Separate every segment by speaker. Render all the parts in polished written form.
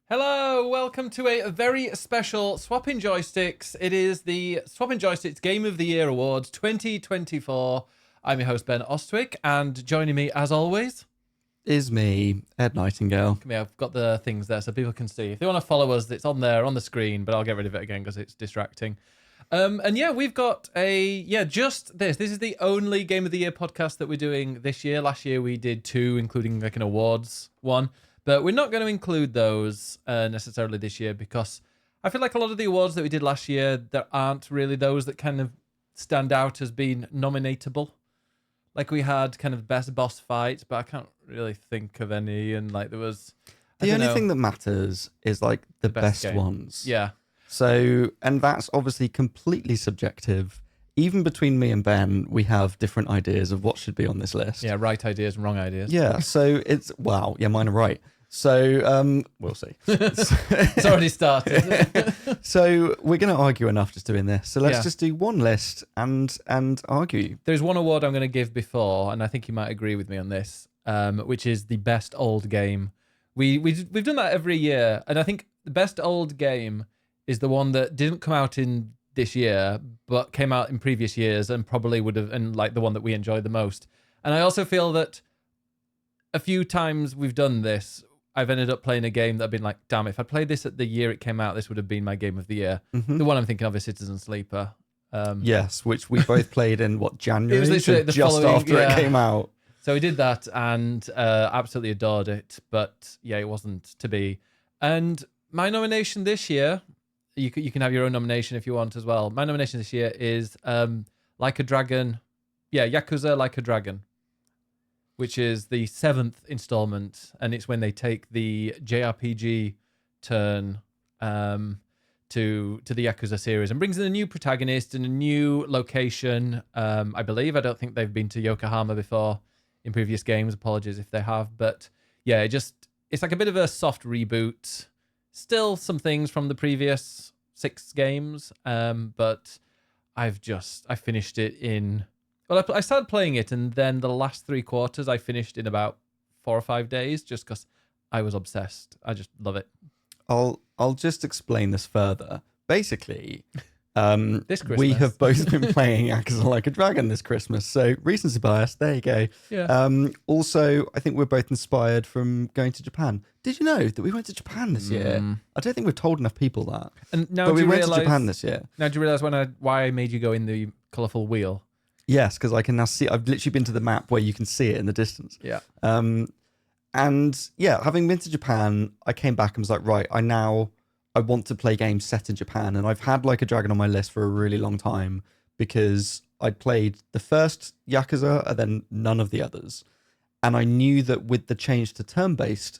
Speaker 1: Hello, welcome to a very special Swapping Joysticks. It is the Swapping Joysticks Game of the Year Awards 2024. I'm your host, Ben Ostwick, and joining me, as always,
Speaker 2: is me, Ed Nightingale.
Speaker 1: come here, I've got the things there so people can see. If they want to follow us, it's on there on the screen, but I'll get rid of it again because it's distracting. And yeah, we've got just this. This is the only Game of the Year podcast that we're doing this year. Last year we did two, including like an awards one. But we're not going to include those necessarily this year because I feel like a lot of the awards that we did last year, there aren't really those that kind of stand out as being nominatable. Like we had kind of best boss fight, but I can't really think of any. And like there was...
Speaker 2: The only thing that matters is like the best ones.
Speaker 1: Yeah.
Speaker 2: So, and that's obviously completely subjective. Even between me and Ben, we have different ideas of what should be on this list.
Speaker 1: Yeah, right ideas and wrong ideas.
Speaker 2: Yeah, so it's... Wow, yeah, mine are right. So, we'll see.
Speaker 1: It's already started.
Speaker 2: So we're going to argue enough just doing this. So let's just do one list and argue.
Speaker 1: There's one award I'm going to give before, and I think you might agree with me on this, which is the best old game. We've done that every year, and I think the best old game is the one that didn't come out in this year, but came out in previous years and probably would have, and like the one that we enjoyed the most. And I also feel that a few times we've done this, I've ended up playing a game that I've been like, damn, if I played this at the year it came out, this would have been my game of the year.
Speaker 2: Mm-hmm.
Speaker 1: The one I'm thinking of is Citizen Sleeper.
Speaker 2: Yes, which we both played in, January?
Speaker 1: It was literally the
Speaker 2: just
Speaker 1: following,
Speaker 2: after it came out.
Speaker 1: So we did that and absolutely adored it. But yeah, it wasn't to be. And my nomination this year, you can have your own nomination if you want as well. My nomination this year is Like a Dragon. Yeah, Yakuza Like a Dragon, which is the 7th installment, and it's when they take the JRPG turn to the Yakuza series and brings in a new protagonist and a new location. I believe. I don't think they've been to Yokohama before in previous games. Apologies if they have, but yeah, it's like a bit of a soft reboot. Still some things from the previous 6 games, but I finished it in... Well, I started playing it, and then the last 3 quarters I finished in about 4 or 5 days, just because I was obsessed. I just love it.
Speaker 2: I'll just explain this further. Basically,
Speaker 1: this Christmas,
Speaker 2: we have both been playing Yakuza Like a Dragon this Christmas, so recency bias. There you go.
Speaker 1: Yeah.
Speaker 2: Also, I think we're both inspired from going to Japan. Did you know that we went to Japan this year? I don't think we've told enough people that.
Speaker 1: And now
Speaker 2: but we went to Japan this year.
Speaker 1: Now, do you realize why I made you go in the colourful wheel?
Speaker 2: Yes, because I can now see. I've literally been to the map where you can see it in the distance.
Speaker 1: Yeah.
Speaker 2: And yeah, having been to Japan, I came back and was like, right, I want to play games set in Japan. And I've had Like a Dragon on my list for a really long time because I'd played the first Yakuza and then none of the others. And I knew that with the change to turn-based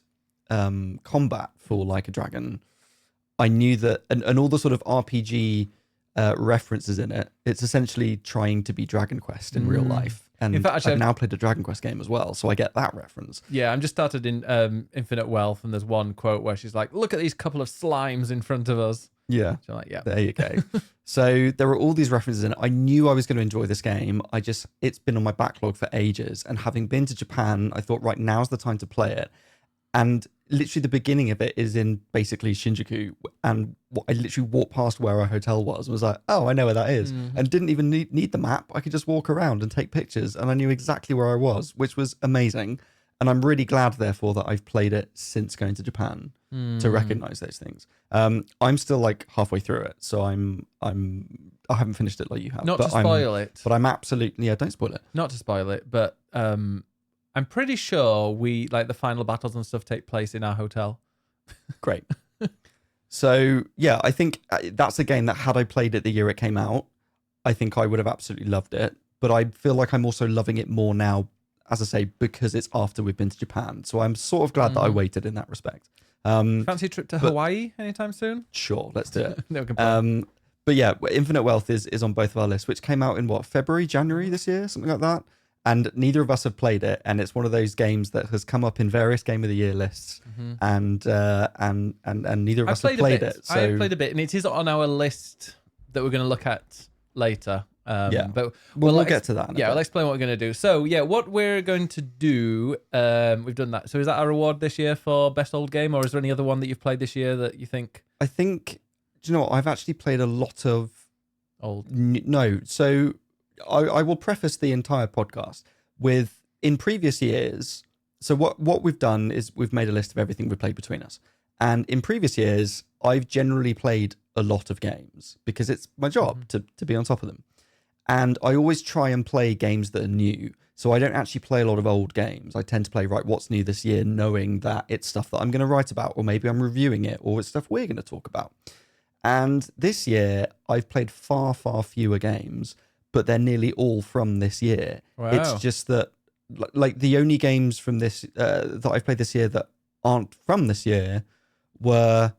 Speaker 2: combat for Like a Dragon, I knew that, and all the sort of RPG references in it, it's essentially trying to be Dragon Quest in real life. And in fact, actually, I've now played a Dragon Quest game as well, so I get that reference.
Speaker 1: Yeah, I'm just started in Infinite Wealth, and there's one quote where she's like, look at these couple of slimes in front of us.
Speaker 2: Yeah.
Speaker 1: So I'm like, yeah.
Speaker 2: There you go. So there are all these references in it. I knew I was going to enjoy this game. It's been on my backlog for ages. And having been to Japan, I thought, right, now's the time to play it. And literally the beginning of it is in basically Shinjuku. And I literally walked past where our hotel was and was like, oh, I know where that is. And didn't even need the map. I could just walk around and take pictures. And I knew exactly where I was, which was amazing. And I'm really glad, therefore, that I've played it since going to Japan to recognize those things. I'm still like halfway through it. So I haven't finished it like you have.
Speaker 1: Not to spoil it.
Speaker 2: But I'm absolutely, yeah, don't spoil it.
Speaker 1: Not to spoil it, but I'm pretty sure the final battles and stuff take place in our hotel.
Speaker 2: Great. So, yeah, I think that's a game that had I played it the year it came out, I think I would have absolutely loved it. But I feel like I'm also loving it more now, as I say, because it's after we've been to Japan. So I'm sort of glad that I waited in that respect.
Speaker 1: Fancy a trip to Hawaii anytime soon?
Speaker 2: Sure, let's do it.
Speaker 1: No complaint.
Speaker 2: But yeah, Infinite Wealth is on both of our lists, which came out in February, January this year, something like that. And neither of us have played it, and it's one of those games that has come up in various Game of the Year lists, and neither of us have played it.
Speaker 1: So I have played a bit, and it is on our list that we're going to look at later.
Speaker 2: Yeah.
Speaker 1: But
Speaker 2: We'll get to that in a
Speaker 1: yeah,
Speaker 2: bit.
Speaker 1: I'll explain what we're going to do. So yeah, what we're going to do, we've done that. So is that our reward this year for best old game, or is there any other one that you've played this year that you think
Speaker 2: I think, do you know what? I've actually played a lot of
Speaker 1: old?
Speaker 2: No. So I will preface the entire podcast with in previous years. So what we've done is we've made a list of everything we've played between us. And in previous years, I've generally played a lot of games because it's my job to be on top of them. And I always try and play games that are new. So I don't actually play a lot of old games. I tend to play, right, what's new this year, knowing that it's stuff that I'm going to write about, or maybe I'm reviewing it, or it's stuff we're going to talk about. And this year, I've played far, far fewer games, but they're nearly all from this year.
Speaker 1: Wow.
Speaker 2: It's just that, like, the only games from this that I've played this year that aren't from this year were,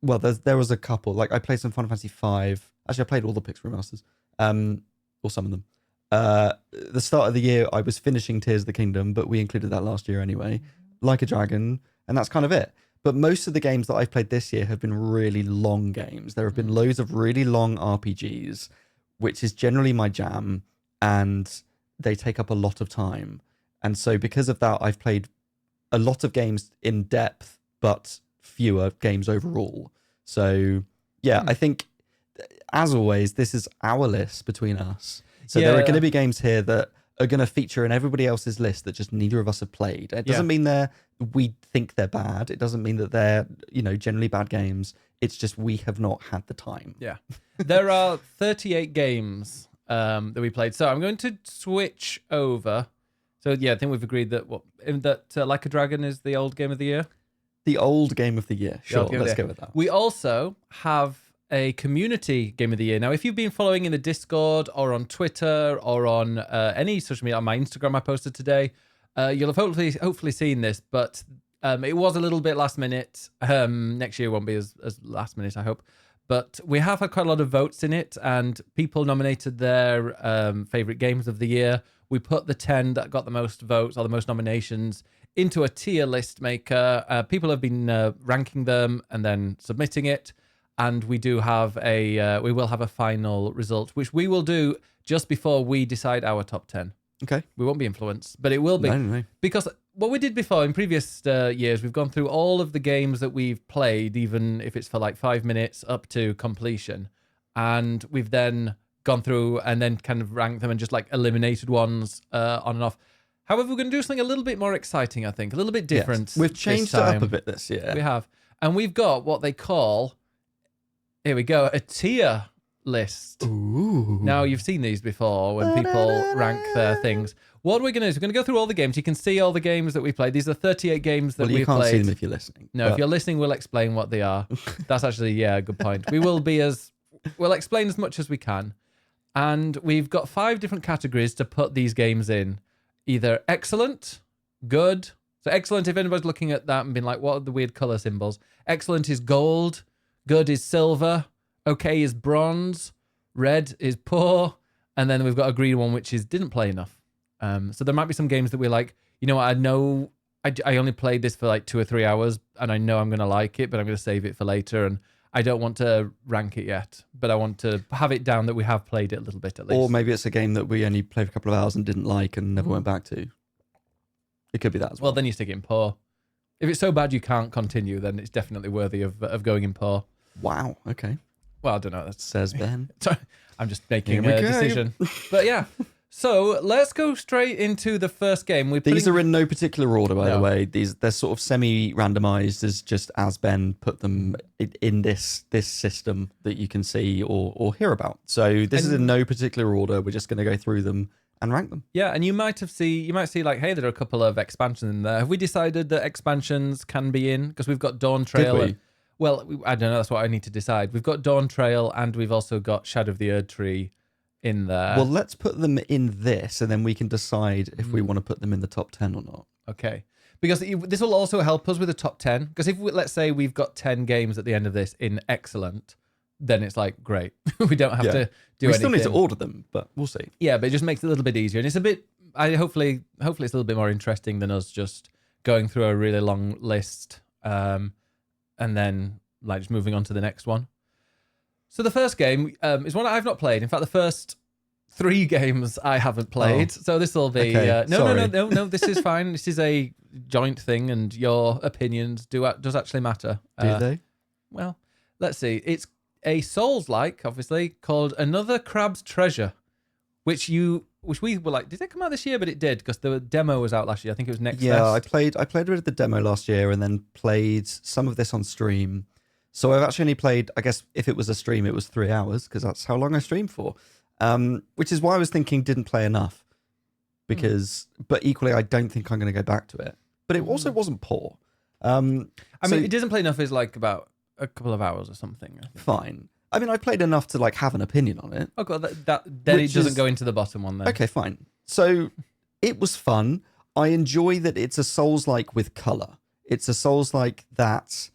Speaker 2: well, there was a couple. Like, I played some Final Fantasy V. Actually, I played all the Pix remasters, or some of them. The start of the year, I was finishing Tears of the Kingdom, but we included that last year anyway. Like a Dragon, and that's kind of it. But most of the games that I've played this year have been really long games. There have been loads of really long RPGs, which is generally my jam, and they take up a lot of time. And so because of that, I've played a lot of games in depth, but fewer games overall. So yeah, I think, as always, this is our list between us. So there are going to be games here that are going to feature in everybody else's list that just neither of us have played. It doesn't mean we think they're bad. It doesn't mean that they're, generally bad games. It's just we have not had the time.
Speaker 1: Yeah. There are 38 games that we played. So I'm going to switch over. So yeah, I think we've agreed that Like a Dragon is the old game of the year.
Speaker 2: The old game of the year. Sure, let's go with that.
Speaker 1: We also have a community game of the year. Now, if you've been following in the Discord or on Twitter or on any social media, on my Instagram I posted today, you'll have hopefully seen this, but it was a little bit last minute. Next year won't be as last minute, I hope. But we have had quite a lot of votes in it, and people nominated their favorite games of the year. We put the 10 that got the most votes or the most nominations into a tier list maker. People have been ranking them and then submitting it. And we do have we will have a final result, which we will do just before we decide our top 10.
Speaker 2: Okay.
Speaker 1: We won't be influenced, but it will be.
Speaker 2: No.
Speaker 1: Because what we did before in previous years, we've gone through all of the games that we've played, even if it's for like 5 minutes up to completion. And we've then gone through and then kind of ranked them and just like eliminated ones on and off. However, we're going to do something a little bit more exciting, I think, a little bit different.
Speaker 2: Yes. We've changed it up a bit this year.
Speaker 1: We have. And we've got what they call, here we go, a tier list.
Speaker 2: Ooh.
Speaker 1: Now, you've seen these before when people rank their things. What we're going to do is we're going to go through all the games. You can see all the games that we played. These are 38 games that we've played.
Speaker 2: You can't see them if you're listening.
Speaker 1: No, if you're listening, we'll explain what they are. That's actually, a good point. We'll explain as much as we can. And we've got 5 different categories to put these games in. Either excellent, good. So excellent, if anybody's looking at that and being like, what are the weird color symbols? Excellent is gold. Good is silver. Okay is bronze. Red is poor. And then we've got a green one, which is didn't play enough. So there might be some games that we're like, you know what, I know I only played this for like 2 or 3 hours and I know I'm going to like it, but I'm going to save it for later. And I don't want to rank it yet, but I want to have it down that we have played it a little bit at least.
Speaker 2: Or maybe it's a game that we only played for a couple of hours and didn't like and never went back to. It could be that as well.
Speaker 1: Well, then you stick it in poor. If it's so bad you can't continue, then it's definitely worthy of going in poor.
Speaker 2: Wow, okay.
Speaker 1: Well, I don't know.
Speaker 2: Says Ben.
Speaker 1: I'm just making a decision. But yeah. So let's go straight into the first game.
Speaker 2: These are in no particular order, by the way. They're sort of semi-randomized as Ben put them in this system that you can see or hear about. So this is in no particular order. We're just going to go through them and rank them.
Speaker 1: Yeah, and you might see like, hey, there are a couple of expansions in there. Have we decided that expansions can be in? Because we've got Dawn Trail.
Speaker 2: Did we?
Speaker 1: Well, I don't know. That's what I need to decide. We've got Dawn Trail and we've also got Shadow of the Erd Tree in there.
Speaker 2: Well, let's put them in this, and then we can decide if we want to put them in the top 10 or not.
Speaker 1: Okay. Because this will also help us with the top 10. Because if let's say we've got 10 games at the end of this in excellent, then it's like, great. We don't have to do anything.
Speaker 2: We still need to order them, but we'll see.
Speaker 1: Yeah, but it just makes it a little bit easier. And it's a bit, hopefully it's a little bit more interesting than us just going through a really long list and then like just moving on to the next one. So the first game is one I've not played. In fact, the first 3 games I haven't played. So this will be
Speaker 2: okay,
Speaker 1: no. This is fine. This is a joint thing, and your opinions does actually matter.
Speaker 2: Do they?
Speaker 1: Well, let's see. It's a Souls-like, obviously, called Another Crab's Treasure, which we were like, did it come out this year? But it did, because the demo was out last year. I think it was next.
Speaker 2: Yeah, I played a bit of the demo last year, and then played some of this on stream. So I've actually only played, I guess if it was a stream, it was 3 hours, because that's how long I streamed for. Which is why I was thinking didn't play enough, because but equally I don't think I'm going to go back to it. But it also wasn't poor. I
Speaker 1: mean, it doesn't play enough is like about a couple of hours or something. I think.
Speaker 2: Fine. I mean, I played enough to like have an opinion on it.
Speaker 1: Oh god, then it doesn't go into the bottom one then.
Speaker 2: Okay, fine. So it was fun. I enjoy that it's a Souls-like with color. It's a Souls-like that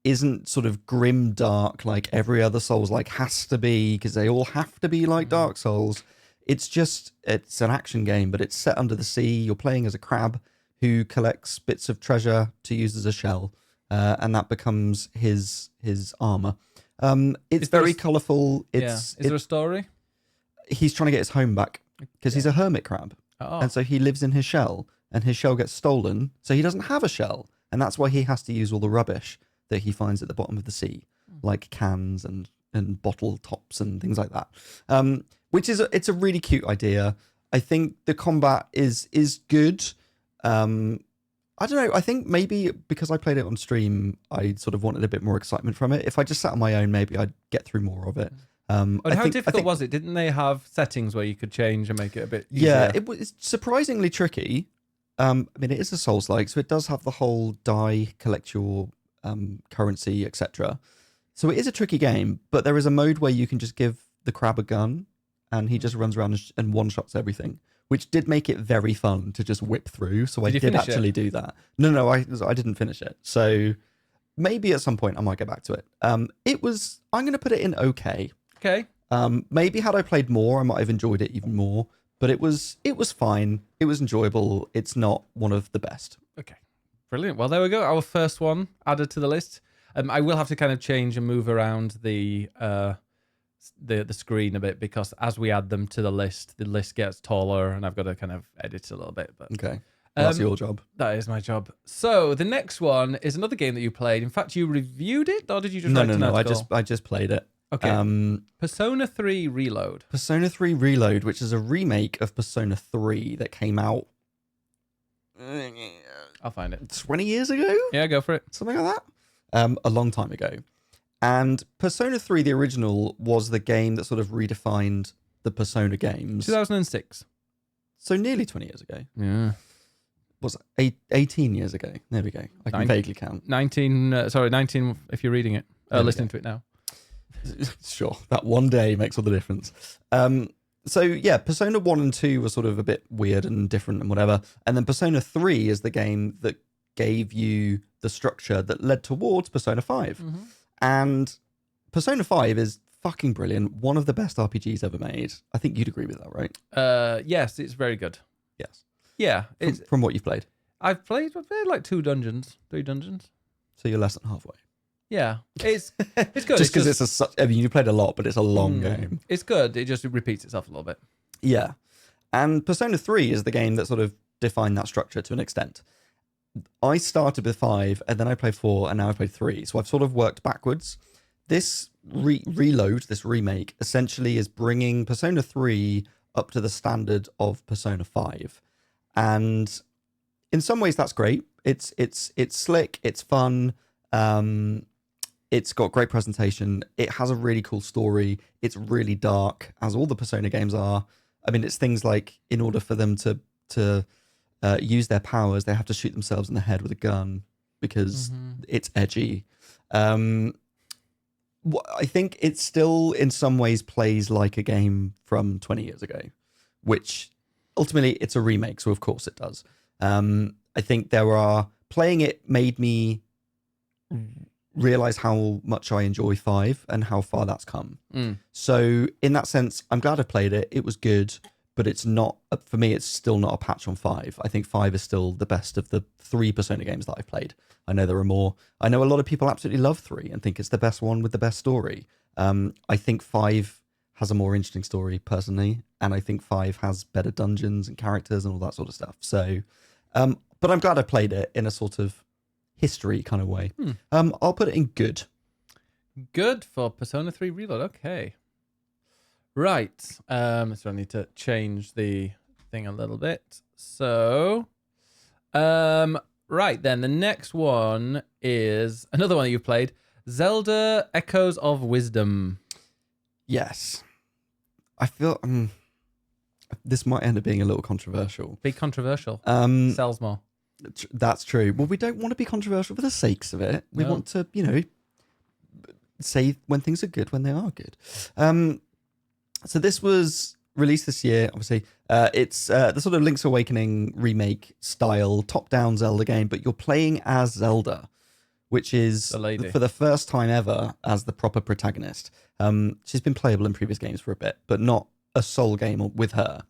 Speaker 2: isn't sort of grim dark like every other Souls-like has to be, because they all have to be like Dark Souls. It's an action game, but it's set under the sea. You're playing as a crab who collects bits of treasure to use as a shell, and that becomes his armor. It's very colourful.
Speaker 1: Is there a story?
Speaker 2: He's trying to get his home back because he's a hermit crab, and so he lives in his shell, and his shell gets stolen, so he doesn't have a shell, and that's why he has to use all the rubbish that he finds at the bottom of the sea, like cans and bottle tops and things like that. Which is it's a really cute idea. I think the combat is good. I don't know. I think maybe because I played it on stream, I sort of wanted a bit more excitement from it. If I just sat on my own, maybe I'd get through more of it.
Speaker 1: And how difficult was it? Didn't they have settings where you could change and make it a bit easier?
Speaker 2: Yeah, it was surprisingly tricky. I mean, it is a Souls-like, so it does have the whole die, collect your currency, etc. So it is a tricky game, but there is a mode where you can just give the crab a gun, and he just runs around and one-shots everything, which did make it very fun to just whip through. So I did actually do that. No, I didn't finish it. So maybe at some point I might get back to it. I'm going to put it in okay.
Speaker 1: Okay.
Speaker 2: Maybe had I played more, I might have enjoyed it even more. But it was fine. It was enjoyable. It's not one of the best.
Speaker 1: Okay. Brilliant. Well, there we go. Our first one added to the list. I will have to kind of change and move around the screen a bit, because as we add them to the list gets taller, and I've got to kind of edit it a little bit. But
Speaker 2: okay, that's your job.
Speaker 1: That is my job. So the next one is another game that you played. In fact, you reviewed it, or did you just write an article?
Speaker 2: I just played it.
Speaker 1: Okay. Persona 3 Reload.
Speaker 2: Persona 3 Reload, which is a remake of Persona 3 that came out.
Speaker 1: I'll find it.
Speaker 2: 20 years ago?
Speaker 1: Yeah, go for it.
Speaker 2: Something like that. A long time ago. And Persona 3, the original, was the game that sort of redefined the Persona games.
Speaker 1: 2006.
Speaker 2: So nearly 20 years ago.
Speaker 1: Yeah.
Speaker 2: Was it 18 years ago? There we go. I can vaguely count.
Speaker 1: 19 if you're reading it. Listening to it now.
Speaker 2: Sure. That one day makes all the difference. So yeah, Persona 1 and 2 were sort of a bit weird and different and whatever. And then Persona 3 is the game that gave you the structure that led towards Persona 5. Mm-hmm. And Persona 5 is fucking brilliant. One of the best RPGs ever made. I think you'd agree with that, right?
Speaker 1: Yes, it's very good.
Speaker 2: Yes.
Speaker 1: Yeah.
Speaker 2: From what you've played?
Speaker 1: I've played like 3 dungeons.
Speaker 2: So you're less than halfway.
Speaker 1: Yeah. It's good.
Speaker 2: Just because you played a lot, but it's a long game.
Speaker 1: It's good. It just repeats itself a little bit.
Speaker 2: Yeah. And Persona 3 is the game that sort of defined that structure to an extent. I started with 5, and then I played 4, and now I played 3. So I've sort of worked backwards. This reload, this remake, essentially is bringing Persona 3 up to the standard of Persona 5. And in some ways, that's great. It's slick. It's fun. It's got great presentation. It has a really cool story. It's really dark, as all the Persona games are. I mean, it's things like, in order for them to use their powers, they have to shoot themselves in the head with a gun because it's edgy. I think it still, in some ways, plays like a game from 20 years ago, which ultimately it's a remake, so of course it does. I think playing it made me realize how much I enjoy 5 and how far that's come. So in that sense, I'm glad I played it. It was good, but it's not, for me, it's still not a patch on 5. I think 5 is still the best of the 3 Persona games that I've played. I know there are more. I know a lot of people absolutely love 3 and think it's the best one with the best story. I think 5 has a more interesting story personally, and I think 5 has better dungeons and characters and all that sort of stuff. So, but I'm glad I played it in a sort of history kind of way. I'll put it in good.
Speaker 1: Good for Persona 3 Reload. Okay. Right. So I need to change the thing a little bit. So, right then, the next one is another one that you've played, Zelda Echoes of Wisdom.
Speaker 2: Yes. I feel this might end up being a little controversial.
Speaker 1: Be controversial. Sells more.
Speaker 2: That's true. Well, we don't want to be controversial for the sakes of it. We want to, say when things are good when they are good. So this was released this year. Obviously, it's the sort of Link's Awakening remake style top-down Zelda game, but you're playing as Zelda, which is for the first time ever as the proper protagonist. She's been playable in previous games for a bit, but not a sole game with her.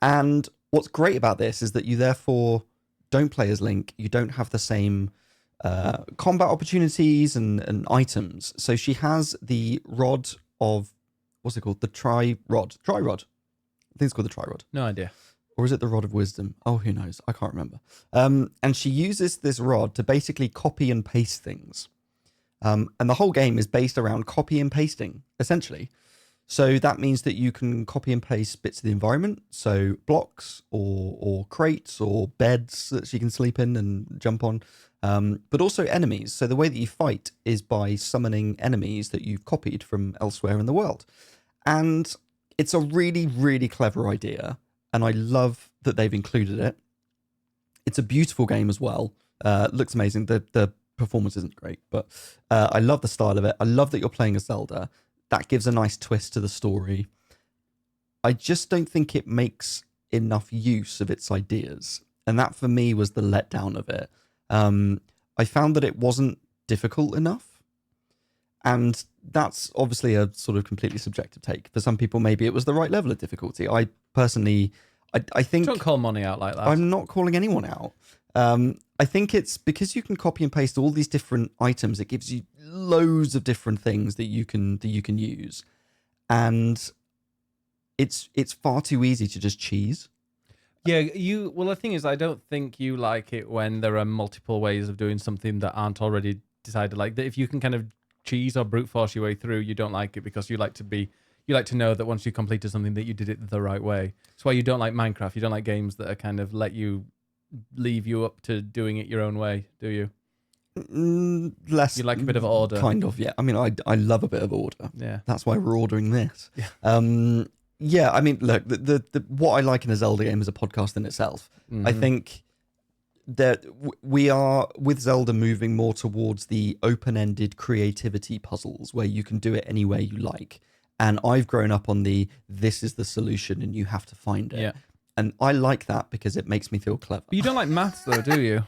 Speaker 2: And what's great about this is that you therefore don't play as Link. You don't have the same combat opportunities and items. So she has the rod of, what's it called? The Tri-Rod. Tri-Rod. I think it's called the Tri-Rod.
Speaker 1: No idea.
Speaker 2: Or is it the Rod of Wisdom? Oh, who knows? I can't remember. And she uses this rod to basically copy and paste things. And the whole game is based around copy and pasting, essentially. So that means that you can copy and paste bits of the environment, so blocks or crates or beds that she can sleep in and jump on, but also enemies. So the way that you fight is by summoning enemies that you've copied from elsewhere in the world. And it's a really, really clever idea, and I love that they've included it. It's a beautiful game as well. Looks amazing. The performance isn't great, but I love the style of it. I love that you're playing as Zelda. That gives a nice twist to the story. I just don't think it makes enough use of its ideas. And that for me was the letdown of it. I found that it wasn't difficult enough. And that's obviously a sort of completely subjective take. For some people, maybe it was the right level of difficulty. I personally, I think...
Speaker 1: Don't call money out like that.
Speaker 2: I'm not calling anyone out. I think it's because you can copy and paste all these different items. It gives you loads of different things that you can use, and it's far too easy to just cheese.
Speaker 1: Yeah, well, the thing is, I don't think you like it when there are multiple ways of doing something that aren't already decided. Like if you can kind of cheese or brute force your way through, you don't like it because you like to know that once you completed something that you did it the right way. That's why you don't like Minecraft. You don't like games that are kind of leave you up to doing it your own way, do you?
Speaker 2: Less.
Speaker 1: You like a bit of order.
Speaker 2: Kind of, yeah. I mean, I love a bit of order.
Speaker 1: Yeah.
Speaker 2: That's why we're ordering this.
Speaker 1: Yeah.
Speaker 2: Yeah, I mean, look, the what I like in a Zelda game is a podcast in itself.
Speaker 1: Mm-hmm.
Speaker 2: I think that we are, with Zelda, moving more towards the open-ended creativity puzzles where you can do it any way you like. And I've grown up on this is the solution and you have to find it.
Speaker 1: Yeah.
Speaker 2: And I like that because it makes me feel clever.
Speaker 1: But you don't like maths though, do you?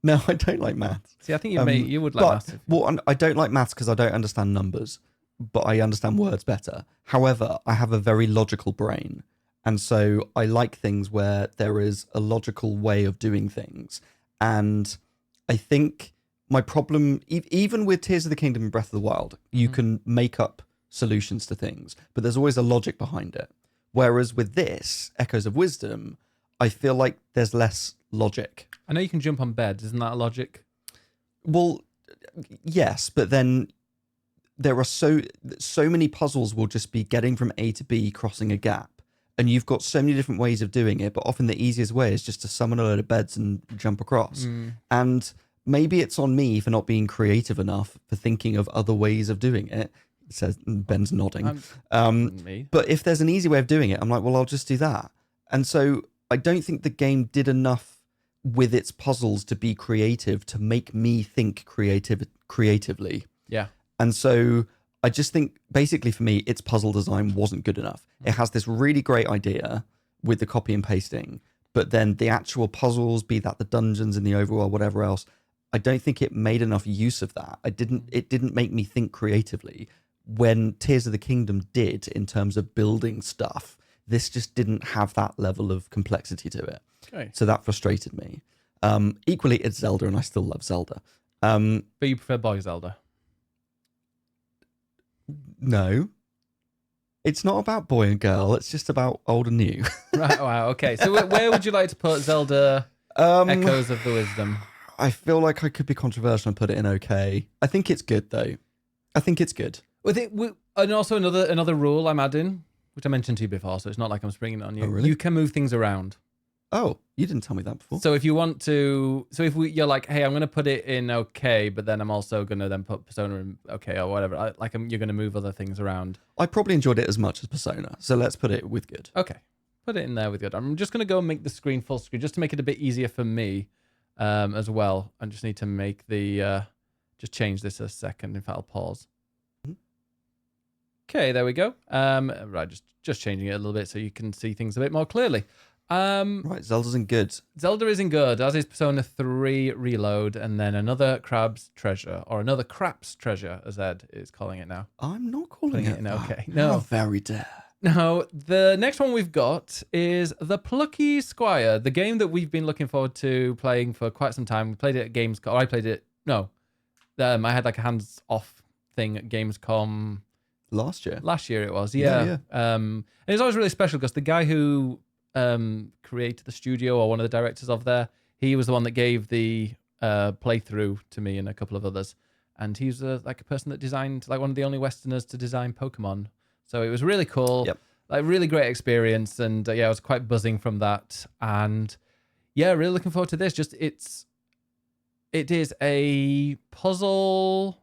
Speaker 2: No, I don't like maths.
Speaker 1: See, I think you would like maths.
Speaker 2: I don't like maths because I don't understand numbers, but I understand words better. However, I have a very logical brain. And so I like things where there is a logical way of doing things. And I think my problem, even with Tears of the Kingdom and Breath of the Wild, you can make up solutions to things, but there's always a logic behind it. Whereas with this, Echoes of Wisdom, I feel like there's less logic.
Speaker 1: I know you can jump on beds. Isn't that a logic?
Speaker 2: Well, yes, but then there are so many puzzles will just be getting from A to B, crossing a gap. And you've got so many different ways of doing it, but often the easiest way is just to summon a load of beds and jump across. And maybe it's on me for not being creative enough, for thinking of other ways of doing it. Says Ben's nodding. But if there's an easy way of doing it, I'm like, well, I'll just do that. And so I don't think the game did enough with its puzzles to be creative, to make me think creatively.
Speaker 1: Yeah.
Speaker 2: And so I just think basically for me, its puzzle design wasn't good enough. It has this really great idea with the copy and pasting, but then the actual puzzles, be that the dungeons in the overworld, whatever else, I don't think it made enough use of that. It didn't make me think creatively. When Tears of the Kingdom did, in terms of building stuff, this just didn't have that level of complexity to it.
Speaker 1: Okay.
Speaker 2: So that frustrated me. Equally, it's Zelda, and I still love Zelda.
Speaker 1: But you prefer Boy Zelda?
Speaker 2: No. It's not about boy and girl. It's just about old and new.
Speaker 1: Right. Wow. Okay. So where would you like to put Zelda
Speaker 2: Um,
Speaker 1: Echoes of the Wisdom?
Speaker 2: I feel like I could be controversial and put it in okay. I think it's good though. I think it's good.
Speaker 1: And also another rule I'm adding, which I mentioned to you before, so it's not like I'm springing it on you.
Speaker 2: Oh, really?
Speaker 1: You can move things around.
Speaker 2: Oh, you didn't tell me that before.
Speaker 1: So if you want to, you're like, hey, I'm going to put it in okay, but then I'm also going to then put Persona in okay or whatever. You're going to move other things around.
Speaker 2: I probably enjoyed it as much as Persona, so let's put it with good.
Speaker 1: Okay, put it in there with good. I'm just going to go and make the screen full screen just to make it a bit easier for me as well. I just need to make just change this a second. In fact, I'll pause. Okay, there we go. Right, just changing it a little bit so you can see things a bit more clearly.
Speaker 2: Right, Zelda's in good.
Speaker 1: Zelda is in good, as is Persona 3 Reload, and then another Crab's Treasure, or another Craps Treasure, as Ed is calling it now.
Speaker 2: I'm not calling
Speaker 1: Putting
Speaker 2: it
Speaker 1: in
Speaker 2: that.
Speaker 1: okay.
Speaker 2: How
Speaker 1: No.
Speaker 2: very dare.
Speaker 1: Now, the next one we've got is The Plucky Squire, the game that we've been looking forward to playing for quite some time. We played it at Gamescom. I played it, no. I had like a hands-off thing at Gamescom.
Speaker 2: Last year.
Speaker 1: Last year it was, yeah. And it was always really special because the guy who created the studio, or one of the directors of there, he was the one that gave the playthrough to me and a couple of others. And he's like a person that designed, like one of the only Westerners to design Pokemon. So it was really cool.
Speaker 2: Yep.
Speaker 1: Like really great experience. And I was quite buzzing from that. And yeah, really looking forward to this. It is a puzzle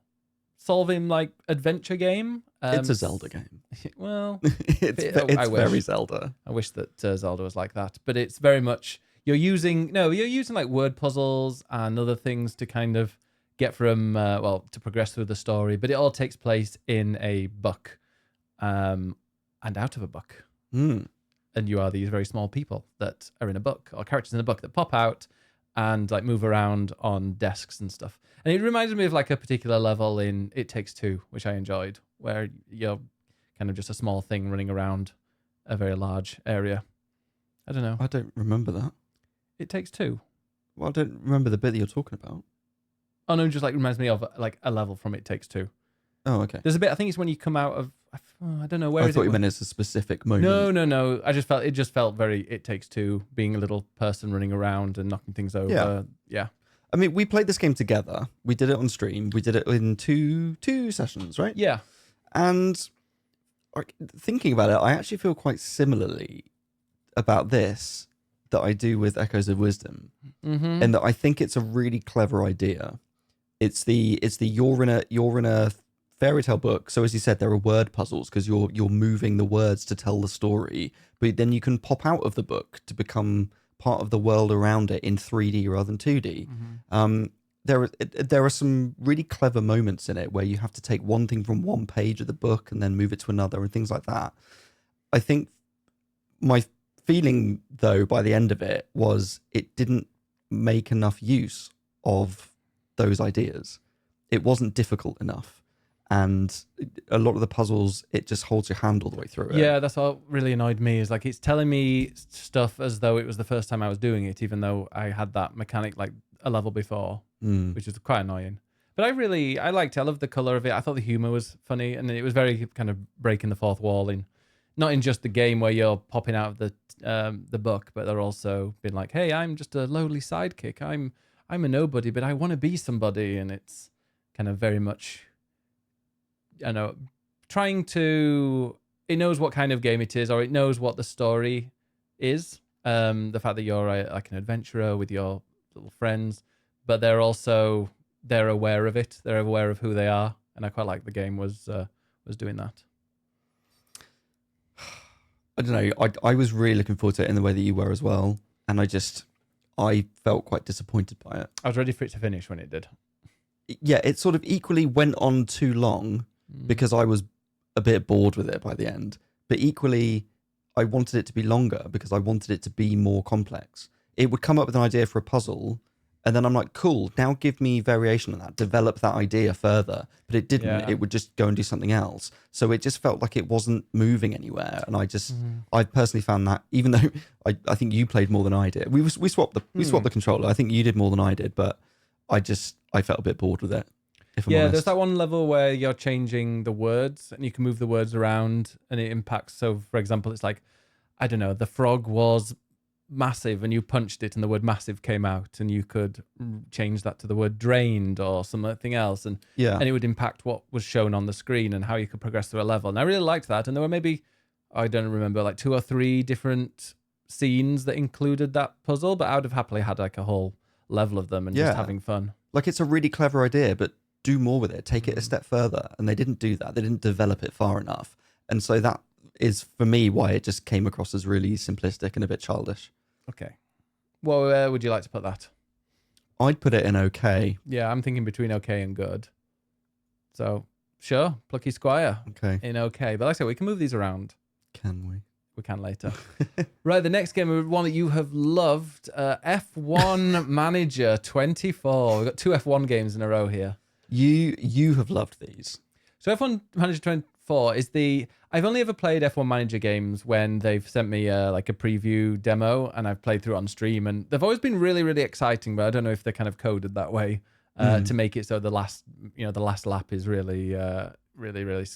Speaker 1: solving like adventure game.
Speaker 2: It's a Zelda game.
Speaker 1: Well,
Speaker 2: it's very Zelda.
Speaker 1: I wish that Zelda was like that, but it's very much you're using like word puzzles and other things to kind of get from to progress through the story. But it all takes place in a book, and out of a book, and you are these very small people that are in a book, or characters in a book that pop out and like move around on desks and stuff. And it reminded me of like a particular level in It Takes Two, which I enjoyed, where you're kind of just a small thing running around a very large area. I don't know.
Speaker 2: I don't remember that.
Speaker 1: It Takes Two.
Speaker 2: Well, I don't remember the bit that you're talking about.
Speaker 1: Oh no, it just like reminds me of like a level from It Takes Two.
Speaker 2: Oh, okay.
Speaker 1: There's a bit, I think it's when you come out of, I don't know, where
Speaker 2: I
Speaker 1: is
Speaker 2: thought
Speaker 1: it?
Speaker 2: you meant it's a specific moment.
Speaker 1: No. It just felt very It Takes Two, being a little person running around and knocking things over. Yeah.
Speaker 2: I mean, we played this game together. We did it on stream. We did it in two sessions, right?
Speaker 1: Yeah.
Speaker 2: And thinking about it, I actually feel quite similarly about this that I do with Echoes of Wisdom, and that I think it's a really clever idea. It's the you're in a fairy tale book, so as you said, there are word puzzles because you're moving the words to tell the story, but then you can pop out of the book to become part of the world around it in 3D rather than 2D. There are some really clever moments in it where you have to take one thing from one page of the book and then move it to another and things like that. I think my feeling, though, by the end of it was it didn't make enough use of those ideas. It wasn't difficult enough. And a lot of the puzzles, it just holds your hand all the way through it.
Speaker 1: Yeah, that's what really annoyed me, is like it's telling me stuff as though it was the first time I was doing it, even though I had that mechanic like a level before, which is quite annoying. But I liked it. I loved the color of it. I thought the humor was funny, and it was very kind of breaking the fourth wall not in just the game where you're popping out of the book, but they're also being like, hey, I'm just a lowly sidekick. I'm a nobody, but I want to be somebody, and it's kind of very much, I know, it knows what kind of game it is, or it knows what the story is. The fact that you're like an adventurer with your little friends, but they're aware of it. They're aware of who they are, and I quite like the game was doing that.
Speaker 2: I don't know. I was really looking forward to it in the way that you were as well, and I felt quite disappointed by it.
Speaker 1: I was ready for it to finish when it did.
Speaker 2: Yeah, it sort of equally went on too long because I was a bit bored with it by the end. But equally, I wanted it to be longer because I wanted it to be more complex. It would come up with an idea for a puzzle, and then I'm like, cool, now give me variation on that, develop that idea further. But it didn't.
Speaker 1: Yeah.
Speaker 2: It would just go and do something else. So it just felt like it wasn't moving anywhere. And I personally found that, even though I think you played more than I did. We swapped the controller. I think you did more than I did, but I felt a bit bored with it. if I'm
Speaker 1: Yeah,
Speaker 2: honest.
Speaker 1: there's that one level where you're changing the words and you can move the words around and it impacts. So, for example, it's like, I don't know, the frog was massive and you punched it and the word massive came out and you could change that to the word drained or something else. And
Speaker 2: Yeah.
Speaker 1: it would impact what was shown on the screen and how you could progress through a level. And I really liked that. And there were maybe, I don't remember, like 2 or 3 different scenes that included that puzzle, but I would have happily had like a whole level of them and just
Speaker 2: Yeah.
Speaker 1: having fun.
Speaker 2: Like, it's a really clever idea, but do more with it. Take it a step further. And they didn't do that. They didn't develop it far enough. And so that is, for me, why it just came across as really simplistic and a bit childish.
Speaker 1: Okay. Well, where would you like to put that?
Speaker 2: I'd put it in okay.
Speaker 1: Yeah, I'm thinking between okay and good. So, sure, Plucky Squire
Speaker 2: Okay.
Speaker 1: in okay. But like I said, we can move these around.
Speaker 2: Can we?
Speaker 1: We can later. Right, the next game, one that you have loved, F1 Manager 24. We've got 2 F1 games in a row here.
Speaker 2: You have loved these.
Speaker 1: So F1 Manager 24 is I've only ever played F1 Manager games when they've sent me like a preview demo and I've played through it on stream. And they've always been really, really exciting, but I don't know if they're kind of coded that way to make it so the last lap is really, really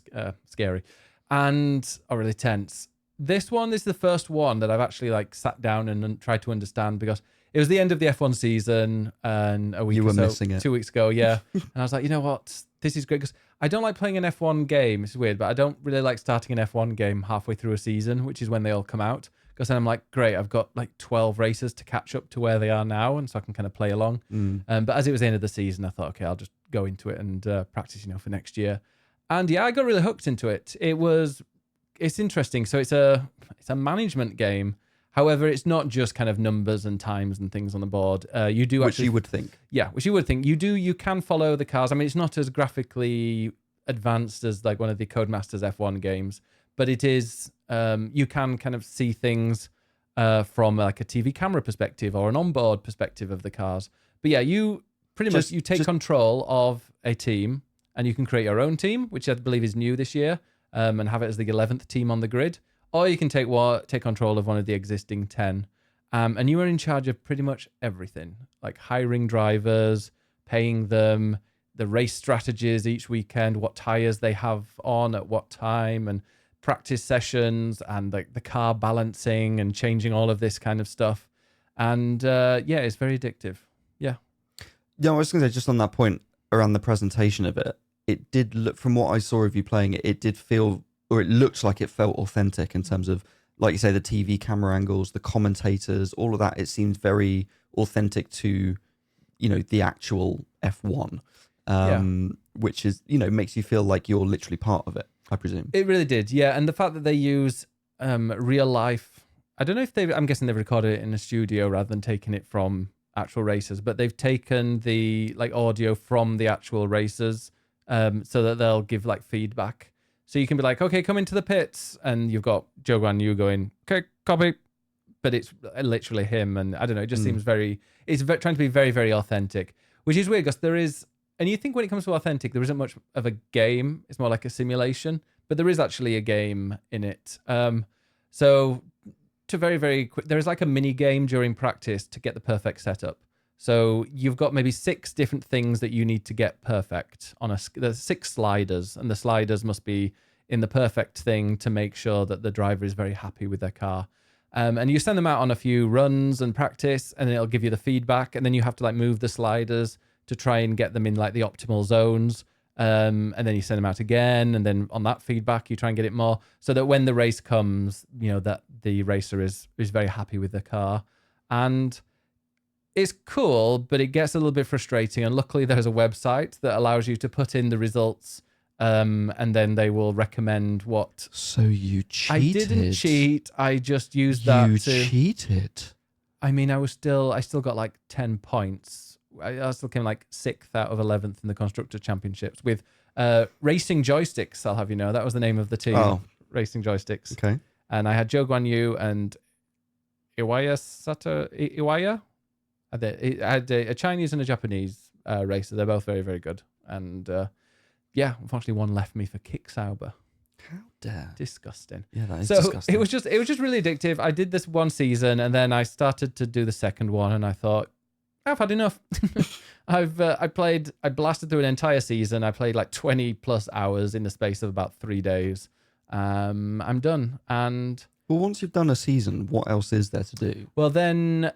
Speaker 1: scary or really tense. This one is the first one that I've actually like sat down and tried to understand because it was the end of the F1 season and a week
Speaker 2: You were
Speaker 1: or so,
Speaker 2: missing it.
Speaker 1: 2 weeks ago, yeah. And I was like, you know what? This is great because I don't like playing an F1 game. It's weird, but I don't really like starting an F1 game halfway through a season, which is when they all come out. Because then I'm like, great, I've got like 12 races to catch up to where they are now, and so I can kind of play along. But as it was the end of the season, I thought, okay, I'll just go into it and practice, for next year. And yeah, I got really hooked into it. It's interesting. So it's a management game. However, it's not just kind of numbers and times and things on the board. You do
Speaker 2: Which you would think.
Speaker 1: Yeah, which you would think. You can follow the cars. I mean, it's not as graphically advanced as like one of the Codemasters F1 games, but it is, you can kind of see things from like a TV camera perspective or an onboard perspective of the cars. But yeah, you pretty much, you take control of a team and you can create your own team, which I believe is new this year, and have it as the 11th team on the grid. Or you can take control of one of the existing 10. And you are in charge of pretty much everything, like hiring drivers, paying them, the race strategies each weekend, what tires they have on at what time, and practice sessions, and like the car balancing and changing all of this kind of stuff. And yeah, it's very addictive. Yeah.
Speaker 2: Yeah, I was going to say, just on that point around the presentation of it, it did look, from what I saw of you playing it, it did feel, or it looked like it felt authentic in terms of, like you say, the TV camera angles, the commentators, all of that. It seemed very authentic to, the actual F1, which is, makes you feel like you're literally part of it, I presume.
Speaker 1: It really did, yeah. And the fact that they use real life, I don't know if I'm guessing they've recorded it in a studio rather than taking it from actual races, but they've taken the like audio from the actual races so that they'll give like feedback. So you can be like, okay, come into the pits, and you've got Joe Guan Yu going, okay, copy, but it's literally him, and I don't know, it just seems trying to be very, very authentic, which is weird because there is, and you think when it comes to authentic, there isn't much of a game, it's more like a simulation, but there is actually a game in it. So to very, very quick, there is like a mini game during practice to get the perfect setup. So you've got maybe 6 different things that you need to get perfect on there's 6 sliders, and the sliders must be in the perfect thing to make sure that the driver is very happy with their car. And you send them out on a few runs and practice, and then it'll give you the feedback, and then you have to like move the sliders to try and get them in like the optimal zones. And then you send them out again, and then on that feedback, you try and get it more so that when the race comes, that the racer is very happy with the car. And it's cool, but it gets a little bit frustrating. And luckily, there's a website that allows you to put in the results, and then they will recommend what.
Speaker 2: So you cheated.
Speaker 1: I didn't cheat. I just used that.
Speaker 2: You cheated.
Speaker 1: I mean, I still got like 10 points. I still came like 6th out of 11th in the Constructor Championships with Racing Joysticks, I'll have you know. That was the name of the team.
Speaker 2: Oh.
Speaker 1: Racing Joysticks.
Speaker 2: Okay.
Speaker 1: And I had Joe Guan Yu and Iwaya. I had a Chinese and a Japanese racer. They're both very, very good. And yeah, unfortunately, one left me for Kick Sauber.
Speaker 2: How dare.
Speaker 1: Disgusting.
Speaker 2: Yeah, that is
Speaker 1: so
Speaker 2: disgusting.
Speaker 1: it was just really addictive. I did this one season, and then I started to do the second one, and I thought, I've had enough. I blasted through an entire season. I played like 20 plus hours in the space of about 3 days. I'm done. And
Speaker 2: Well, once you've done a season, what else is there to do?
Speaker 1: well, then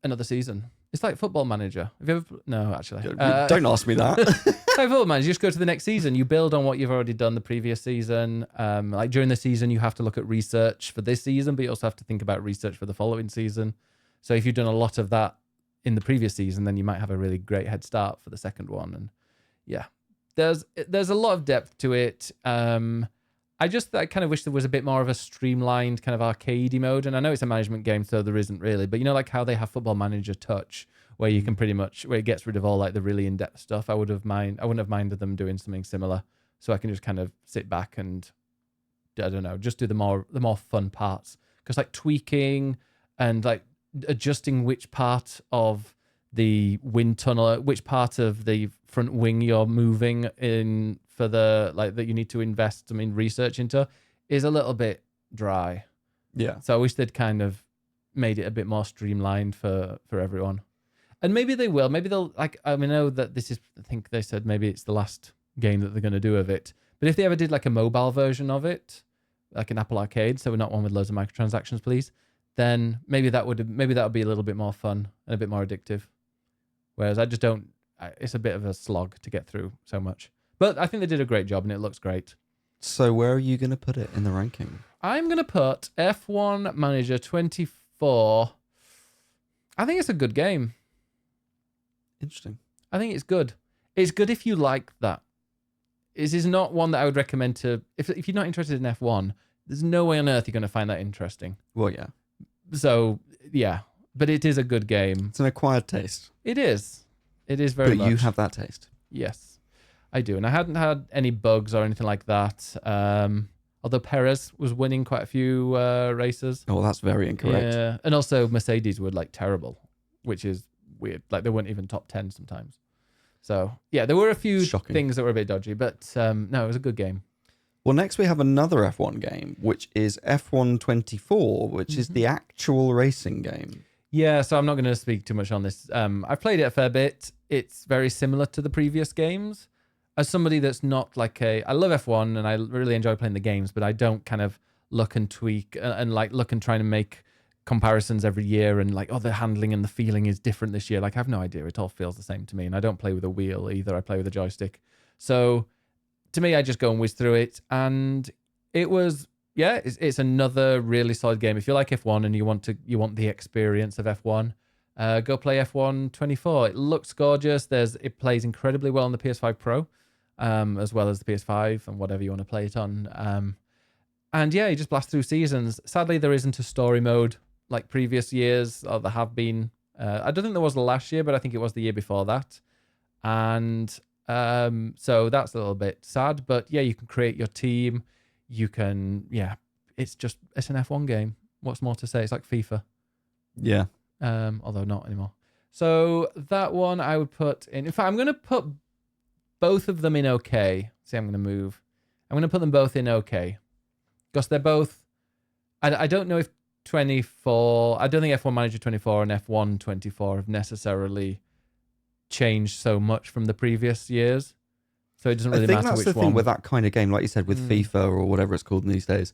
Speaker 1: another season. It's like Football Manager. Have you ever? No, actually.
Speaker 2: Don't ask me that.
Speaker 1: Like Football Manager, you just go to the next season. You build on what you've already done the previous season. Like during the season, you have to look at research for this season, but you also have to think about research for the following season. So if you've done a lot of that in the previous season, then you might have a really great head start for the second one. And yeah, there's a lot of depth to it. I kind of wish there was a bit more of a streamlined kind of arcadey mode. And I know it's a management game, so there isn't really. But you know, like how they have Football Manager Touch, where you can pretty much, where it gets rid of all like the really in-depth stuff. I wouldn't have minded them doing something similar. So I can just kind of sit back and, I don't know, just do the more fun parts. Because like tweaking and like adjusting which part of the wind tunnel, which part of the front wing you're moving in for the, like, that you need to invest, research into is a little bit dry.
Speaker 2: Yeah.
Speaker 1: So I wish they'd kind of made it a bit more streamlined for everyone. And maybe they will. Maybe they'll, like, I know that this is, I think they said maybe it's the last game that they're going to do of it. But if they ever did like a mobile version of it, like an Apple Arcade, so we're not one with loads of microtransactions, please, then maybe that would be a little bit more fun and a bit more addictive. Whereas I just don't, it's a bit of a slog to get through so much. But I think they did a great job and it looks great.
Speaker 2: So where are you going to put it in the ranking?
Speaker 1: I'm going to put F1 Manager 24. I think it's a good game.
Speaker 2: Interesting.
Speaker 1: I think it's good. It's good if you like that. This is not one that I would recommend to, if you're not interested in F1, there's no way on earth you're going to find that interesting.
Speaker 2: Well, yeah.
Speaker 1: So, yeah. But it is a good game.
Speaker 2: It's an acquired taste.
Speaker 1: It is. It is very much.
Speaker 2: But you have that taste.
Speaker 1: Yes, I do. And I hadn't had any bugs or anything like that. Although Perez was winning quite a few races.
Speaker 2: Oh, that's very incorrect.
Speaker 1: Yeah. And also Mercedes were like terrible, which is weird. Like they weren't even top 10 sometimes. So, yeah, there were a few things that were a bit dodgy. But no, it was a good game.
Speaker 2: Well, next we have another F1 game, which is F1 24, which is the actual racing game.
Speaker 1: Yeah, so I'm not going to speak too much on this. I've played it a fair bit. It's very similar to the previous games. As somebody that's not like I love F1 and I really enjoy playing the games, but I don't kind of look and tweak and like look and try to make comparisons every year and like, oh, the handling and the feeling is different this year. Like I have no idea. It all feels the same to me. And I don't play with a wheel either. I play with a joystick. So to me, I just go and whiz through it. And it was, yeah, it's another really solid game. If you like F1 and you want the experience of F1, go play F1 24. It looks gorgeous. It plays incredibly well on the PS5 Pro, as well as the PS5 and whatever you want to play it on. And yeah, you just blast through seasons. Sadly, there isn't a story mode like previous years, or there have been. I don't think there was last year, but I think it was the year before that. And so that's a little bit sad. But yeah, you can create your team. You can, yeah, it's an F1 game. What's more to say? It's like FIFA.
Speaker 2: Yeah.
Speaker 1: Although not anymore. So that one I would put in. In fact, I'm going to put both of them in okay. See, I'm going to move. I'm going to put them both in okay. Because they're both, I don't know if 24, I don't think F1 Manager 24 and F1 24 have necessarily changed so much from the previous years. So it doesn't really matter which one.
Speaker 2: I think that's the thing with that kind of game, like you said, with FIFA or whatever it's called these days.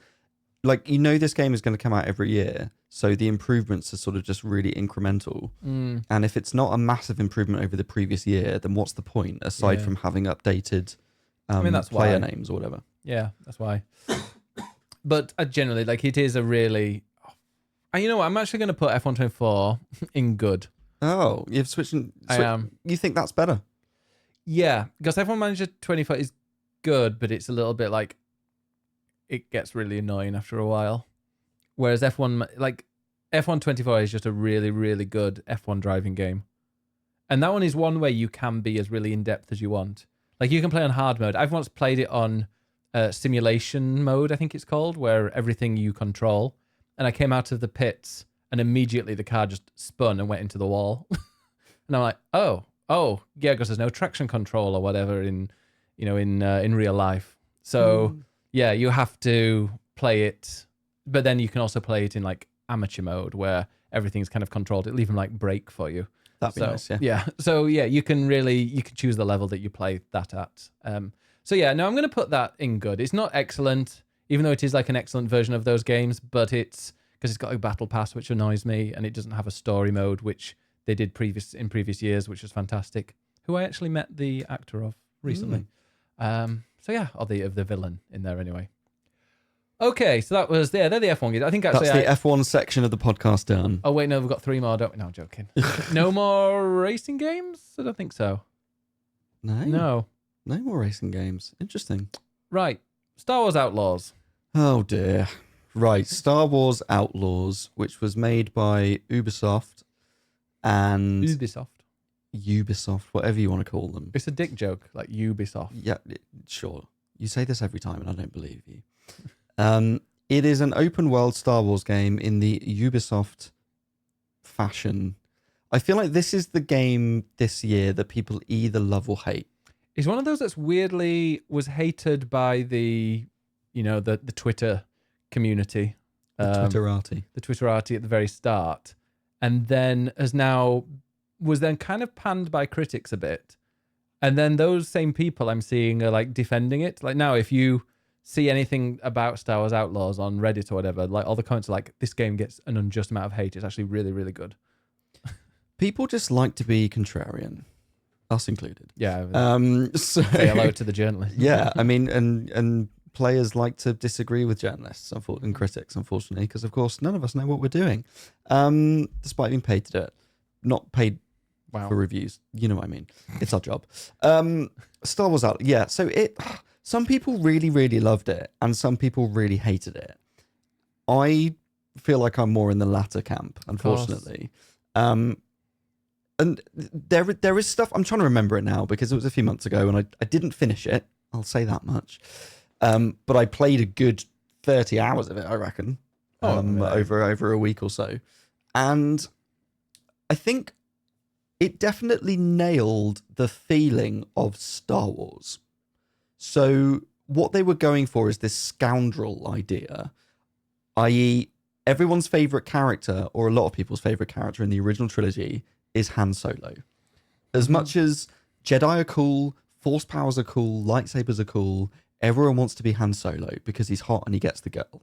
Speaker 2: Like, you know, this game is going to come out every year. So the improvements are sort of just really incremental. And if it's not a massive improvement over the previous year, then what's the point aside from having updated
Speaker 1: that's
Speaker 2: player
Speaker 1: why.
Speaker 2: names or whatever?
Speaker 1: Yeah, that's why. But generally, like, it is a really... And you know what? I'm actually going to put F1 24 in good.
Speaker 2: Oh, you've switched...
Speaker 1: I am.
Speaker 2: You think that's better?
Speaker 1: Yeah, because F1 Manager 24 is good, but it's a little bit like... It gets really annoying after a while. Whereas F1 24 is just a really, really good F1 driving game. And that one is one where you can be as really in-depth as you want. Like, you can play on hard mode. I've once played it on simulation mode, I think it's called, where everything you control. And I came out of the pits and immediately the car just spun and went into the wall. And I'm like, oh, yeah, because there's no traction control or whatever in real life. So yeah, you have to play it, but then you can also play it in like amateur mode where everything's kind of controlled. It'll even like break for you.
Speaker 2: That'd be nice, yeah.
Speaker 1: So yeah, you can choose the level that you play that at. So yeah, no, I'm going to put that in good. It's not excellent, even though it is like an excellent version of those games, but it's because it's got a battle pass, which annoys me, and it doesn't have a story mode, which they did in previous years, which was fantastic. Who I actually met the actor of recently. So yeah, or the villain in there anyway. Okay, so that was they're the F1 games. I think actually
Speaker 2: that's the F1 section of the podcast done.
Speaker 1: Oh wait, no, we've got 3 more, don't we? No, I'm joking. No more racing games? I don't think so.
Speaker 2: No more racing games. Interesting.
Speaker 1: Right, Star Wars Outlaws.
Speaker 2: Oh dear. Right, Star Wars Outlaws, which was made by Ubisoft and Ubisoft, whatever you want to call them.
Speaker 1: It's a dick joke, like Ubisoft.
Speaker 2: Yeah, sure. You say this every time, and I don't believe you. It is an open world Star Wars game in the Ubisoft fashion. I feel like this is the game this year that people either love or hate.
Speaker 1: It's one of those that's weirdly was hated by the Twitter community.
Speaker 2: The
Speaker 1: Twitterati at the very start. And then was then kind of panned by critics a bit. And then those same people I'm seeing are like defending it. Like now, if you see anything about Star Wars Outlaws on Reddit or whatever, like all the comments are like, this game gets an unjust amount of hate. It's actually really, really good.
Speaker 2: People just like to be contrarian, us included.
Speaker 1: Yeah.
Speaker 2: So
Speaker 1: say hello to the journalists.
Speaker 2: Yeah, I mean, and players like to disagree with journalists and critics, unfortunately, because of course none of us know what we're doing, despite being paid to do it. Not paid for reviews. You know what I mean? It's our job. Star Wars Outlaws. Yeah, so some people really, really loved it, and some people really hated it. I feel like I'm more in the latter camp, unfortunately. And there is stuff, I'm trying to remember it now because it was a few months ago and I didn't finish it. I'll say that much. But I played a good 30 hours of it, I reckon, over a week or so. And I think it definitely nailed the feeling of Star Wars. So what they were going for is this scoundrel idea, i.e. everyone's favourite character, or a lot of people's favourite character in the original trilogy, is Han Solo. As much as Jedi are cool, Force powers are cool, lightsabers are cool, everyone wants to be Han Solo because he's hot and he gets the girl.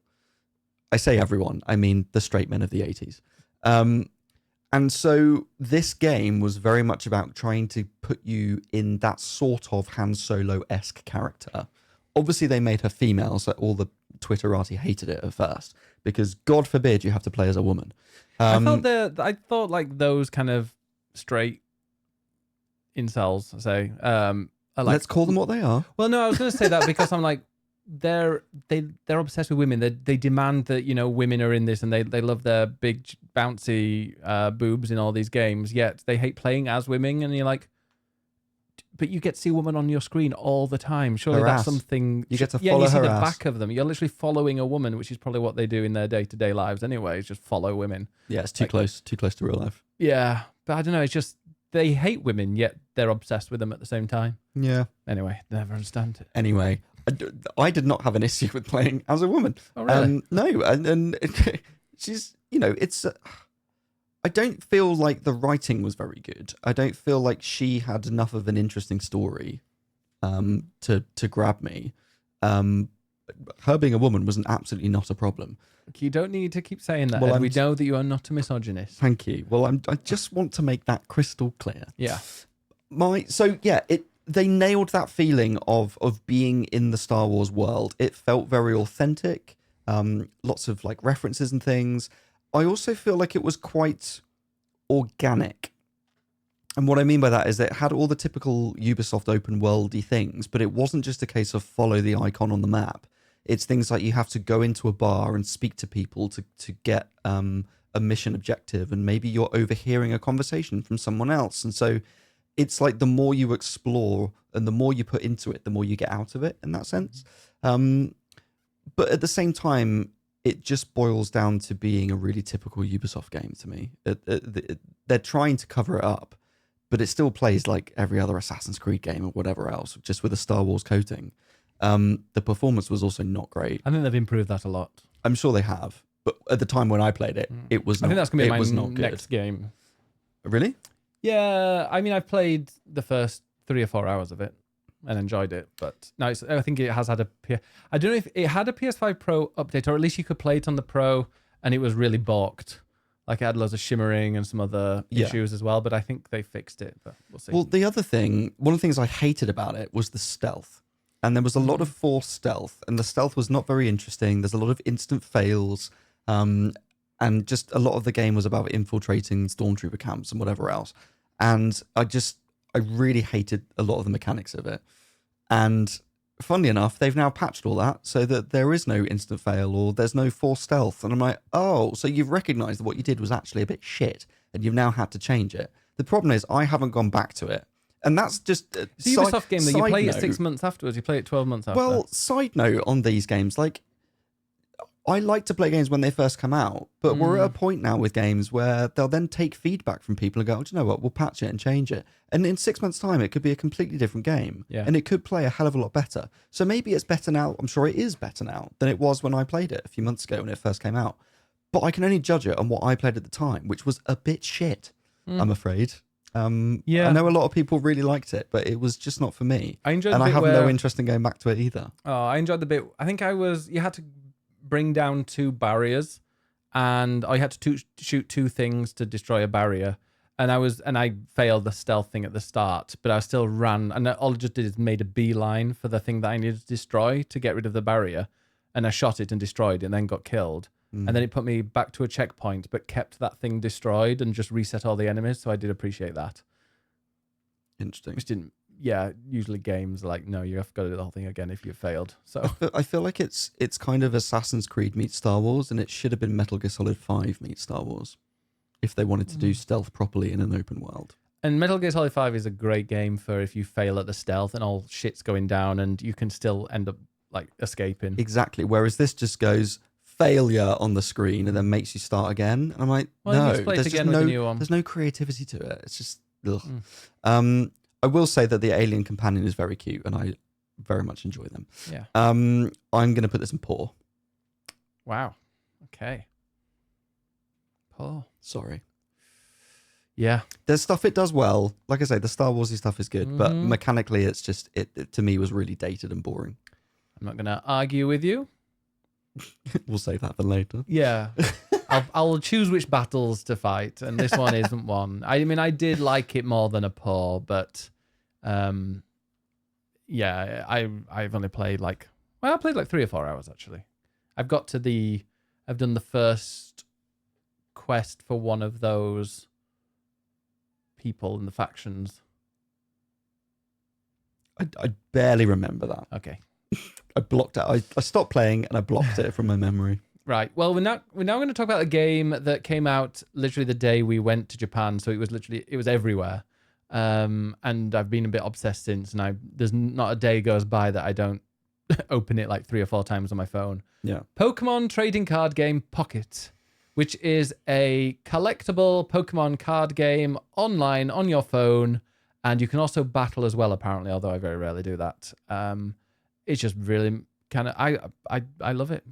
Speaker 2: I say everyone, I mean the straight men of the 80s. And so this game was very much about trying to put you in that sort of Han Solo-esque character. Obviously, they made her female, so all the Twitterati hated it at first, because God forbid you have to play as a woman.
Speaker 1: I thought like those kind of straight incels, say,
Speaker 2: let's call them what they are.
Speaker 1: Well, no, I was going to say that because I'm like, they're obsessed with women. They demand that, women are in this, and they love their big bouncy boobs in all these games, yet they hate playing as women. And you're like, but you get to see a woman on your screen all the time. Surely that's something
Speaker 2: you get to follow.
Speaker 1: You see
Speaker 2: her
Speaker 1: the
Speaker 2: ass.
Speaker 1: back of them. You're literally following a woman, which is probably what they do in their day-to-day lives anyway. Is just follow women.
Speaker 2: Yeah, it's too close to real life.
Speaker 1: Yeah, but I don't know. It's just they hate women, yet they're obsessed with them at the same time.
Speaker 2: Yeah.
Speaker 1: Anyway, never understand it.
Speaker 2: Anyway, I did not have an issue with playing as a woman.
Speaker 1: Oh, really?
Speaker 2: No, and she's, it's. I don't feel like the writing was very good. I don't feel like she had enough of an interesting story to grab me. Her being a woman was absolutely not a problem.
Speaker 1: You don't need to keep saying that.
Speaker 2: Well,
Speaker 1: we know that you are not a misogynist.
Speaker 2: Thank you. Well, I just want to make that crystal clear.
Speaker 1: Yeah.
Speaker 2: They nailed that feeling of being in the Star Wars world. It felt very authentic. Lots of like references and things. I also feel like it was quite organic. And what I mean by that is that it had all the typical Ubisoft open worldy things, but it wasn't just a case of follow the icon on the map. It's things like you have to go into a bar and speak to people to get a mission objective, and maybe you're overhearing a conversation from someone else. And so it's like the more you explore and the more you put into it, the more you get out of it in that sense. But at the same time, it just boils down to being a really typical Ubisoft game to me. They're trying to cover it up, but it still plays like every other Assassin's Creed game or whatever else, just with a Star Wars coating. The performance was also not great.
Speaker 1: I think they've improved that a lot.
Speaker 2: I'm sure they have. But at the time when I played it, it was
Speaker 1: I
Speaker 2: not.
Speaker 1: think that's gonna be
Speaker 2: it
Speaker 1: my
Speaker 2: was not good.
Speaker 1: next game.
Speaker 2: Really?
Speaker 1: Yeah, I mean, I've played the first 3 or 4 hours of it and enjoyed it, but no, I think it has had I don't know if it had a PS5 Pro update, or at least you could play it on the Pro, and it was really balked. Like it had loads of shimmering and some other issues as well, but I think they fixed it. But we'll see.
Speaker 2: Well, the other thing, one of the things I hated about it was the stealth, and there was a lot of forced stealth, and the stealth was not very interesting. There's a lot of instant fails, and just a lot of the game was about infiltrating stormtrooper camps and whatever else. And I really hated a lot of the mechanics of it. And funnily enough, they've now patched all that so that there is no instant fail or there's no forced stealth. And I'm like, oh, so you've recognized that what you did was actually a bit shit and you've now had to change it. The problem is I haven't gone back to it. And that's just a
Speaker 1: it's a Ubisoft game that you play it 6 months afterwards. You play it 12 months after.
Speaker 2: Well, side note on these games, like, I like to play games when they first come out, but we're at a point now with games where they'll then take feedback from people and go, oh, do you know what, we'll patch it and change it. And in 6 months' time, it could be a completely different game.
Speaker 1: Yeah.
Speaker 2: And it could play a hell of a lot better. So maybe it's better now. I'm sure it is better now than it was when I played it a few months ago when it first came out. But I can only judge it on what I played at the time, which was a bit shit, I'm afraid. I know a lot of people really liked it, but it was just not for me.
Speaker 1: I enjoyed
Speaker 2: and
Speaker 1: the
Speaker 2: I
Speaker 1: bit
Speaker 2: have
Speaker 1: where,
Speaker 2: no interest in going back to it either.
Speaker 1: Oh, I enjoyed the bit. I think you had to bring down 2 barriers, and I had to shoot 2 things to destroy a barrier. And I failed the stealth thing at the start, but I still ran, and all I just did is made a beeline for the thing that I needed to destroy to get rid of the barrier. And I shot it and destroyed it and then got killed. And then it put me back to a checkpoint, but kept that thing destroyed and just reset all the enemies. So I did appreciate that.
Speaker 2: Interesting.
Speaker 1: Which didn't, usually games are like, no, you have got to do the whole thing again if you failed. So
Speaker 2: I feel like it's kind of Assassin's Creed meets Star Wars, and it should have been Metal Gear Solid 5 meets Star Wars if they wanted to do stealth properly in an open world.
Speaker 1: And Metal Gear Solid 5 is a great game for if you fail at the stealth and all shit's going down and you can still end up like escaping.
Speaker 2: Exactly. Whereas this just goes failure on the screen and then makes you start again. And I'm like,
Speaker 1: well,
Speaker 2: no, there's no creativity to it. It's just, ugh. I will say that the alien companion is very cute and I very much enjoy them.
Speaker 1: Yeah.
Speaker 2: I'm going to put this in poor.
Speaker 1: Wow. Okay. Poor.
Speaker 2: Sorry.
Speaker 1: Yeah.
Speaker 2: There's stuff it does well. Like I say, the Star Warsy stuff is good, but mechanically it's just, it to me was really dated and boring.
Speaker 1: I'm not going to argue with you.
Speaker 2: We'll save that for later.
Speaker 1: Yeah. I'll choose which battles to fight, and this one isn't one. I mean, I did like it more than a poor, but I've only played I played like 3 or 4 hours actually. I've done the first quest for one of those people in the factions.
Speaker 2: I barely remember that.
Speaker 1: Okay.
Speaker 2: I blocked it. I stopped playing and I blocked it from my memory.
Speaker 1: Right. Well, we're now going to talk about a game that came out literally the day we went to Japan. So it was everywhere. And I've been a bit obsessed since, and there's not a day goes by that I don't open it like 3 or 4 times on my phone.
Speaker 2: Yeah.
Speaker 1: Pokemon trading card game Pocket, which is a collectible Pokemon card game online on your phone. And you can also battle as well, apparently, although I very rarely do that. It's just really kind of, I love it.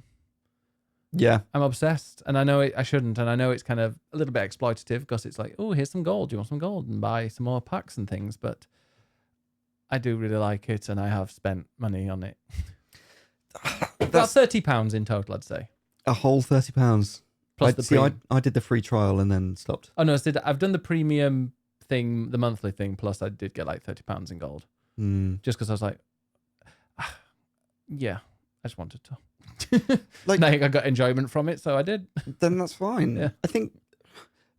Speaker 2: Yeah.
Speaker 1: I'm obsessed, and I know I shouldn't, and I know it's kind of a little bit exploitative because it's like, oh, here's some gold. Do you want some gold? And buy some more packs and things, but I do really like it, and I have spent money on it. About £30 in total, I'd say.
Speaker 2: A whole £30.
Speaker 1: Plus
Speaker 2: I did the free trial and then stopped.
Speaker 1: Oh, no, I've done the premium thing, the monthly thing, plus I did get like £30 in gold. Just because I was like, yeah, I just wanted to. Like, I got enjoyment from it, so I did.
Speaker 2: Then that's fine.
Speaker 1: Yeah.
Speaker 2: I think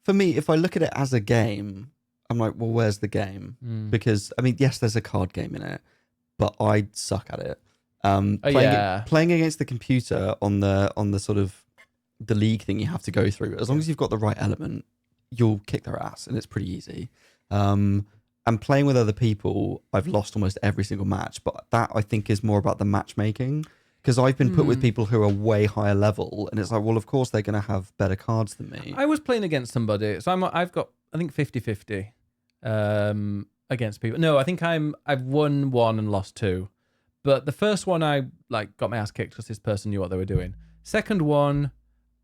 Speaker 2: for me, if I look at it as a game, I'm like, well, where's the game? Because I mean, yes, there's a card game in it, but I suck at it. Playing against the computer on the sort of the league thing you have to go through. As long as you've got the right element, you'll kick their ass, and it's pretty easy. And playing with other people, I've lost almost every single match, but that I think is more about the matchmaking. Because I've been put with people who are way higher level, and it's like, well, of course they're going to have better cards than me.
Speaker 1: I was playing against somebody, so I've got, I think 50-50 against people. No, I think I've won 1 and lost 2. But the first one I got my ass kicked because this person knew what they were doing. Second one,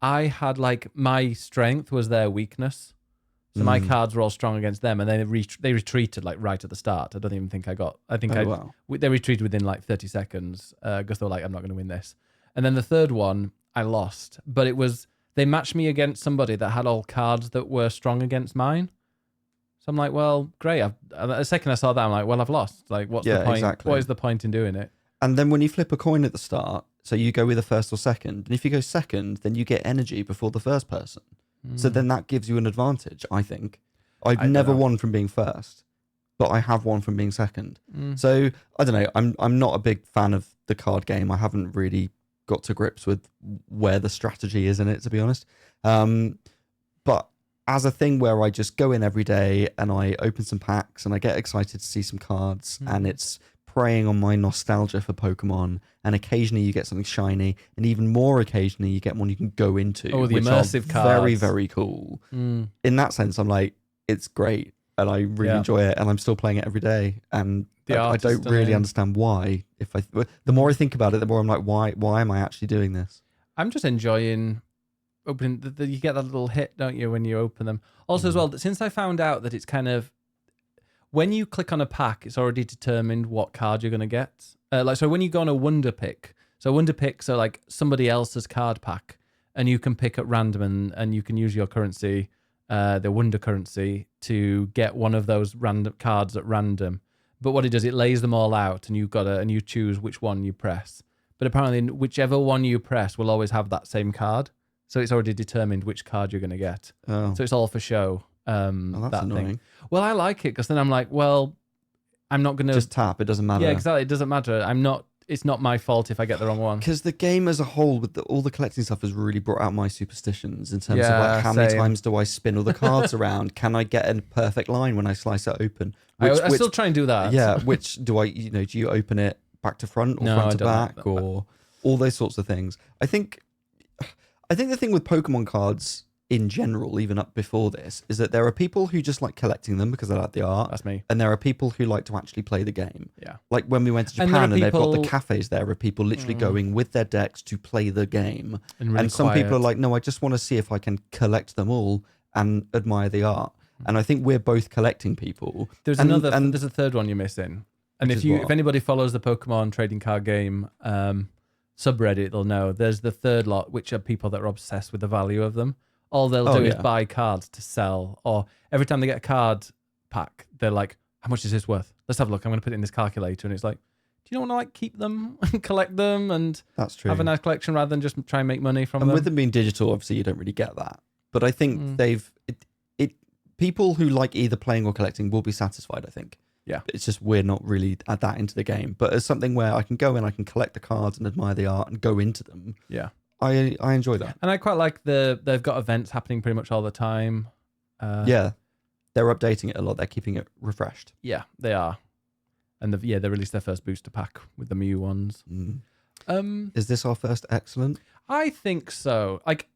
Speaker 1: I had like my strength was their weakness. So my cards were all strong against them, and then they retreated like right at the start. I don't even think I got. I think
Speaker 2: wow.
Speaker 1: they retreated within like 30 seconds because they were like, I'm not going to win this. And then the third one I lost, but it was they matched me against somebody that had all cards that were strong against mine. So I'm like, well, great. The second I saw that, I'm like, well, I've lost. Like, what's the point?
Speaker 2: Exactly.
Speaker 1: What is the point in doing it?
Speaker 2: And then when you flip a coin at the start, so you go with the first or second, and if you go second, then you get energy before the first person. So then that gives you an advantage, I think. I've never won from being first, but I have won from being second. So I don't know. I'm not a big fan of the card game. I haven't really got to grips with where the strategy is in it, to be honest. But as a thing where I just go in every day and I open some packs and I get excited to see some cards, and it's preying on my nostalgia for Pokemon, and occasionally you get something shiny, and even more occasionally you get one you can go into.
Speaker 1: Oh, the
Speaker 2: which
Speaker 1: immersive
Speaker 2: are
Speaker 1: cards.
Speaker 2: very, very cool. In that sense, I'm like, it's great, and I really enjoy it, and I'm still playing it every day. And I don't really understand why. The more I think about it, the more I'm like, why am I actually doing this?
Speaker 1: I'm just enjoying opening. You get that little hit, don't you, when you open them? Also, as well, since I found out that it's kind of when you click on a pack, it's already determined what card you're going to get. So when you go on a wonder pick, so wonder picks are like somebody else's card pack, and you can pick at random, and you can use your currency, the wonder currency, to get one of those random cards at random. But what it does, it lays them all out, and and you choose which one you press. But apparently, whichever one you press will always have that same card. So it's already determined which card you're going to get.
Speaker 2: Oh.
Speaker 1: So it's all for show.
Speaker 2: That's
Speaker 1: that
Speaker 2: annoying.
Speaker 1: thing. Well, I like it because then I'm like, well, I'm not going to
Speaker 2: just tap. It doesn't matter.
Speaker 1: Yeah, exactly. It doesn't matter. It's not my fault if I get the wrong one.
Speaker 2: Because the game as a whole, with all the collecting stuff, has really brought out my superstitions in terms of like how many times do I spin all the cards around? Can I get a perfect line when I slice it open?
Speaker 1: I still try and do that.
Speaker 2: Yeah. Which do you open it back to front or front to back or all those sorts of things? I think the thing with Pokemon cards in general, even up before this, is that there are people who just like collecting them because they like the art.
Speaker 1: That's me.
Speaker 2: And there are people who like to actually play the game.
Speaker 1: Yeah.
Speaker 2: Like when we went to Japan and they've got the cafes there of people literally going with their decks to play the game. And some people are like, no, I just want to see if I can collect them all and admire the art. And I think we're both collecting people.
Speaker 1: There's there's a third one you're missing. And if anybody follows the Pokemon trading card game subreddit, they'll know there's the third lot, which are people that are obsessed with the value of them. All they'll do is buy cards to sell, or every time they get a card pack, they're like, how much is this worth? Let's have a look. I'm going to put it in this calculator. And it's like, do you not want to like keep them and collect them and
Speaker 2: that's true.
Speaker 1: Have a nice collection rather than just try and make money from them?
Speaker 2: And with them being digital, obviously you don't really get that. But I think people who like either playing or collecting will be satisfied, I think.
Speaker 1: Yeah.
Speaker 2: It's just we're not really at that into the game. But as something where I can go in, I can collect the cards and admire the art and go into them.
Speaker 1: Yeah.
Speaker 2: I enjoy that.
Speaker 1: And I quite like they've got events happening pretty much all the time.
Speaker 2: Yeah. They're updating it a lot. They're keeping it refreshed.
Speaker 1: Yeah, they are. And they released their first booster pack with the Mew ones.
Speaker 2: Is this our first excellent?
Speaker 1: I think so. Like,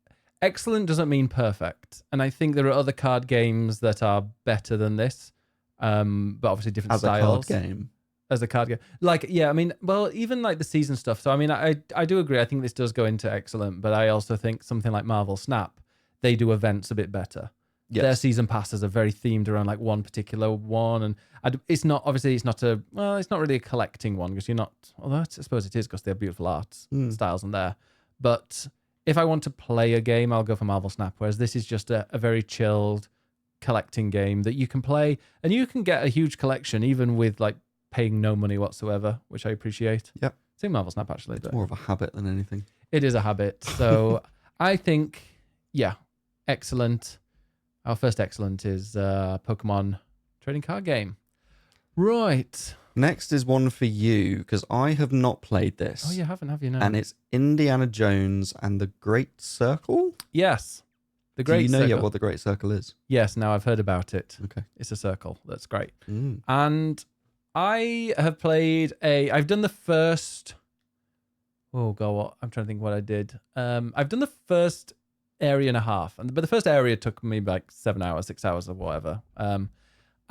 Speaker 1: excellent doesn't mean perfect. And I think there are other card games that are better than this. But obviously different styles.
Speaker 2: As a card game.
Speaker 1: As a card game. Like, yeah, I mean, well, even like the season stuff. So, I mean, I do agree. I think this does go into excellent, but I also think something like Marvel Snap, they do events a bit better. Yes. Their season passes are very themed around like one particular one. And it's not really a collecting one because you're not, although I suppose it is because they have beautiful art styles in there. But if I want to play a game, I'll go for Marvel Snap, whereas this is just a very chilled collecting game that you can play and you can get a huge collection even with like paying no money whatsoever, which I appreciate.
Speaker 2: Yeah.
Speaker 1: Same Marvel Snap actually.
Speaker 2: It's more of a habit than anything.
Speaker 1: It is a habit. So I think, yeah, excellent. Our first excellent is Pokemon trading card game. Right.
Speaker 2: Next is one for you because I have not played this.
Speaker 1: Oh, you haven't, have you? No.
Speaker 2: And it's Indiana Jones and the Great Circle?
Speaker 1: Yes.
Speaker 2: The Great Circle. Do you know yet what the Great Circle is?
Speaker 1: Yes, now I've heard about it.
Speaker 2: Okay.
Speaker 1: It's a circle. That's great. And I have played I've done the first. Oh god, what I'm trying to think what I did. I've done the first area and a half, but the first area took me like 7 hours, 6 hours, or whatever.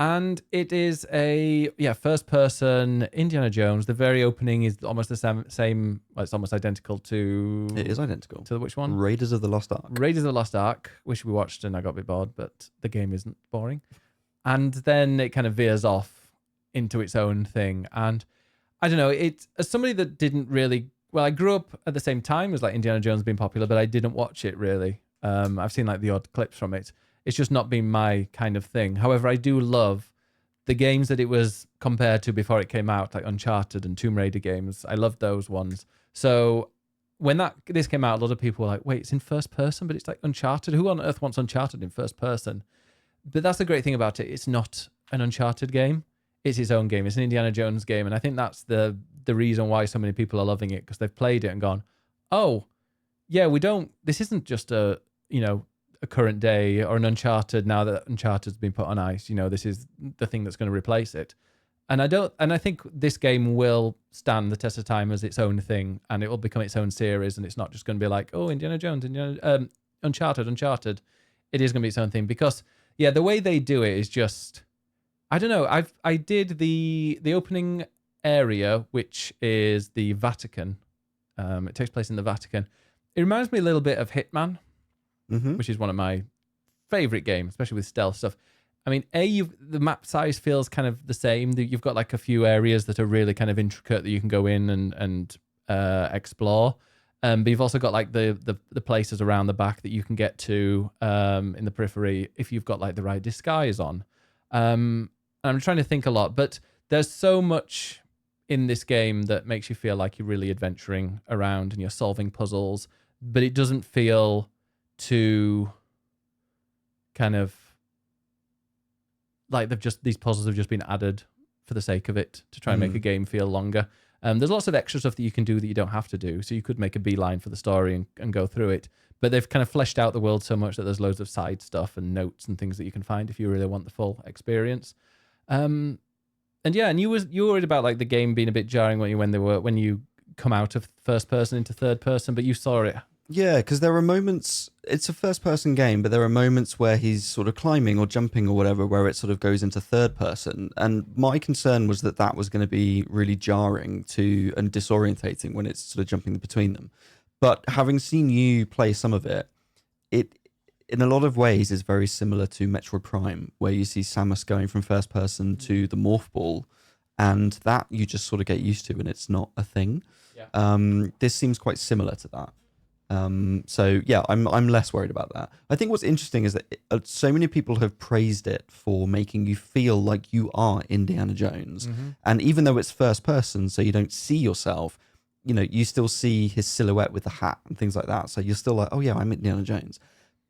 Speaker 1: And it is a first person Indiana Jones. The very opening is almost the same. Well, it's almost identical to.
Speaker 2: It is identical.
Speaker 1: To which one?
Speaker 2: Raiders of the Lost Ark.
Speaker 1: Raiders of the Lost Ark, which we watched and I got a bit bored, but the game isn't boring. And then it kind of veers off into its own thing. And I don't know. It as somebody that didn't really. Well, I grew up at the same time as like Indiana Jones being popular, but I didn't watch it really. I've seen like the odd clips from it. It's just not been my kind of thing. However, I do love the games that it was compared to before it came out, like Uncharted and Tomb Raider games. I loved those ones. So when this came out, a lot of people were like, wait, it's in first person, but it's like Uncharted. Who on earth wants Uncharted in first person? But that's the great thing about it. It's not an Uncharted game. It's its own game. It's an Indiana Jones game. And I think that's the reason why so many people are loving it, because they've played it and gone, oh, yeah, this isn't just a current day or an Uncharted now that Uncharted's been put on ice. This is the thing that's going to replace it. And I think this game will stand the test of time as its own thing, and it will become its own series, and it's not just going to be like, oh, Indiana Jones, Uncharted. It is going to be its own thing, because the way they do it is just, I don't know. I did the opening area, which is the Vatican. It takes place in the Vatican. It reminds me a little bit of Hitman, which is one of my favorite games, especially with stealth stuff. I mean, the map size feels kind of the same. You've got like a few areas that are really kind of intricate that you can go in and explore. But you've also got like the places around the back that you can get to in the periphery if you've got like the right disguise on. I'm trying to think a lot, but there's so much in this game that makes you feel like you're really adventuring around and you're solving puzzles, but it doesn't feel too kind of like these puzzles have just been added for the sake of it to try and make a game feel longer. There's lots of extra stuff that you can do that you don't have to do. So you could make a beeline for the story and go through it. But they've kind of fleshed out the world so much that there's loads of side stuff and notes and things that you can find if you really want the full experience. And you were worried about like the game being a bit jarring when you come out of first person into third person, but you saw it.
Speaker 2: Yeah, because there are moments, it's a first person game, but there are moments where he's sort of climbing or jumping or whatever, where it sort of goes into third person. And my concern was that was going to be really jarring and disorientating when it's sort of jumping between them. But having seen you play some of it, in a lot of ways is very similar to Metroid Prime, where you see Samus going from first person to the morph ball, and that you just sort of get used to and it's not a thing. Yeah. This seems quite similar to that. So yeah, I'm less worried about that. I think what's interesting is that so many people have praised it for making you feel like you are Indiana Jones. And even though it's first person, so you don't see yourself, you still see his silhouette with the hat and things like that. So you're still like, oh yeah, I'm Indiana Jones.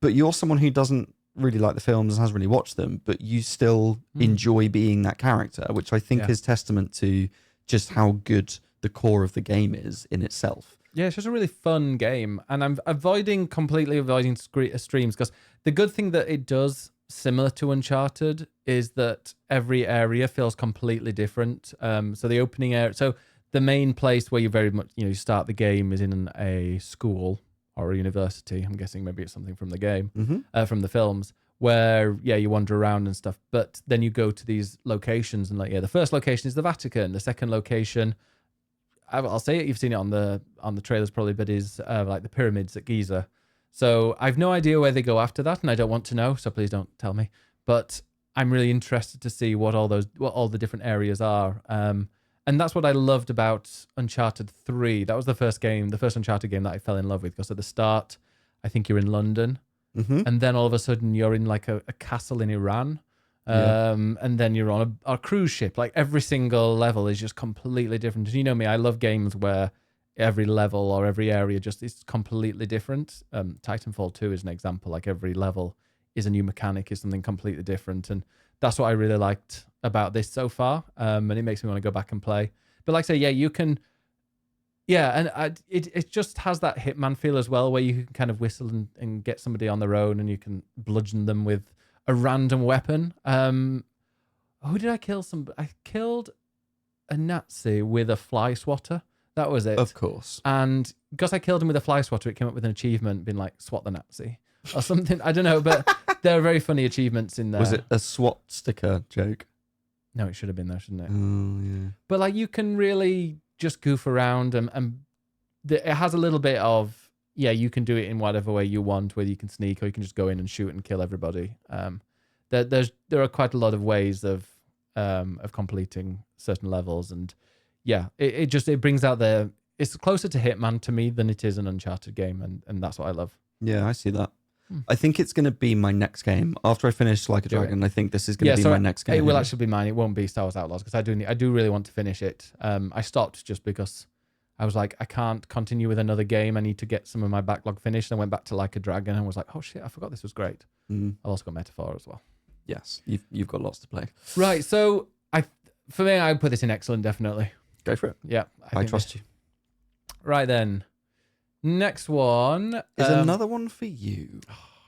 Speaker 2: But you're someone who doesn't really like the films and hasn't really watched them, but you still enjoy being that character, which I think is testament to just how good the core of the game is in itself.
Speaker 1: Yeah, it's just a really fun game, and I'm completely avoiding streams, because the good thing that it does, similar to Uncharted, is that every area feels completely different. So the opening area, so the main place where you very much you start the game is in a school or a university. I'm guessing maybe it's something from the game, from the films, where you wander around and stuff. But then you go to these locations, and the first location is the Vatican. The second location, I'll say it, you've seen it on the trailers probably, but is like the pyramids at Giza. So I've no idea where they go after that, and I don't want to know, so please don't tell me. But I'm really interested to see what all the different areas are. And that's what I loved about Uncharted 3. That was the first Uncharted game that I fell in love with, because at the start, I think you're in London, and then all of a sudden you're in like a castle in Iran. And then you're on a cruise ship. Like every single level is just completely different. And you know me, I love games where every level or every area just is completely different. Titanfall 2 is an example. Like every level is a new mechanic, is something completely different. And that's what I really liked about this so far. And it makes me want to go back and play. But like I say, you can... Yeah, and it just has that Hitman feel as well, where you can kind of whistle and get somebody on their own, and you can bludgeon them with a random weapon. Who did I kill? I killed a Nazi with a fly swatter. That was it.
Speaker 2: Of course.
Speaker 1: And because I killed him with a fly swatter, it came up with an achievement being like, swat the Nazi or something. I don't know, but There are very funny achievements in there.
Speaker 2: Was it a SWAT sticker joke?
Speaker 1: No, it should have been there, shouldn't it?
Speaker 2: Oh, yeah.
Speaker 1: But like, you can really just goof around, and it has a little bit of, yeah, you can do it in whatever way you want, whether you can sneak or you can just go in and shoot and kill everybody. There are quite a lot of ways of completing certain levels, and yeah, it brings out it's closer to Hitman to me than it is an Uncharted game, and that's what I love.
Speaker 2: Yeah, I see that. I think it's going to be my next game. After I finish Like a Dragon, I think this is going to be my next game.
Speaker 1: It will actually be mine. It won't be Star Wars Outlaws, because I do really want to finish it. I stopped just because I was like, I can't continue with another game. I need to get some of my backlog finished. I went back to Like a Dragon and was like, oh shit, I forgot this was great. I've also got Metaphor as well.
Speaker 2: Yes, you've got lots to play.
Speaker 1: Right, so for me, I would put this in excellent, definitely.
Speaker 2: Go for it.
Speaker 1: Yeah.
Speaker 2: I trust you.
Speaker 1: Right then. Next one.
Speaker 2: Is another one for you.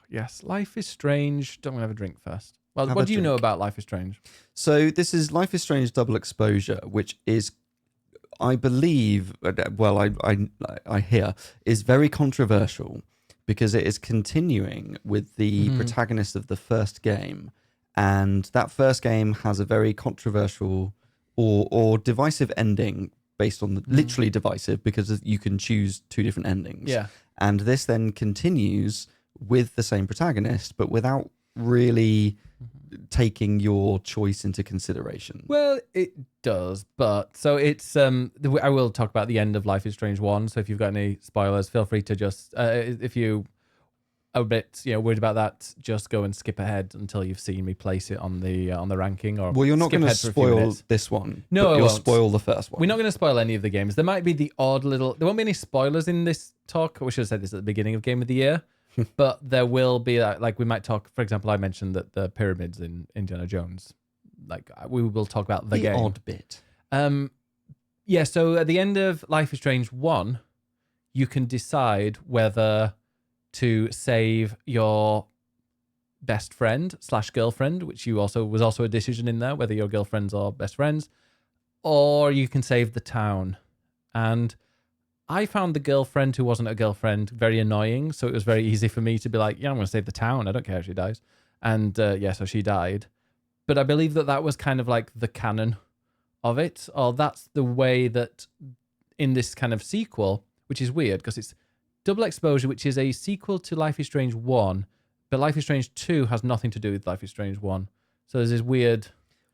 Speaker 1: Yes, Life is Strange. Don't want to have a drink first. Well,
Speaker 2: Have
Speaker 1: what
Speaker 2: a
Speaker 1: do you know
Speaker 2: drink.
Speaker 1: about Life is Strange?
Speaker 2: So this is Life is Strange Double Exposure, which is, I believe, well, I hear, is very controversial because it is continuing with the protagonist of the first game. And that first game has a very controversial or divisive ending based on literally divisive, because you can choose two different endings.
Speaker 1: Yeah.
Speaker 2: And this then continues with the same protagonist, but without really taking your choice into consideration.
Speaker 1: Well, it does, but so it's I will talk about the end of Life is Strange 1, so if you've got any spoilers, feel free to just if you are a bit worried about that, just go and skip ahead until you've seen me place it on the ranking. Or
Speaker 2: Well, you're not
Speaker 1: skip
Speaker 2: going to
Speaker 1: ahead for a few
Speaker 2: spoil
Speaker 1: minutes.
Speaker 2: this one.
Speaker 1: No,
Speaker 2: but
Speaker 1: I
Speaker 2: you'll
Speaker 1: won't.
Speaker 2: spoil the first one.
Speaker 1: We're not going to spoil any of the games. There might be the odd little. There won't be any spoilers in this talk. We should have said this at the beginning of Game of the Year. But there will be, like, we might talk. For example, I mentioned that the pyramids in Indiana Jones. Like, we will talk about the game.
Speaker 2: odd bit.
Speaker 1: Yeah. So at the end of Life is Strange 1, you can decide whether to save your best friend / girlfriend, which was also a decision in there, whether you're girlfriends or best friends, or you can save the town. And I found the girlfriend who wasn't a girlfriend very annoying, so it was very easy for me to be like, yeah, I'm going to save the town. I don't care if she dies. And so she died. But I believe that was kind of like the canon of it, or that's the way that in this kind of sequel, which is weird because it's Double Exposure, which is a sequel to Life is Strange 1, but Life is Strange 2 has nothing to do with Life is Strange 1. So there's this weird...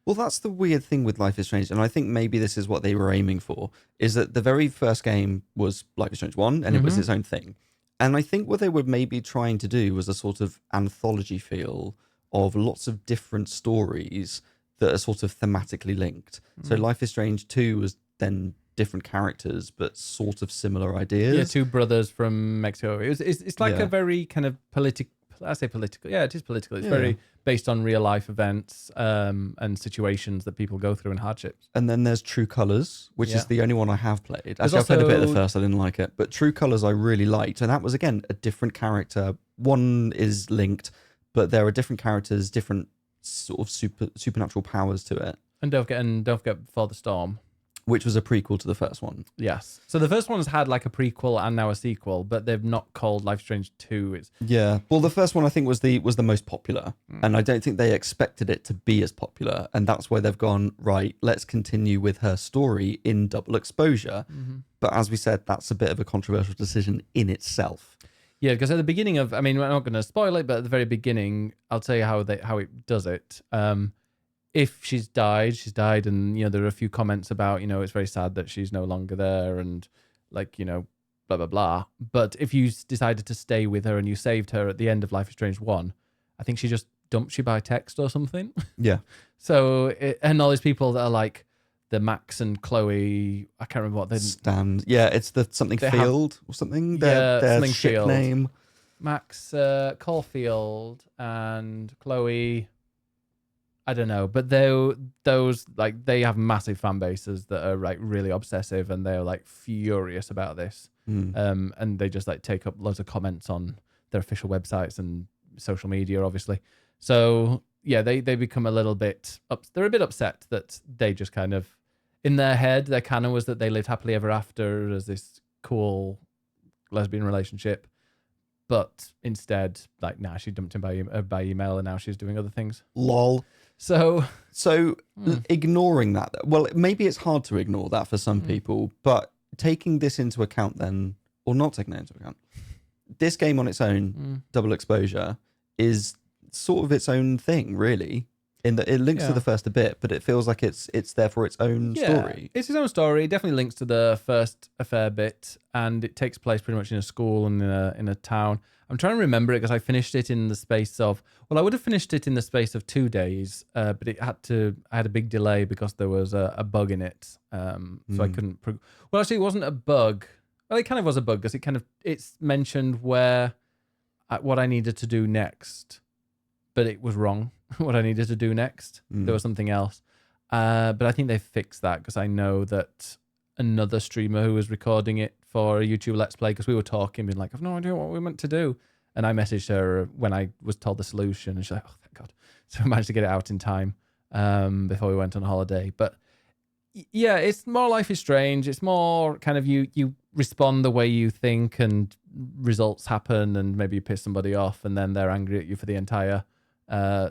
Speaker 2: Well, that's the weird thing with Life is Strange, and I think maybe this is what they were aiming for, is that the very first game was Life is Strange 1, and it was its own thing. And I think what they were maybe trying to do was a sort of anthology feel of lots of different stories that are sort of thematically linked. So Life is Strange 2 was then different characters, but sort of similar ideas.
Speaker 1: Yeah, two brothers from Mexico. It's like a very kind of political... I say political. Yeah, it is political. It's very based on real life events and situations that people go through and hardships.
Speaker 2: And then there's True Colors, which is the only one I have played. Actually, I
Speaker 1: also...
Speaker 2: played a bit of the first. I didn't like it, but True Colors I really liked, and that was again a different character. One is linked, but there are different characters, different sort of supernatural powers to it.
Speaker 1: And don't forget Before the Storm,
Speaker 2: which was a prequel to the first one.
Speaker 1: Yes. So the first one's had like a prequel and now a sequel, but they've not called Life is Strange 2.
Speaker 2: Yeah. Well, the first one I think was the most popular, and I don't think they expected it to be as popular, and that's why they've gone, right, let's continue with her story in Double Exposure. But as we said, that's a bit of a controversial decision in itself.
Speaker 1: Yeah, because at the beginning of, I mean, we're not going to spoil it, but at the very beginning, I'll tell you how it does it. If she's died, and there are a few comments about it's very sad that she's no longer there, and like blah blah blah. But if you decided to stay with her and you saved her at the end of Life is Strange 1, I think she just dumps you by text or something.
Speaker 2: Yeah.
Speaker 1: So and all these people that are like the Max and Chloe, I can't remember what they
Speaker 2: stand. Yeah, it's the something Field or something. Their
Speaker 1: something
Speaker 2: ship
Speaker 1: Field
Speaker 2: name.
Speaker 1: Max Caulfield and Chloe. I don't know, but those like they have massive fan bases that are like really obsessive, and they're like furious about this. And they just like take up loads of comments on their official websites and social media, obviously. So yeah, they become a little bit they're a bit upset that they just kind of in their head their canon was that they lived happily ever after as this cool lesbian relationship, but instead, like, nah, she dumped him by email, and now she's doing other things.
Speaker 2: Lol.
Speaker 1: So,
Speaker 2: ignoring that, well, maybe it's hard to ignore that for some people, but taking this into account then, or not taking that into account, this game on its own, Double Exposure, is sort of its own thing, really. In that it links to the first a bit, but it feels like it's there for its own story.
Speaker 1: It's its own story. It definitely links to the first a fair bit, and it takes place pretty much in a school and in a town. I'm trying to remember it because I finished it in the space of, well, I would have finished it in the space of 2 days, but I had a big delay because there was a bug in it, so I couldn't. Well, actually, it wasn't a bug. Well, it kind of was a bug because it's mentioned what I needed to do next, but it was wrong. What I needed to do next, there was something else, but I think they fixed that because I know that another streamer who was recording it for a YouTube Let's Play, because we were talking, being like, I've no idea what we meant to do, and I messaged her when I was told the solution, and she's like, oh, thank God. So I managed to get it out in time before we went on holiday. But yeah, it's more Life is Strange. It's more kind of you respond the way you think, and results happen, and maybe you piss somebody off, and then they're angry at you for the entire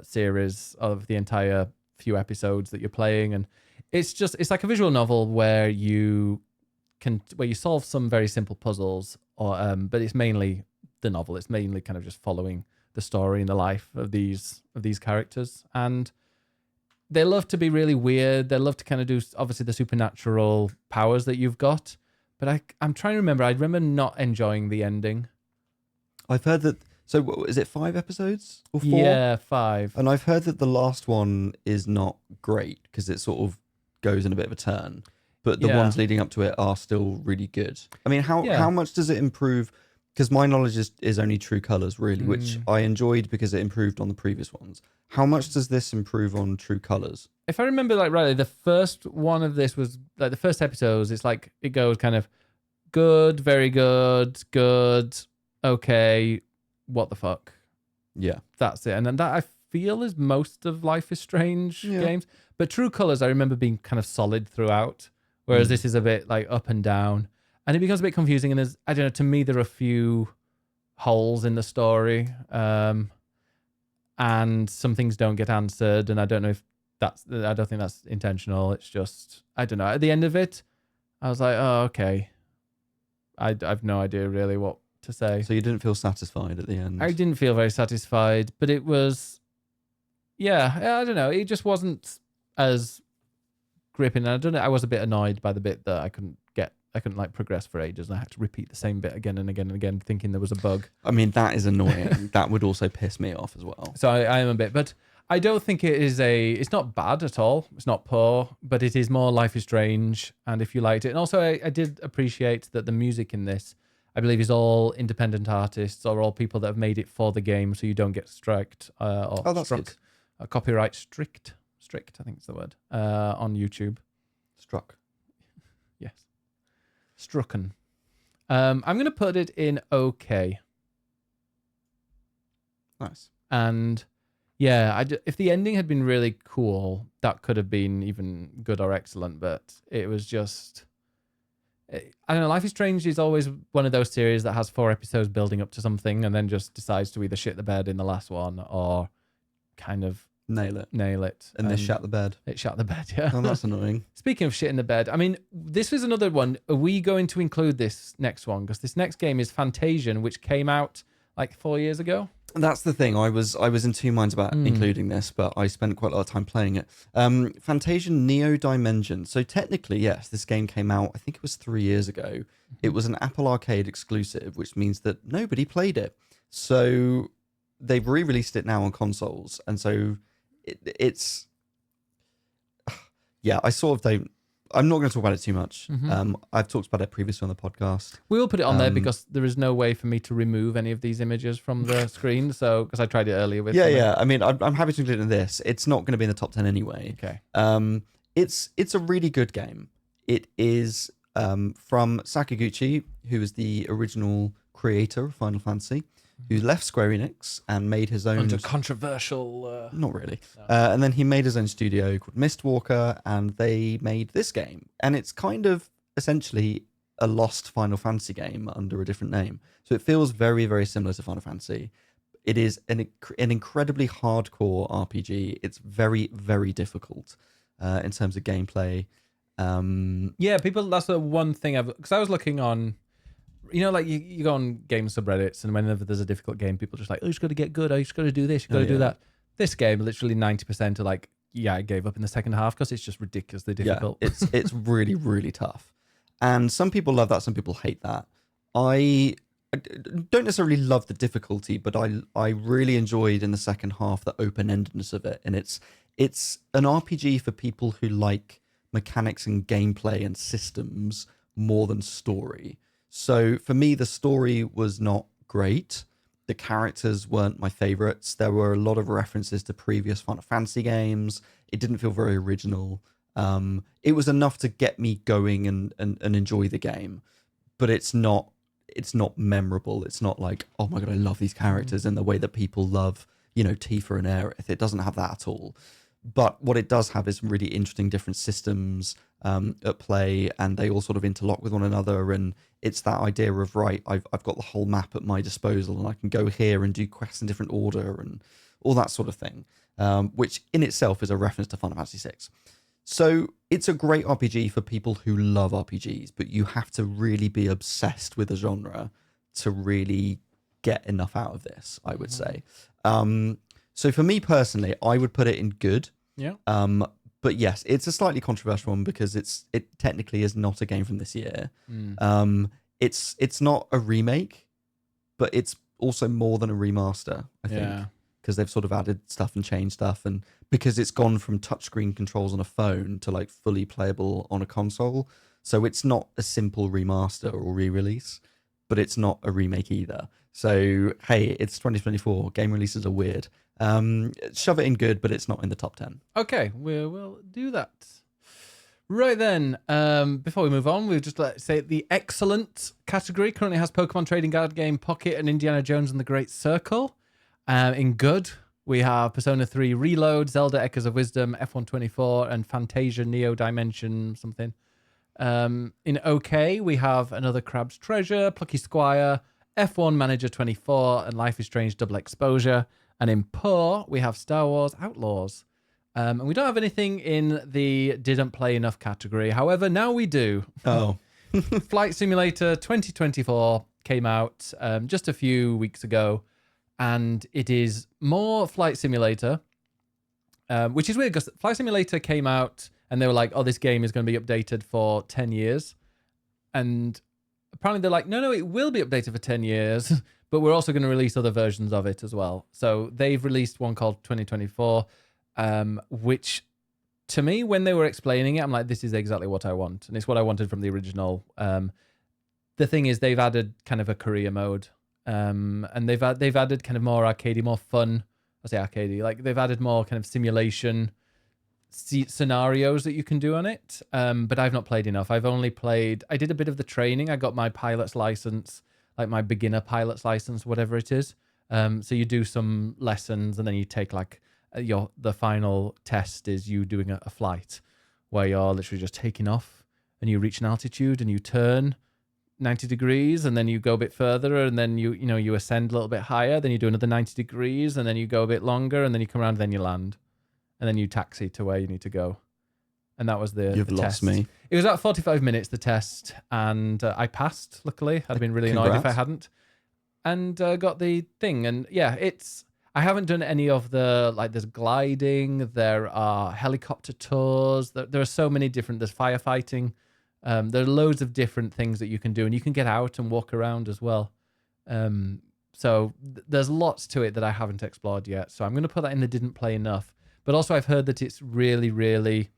Speaker 1: series of the entire few episodes that you're playing. And it's like a visual novel where you solve some very simple puzzles, or but it's mainly the novel. It's mainly kind of just following the story and the life of these characters, and they love to be really weird. They love to kind of do obviously the supernatural powers that you've got, but I'm trying to remember. I remember not enjoying the ending.
Speaker 2: I've heard that. So is it 5 episodes or 4?
Speaker 1: Yeah, 5.
Speaker 2: And I've heard that the last one is not great because it sort of goes in a bit of a turn. But the ones leading up to it are still really good. I mean, how much does it improve? Because my knowledge is only True Colors, really, which I enjoyed because it improved on the previous ones. How much does this improve on True Colors?
Speaker 1: If I remember rightly, the first one of this was like the first episodes. It's like it goes kind of good, very good, good, okay. What the fuck?
Speaker 2: Yeah.
Speaker 1: That's it. And then that I feel is most of Life is Strange games. But True Colors, I remember being kind of solid throughout, whereas this is a bit like up and down. And it becomes a bit confusing. And I don't know, to me, there are a few holes in the story. And some things don't get answered. And I don't know if I don't think that's intentional. It's just, I don't know. At the end of it, I was like, oh, okay. I've no idea really what to say.
Speaker 2: So you didn't feel satisfied at the end?
Speaker 1: I didn't feel very satisfied, but it was, I don't know. It just wasn't as gripping. And I don't know. I was a bit annoyed by the bit that I couldn't like progress for ages, and I had to repeat the same bit again and again and again, thinking there was a bug.
Speaker 2: I mean, that is annoying. That would also piss me off as well.
Speaker 1: So I am a bit, but I don't think it's not bad at all. It's not poor, but it is more Life is Strange. And if you liked it, and also I did appreciate that the music in this, I believe, is all independent artists or all people that have made it for the game, so you don't get struck
Speaker 2: That's good.
Speaker 1: Copyright strict, I think it's the word, on YouTube.
Speaker 2: Struck.
Speaker 1: Yes. Strucken. I'm going to put it in okay.
Speaker 2: Nice.
Speaker 1: And yeah, if the ending had been really cool, that could have been even good or excellent, but it was just, I don't know, Life is Strange is always one of those series that has 4 episodes building up to something and then just decides to either shit the bed in the last one or kind of
Speaker 2: nail it. And this shut the bed.
Speaker 1: It shut the bed, yeah.
Speaker 2: Oh, that's annoying.
Speaker 1: Speaking of shit in the bed, I mean, this is another one. Are we going to include this next one? Because this next game is Fantasian, which came out like 4 years ago.
Speaker 2: That's the thing. I was in 2 minds about including this, but I spent quite a lot of time playing it. Fantasian Neo Dimension. So technically, yes, this game came out, I think it was 3 years ago. It was an Apple Arcade exclusive, which means that nobody played it. So they've re-released it now on consoles. And so it's... Yeah, I sort of don't... I'm not going to talk about it too much. I've talked about it previously on the podcast.
Speaker 1: We will put it on there because there is no way for me to remove any of these images from the screen. So, because I tried it earlier with.
Speaker 2: Yeah. I mean, I'm happy to include it in this. It's not going to be in the top 10 anyway.
Speaker 1: Okay.
Speaker 2: It's a really good game. It is from Sakaguchi, who is the original creator of Final Fantasy, who left Square Enix and made his own...
Speaker 1: Under controversial...
Speaker 2: Not really.
Speaker 1: No.
Speaker 2: And then he made his own studio called Mistwalker, and they made this game. And it's kind of, essentially, a lost Final Fantasy game under a different name. So it feels very, very similar to Final Fantasy. It is an incredibly hardcore RPG. It's very, very difficult in terms of gameplay.
Speaker 1: Yeah, people. That's the one thing because I was looking on. Like you go on game subreddits, and whenever there's a difficult game, people are just like, "Oh, you just got to get good. Oh, you just got to do this. You got to do that." This game, literally 90% are like, "Yeah, I gave up in the second half because it's just ridiculously difficult."
Speaker 2: Yeah, it's really, really tough. And some people love that, some people hate that. I don't necessarily love the difficulty, but I really enjoyed in the second half the open-endedness of it. And it's an RPG for people who like mechanics and gameplay and systems more than story. So for me, the story was not great. The characters weren't my favorites. There were a lot of references to previous Final Fantasy games. It didn't feel very original. It was enough to get me going and enjoy the game, but it's not memorable. It's not like, oh my god, I love these characters in the way that people love, Tifa and Aerith. It doesn't have that at all. But what it does have is really interesting different systems at play, and they all sort of interlock with one another. And it's that idea of, right, I've got the whole map at my disposal, and I can go here and do quests in different order and all that sort of thing, which in itself is a reference to Final Fantasy VI. So it's a great RPG for people who love RPGs, but you have to really be obsessed with the genre to really get enough out of this, I would say. So for me personally, I would put it in good.
Speaker 1: Yeah.
Speaker 2: But yes, it's a slightly controversial one because it technically is not a game from this year. It's not a remake, but it's also more than a remaster, I think. Because they've sort of added stuff and changed stuff, and because it's gone from touchscreen controls on a phone to like fully playable on a console. So it's not a simple remaster or re-release, but it's not a remake either. So hey, it's 2024. Game releases are weird. Shove it in good, but it's not in the top 10.
Speaker 1: Okay, we'll do that. Right then, before we move on, we'll just say the excellent category currently has Pokemon Trading Card Game Pocket and Indiana Jones and the Great Circle. In good, we have Persona 3 Reload, Zelda Echoes of Wisdom, F124, and Fantasia Neo Dimension something. In okay, we have Another Crab's Treasure, Plucky Squire, F1 Manager 24, and Life is Strange Double Exposure. And in poor, we have Star Wars Outlaws. And we don't have anything in the didn't play enough category. However, now we do.
Speaker 2: Oh.
Speaker 1: Flight Simulator 2024 came out just a few weeks ago. And it is more Flight Simulator, which is weird because Flight Simulator came out and they were like, oh, this game is going to be updated for 10 years. And apparently they're like, no, it will be updated for 10 years, but we're also going to release other versions of it as well. So they've released one called 2024, which to me, when they were explaining it, I'm like, this is exactly what I want. And it's what I wanted from the original. The thing is, they've added kind of a career mode. And they've added kind of more arcadey, more fun. I say arcadey, like they've added more kind of simulation scenarios that you can do on it. But I've not played enough. I did a bit of the training. I got my pilot's license, like my beginner pilot's license, whatever it is. So you do some lessons and then you take like the final test is you doing a flight where you're literally just taking off and you reach an altitude and you turn 90 degrees and then you go a bit further and then you ascend a little bit higher, then you do another 90 degrees and then you go a bit longer and then you come around and then you land and then you taxi to where you need to go. And that was
Speaker 2: You've lost
Speaker 1: test.
Speaker 2: me.
Speaker 1: It was about 45 minutes, the test, and I passed, luckily. I'd been really annoyed if I hadn't. And got the thing. And yeah, I haven't done any of the, like, there's gliding, there are helicopter tours, there are so many different, there's firefighting. There are loads of different things that you can do, and you can get out and walk around as well. So there's lots to it that I haven't explored yet. So I'm going to put that in the didn't play enough. But also I've heard that it's really, really,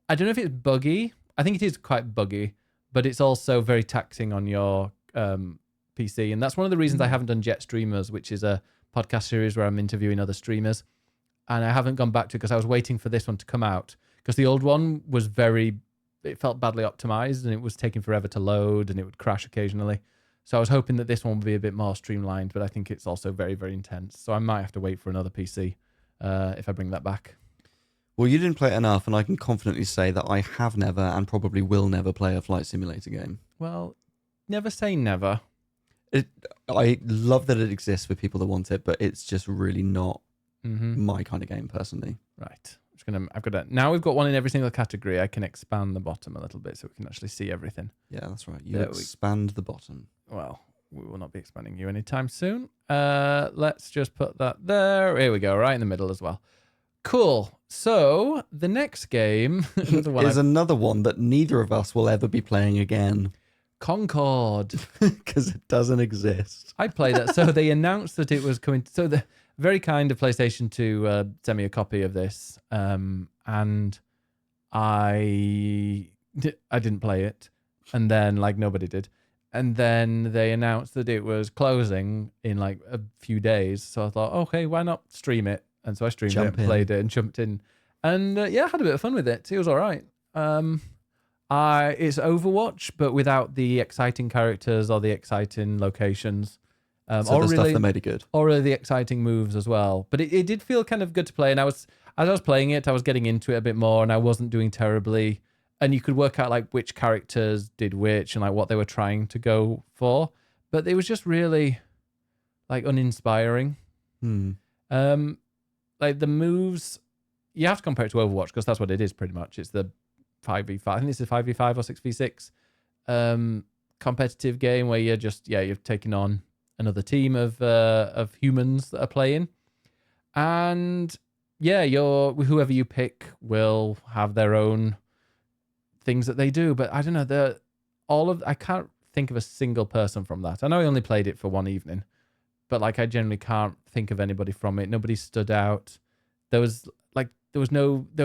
Speaker 1: I don't know if it's buggy. I think it is quite buggy, but it's also very taxing on your PC. And that's one of the reasons I haven't done Jet Streamers, which is a podcast series where I'm interviewing other streamers. And I haven't gone back to it because I was waiting for this one to come out. Because the old one was it felt badly optimized and it was taking forever to load and it would crash occasionally. So I was hoping that this one would be a bit more streamlined, but I think it's also very, very intense. So I might have to wait for another PC if I bring that back.
Speaker 2: Well, you didn't play it enough, and I can confidently say that I have never and probably will never play a flight simulator game.
Speaker 1: Well, never say never.
Speaker 2: I love that it exists for people that want it, but it's just really not
Speaker 1: Mm-hmm.
Speaker 2: my kind of game personally.
Speaker 1: Right. I've got it. Now we've got one in every single category. I can expand the bottom a little bit so we can actually see everything.
Speaker 2: Yeah, that's right. You
Speaker 1: There we-
Speaker 2: expand the bottom.
Speaker 1: Well, we will not be expanding you anytime soon. Let's just put that there. Here we go, right in the middle as well. Cool. So the next game
Speaker 2: is another one that neither of us will ever be playing again
Speaker 1: Concord.
Speaker 2: because it doesn't exist.
Speaker 1: I played that. So they announced that it was coming. So the very kind of PlayStation to send me a copy of this, and I didn't play it, and then like nobody did, and then they announced that it was closing in like a few days. So I thought, okay, why not stream it? And so I streamed it, and played it, and jumped in, and yeah, had a bit of fun with it. It was all right. It's Overwatch, but without the exciting characters or the exciting locations.
Speaker 2: So the stuff that made it good.
Speaker 1: Or really the exciting moves as well. But it did feel kind of good to play. And as I was playing it, I was getting into it a bit more and I wasn't doing terribly. And you could work out like which characters did which and like what they were trying to go for. But it was just really like uninspiring. Like the moves, you have to compare it to Overwatch because that's what it is pretty much. It's the 5v5. I think this is 5v5 or 6v6 competitive game where you're taking on another team of humans that are playing, and whoever you pick will have their own things that they do. But I don't know, I can't think of a single person from that. I know I only played it for one evening, but like I generally can't think of anybody from it. Nobody stood out. They were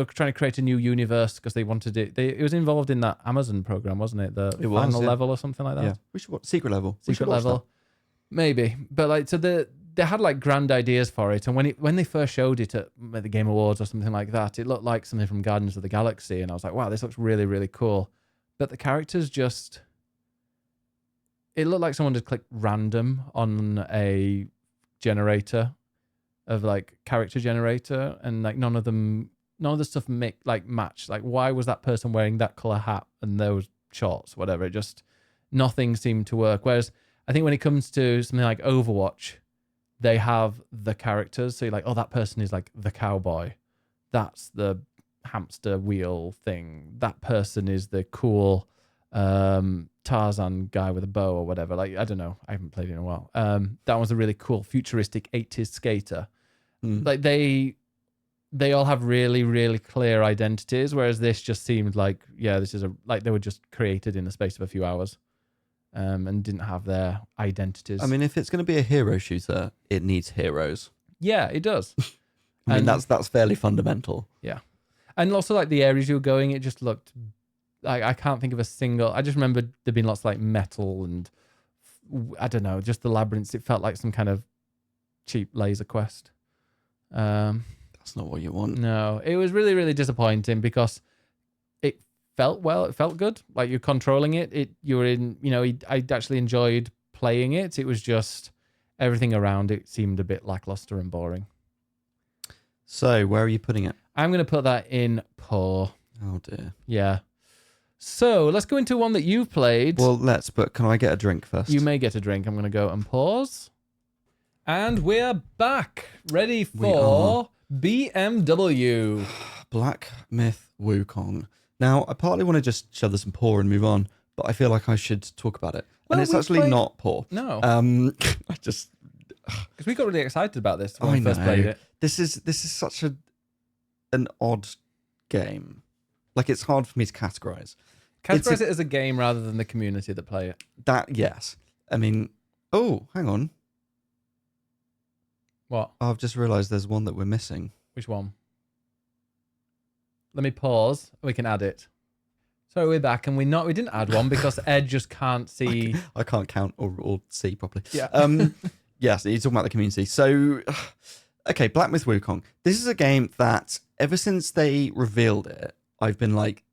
Speaker 1: trying to create a new universe because they wanted it. It was involved in that Amazon program, wasn't it? The final level or something like that.
Speaker 2: Yeah, we should watch Secret Level.
Speaker 1: Secret Level, maybe. But like, so they had like grand ideas for it, and when they first showed it at the Game Awards or something like that, it looked like something from Guardians of the Galaxy, and I was like, wow, this looks really, really cool. But the characters it looked like someone just clicked random on a generator of like character generator, and like none of the stuff match. Like, why was that person wearing that color hat and those shorts, whatever? It just, nothing seemed to work. Whereas I think when it comes to something like Overwatch, they have the characters. So you're like, oh, that person is like the cowboy. That's the hamster wheel thing. That person is the cool Tarzan guy with a bow or whatever. Like, I don't know. I haven't played it in a while. That was a really cool futuristic 80s skater. Like they all have really, really clear identities, whereas this just seemed like, this is they were just created in the space of a few hours, and didn't have their identities.
Speaker 2: I mean, if it's going to be a hero shooter, it needs heroes.
Speaker 1: Yeah, it does.
Speaker 2: I mean, that's fairly fundamental.
Speaker 1: Yeah, and also like the areas you were going, it just looked like, I can't think of a single. I just remember there being lots of like metal and I don't know, just the labyrinths. It felt like some kind of cheap laser quest.
Speaker 2: That's not what you want.
Speaker 1: No, it was really, really disappointing because it felt good. Like you're controlling it. You were in, I actually enjoyed playing it. It was just everything around it seemed a bit lackluster and boring.
Speaker 2: So where are you putting it?
Speaker 1: I'm going to put that in poor.
Speaker 2: Oh dear.
Speaker 1: Yeah. So let's go into one that you've played.
Speaker 2: Well, but can I get a drink first?
Speaker 1: You may get a drink. I'm going to go and pause. And we're back, ready for BMW.
Speaker 2: Black Myth Wukong. Now, I partly want to just shove this in poor and move on, but I feel like I should talk about it.
Speaker 1: Well,
Speaker 2: and it's actually not poor.
Speaker 1: No.
Speaker 2: I just...
Speaker 1: Because we got really excited about this when we first played it.
Speaker 2: This is such an odd game. Like, it's hard for me to categorize.
Speaker 1: Categorize it as a game rather than the community that play it.
Speaker 2: Yes. I mean... Oh, hang on.
Speaker 1: What?
Speaker 2: I've just realised there's one that we're missing.
Speaker 1: Which one? Let me pause. We can add it. So we're back, and we didn't add one because Ed just can't see.
Speaker 2: I can't count or see properly.
Speaker 1: Yeah.
Speaker 2: Yes, he's talking about the community. So, okay, Black Myth Wukong. This is a game that ever since they revealed it, I've been like,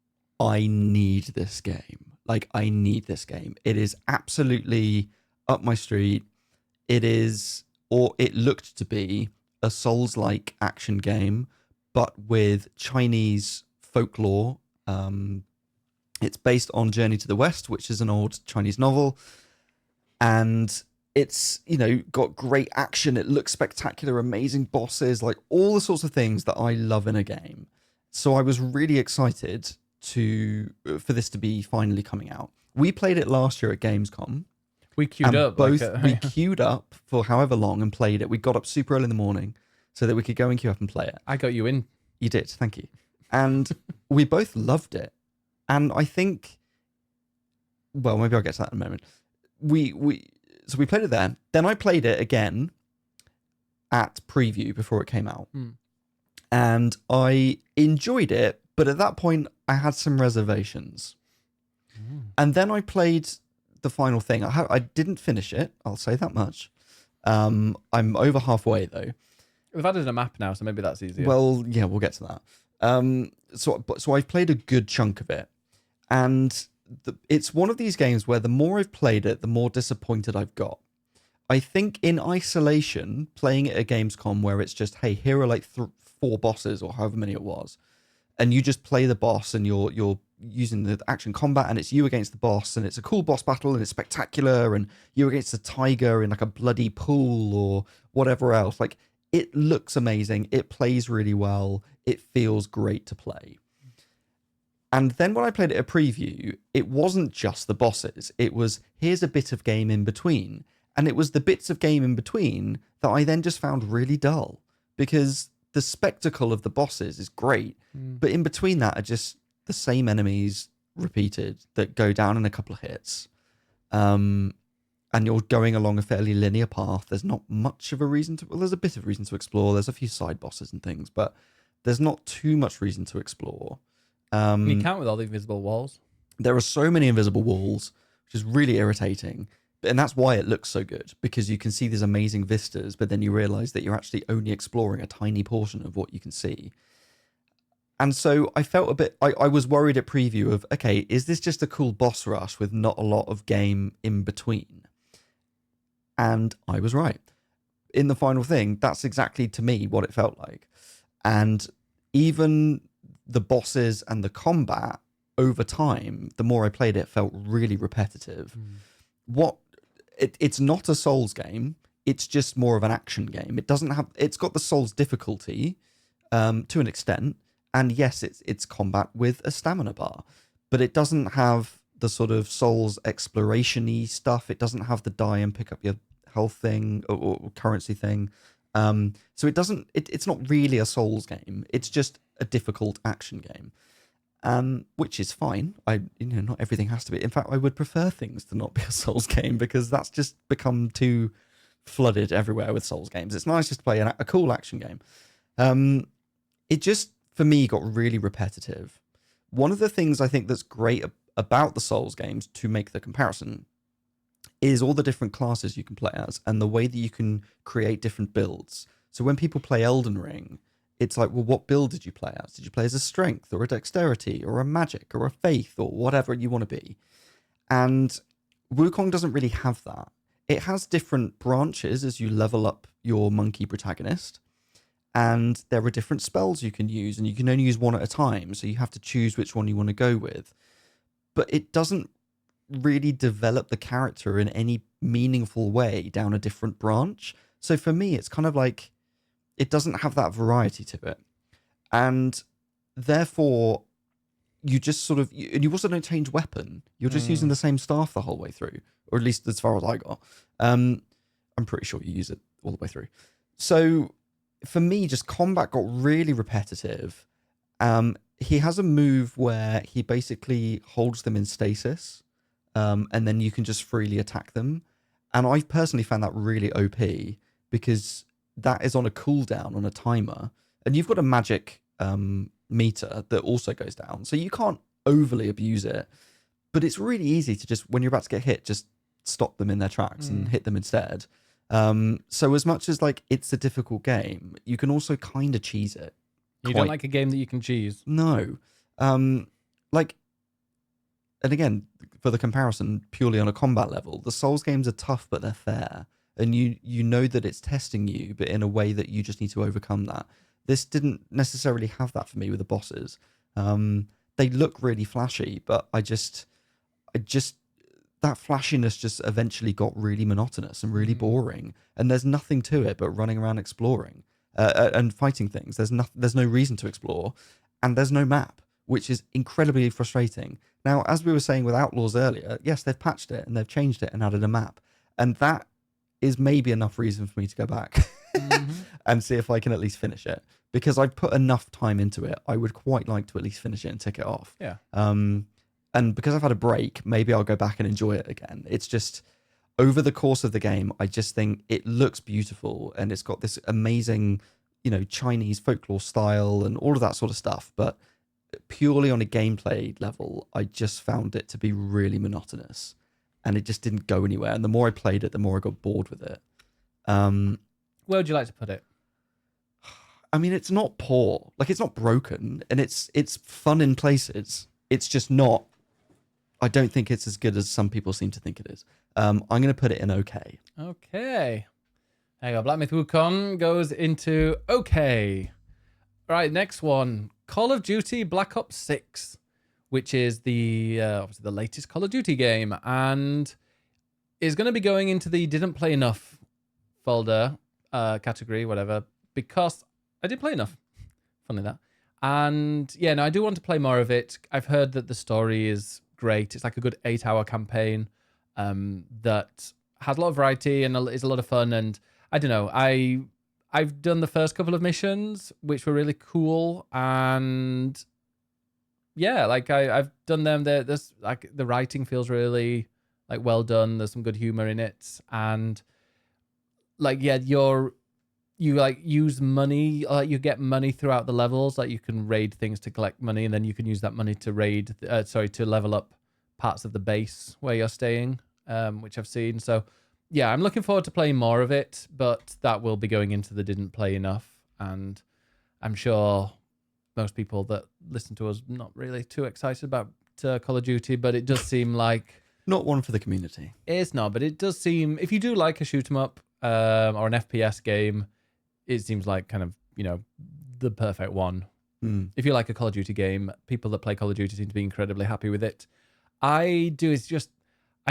Speaker 2: I need this game. Like, I need this game. It is absolutely up my street. It is, or it looked to be, a Souls-like action game, but with Chinese folklore. It's based on Journey to the West, which is an old Chinese novel, and it's, got great action. It looks spectacular, amazing bosses, like all the sorts of things that I love in a game. So I was really excited for this to be finally coming out. We played it last year at Gamescom.
Speaker 1: We queued up.
Speaker 2: We queued up for however long and played it. We got up super early in the morning so that we could go and queue up and play it.
Speaker 1: I got you in.
Speaker 2: You did, thank you. And we both loved it. And I think, well, maybe I'll get to that in a moment. So we played it there. Then I played it again at preview before it came out. And I enjoyed it, but at that point I had some reservations. And then I played the final thing. I didn't finish it, I'll say that much. I'm over halfway though.
Speaker 1: We've added a map now, so maybe that's easier.
Speaker 2: Well, yeah, we'll get to that. So I've played a good chunk of it, and it's one of these games where the more I've played it, the more disappointed I've got. I think in isolation, playing it at Gamescom, where it's just, hey, here are like 4 bosses or however many it was, and you just play the boss and you're using the action combat, and it's you against the boss, and it's a cool boss battle, and it's spectacular, and you're against a tiger in like a bloody pool or whatever else. Like, it looks amazing. It plays really well. It feels great to play. And then when I played it at preview, it wasn't just the bosses. It was, here's a bit of game in between. And it was the bits of game in between that I then just found really dull, because the spectacle of the bosses is great. But in between that are just the same enemies repeated that go down in a couple of hits. And you're going along a fairly linear path. There's not much of a reason to... Well, there's a bit of reason to explore. There's a few side bosses and things, but there's not too much reason to explore.
Speaker 1: Can you count with all the invisible walls?
Speaker 2: There are so many invisible walls, which is really irritating. And that's why it looks so good, because you can see these amazing vistas, but then you realize that you're actually only exploring a tiny portion of what you can see. And so I felt a bit... I was worried at preview of, okay, is this just a cool boss rush with not a lot of game in between? And I was right. In the final thing, that's exactly, to me, what it felt like. And even the bosses and the combat, over time, the more I played it, felt really repetitive. It's not a Souls game. It's just more of an action game. It's got the Souls difficulty to an extent. And yes, it's combat with a stamina bar. But it doesn't have the sort of Souls exploration-y stuff. It doesn't have the die and pick up your health thing or currency thing. So it's not really a Souls game. It's just a difficult action game, which is fine. Not everything has to be. In fact, I would prefer things to not be a Souls game, because that's just become too flooded everywhere with Souls games. It's nice just to play a cool action game. It just, for me, got really repetitive. One of the things I think that's great about the Souls games, to make the comparison, is all the different classes you can play as and the way that you can create different builds. So when people play Elden Ring, it's like, well, what build did you play as? Did you play as a strength or a dexterity or a magic or a faith or whatever you want to be? And Wukong doesn't really have that. It has different branches as you level up your monkey protagonist. And there are different spells you can use, and you can only use one at a time. So you have to choose which one you want to go with. But it doesn't really develop the character in any meaningful way down a different branch. So for me, it's kind of like, it doesn't have that variety to it. And therefore, you just sort of... And you also don't change weapon. You're just using the same staff the whole way through. Or at least as far as I got. I'm pretty sure you use it all the way through. So for me, just combat got really repetitive. He has a move where he basically holds them in stasis. And then you can just freely attack them. And I personally found that really OP, because that is on a cooldown, on a timer. And you've got a magic meter that also goes down. So you can't overly abuse it. But it's really easy to just, when you're about to get hit, just stop them in their tracks and hit them instead. So as much as like it's a difficult game, you can also kind of cheese it.
Speaker 1: You don't like a game that you can cheese?
Speaker 2: No. And again, for the comparison, purely on a combat level, the Souls games are tough, but they're fair. And you know that it's testing you, but in a way that you just need to overcome that. This didn't necessarily have that for me with the bosses. They look really flashy, but I just that flashiness just eventually got really monotonous and really boring. And there's nothing to it but running around exploring and fighting things. There's no reason to explore, and there's no map, which is incredibly frustrating. Now, as we were saying with Outlaws earlier, yes, they've patched it and they've changed it and added a map, and that is maybe enough reason for me to go back and see if I can at least finish it, because I've put enough time into it. I would quite like to at least finish it and tick it off.
Speaker 1: Yeah.
Speaker 2: And because I've had a break, maybe I'll go back and enjoy it again. It's just over the course of the game, I just think it looks beautiful and it's got this amazing, Chinese folklore style and all of that sort of stuff. But purely on a gameplay level, I just found it to be really monotonous and it just didn't go anywhere. And the more I played it, the more I got bored with it.
Speaker 1: Where would you like to put it?
Speaker 2: I mean, it's not poor. Like, it's not broken, and it's fun in places. It's just not. I don't think it's as good as some people seem to think it is. I'm going to put it in okay.
Speaker 1: Okay. There you go. Black Myth Wukong goes into okay. Right, next one. Call of Duty Black Ops 6, which is obviously the latest Call of Duty game, and is going to be going into the didn't play enough folder, category, whatever, because I did play enough. Funny that. And yeah, no, I do want to play more of it. I've heard that the story is great. It's like a good 8-hour campaign that has a lot of variety and is a lot of fun. And I don't know, I've done the first couple of missions, which were really cool. And yeah, like I've done them. There's like the writing feels really like well done. There's some good humor in it. And like, yeah, you like use money, you get money throughout the levels. Like you can raid things to collect money, and then you can use that money to to level up parts of the base where you're staying, which I've seen. So yeah, I'm looking forward to playing more of it, but that will be going into the didn't play enough. And I'm sure most people that listen to us not really too excited about Call of Duty, but it does seem like
Speaker 2: not one for the community.
Speaker 1: It's not, but it does seem, if you do like a shoot 'em up or an FPS game, it seems like kind of, the perfect one. If you like a Call of Duty game, people that play Call of Duty seem to be incredibly happy with it. I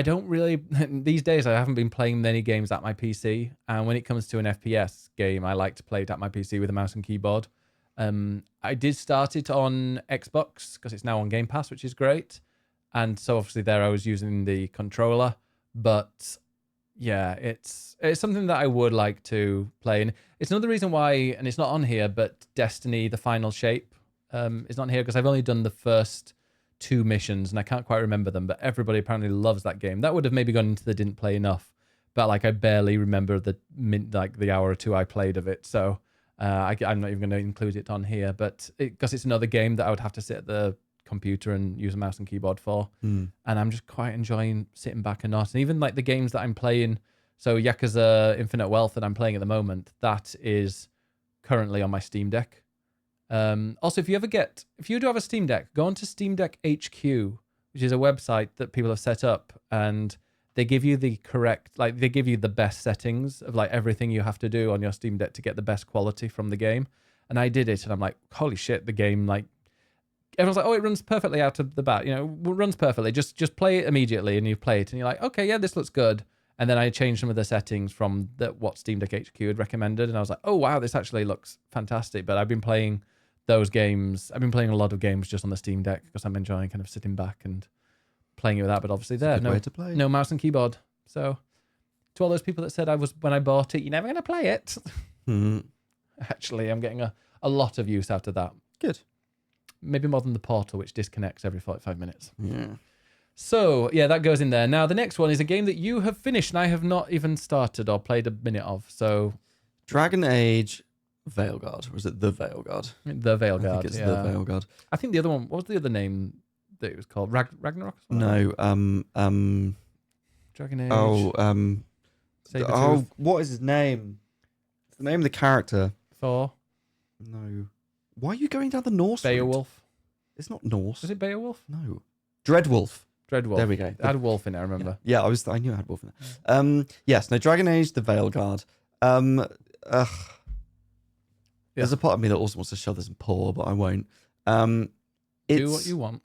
Speaker 1: don't really, these days I haven't been playing many games at my PC. And when it comes to an FPS game, I like to play it at my PC with a mouse and keyboard. I did start it on Xbox because it's now on Game Pass, which is great. And so obviously there I was using the controller, but yeah, it's something that I would like to play. And it's another reason why, and it's not on here, but Destiny, the Final Shape is not here because I've only done the first 2 missions and I can't quite remember them, but everybody apparently loves that game. That would have maybe gone into the didn't play enough, but like I barely remember the hour or 2 I played of it. So I'm not even going to include it on here, but because it's another game that I would have to sit at the computer and use a mouse and keyboard for, and I'm just quite enjoying sitting back and not. And even like the games that I'm playing, so Yakuza Infinite Wealth that I'm playing at the moment, that is currently on my Steam Deck. Also, if you do have a Steam Deck, go onto Steam Deck HQ, which is a website that people have set up, and they give you they give you the best settings of like everything you have to do on your Steam Deck to get the best quality from the game. And I did it, and I'm like, holy shit, the game, like, everyone's like, oh, it runs perfectly out of the bat. It runs perfectly. Just play it immediately, and you play it, and you're like, okay, yeah, this looks good. And then I changed some of the settings from what Steam Deck HQ had recommended, and I was like, oh, wow, this actually looks fantastic. But I've been playing those games. I've been playing a lot of games just on the Steam Deck because I'm enjoying kind of sitting back and playing it with that. But obviously no mouse and keyboard. So to all those people that said when I bought it, you're never going to play it. Actually, I'm getting a lot of use out of that.
Speaker 2: Good.
Speaker 1: Maybe more than the Portal, which disconnects every 45 minutes.
Speaker 2: Yeah.
Speaker 1: So, yeah, that goes in there. Now, the next one is a game that you have finished and I have not even started or played a minute of. So,
Speaker 2: Dragon Age Veilguard. Or is it The Veilguard?
Speaker 1: The Veilguard,
Speaker 2: I think it's The Veilguard.
Speaker 1: I think the other one, what was the other name that it was called? Ragnarok?
Speaker 2: No,
Speaker 1: Dragon Age.
Speaker 2: Oh, what is his name? It's the name of the character.
Speaker 1: Thor?
Speaker 2: No. Why are you going down the Norse
Speaker 1: Beowulf?
Speaker 2: It's not Norse.
Speaker 1: Is it Beowulf?
Speaker 2: No. Dreadwolf.
Speaker 1: There
Speaker 2: we go.
Speaker 1: It had wolf in it, I remember.
Speaker 2: Yeah, I knew it had wolf in it. Yes, no, Dragon Age, The Veilguard. There's a part of me that also wants to shove this in paw, but I won't.
Speaker 1: Do what you want.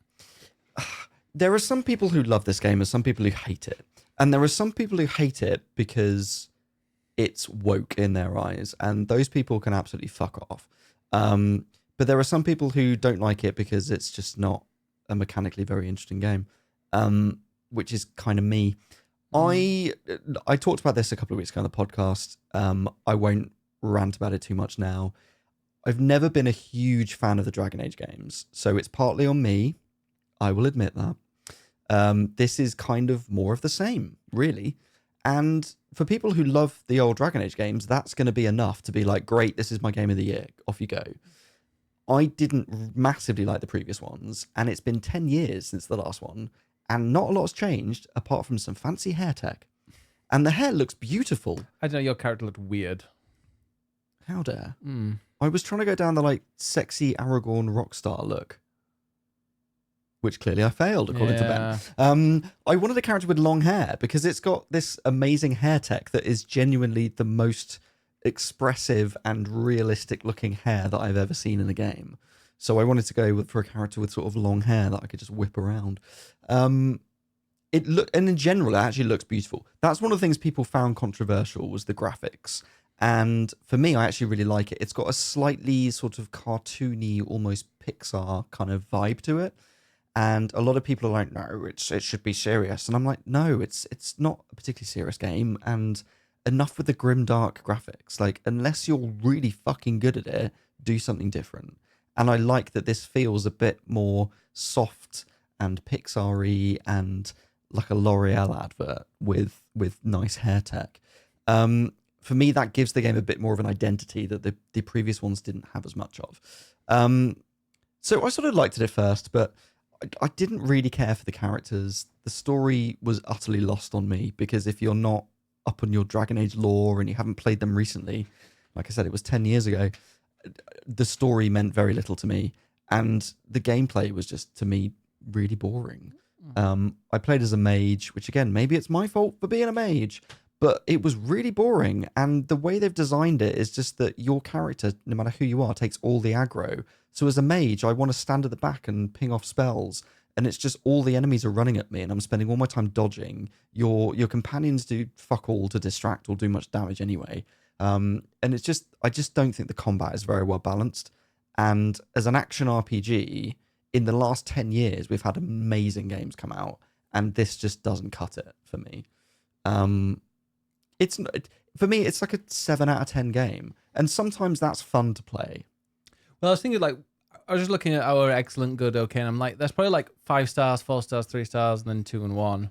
Speaker 2: There are some people who love this game and some people who hate it. And there are some people who hate it because it's woke in their eyes. And those people can absolutely fuck off. But there are some people who don't like it because it's just not a mechanically very interesting game, which is kind of me. I talked about this a couple of weeks ago on the podcast. I won't rant about it too much now. I've never been a huge fan of the Dragon Age games, so it's partly on me. I will admit that. This is kind of more of the same, really. And for people who love the old Dragon Age games, that's going to be enough to be like, great, this is my game of the year. Off you go. I didn't massively like the previous ones, and it's been 10 years since the last one, and not a lot has changed apart from some fancy hair tech. And the hair looks beautiful.
Speaker 1: I don't know, your character looked weird.
Speaker 2: How dare. I was trying to go down the like sexy Aragorn rock star look, which clearly I failed, according to Ben. I wanted a character with long hair because it's got this amazing hair tech that is genuinely the most expressive and realistic looking hair that I've ever seen in a game. So I wanted to go for a character with sort of long hair that I could just whip around. And in general, it actually looks beautiful. That's one of the things people found controversial was the graphics. And for me, I actually really like it. It's got a slightly sort of cartoony, almost Pixar kind of vibe to it. And a lot of people are like, no, it should be serious. And I'm like, no, it's not a particularly serious game. And enough with the grim, dark graphics. Like, unless you're really fucking good at it, do something different. And I like that this feels a bit more soft and Pixar-y and like a L'Oreal advert with nice hair tech. For me, that gives the game a bit more of an identity that the previous ones didn't have as much of. So I sort of liked it at first, but I didn't really care for the characters. The story was utterly lost on me because if you're not up on your Dragon Age lore and you haven't played them recently, like I said, it was 10 years ago, the story meant very little to me. And the gameplay was just, to me, really boring. I played as a mage, which again, maybe it's my fault for being a mage, but it was really boring. And the way they've designed it is just that your character, no matter who you are, takes all the aggro. So as a mage, I want to stand at the back and ping off spells. And it's just all the enemies are running at me and I'm spending all my time dodging. Your companions do fuck all to distract or do much damage anyway. And it's just, I just don't think the combat is very well balanced. And as an action RPG, in the last 10 years, we've had amazing games come out. And this just doesn't cut it for me. For me, it's like a 7 out of 10 game. And sometimes that's fun to play.
Speaker 1: Well, I was thinking, like, I was just looking at our excellent, good, okay, and I'm like, that's probably like 5 stars, 4 stars, 3 stars, and then 2 and 1.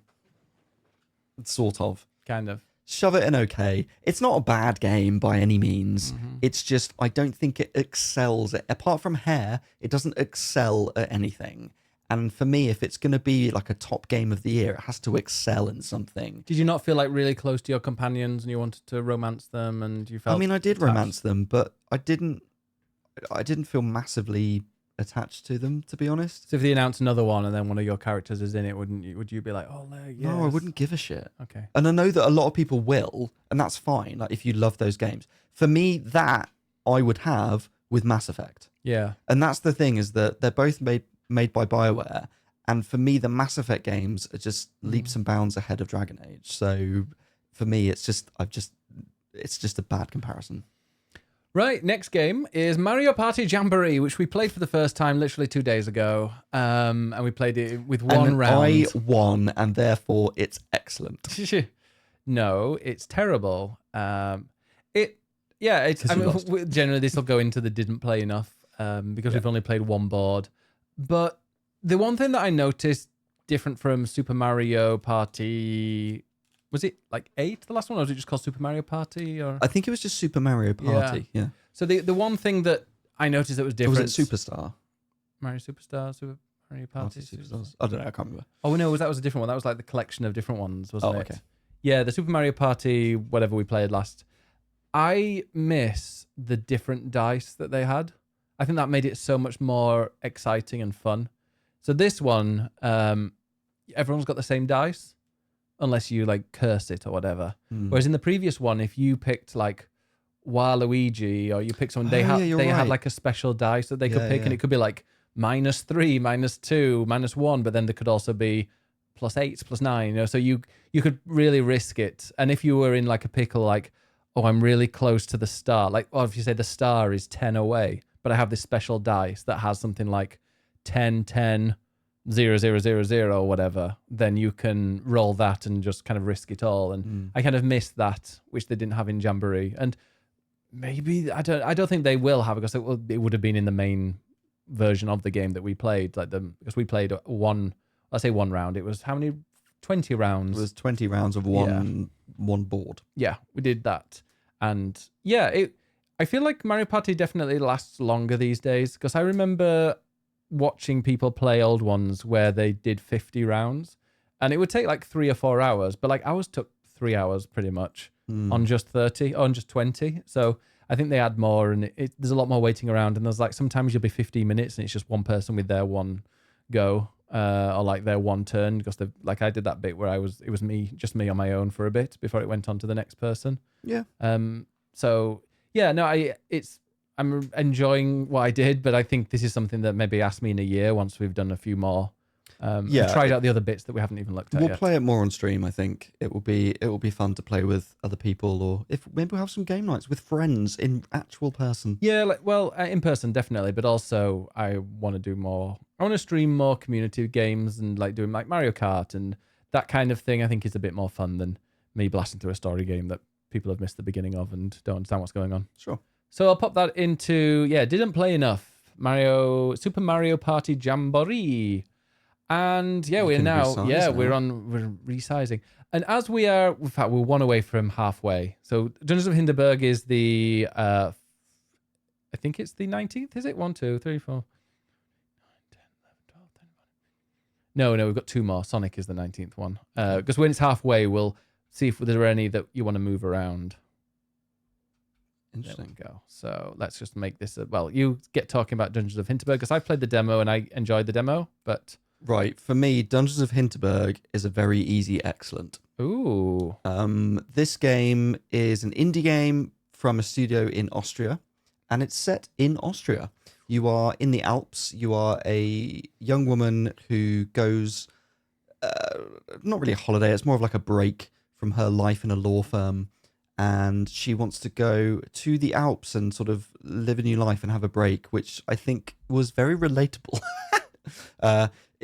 Speaker 2: Sort of.
Speaker 1: Kind of.
Speaker 2: Shove it in okay. It's not a bad game by any means. It's just, I don't think it excels. Apart from hair, it doesn't excel at anything. And for me, if it's going to be like a top game of the year, it has to excel in something.
Speaker 1: Did you not feel like really close to your companions and you wanted to romance them and you felt
Speaker 2: I mean, I did
Speaker 1: attached?
Speaker 2: romance them, but I didn't feel massively attached to them, to be honest.
Speaker 1: So if they announced another one and then one of your characters is in it, would you be like, oh, yes.
Speaker 2: No, I wouldn't give a shit.
Speaker 1: Okay.
Speaker 2: And I know that a lot of people will, and that's fine, like if you love those games. For me, that I would have with Mass Effect.
Speaker 1: Yeah.
Speaker 2: And that's the thing, is that they're both made by BioWare, and for me, the Mass Effect games are just leaps and bounds ahead of Dragon Age. So for me, it's just a bad comparison.
Speaker 1: Right, next game is Mario Party Jamboree, which we played for the first time literally 2 days ago, and we played it with one round.
Speaker 2: I won, and therefore it's excellent.
Speaker 1: No, it's terrible. Generally this will go into the didn't play enough because we've only played one board. But the one thing that I noticed different from Super Mario Party, was it like 8, the last one, or was it just called Super Mario Party? Or
Speaker 2: I think it was just Super Mario Party. Yeah.
Speaker 1: So the one thing that I noticed that was different.
Speaker 2: Was it Superstar?
Speaker 1: Mario Superstar, Super Mario Party.
Speaker 2: Superstars. I don't know. I can't remember.
Speaker 1: Oh no, that was a different one. That was like the collection of different ones, wasn't it?
Speaker 2: Okay.
Speaker 1: Yeah, the Super Mario Party, whatever we played last. I miss the different dice that they had. I think that made it so much more exciting and fun. So this one, everyone's got the same dice, unless you like curse it or whatever. Whereas in the previous one, if you picked like Waluigi, or you pick someone,
Speaker 2: Oh, yeah, you're
Speaker 1: they had
Speaker 2: right.
Speaker 1: like a special dice that they could
Speaker 2: Yeah,
Speaker 1: pick, and
Speaker 2: yeah.
Speaker 1: it could be like -3, -2, -1, but then there could also be +8, +9. So you could really risk it. And if you were in like a pickle, like, oh, I'm really close to the star, like, or if you say the star is 10 away, but I have this special dice that has something like 10, 10, 0, 0, 0, 0, or whatever, then you can roll that and just kind of risk it all. And I kind of missed that, which they didn't have in Jamboree. And maybe I don't think they will have, because it would have been in the main version of the game that we played, because we played let's say one round. It was how many? 20 rounds.
Speaker 2: It was 20 rounds of one board.
Speaker 1: Yeah, we did that. And yeah, I feel like Mario Party definitely lasts longer these days, because I remember watching people play old ones where they did 50 rounds, and it would take like 3 or 4 hours, but like ours took 3 hours pretty much on just 30, on just 20. So I think they add more, and there's a lot more waiting around, and there's like sometimes you'll be 15 minutes and it's just one person with their one go, or like their one turn, because like I did that bit where it was just me on my own for a bit before it went on to the next person.
Speaker 2: Yeah.
Speaker 1: So yeah, no, I'm enjoying what I did, but I think this is something that maybe ask me in a year once we've done a few more. And tried out the other bits that we haven't even looked at
Speaker 2: We'll
Speaker 1: yet.
Speaker 2: play it more on stream. I think it will be fun to play with other people, or if maybe we'll have some game nights with friends in actual person.
Speaker 1: Yeah, in person definitely, but also I want to do more. I want to stream more community games, and like doing like Mario Kart and that kind of thing. I think is a bit more fun than me blasting through a story game that people have missed the beginning of and don't understand what's going on.
Speaker 2: Sure.
Speaker 1: So I'll pop that into didn't play enough Super Mario Party Jamboree. And we're resizing. And as we are, in fact, we're one away from halfway. So Dungeons of Hinterberg is the, I think it's the 19th, is it? 1, 2, 3, 4, 9, 10, 11, 12, 13. No, we've got 2 more. Sonic is the 19th one. Because when it's halfway, we'll see if there are any that you want to move around.
Speaker 2: Interesting.
Speaker 1: There we go. So let's just make this, you get talking about Dungeons of Hinterberg, because I played the demo and I enjoyed the demo, but...
Speaker 2: Right, for me, Dungeons of Hinterberg is a very easy excellent.
Speaker 1: Ooh.
Speaker 2: This game is an indie game from a studio in Austria, and it's set in Austria. You are in the Alps. You are a young woman who goes, not really a holiday, it's more of like a break from her life in a law firm, and she wants to go to the Alps and sort of live a new life and have a break, which I think was very relatable.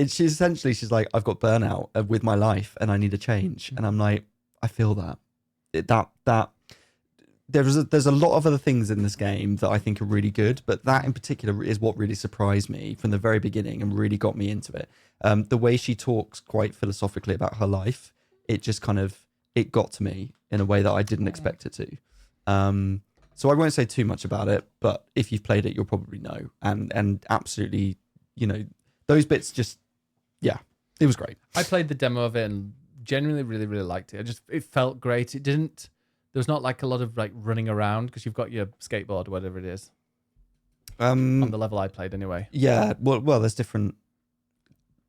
Speaker 2: She's like, I've got burnout with my life and I need a change. And I'm like, I feel that. There's a lot of other things in this game that I think are really good, but that in particular is what really surprised me from the very beginning and really got me into it. The way she talks quite philosophically about her life, it just it got to me in a way that I didn't expect it to. So I won't say too much about it, but if you've played it, you'll probably know. And absolutely, those bits just, it was great.
Speaker 1: I played the demo of it and genuinely really, really liked it. It felt great. There was not like a lot of like running around, because you've got your skateboard or whatever it is. On the level I played anyway.
Speaker 2: Yeah, well, there's different,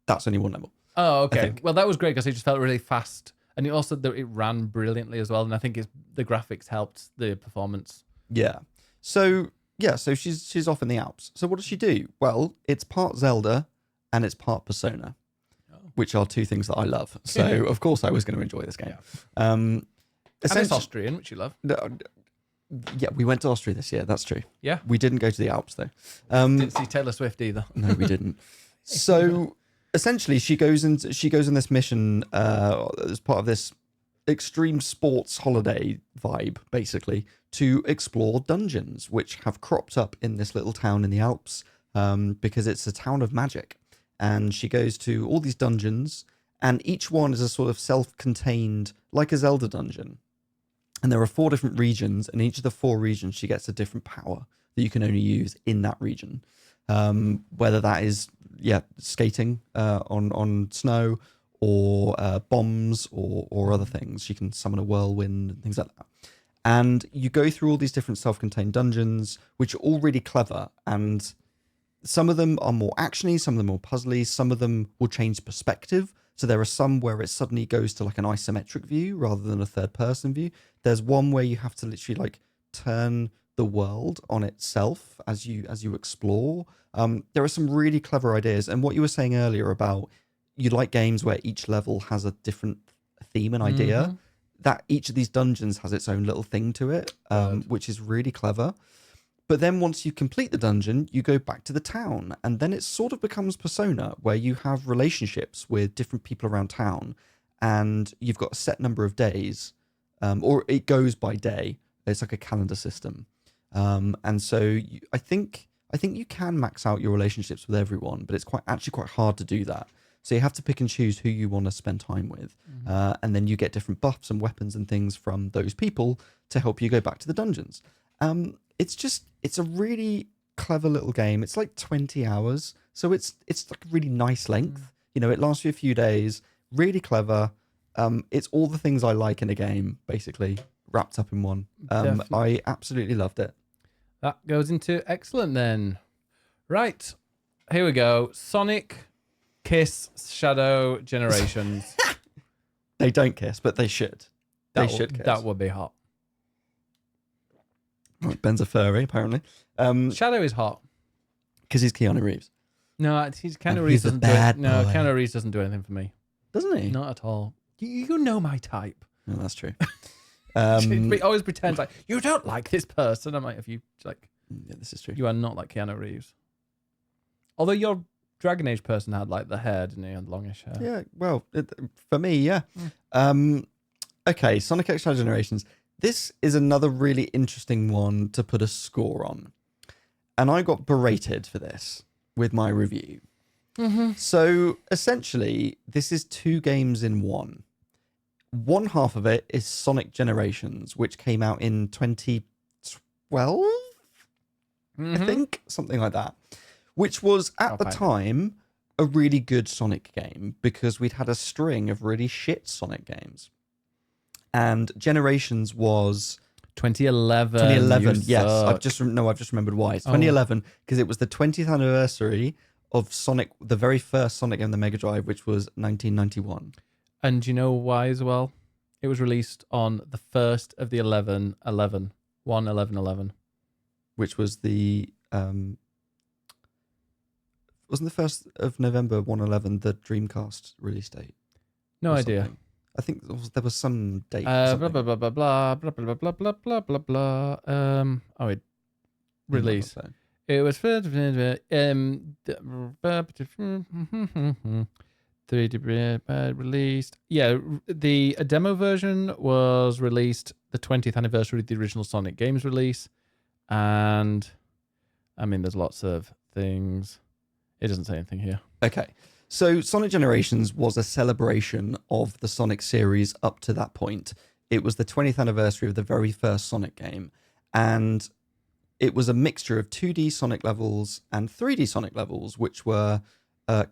Speaker 2: that's only one level.
Speaker 1: Oh, okay. Well, that was great, because it just felt really fast. And it also, it ran brilliantly as well. And I think the graphics helped the performance.
Speaker 2: Yeah. So she's off in the Alps. So what does she do? Well, it's part Zelda and it's part Persona, which are 2 things that I love. So of course I was going to enjoy this game.
Speaker 1: Yeah. And it's Austrian, which you love.
Speaker 2: Yeah, we went to Austria this year. That's true.
Speaker 1: Yeah.
Speaker 2: We didn't go to the Alps though.
Speaker 1: Didn't see Taylor Swift either.
Speaker 2: No, we didn't. So essentially, she goes on this mission as part of this extreme sports holiday vibe, basically, to explore dungeons, which have cropped up in this little town in the Alps, because it's a town of magic. And she goes to all these dungeons, and each one is a sort of self-contained, like a Zelda dungeon. And there are 4 different regions, and each of the 4 regions, she gets a different power that you can only use in that region. Whether that is, skating on snow, or bombs, or other things. She can summon a whirlwind and things like that. And you go through all these different self-contained dungeons, which are all really clever. And some of them are more actiony, some of them are more puzzly, some of them will change perspective. So there are some where it suddenly goes to like an isometric view rather than a third-person view. There's one where you have to literally like turn the world on itself as you explore. There are some really clever ideas, and what you were saying earlier about you like games where each level has a different theme and idea. That each of these dungeons has its own little thing to it, which is really clever. But then once you complete the dungeon, you go back to the town, and then it sort of becomes Persona, where you have relationships with different people around town, and you've got a set number of days, or it goes by day. It's like a calendar system, and so I think you can max out your relationships with everyone, but it's actually quite hard to do that. So you have to pick and choose who you want to spend time with, and then you get different buffs and weapons and things from those people to help you go back to the dungeons. It's a really clever little game. It's like 20 hours, so it's like a really nice length. You know, it lasts you a few days. Really clever. It's all the things I like in a game, basically wrapped up in one. I absolutely loved it.
Speaker 1: That goes into excellent then. Right, here we go. Sonic, Kiss, Shadow Generations.
Speaker 2: They don't kiss, but they should. They should kiss.
Speaker 1: That would be hot.
Speaker 2: Right, Ben's a furry, apparently.
Speaker 1: Shadow is hot.
Speaker 2: Because he's Keanu Reeves.
Speaker 1: No, Keanu Reeves doesn't do it. No, Keanu Reeves doesn't do anything for me.
Speaker 2: Doesn't he?
Speaker 1: Not at all. You know my type.
Speaker 2: No, that's true.
Speaker 1: He always pretends like, you don't like this person. I'm like,
Speaker 2: yeah, this is true.
Speaker 1: You are not like Keanu Reeves. Although your Dragon Age person had like the hair, didn't he? And longish hair.
Speaker 2: Yeah, well, for me, yeah. Okay, Sonic X Shadow Generations. This is another really interesting one to put a score on. And I got berated for this with my review. So essentially, this is 2 games in one. One half of it is Sonic Generations, which came out in 2012, I think, something like that, which was at the time a really good Sonic game because we'd had a string of really shit Sonic games. And Generations was
Speaker 1: 2011.
Speaker 2: 2011, yes. I've just remembered why. It's 2011 because it was the 20th anniversary of Sonic, the very first Sonic game on the Mega Drive, which was 1991.
Speaker 1: And do you know why as well? It was released on the first of the 1/11/11,
Speaker 2: which was the wasn't the 1st of November 1/11 the Dreamcast release date?
Speaker 1: No idea.
Speaker 2: I think there was some date.
Speaker 1: Blah blah blah blah blah blah blah blah blah blah blah blah. Release. It was 3D released. Yeah, the demo version was released the 20th anniversary of the original Sonic games release, and I mean, there's lots of things. It doesn't say anything here.
Speaker 2: Okay. So Sonic Generations was a celebration of the Sonic series up to that point. It was the 20th anniversary of the very first Sonic game. And it was a mixture of 2D Sonic levels and 3D Sonic levels, which were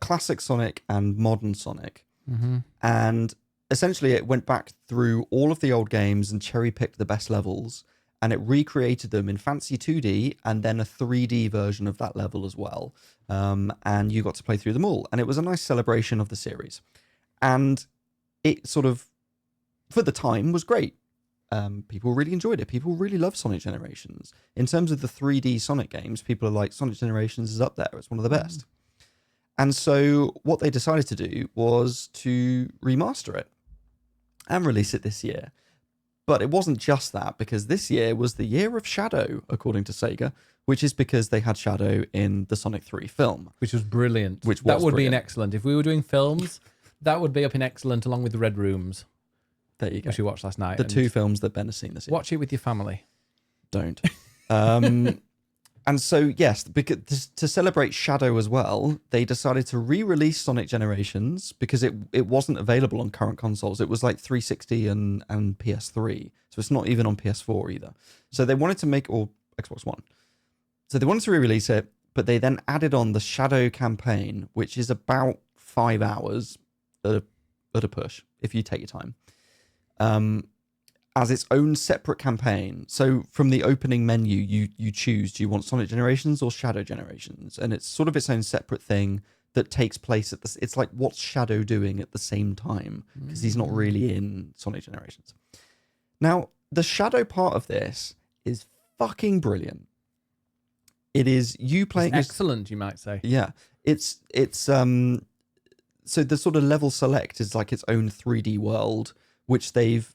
Speaker 2: classic Sonic and modern Sonic. And essentially it went back through all of the old games and cherry-picked the best levels. And it recreated them in fancy 2D and then a 3D version of that level as well. And you got to play through them all. And it was a nice celebration of the series. And it sort of, for the time, was great. People really enjoyed it. People really love Sonic Generations. In terms of the 3D Sonic games, people are like, Sonic Generations is up there. It's one of the best. And so what they decided to do was to remaster it and release it this year. But it wasn't just that, because this year was the year of Shadow, according to Sega, which is because they had Shadow in the Sonic 3 film.
Speaker 1: Which was brilliant. That would be an excellent. If we were doing films, that would be up in excellent along with the Red Rooms.
Speaker 2: There you go.
Speaker 1: Which we watched last night.
Speaker 2: The 2 films that Ben has seen this year.
Speaker 1: Watch it with your family.
Speaker 2: Don't. And so, yes, because to celebrate Shadow as well, they decided to re-release Sonic Generations because it wasn't available on current consoles. It was like 360 and PS3. So it's not even on PS4 either. So they wanted to make, or Xbox One. So they wanted to re-release it, but they then added on the Shadow campaign, which is about 5 hours at a push, if you take your time. As its own separate campaign. So from the opening menu, you choose, do you want Sonic Generations or Shadow Generations? And it's sort of its own separate thing that takes place at the... It's like, what's Shadow doing at the same time? Because he's not really in Sonic Generations. Now, the Shadow part of this is fucking brilliant. It is you playing
Speaker 1: excellent, you might say.
Speaker 2: Yeah, it's so the sort of level select is like its own 3D world, which they've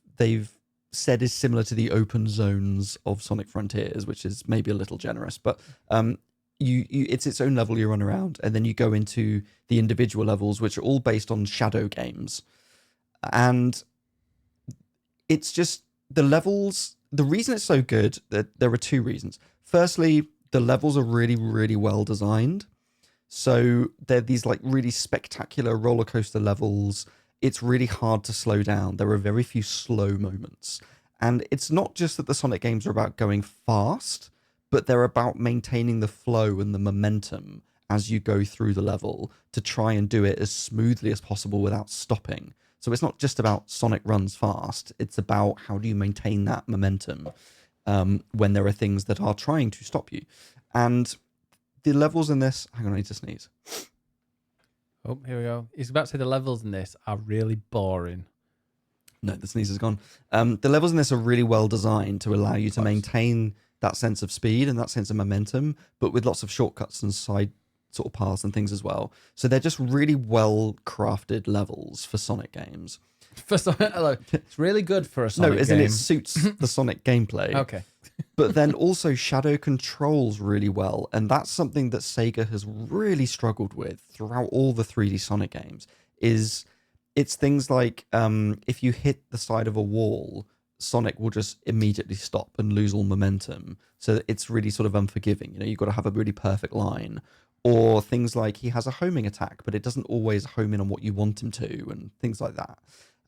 Speaker 2: said is similar to the open zones of Sonic Frontiers, which is maybe a little generous, but you it's its own level you run around, and then you go into the individual levels, which are all based on shadow games, and it's just the levels. The reason it's so good, that there are two reasons. Firstly, the levels are really, really well designed. So they're these like really spectacular roller coaster levels. It's really hard to slow down. There are very few slow moments. And it's not just that the Sonic games are about going fast, but they're about maintaining the flow and the momentum as you go through the level to try and do it as smoothly as possible without stopping. So it's not just about Sonic runs fast. It's about how do you maintain that momentum when there are things that are trying to stop you. And the levels in this... Hang on, I need to sneeze.
Speaker 1: Oh, here we go. He's about to say the levels in this are really boring.
Speaker 2: No, the sneeze is gone. The levels in this are really well designed to allow you to maintain that sense of speed and that sense of momentum, but with lots of shortcuts and side sort of paths and things as well. So they're just really well crafted levels for Sonic games.
Speaker 1: For Sonic, it's really good for a Sonic
Speaker 2: game. No, as in it suits the Sonic gameplay.
Speaker 1: Okay.
Speaker 2: But then also Shadow controls really well, and that's something that Sega has really struggled with throughout all the 3D Sonic games. It's things like if you hit the side of a wall, Sonic will just immediately stop and lose all momentum. So it's really sort of unforgiving. You know, you've got to have a really perfect line. Or things like he has a homing attack, but it doesn't always home in on what you want him to, and things like that.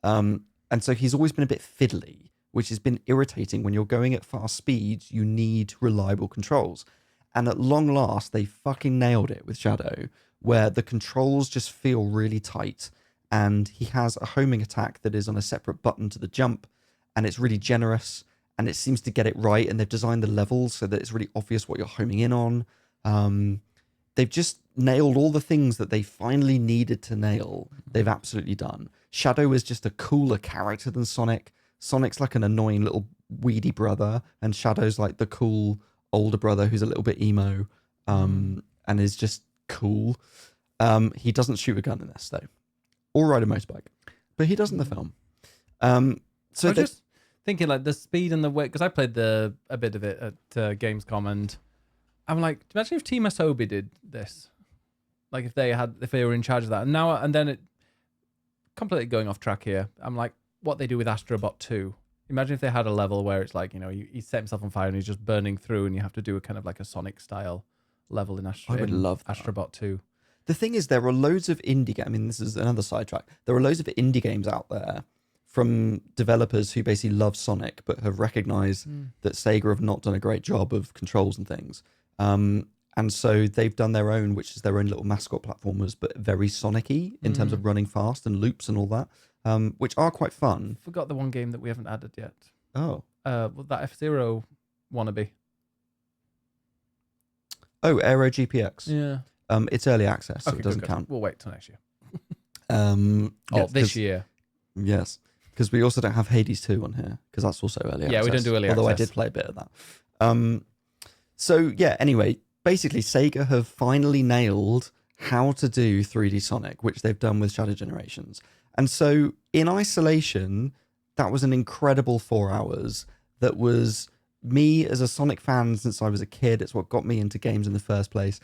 Speaker 2: And so he's always been a bit fiddly, which has been irritating. When you're going at fast speeds, you need reliable controls. And at long last, they fucking nailed it with Shadow, where the controls just feel really tight. And he has a homing attack that is on a separate button to the jump, and it's really generous, and it seems to get it right. And they've designed the levels so that it's really obvious what you're homing in on. They've just nailed all the things that they finally needed to nail. They've absolutely done. Shadow is just a cooler character than Sonic. Sonic's like an annoying little weedy brother, and Shadow's like the cool older brother who's a little bit emo, and is just cool. He doesn't shoot a gun in this though, or ride a motorbike, but he does in the film. So
Speaker 1: I was just thinking like the speed and the weight, because I played a bit of it at Gamescom, and I'm like, imagine if Team Asobi did this, like if they were in charge of that, and then it completely going off track here. I'm like, what they do with Astrobot 2. Imagine if they had a level where it's like, you know, he set himself on fire and he's just burning through, and you have to do a kind of like a Sonic style level in
Speaker 2: I would love that.
Speaker 1: Astrobot 2.
Speaker 2: The thing is, there are loads of indie games. I mean, this is another sidetrack. There are loads of indie games out there from developers who basically love Sonic but have recognized that Sega have not done a great job of controls and things. And so they've done their own, which is their own little mascot platformers, but very Sonic-y in terms of running fast and loops and all that, which are quite fun.
Speaker 1: Forgot the one game that we haven't added yet.
Speaker 2: Oh.
Speaker 1: Well, that F-Zero wannabe.
Speaker 2: Oh, Aero GPX.
Speaker 1: Yeah.
Speaker 2: It's early access, so
Speaker 1: Okay,
Speaker 2: it doesn't
Speaker 1: good.
Speaker 2: count.
Speaker 1: We'll wait till next year.
Speaker 2: Yes,
Speaker 1: this year.
Speaker 2: Yes, because we also don't have Hades 2 on here, because that's also early access.
Speaker 1: Yeah, we don't do early
Speaker 2: although
Speaker 1: access.
Speaker 2: I did play a bit of that. So, yeah, anyway, basically Sega have finally nailed how to do 3D Sonic, which they've done with Shadow Generations. And so, in isolation, that was an incredible 4 hours. That was me as a Sonic fan since I was a kid. It's what got me into games in the first place.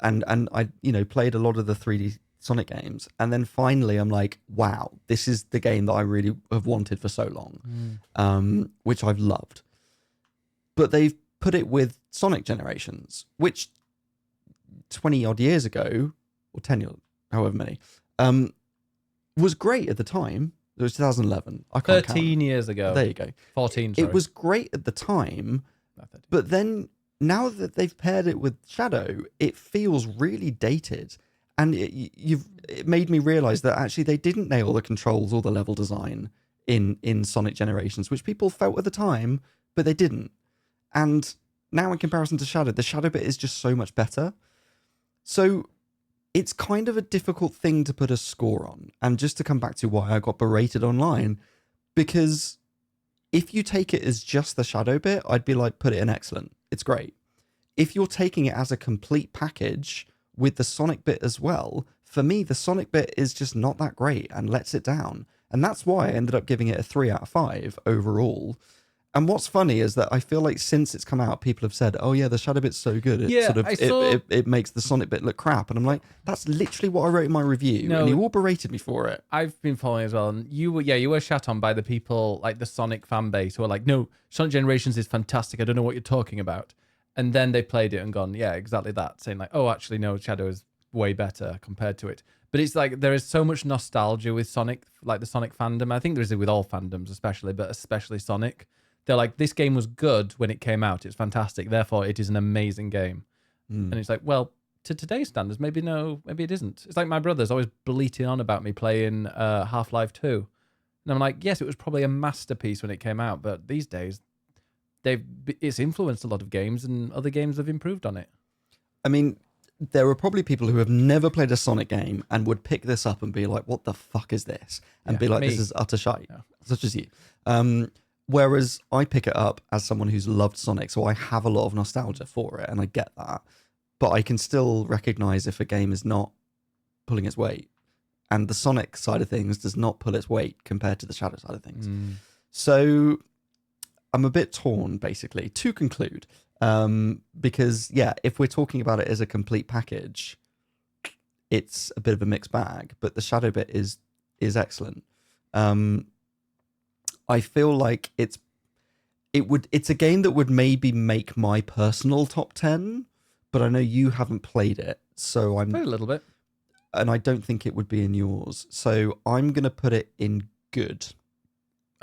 Speaker 2: And I, played a lot of the 3D Sonic games. And then finally, I'm like, wow, this is the game that I really have wanted for so long, which I've loved. But they've put it with Sonic Generations, which 20 odd years ago, or 10 or however many, was great at the time. It was 2011. I can't
Speaker 1: 13
Speaker 2: count.
Speaker 1: years ago.
Speaker 2: There you go.
Speaker 1: 14, sorry.
Speaker 2: It was great at the time, but then now that they've paired it with Shadow, it feels really dated. And it made me realize that actually they didn't nail the controls or the level design in Sonic Generations, which people felt at the time, but they didn't. And now in comparison to Shadow, the Shadow bit is just so much better. So it's kind of a difficult thing to put a score on. And just to come back to why I got berated online, because If you take it as just the shadow bit, I'd be like, put it in excellent. It's great. If you're taking it as a complete package with the Sonic bit as well, for me, the Sonic bit is just not that great and lets it down. And that's why I ended up giving it a 3 out of 5 overall. And what's funny is that I feel like since it's come out, people have said, "Oh yeah, the shadow bit's so good. It
Speaker 1: Yeah,
Speaker 2: sort of
Speaker 1: I saw-
Speaker 2: it makes the Sonic bit look crap." And I'm like, that's literally what I wrote in my review,
Speaker 1: No.
Speaker 2: and you all berated me for it.
Speaker 1: I've been following as well, and you were shat on by the people like the Sonic fan base who are like, no, Sonic Generations is fantastic. I don't know what you're talking about. And then they played it and gone, yeah, exactly that, saying like, oh, actually, no, Shadow is way better compared to it. But it's like there is so much nostalgia with Sonic, like the Sonic fandom. I think there is with all fandoms, especially, but especially Sonic. They're like, this game was good when it came out. It's fantastic. Therefore, it is an amazing game. And it's like, well, to today's standards, maybe it isn't. It's like my brother's always bleating on about me playing Half-Life 2. And I'm like, yes, it was probably a masterpiece when it came out, but these days, it's influenced a lot of games and other games have improved on it.
Speaker 2: I mean, there are probably people who have never played a Sonic game and would pick this up and be like, "What the fuck is this?" And be like,
Speaker 1: me.
Speaker 2: "This is utter shite,"
Speaker 1: Yeah.
Speaker 2: such as you. Whereas I pick it up as someone who's loved Sonic, so I have a lot of nostalgia for it, and I get that. But I can still recognize if a game is not pulling its weight, and the Sonic side of things does not pull its weight compared to the Shadow side of things. So I'm a bit torn, basically, to conclude. Because, yeah, if we're talking about it as a complete package, it's a bit of a mixed bag, but the Shadow bit is excellent. I feel like it's a game that would maybe make my personal top 10, but I know you haven't played it, so I'm
Speaker 1: Played a little bit.
Speaker 2: and I don't think it would be in yours. So I'm going to put it in good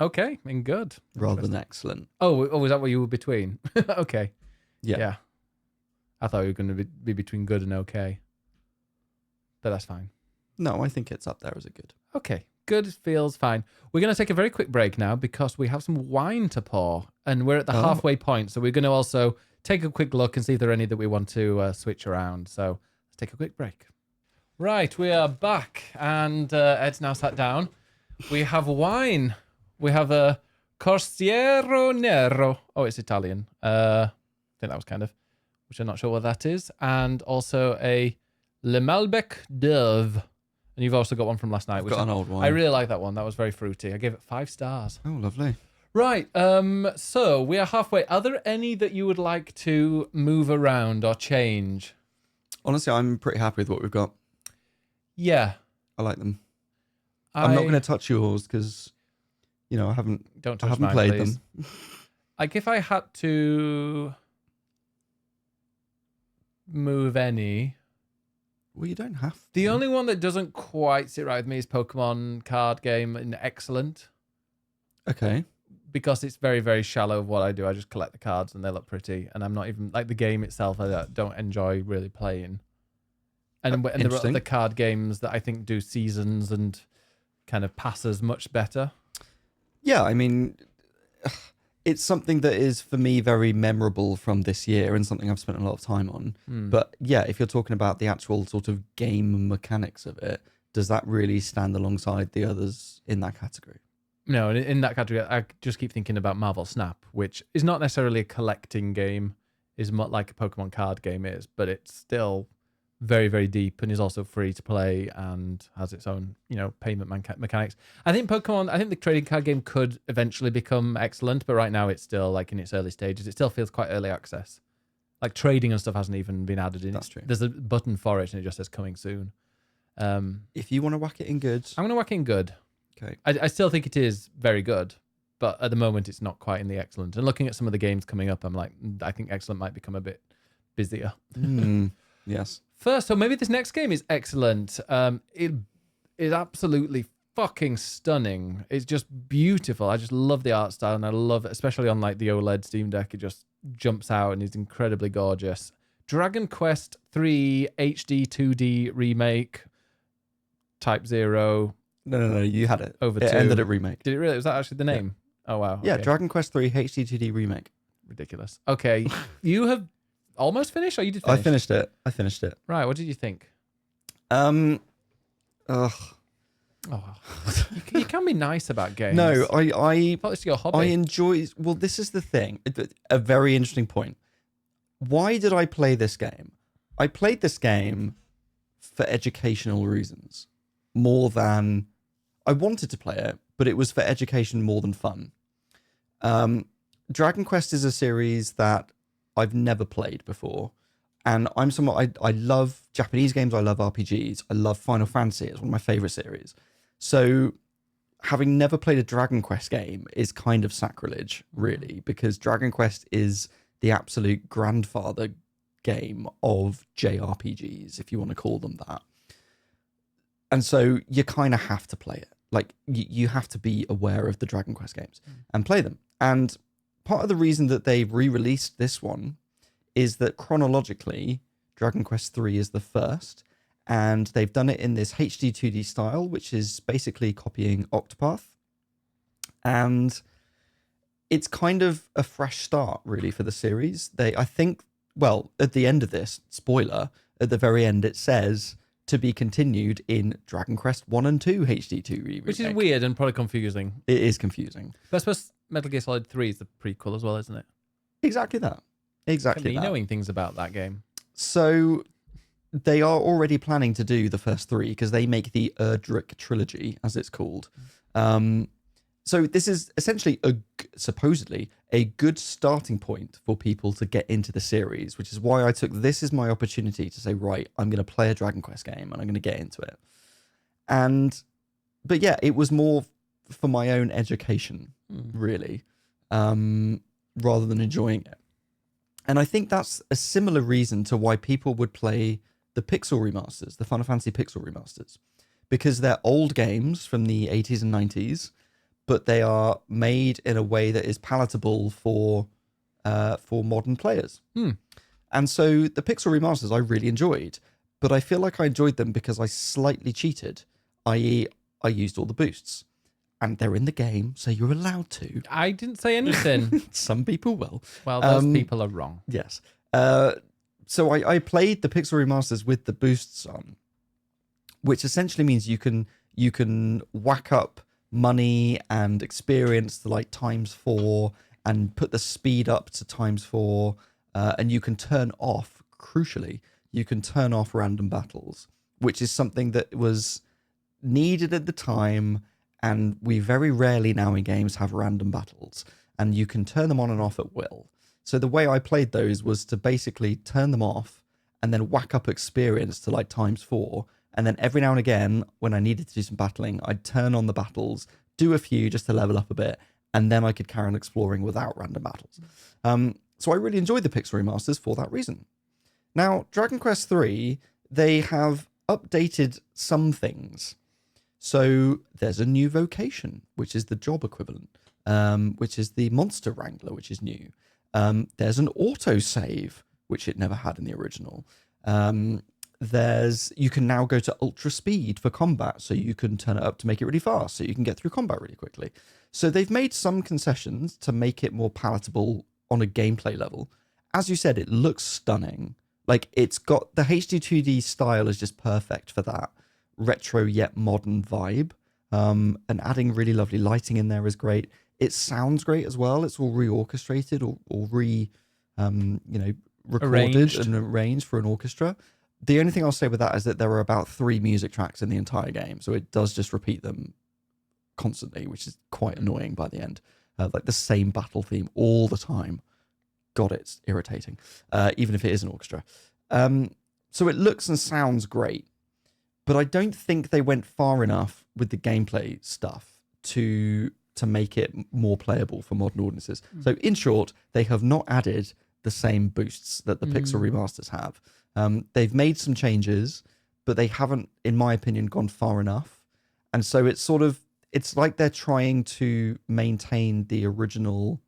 Speaker 1: Okay, in good.
Speaker 2: rather than excellent.
Speaker 1: Oh, was that what you were between? Okay.
Speaker 2: Yeah.
Speaker 1: I thought you were going to be between good and okay. But that's fine.
Speaker 2: No, I think it's up there as a good.
Speaker 1: Okay, good feels fine. We're going to take a very quick break now because we have some wine to pour and we're at the halfway point. So we're going to also take a quick look and see if there are any that we want to switch around. So let's take a quick break. Right, we are back and Ed's now sat down. We have wine. We have a Corsiero Nero. Oh, it's Italian. I think that was kind of, which I'm not sure what that is. And also a Le Malbec d'Oeuvre. And you've also got one from last night.
Speaker 2: I've got an old wine.
Speaker 1: I really like that one. That was very fruity. I gave it 5 stars.
Speaker 2: Oh, lovely.
Speaker 1: Right. So we are halfway. Are there any that you would like to move around or change?
Speaker 2: Honestly, I'm pretty happy with what we've got.
Speaker 1: Yeah.
Speaker 2: I like them. I'm not going to touch yours because, I haven't
Speaker 1: mine,
Speaker 2: played
Speaker 1: please.
Speaker 2: them.
Speaker 1: Like if I had to move any,
Speaker 2: Well, you don't have to.
Speaker 1: the only one that doesn't quite sit right with me is Pokemon card game in excellent.
Speaker 2: Okay.
Speaker 1: Because it's very, very shallow of what I do. I just collect the cards and they look pretty. And I'm not even, like the game itself, I don't enjoy really playing. And there are other card games that I think do seasons and kind of passes much better.
Speaker 2: Yeah, I mean, it's something that is, for me, very memorable from this year and something I've spent a lot of time on. But yeah, if you're talking about the actual sort of game mechanics of it, does that really stand alongside the others in that category?
Speaker 1: No, in that category, I just keep thinking about Marvel Snap, which is not necessarily a collecting game, is more like a Pokemon card game is, but it's still very, very deep and is also free to play and has its own, payment mechanics. I think the trading card game could eventually become excellent, but right now it's still like in its early stages. It still feels quite early access. Like trading and stuff hasn't even been added in.
Speaker 2: That's true.
Speaker 1: There's a button for it and it just says coming soon.
Speaker 2: If you want to whack it in good.
Speaker 1: I'm going to whack in good.
Speaker 2: Okay.
Speaker 1: I still think it is very good, but at the moment it's not quite in the excellent. And looking at some of the games coming up, I'm like, I think excellent might become a bit busier.
Speaker 2: Yes.
Speaker 1: First, so maybe this next game is excellent. It is absolutely fucking stunning. It's just beautiful. I just love the art style and I love it, especially on like the OLED Steam Deck. It just jumps out and is incredibly gorgeous. Dragon Quest 3 HD 2D remake, Type 0.
Speaker 2: No, you had it.
Speaker 1: Over
Speaker 2: it
Speaker 1: 2.
Speaker 2: ended at remake.
Speaker 1: Did it really? Was that actually the name? Yeah. Oh, wow.
Speaker 2: Yeah,
Speaker 1: okay.
Speaker 2: Dragon Quest 3 HD 2D remake.
Speaker 1: Ridiculous. Okay. You have almost finished or you did finish?
Speaker 2: I finished it.
Speaker 1: Right. What did you think?
Speaker 2: Ugh.
Speaker 1: Oh, you can be nice about games.
Speaker 2: No,
Speaker 1: I thought it's your hobby.
Speaker 2: I enjoy. Well, this is the thing. A very interesting point. Why did I play this game? I played this game for educational reasons, more than I wanted to play it, but it was for education more than fun. Dragon Quest is a series that I've never played before, and I love Japanese games. I love RPGs. I love Final Fantasy. It's one of my favorite series. So having never played a Dragon Quest game is kind of sacrilege, really, because Dragon Quest is the absolute grandfather game of JRPGs, if you want to call them that. And so you kind of have to play it. Like, you have to be aware of the Dragon Quest games and play them. And part of the reason that they re-released this one is that chronologically, Dragon Quest 3 is the first, and they've done it in this HD 2D style, which is basically copying Octopath. And it's kind of a fresh start, really, for the series. I think, well, at the end of this, spoiler, at the very end, it says to be continued in Dragon Quest 1 and 2 HD 2 remake.
Speaker 1: Which is weird and probably confusing.
Speaker 2: It is confusing.
Speaker 1: But I suppose Metal Gear Solid 3 is the prequel as well, isn't it?
Speaker 2: Exactly that. Exactly that.
Speaker 1: Knowing things about that game.
Speaker 2: So they are already planning to do the first 3 because they make the Erdrick trilogy, as it's called. So this is essentially supposedly a good starting point for people to get into the series, which is why I took this as my opportunity to say, right, I'm going to play a Dragon Quest game and I'm going to get into it. But yeah, it was more for my own education, really, rather than enjoying it. And I think that's a similar reason to why people would play the Pixel remasters, the Final Fantasy Pixel remasters, because they're old games from the 80s and 90s, but they are made in a way that is palatable for modern players. And so the Pixel remasters I really enjoyed, but I feel like I enjoyed them because I slightly cheated, i.e. I used all the boosts. And they're in the game, so you're allowed to.
Speaker 1: I didn't say anything.
Speaker 2: Some people will.
Speaker 1: Well, those people are wrong.
Speaker 2: Yes. So I played the Pixel remasters with the boosts on, which essentially means you can whack up money and experience to like ×4 and put the speed up to ×4, and you can turn off, crucially, you can turn off random battles, which is something that was needed at the time, and we very rarely now in games have random battles, and you can turn them on and off at will. So the way I played those was to basically turn them off and then whack up experience to like ×4. And then every now and again, when I needed to do some battling, I'd turn on the battles, do a few just to level up a bit, and then I could carry on exploring without random battles. So I really enjoyed the Pixel remasters for that reason. Now, Dragon Quest 3, they have updated some things. So there's a new vocation, which is the job equivalent, which is the Monster Wrangler, which is new. There's an autosave, which it never had in the original. You can now go to ultra speed for combat, so you can turn it up to make it really fast, so you can get through combat really quickly. So they've made some concessions to make it more palatable on a gameplay level. As you said, it looks stunning. Like, it's got the HD 2D style is just perfect for that retro yet modern vibe. And adding really lovely lighting in there is great. It sounds great as well. It's all reorchestrated or recorded and arranged for an orchestra. The only thing I'll say with that is that there are about 3 music tracks in the entire game, so it does just repeat them constantly, which is quite annoying by the end. Like the same battle theme all the time. God, it's irritating, even if it is an orchestra. So it looks and sounds great, but I don't think they went far enough with the gameplay stuff to make it more playable for modern audiences. So in short, they have not added the same boosts that the Pixel remasters have. They've made some changes, but they haven't, in my opinion, gone far enough. And so it's like they're trying to maintain the original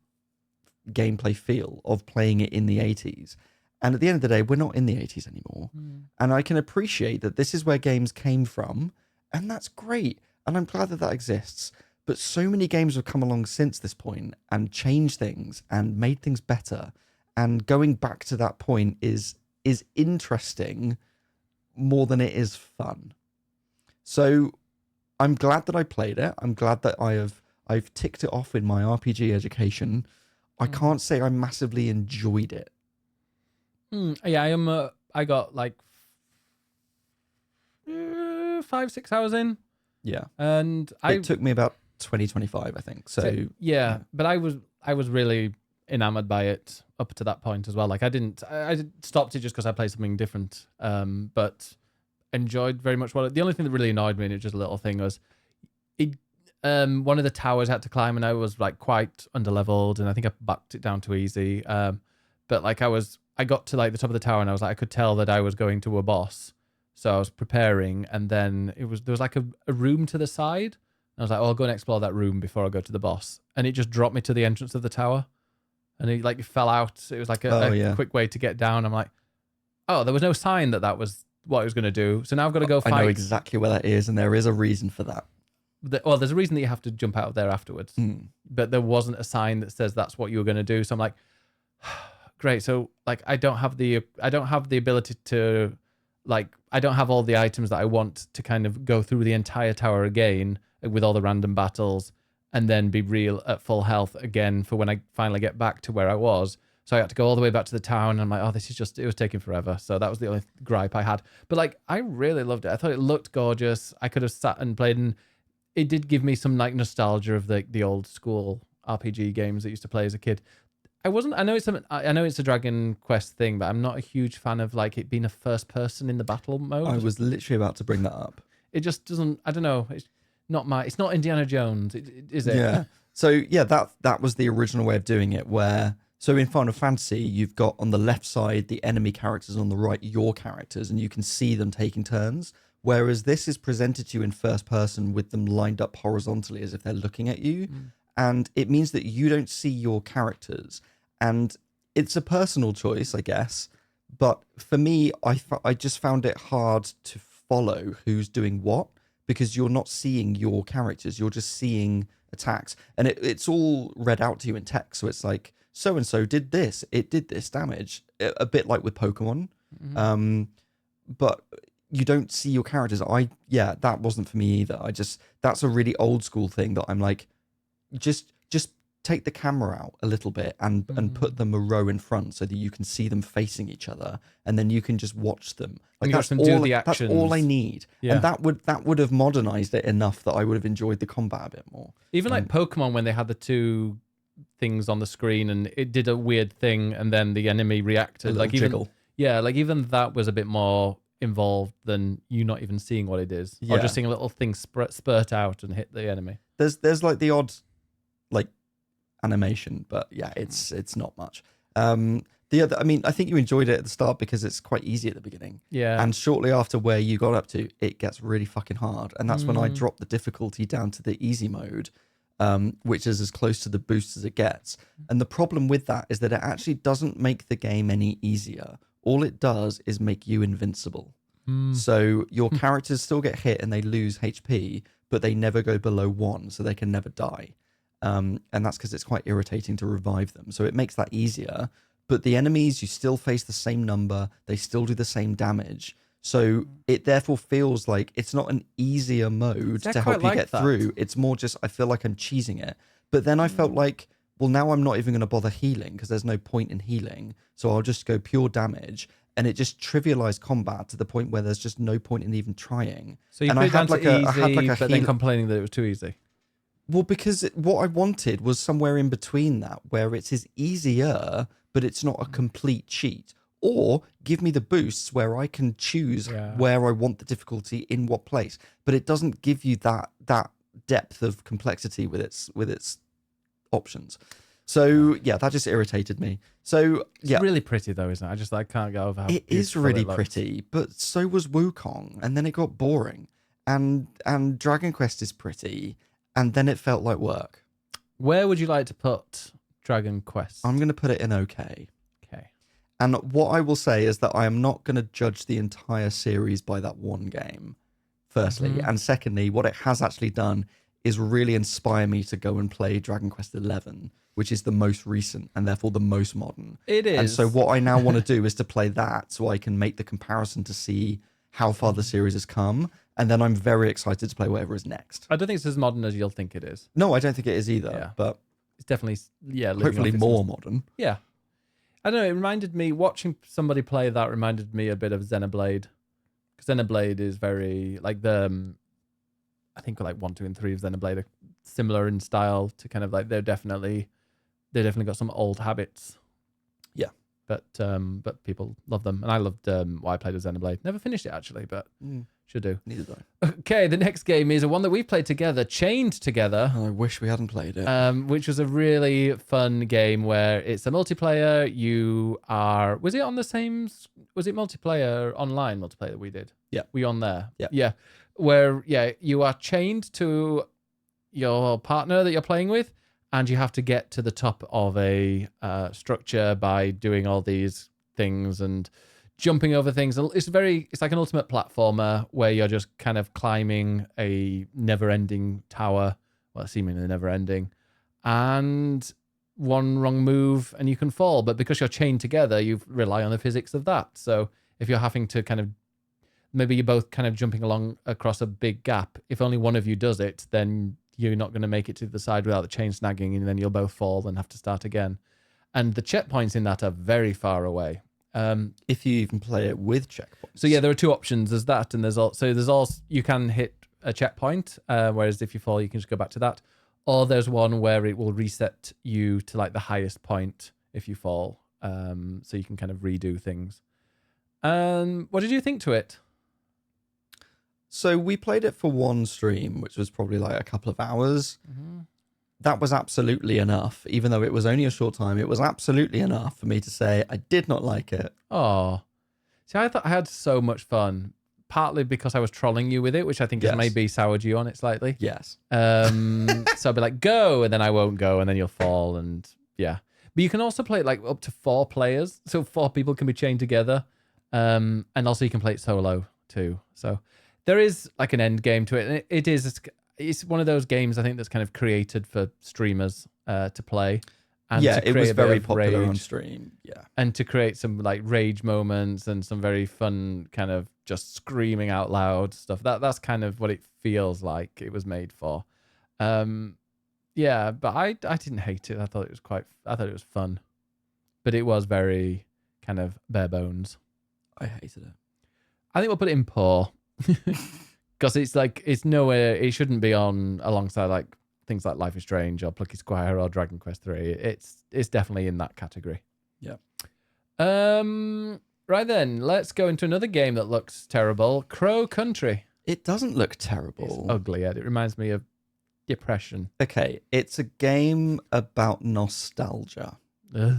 Speaker 2: gameplay feel of playing it in the 80s. And at the end of the day, we're not in the 80s anymore. And I can appreciate that this is where games came from, and that's great. And I'm glad that that exists. But so many games have come along since this point and changed things and made things better. And going back to that point is interesting more than it is fun. So I'm glad that I played it. I'm glad that I've ticked it off in my RPG education. I can't say I massively enjoyed it.
Speaker 1: Yeah, I am. I got like 5-6 hours in,
Speaker 2: Yeah.
Speaker 1: and
Speaker 2: It took me about 20-25, I think. So
Speaker 1: yeah, but I was really enamored by it up to that point as well. Like I stopped it just because I played something different, but enjoyed very much the only thing that really annoyed me, and it's just a little thing, was it one of the towers I had to climb, and I was like quite underleveled, and I think I backed it down to easy. But like I got to like the top of the tower, and I was like, I could tell that I was going to a boss, so I was preparing, and then there was like a room to the side. And I was like, oh, I'll go and explore that room before I go to the boss, and it just dropped me to the entrance of the tower, and it like fell out. It was like a quick way to get down. I'm like, oh, there was no sign that was what I was going to do. So now I've got to go fight.
Speaker 2: I know exactly where that is, and there is a reason for that.
Speaker 1: Well, there's a reason that you have to jump out of there afterwards, but there wasn't a sign that says that's what you were going to do. So I'm like, great. So like, I don't have the ability to, like, I don't have all the items that I want to kind of go through the entire tower again with all the random battles and then be real at full health again for when I finally get back to where I was. So I had to go all the way back to the town, and I'm like, oh, this is just, it was taking forever. So that was the only gripe I had. But like, I really loved it. I thought it looked gorgeous. I could have sat and played, and it did give me some like nostalgia of the old school RPG games that I used to play as a kid. I know it's a Dragon Quest thing, but I'm not a huge fan of like it being a first person in the battle mode.
Speaker 2: I was literally about to bring that up.
Speaker 1: It just doesn't, I don't know. It's not Indiana Jones, is it?
Speaker 2: Yeah. So yeah, that was the original way of doing it, where so in Final Fantasy, you've got on the left side the enemy characters, on the right your characters, and you can see them taking turns. Whereas this is presented to you in first person with them lined up horizontally as if they're looking at you. And it means that you don't see your characters. And it's a personal choice, I guess. But for me, I just found it hard to follow who's doing what, because you're not seeing your characters. You're just seeing attacks. And it's all read out to you in text. So it's like, so-and-so did this. It did this damage. A bit like with Pokemon. But you don't see your characters. That wasn't for me either. That's a really old school thing that I'm like, just take the camera out a little bit and put them a row in front so that you can see them facing each other, and then you can just watch them. Like that's all I need. Yeah. And that would have modernized it enough that I would have enjoyed the combat a bit more.
Speaker 1: Even like Pokemon, when they had the two things on the screen and it did a weird thing and then the enemy reacted, like
Speaker 2: jiggle.
Speaker 1: Even that was a bit more involved than you not even seeing what it is, or just seeing a little thing spurt out and hit the enemy.
Speaker 2: There's like the odd like animation, but yeah, it's not much. The other, I mean, I think you enjoyed it at the start because it's quite easy at the beginning.
Speaker 1: Yeah.
Speaker 2: And shortly after where you got up to, it gets really fucking hard, and that's when I dropped the difficulty down to the easy mode, which is as close to the boost as it gets. And the problem with that is that it actually doesn't make the game any easier. All it does is make you invincible. So your characters still get hit and they lose HP, but they never go below 1, so they can never die. And that's because it's quite irritating to revive them. So it makes that easier. But the enemies, you still face the same number. They still do the same damage. So it therefore feels like it's not an easier mode to help you get through. It's more just, I feel like I'm cheesing it. But then I felt like, well, now I'm not even going to bother healing because there's no point in healing. So I'll just go pure damage. And it just trivialized combat to the point where there's just no point in even trying.
Speaker 1: So you put it down to easy, but then complaining that it was too easy.
Speaker 2: Well, because what I wanted was somewhere in between that, where it is easier, but it's not a complete cheat. Or give me the boosts where I can choose where I want the difficulty in what place. But it doesn't give you that depth of complexity with its options. So yeah, that just irritated me. So yeah,
Speaker 1: it's really pretty though, isn't it? I can't get over how
Speaker 2: it is really pretty. But so was Wukong, and then it got boring. And Dragon Quest is pretty, and then it felt like work.
Speaker 1: Where would you like to put Dragon Quest?
Speaker 2: I'm going to put it in okay.
Speaker 1: Okay.
Speaker 2: And what I will say is that I am not going to judge the entire series by that one game. Firstly, and secondly, what it has actually done is really inspire me to go and play Dragon Quest XI, which is the most recent and therefore the most modern.
Speaker 1: It is.
Speaker 2: And so what I now want to do is to play that so I can make the comparison to see how far the series has come. and then I'm very excited to play whatever is next.
Speaker 1: I don't think it's as modern as you'll think it is.
Speaker 2: No, I don't think it is either,
Speaker 1: Yeah.
Speaker 2: but
Speaker 1: It's definitely, living
Speaker 2: hopefully
Speaker 1: off its
Speaker 2: more modern.
Speaker 1: Yeah. I don't know, it reminded me, watching somebody play that reminded me a bit of Xenoblade. Because Xenoblade is very, like I think like 1, 2, and 3 of Xenoblade are similar in style to kind of like, they definitely got some old habits.
Speaker 2: Yeah.
Speaker 1: But people love them. And I loved what I played with Xenoblade. Never finished it actually, but should do.
Speaker 2: Neither do I.
Speaker 1: Okay, the next game is one that we played together, Chained Together.
Speaker 2: I wish we hadn't played it.
Speaker 1: Which was a really fun game where it's a multiplayer. Was it on the same, was it online multiplayer that we did?
Speaker 2: Yeah.
Speaker 1: Were you on there?
Speaker 2: Yeah.
Speaker 1: Yeah. Where, you are chained to your partner that you're playing with, and you have to get to the top of a structure by doing all these things and jumping over things. It's like an ultimate platformer where you're just kind of climbing a never-ending tower, well, seemingly never-ending, and one wrong move and you can fall. But because you're chained together, you rely on the physics of that. So if you're having to kind of, maybe you're both kind of jumping along across a big gap, if only one of you does it, then you're not going to make it to the side without the chain snagging, and then you'll both fall and have to start again. And the checkpoints in that are very far away.
Speaker 2: If you even play it with checkpoints.
Speaker 1: So yeah, there are two options. There's that, and there's also you can hit a checkpoint, whereas if you fall, you can just go back to that. Or there's one where it will reset you to like the highest point if you fall, so you can kind of redo things. What did you think to it?
Speaker 2: So we played it for one stream, which was probably like a couple of hours.
Speaker 1: Mm-hmm.
Speaker 2: That was absolutely enough. Even though it was only a short time, it was absolutely enough for me to say I did not like it.
Speaker 1: Oh, see, I thought I had so much fun, partly because I was trolling you with it, which I think has maybe soured you on it slightly.
Speaker 2: Yes.
Speaker 1: So I'll be like, go, and then I won't go, and then you'll fall, and yeah. But you can also play it like up to 4 players, so 4 people can be chained together, and also you can play it solo too. So there is like an end game to it, and it's one of those games I think that's kind of created for streamers to play. And
Speaker 2: yeah,
Speaker 1: to
Speaker 2: it was
Speaker 1: a bit
Speaker 2: very
Speaker 1: of
Speaker 2: popular
Speaker 1: rage,
Speaker 2: on stream. Yeah.
Speaker 1: and to create some like rage moments and some very fun kind of just screaming out loud stuff. That's kind of what it feels like it was made for. Yeah, but I didn't hate it. I thought it was fun, but it was very kind of bare bones.
Speaker 2: I hated it.
Speaker 1: I think we'll put it in poor. Because it's nowhere. It shouldn't be on alongside like things like Life is Strange or Plucky Squire or Dragon Quest 3. It's definitely in that category.
Speaker 2: Yeah.
Speaker 1: Right then, let's go into another game that looks terrible. Crow Country.
Speaker 2: It doesn't look terrible.
Speaker 1: It's ugly. Ed. It reminds me of depression.
Speaker 2: Okay, it's a game about nostalgia.
Speaker 1: Ugh.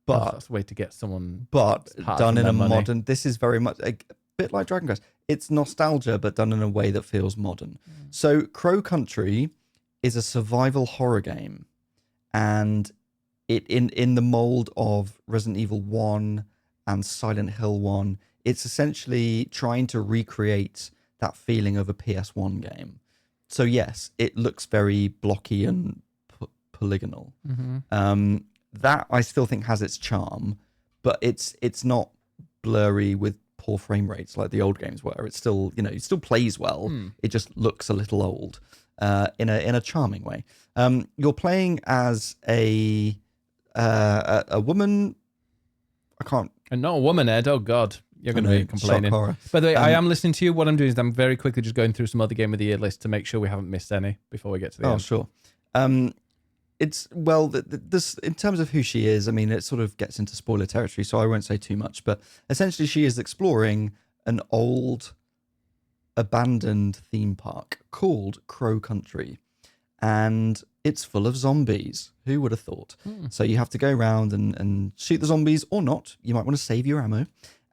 Speaker 2: But
Speaker 1: that's a way to get someone.
Speaker 2: Done in a modern. This is very much a bit like Dragon Quest. It's nostalgia, but done in a way that feels modern. So Crow Country is a survival horror game, and it in the mold of Resident Evil 1 and Silent Hill 1. It's essentially trying to recreate that feeling of a PS1 game. So yes, it looks very blocky and polygonal.
Speaker 1: Mm-hmm.
Speaker 2: That I still think has its charm, but it's not blurry with poor frame rates like the old games were. It's still, it still plays well. It just looks a little old in a charming way. You're playing as a woman. I can't.
Speaker 1: And not a woman, Ed. Oh God, you're going to be complaining. By the way, I am listening to you. What I'm doing is I'm very quickly just going through some other game of the year list to make sure we haven't missed any before we get to the end.
Speaker 2: Oh, sure. It's this in terms of who she is. I mean, it sort of gets into spoiler territory, so I won't say too much. But essentially, she is exploring an old, abandoned theme park called Crow Country, and it's full of zombies. Who would have thought? So you have to go around and shoot the zombies, or not. You might want to save your ammo,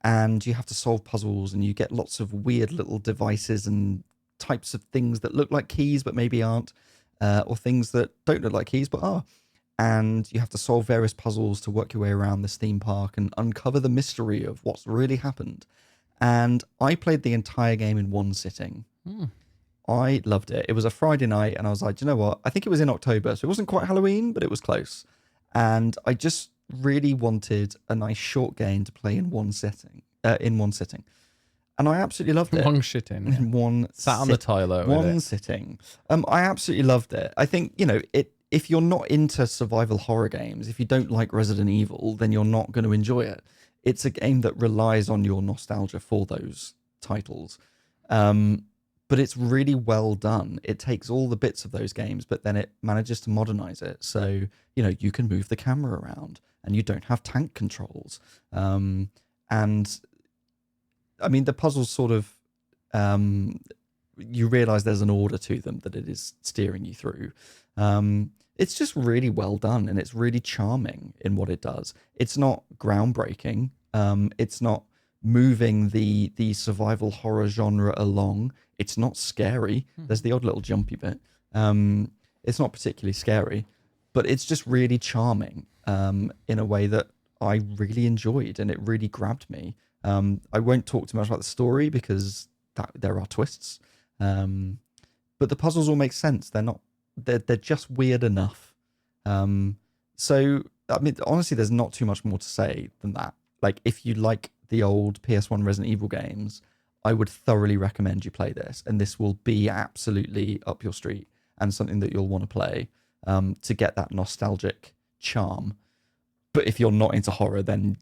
Speaker 2: and you have to solve puzzles, and you get lots of weird little devices and types of things that look like keys but maybe aren't. Or things that don't look like keys but are. And you have to solve various puzzles to work your way around this theme park and uncover the mystery of what's really happened. And I played the entire game in one sitting. I loved it. It was a Friday night, and I was like, do you know what? I think it was in October, so it wasn't quite Halloween, but it was close. And I just really wanted a nice short game to play in one sitting. and I absolutely loved it.
Speaker 1: Long shitting.
Speaker 2: In one
Speaker 1: Sat on the toilet with
Speaker 2: one
Speaker 1: it.
Speaker 2: sitting. I absolutely loved it. I think, you know, if you're not into survival horror games, if you don't like Resident Evil, then you're not going to enjoy it. It's a game that relies on your nostalgia for those titles. But it's really well done. It takes all the bits of those games, but then it manages to modernize it. So, you know, you can move the camera around and you don't have tank controls. And I mean, the puzzles sort of, you realize there's an order to them that it is steering you through. It's just really well done and it's really charming in what it does. It's not groundbreaking. It's not moving the survival horror genre along. It's not scary. There's the odd little jumpy bit. It's not particularly scary, but it's just really charming in a way that I really enjoyed and it really grabbed me. I won't talk too much about the story because there are twists, but the puzzles all make sense. They're just weird enough. So I mean, honestly, there's not too much more to say than that. Like, if you like the old PS1 Resident Evil games, I would thoroughly recommend you play this, and this will be absolutely up your street and something that you'll want to play to get that nostalgic charm. But if you're not into horror, then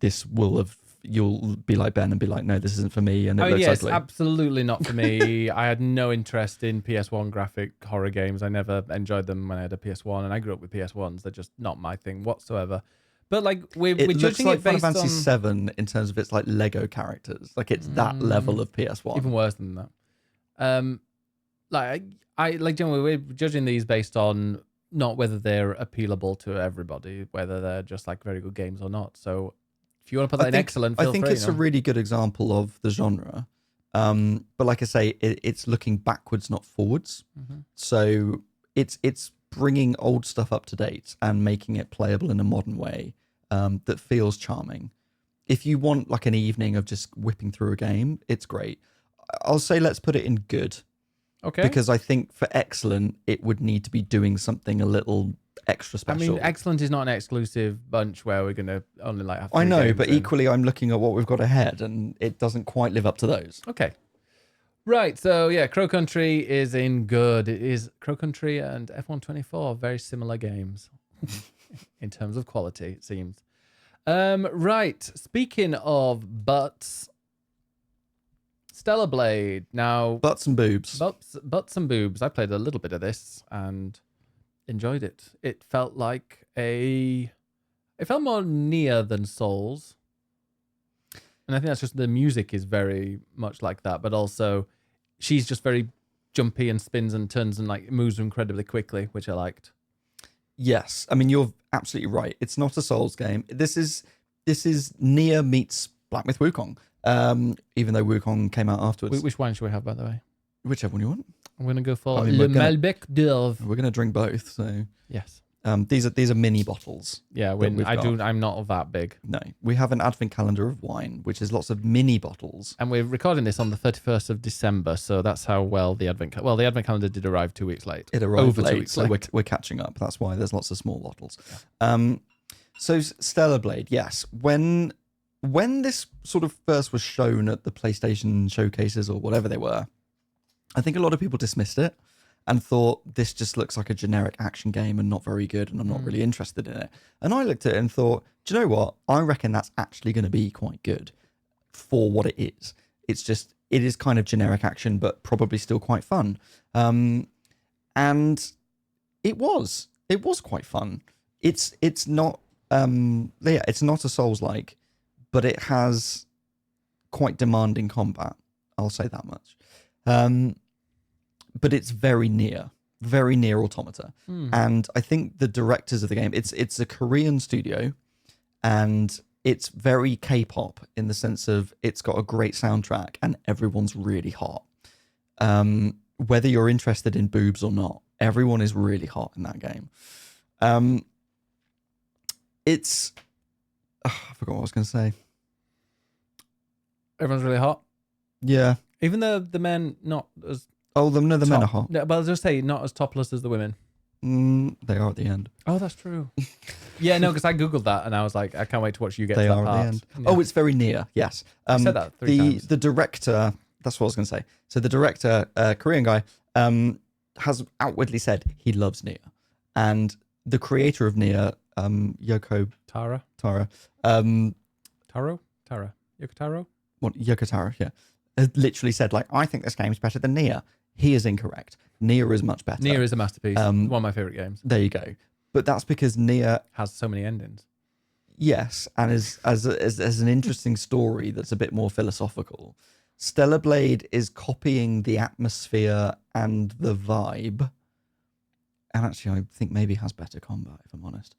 Speaker 2: you'll be like Ben and be like, no, this isn't for me, and it looks ugly.
Speaker 1: Absolutely not for me. I had no interest in PS1 graphic horror games. I never enjoyed them when I had a PS1, and I grew up with PS1s. They're just not my thing whatsoever. But like we're
Speaker 2: looks
Speaker 1: judging
Speaker 2: like
Speaker 1: it based
Speaker 2: Final Fantasy
Speaker 1: on
Speaker 2: 7 in terms of its like Lego characters. Like it's that level of PS1.
Speaker 1: even worse than that. Like I like generally we're judging these based on not whether they're appealable to everybody, whether they're just like very good games or not. So if you want to put that in excellent, feel
Speaker 2: I think
Speaker 1: free,
Speaker 2: it's a really good example of the genre. But like I say, it's looking backwards, not forwards. So it's bringing old stuff up to date and making it playable in a modern way that feels charming. If you want like an evening of just whipping through a game, it's great. I'll say let's put it in good.
Speaker 1: Okay.
Speaker 2: Because I think for excellent, it would need to be doing something a little extra special.
Speaker 1: I mean, excellent is not an exclusive bunch where we're going to only like have 3
Speaker 2: I know,
Speaker 1: games
Speaker 2: but
Speaker 1: in.
Speaker 2: equally, I'm looking at what we've got ahead, and it doesn't quite live up to those.
Speaker 1: Okay. Right, so yeah, Crow Country is in good. It is Crow Country and F124, very similar games in terms of quality, it seems. Right, speaking of butts, Stellar Blade. Now,
Speaker 2: Butts and boobs.
Speaker 1: Butts and boobs. I played a little bit of this and enjoyed it. It felt like it felt more near than Souls. And I think that's just the music is very much like that, but also she's just very jumpy and spins and turns and like moves incredibly quickly, which I liked.
Speaker 2: Yes, I mean you're absolutely right. It's not a Souls game. This is Nier meets Black Myth Wukong. Even though Wukong came out afterwards.
Speaker 1: Which wine should we have, by the way?
Speaker 2: Whichever one you want.
Speaker 1: I'm going to go for
Speaker 2: I mean,
Speaker 1: Le Malbec d'Oeuvre.
Speaker 2: We're going to drink both. So
Speaker 1: yes.
Speaker 2: These are mini bottles.
Speaker 1: Yeah, I'm not that big.
Speaker 2: No, we have an advent calendar of wine, which is lots of mini bottles.
Speaker 1: And we're recording this on the 31st of December, so that's how well the advent calendar did arrive 2 weeks late.
Speaker 2: It arrived
Speaker 1: Over 2
Speaker 2: late,
Speaker 1: weeks
Speaker 2: so
Speaker 1: late.
Speaker 2: we're catching up. That's why there's lots of small bottles. Yeah. So Stellar Blade, yes. When this sort of first was shown at the PlayStation showcases or whatever they were, I think a lot of people dismissed it and thought this just looks like a generic action game and not very good, and I'm not really interested in it. And I looked at it and thought, do you know what? I reckon that's actually going to be quite good for what it is. It is kind of generic action, but probably still quite fun. And it was quite fun. It's not it's not a Souls-like, but it has quite demanding combat. I'll say that much. But it's very near Automata. And I think the directors of the game, it's a Korean studio, and it's very K-pop in the sense of it's got a great soundtrack and everyone's really hot. Whether you're interested in boobs or not, everyone is really hot in that game. I forgot what I was going to say.
Speaker 1: Everyone's really hot.
Speaker 2: Yeah.
Speaker 1: Even the men not as
Speaker 2: the men are hot.
Speaker 1: No, but I was just saying not as topless as the women.
Speaker 2: They are at the end.
Speaker 1: Oh, that's true. Yeah, no, because I googled that and I was like, I can't wait to watch you get to that part.
Speaker 2: They are at the end.
Speaker 1: Yeah.
Speaker 2: Oh, it's very near. Yes.
Speaker 1: You said that 3 times.
Speaker 2: The director that's what I was going to say. So the director, Korean guy, has outwardly said he loves Nier, and the creator of Nier, Yoko
Speaker 1: Tara.
Speaker 2: Tara,
Speaker 1: Taro. Tara. Yoko Taro.
Speaker 2: Yoko Tara, yeah, has literally said like, I think this game's better than Nier. He is incorrect. Nier is much better.
Speaker 1: Nier is a masterpiece. One of my favorite games.
Speaker 2: There you go. But that's because Nier
Speaker 1: Has so many endings.
Speaker 2: yes, and is as an interesting story that's a bit more philosophical. Stellar Blade is copying the atmosphere and the vibe, and actually, I think maybe has better combat, if I'm honest.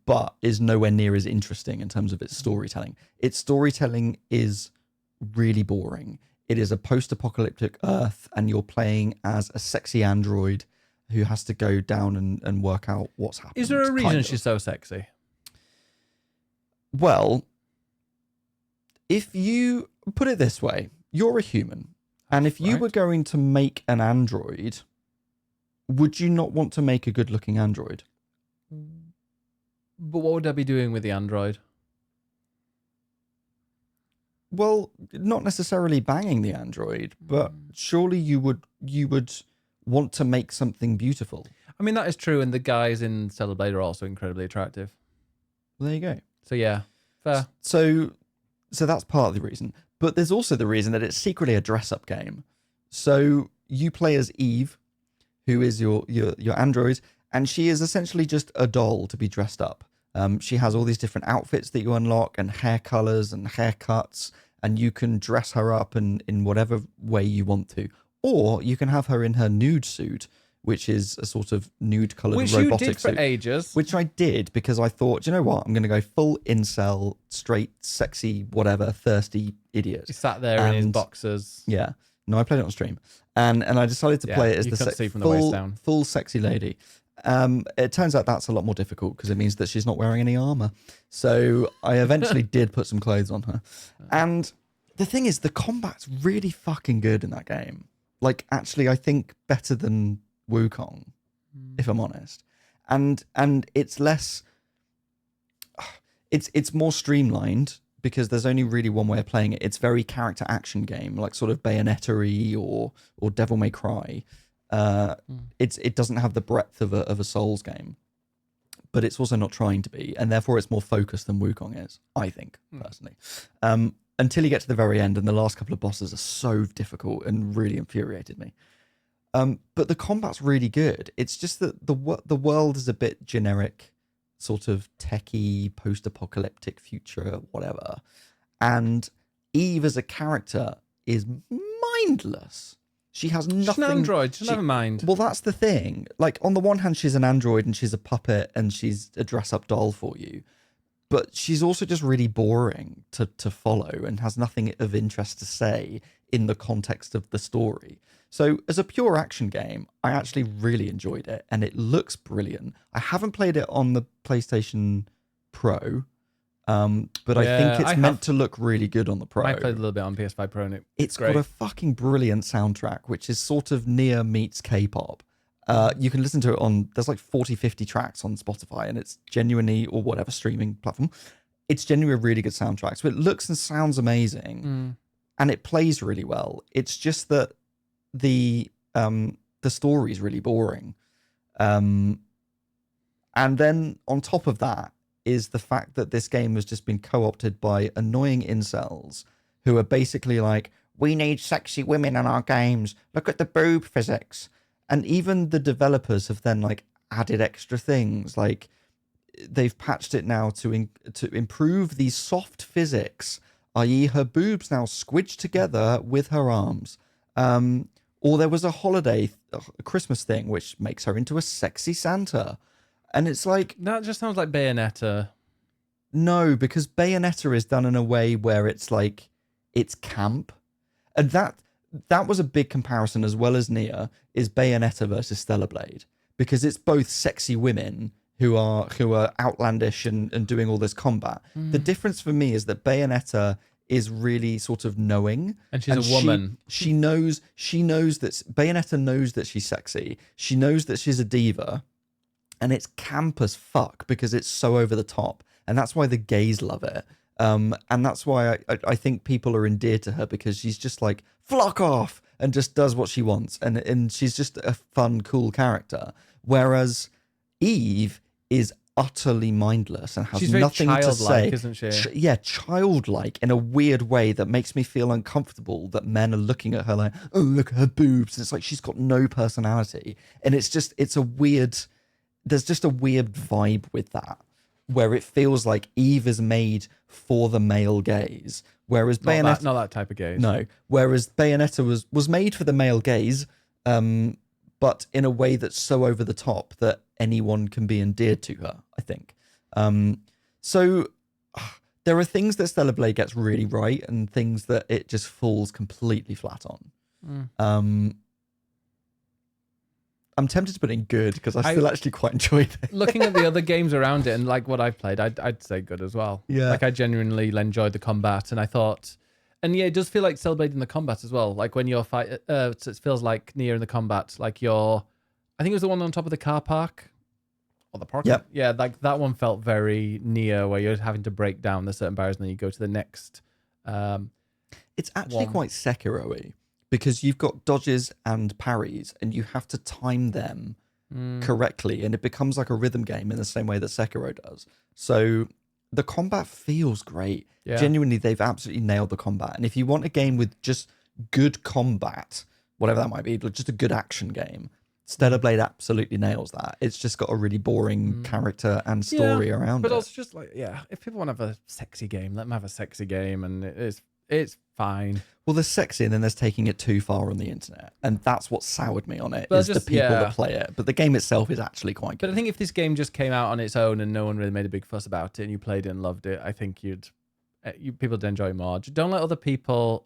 Speaker 2: But is nowhere near as interesting in terms of its storytelling. Its storytelling is really boring. It is a post-apocalyptic Earth, and you're playing as a sexy android who has to go down and work out what's happening.
Speaker 1: Is there a reason she's so sexy?
Speaker 2: Well, if you put it this way, you're a human, and if you were going to make an android, would you not want to make a good-looking android?
Speaker 1: But what would I be doing with the android?
Speaker 2: Well, not necessarily banging the android, but surely you would want to make something beautiful.
Speaker 1: I mean, that is true, and the guys in Stellar Blade are also incredibly attractive.
Speaker 2: Well, there you go.
Speaker 1: So yeah, fair.
Speaker 2: So that's part of the reason. But there's also the reason that it's secretly a dress-up game. So you play as Eve, who is your android, and she is essentially just a doll to be dressed up. She has all these different outfits that you unlock and hair colors and haircuts, and you can dress her up in whatever way you want to. Or you can have her in her nude suit, which is a sort of nude-colored robotic suit.
Speaker 1: Which you did for ages.
Speaker 2: Which I did because I thought, do you know what? I'm going to go full incel, straight, sexy, whatever, thirsty idiot.
Speaker 1: He sat there in his boxers.
Speaker 2: Yeah. No, I played it on stream. And I decided to play it as the full sexy lady. It turns out that's a lot more difficult because it means that she's not wearing any armor. So I eventually did put some clothes on her. And the thing is, the combat's really fucking good in that game. Like, actually, I think better than Wukong, if I'm honest. And it's less... It's more streamlined because there's only really one way of playing it. It's very character action game, like sort of Bayonetta-y or Devil May Cry. It doesn't have the breadth of a Souls game, but it's also not trying to be, and therefore it's more focused than Wukong is, I think, personally. Until you get to the very end, and the last couple of bosses are so difficult and really infuriated me. But the combat's really good. It's just that the world is a bit generic, sort of techie, post-apocalyptic future, whatever. And Eve as a character is mindless. She has nothing.
Speaker 1: She's an android. She doesn't have a mind.
Speaker 2: Well, that's the thing. Like, on the one hand, she's an android and she's a puppet and she's a dress-up doll for you. But she's also just really boring to follow and has nothing of interest to say in the context of the story. So as a pure action game, I actually really enjoyed it, and it looks brilliant. I haven't played it on the PlayStation Pro, but I think it's meant to look really good on the Pro.
Speaker 1: I played a little bit on PS5 Pro, and
Speaker 2: it's got a fucking brilliant soundtrack, which is sort of Nier meets K-pop. You can listen to it on, there's like 40, 50 tracks on Spotify, and it's genuinely, or whatever streaming platform, it's genuinely a really good soundtrack. So it looks and sounds amazing, and it plays really well. It's just that the story is really boring. And then on top of that is the fact that this game has just been co-opted by annoying incels who are basically like, we need sexy women in our games. Look at the boob physics. And even the developers have then like added extra things, like they've patched it now to improve the soft physics, i.e. her boobs now squidged together with her arms. Or there was a Christmas thing, which makes her into a sexy Santa. And it's like...
Speaker 1: That just sounds like Bayonetta.
Speaker 2: No, because Bayonetta is done in a way where it's like, it's camp. And that was a big comparison, as well as Nier, is Bayonetta versus Stellar Blade. Because it's both sexy women who are outlandish and doing all this combat. The difference for me is that Bayonetta is really sort of knowing,
Speaker 1: and she's a woman.
Speaker 2: She knows that Bayonetta knows that she's sexy. She knows that she's a diva, and it's camp as fuck because it's so over the top, and that's why the gays love it. And that's why I think people are endeared to her, because she's just like flock off, and just does what she wants. And she's just a fun, cool character. Whereas Eve is utterly mindless and has
Speaker 1: She's very
Speaker 2: nothing to
Speaker 1: childlike,
Speaker 2: say.
Speaker 1: isn't she?
Speaker 2: Yeah, childlike in a weird way that makes me feel uncomfortable that men are looking at her like, oh, look at her boobs. And it's like she's got no personality. And it's just, there's just a weird vibe with that, where it feels like Eve is made for the male gaze. Whereas Bayonetta...
Speaker 1: Not that type of gaze.
Speaker 2: No. Whereas Bayonetta was made for the male gaze, but in a way that's so over the top that anyone can be endeared to her, I think. So there are things that Stellar Blade gets really right and things that it just falls completely flat on. I'm tempted to put in good because I still actually quite enjoyed it.
Speaker 1: Looking at the other games around it and like what I've played, I'd say good as well.
Speaker 2: Yeah.
Speaker 1: Like I genuinely enjoyed the combat, and I thought, and yeah, it does feel like Stellar Blade in the combat as well. Like when you're it feels like Nier in the combat. Like I think it was the one on top of the car park. Or the park.
Speaker 2: Yep.
Speaker 1: Yeah, like that one felt very Nier, where you're having to break down the certain barriers and then you go to the next.
Speaker 2: It's actually quite Sekiro-y because you've got dodges and parries and you have to time them correctly, and it becomes like a rhythm game in the same way that Sekiro does. So the combat feels great.
Speaker 1: Yeah.
Speaker 2: Genuinely, they've absolutely nailed the combat. And if you want a game with just good combat, whatever that might be, but just a good action game, Stellar Blade absolutely nails that. It's just got a really boring character and story around
Speaker 1: but
Speaker 2: it.
Speaker 1: also just like, if people want to have a sexy game, let them have a sexy game, and it's fine.
Speaker 2: Well, there's sexy, and then there's taking it too far on the internet, and that's what soured me on it.
Speaker 1: But
Speaker 2: is
Speaker 1: just,
Speaker 2: the people that play it. But the game itself is actually quite good.
Speaker 1: But I think if this game just came out on its own and no one really made a big fuss about it, and you played it and loved it, I think people would enjoy it more. Don't let other people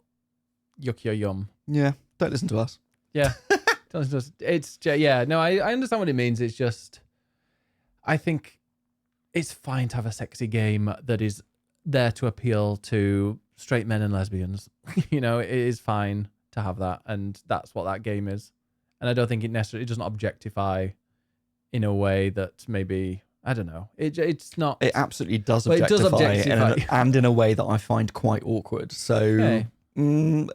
Speaker 1: yuck your yum.
Speaker 2: Yeah, don't listen to us.
Speaker 1: Yeah. It's no, I understand what it means. It's just, I think it's fine to have a sexy game that is there to appeal to straight men and lesbians. It is fine to have that, and that's what that game is. And I don't think it doesn't objectify in a way that maybe, I don't know. It's not.
Speaker 2: It absolutely does
Speaker 1: Well, it does
Speaker 2: objectify,
Speaker 1: objectify.
Speaker 2: and in a way that I find quite awkward. So, no.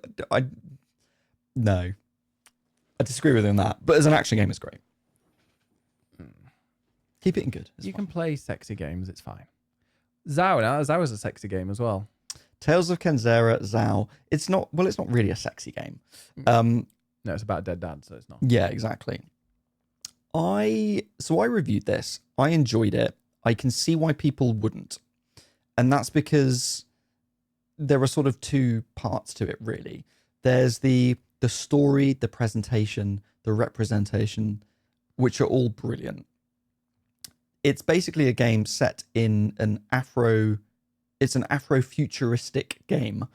Speaker 2: I disagree with you on that, but as an action game, it's great. Keep it in good.
Speaker 1: You can play sexy games. It's fine. Zao is a sexy game as well.
Speaker 2: Tales of Kenzera, Zao. It's not really a sexy game.
Speaker 1: No, it's about a dead dad, so it's not.
Speaker 2: Yeah, exactly. I reviewed this. I enjoyed it. I can see why people wouldn't. And that's because there are sort of two parts to it, really. There's the story, the presentation, the representation, which are all brilliant. It's basically a game set in an Afro-futuristic game.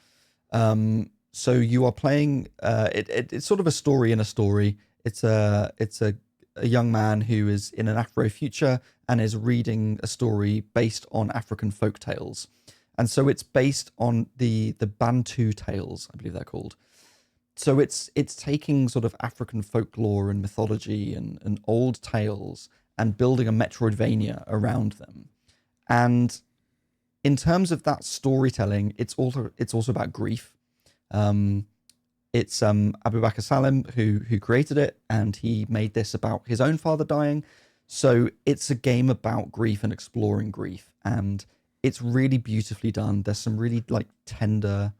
Speaker 2: So you are playing, it's sort of a story in a story. It's a young man who is in an Afro future and is reading a story based on African folk tales. And so it's based on the Bantu tales, I believe they're called. So it's taking sort of African folklore and mythology and old tales and building a Metroidvania around them. And in terms of that storytelling, it's also about grief. It's Abu Bakr Salim who created it, and he made this about his own father dying. So it's a game about grief and exploring grief, and it's really beautifully done. There's some really tender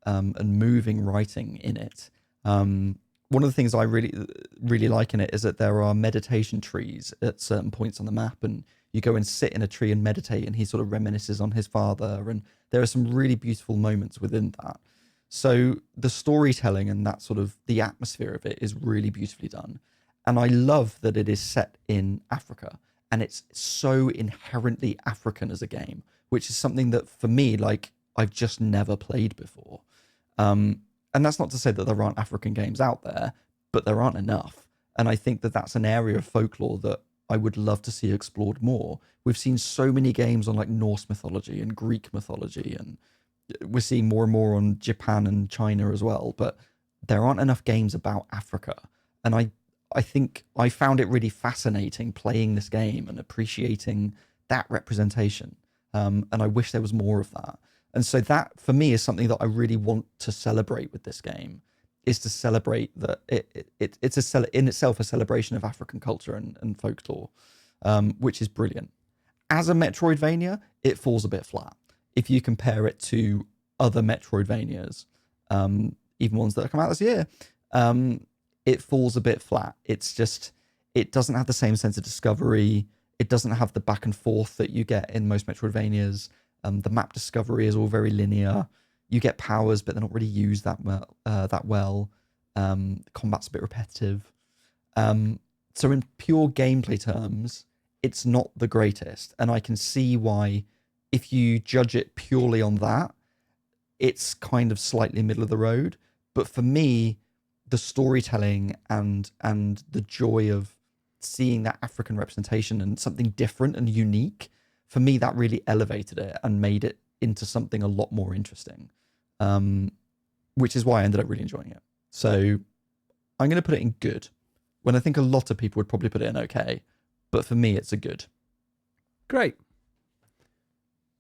Speaker 2: and moving writing in it. One of the things I really like in it is that there are meditation trees at certain points on the map, and you go and sit in a tree and meditate, and he sort of reminisces on his father, and there are some really beautiful moments within that. So the storytelling and that sort of the atmosphere of it is really beautifully done. And I love that it is set in Africa, and it's so inherently African as a game, which is something that for me, I've just never played before. And that's not to say that there aren't African games out there, but there aren't enough. And I think that that's an area of folklore that I would love to see explored more. We've seen so many games on Norse mythology and Greek mythology, and we're seeing more and more on Japan and China as well, but there aren't enough games about Africa. And I think I found it really fascinating playing this game and appreciating that representation. And I wish there was more of that. And so that, for me, is something that I really want to celebrate with this game, is to celebrate that in itself a celebration of African culture and folklore, which is brilliant. As a Metroidvania, it falls a bit flat if you compare it to other Metroidvanias, even ones that have come out this year. It falls a bit flat. It doesn't have the same sense of discovery. It doesn't have the back and forth that you get in most Metroidvanias. The map discovery is all very linear. You get powers, but they're not really used that well. Combat's a bit repetitive. So in pure gameplay terms, it's not the greatest. And I can see why, if you judge it purely on that, it's kind of slightly middle of the road. But for me, the storytelling and the joy of seeing that African representation and something different and unique, for me, that really elevated it and made it into something a lot more interesting. Which is why I ended up really enjoying it. So I'm going to put it in good, when I think a lot of people would probably put it in okay. But for me, it's a good.
Speaker 1: Great.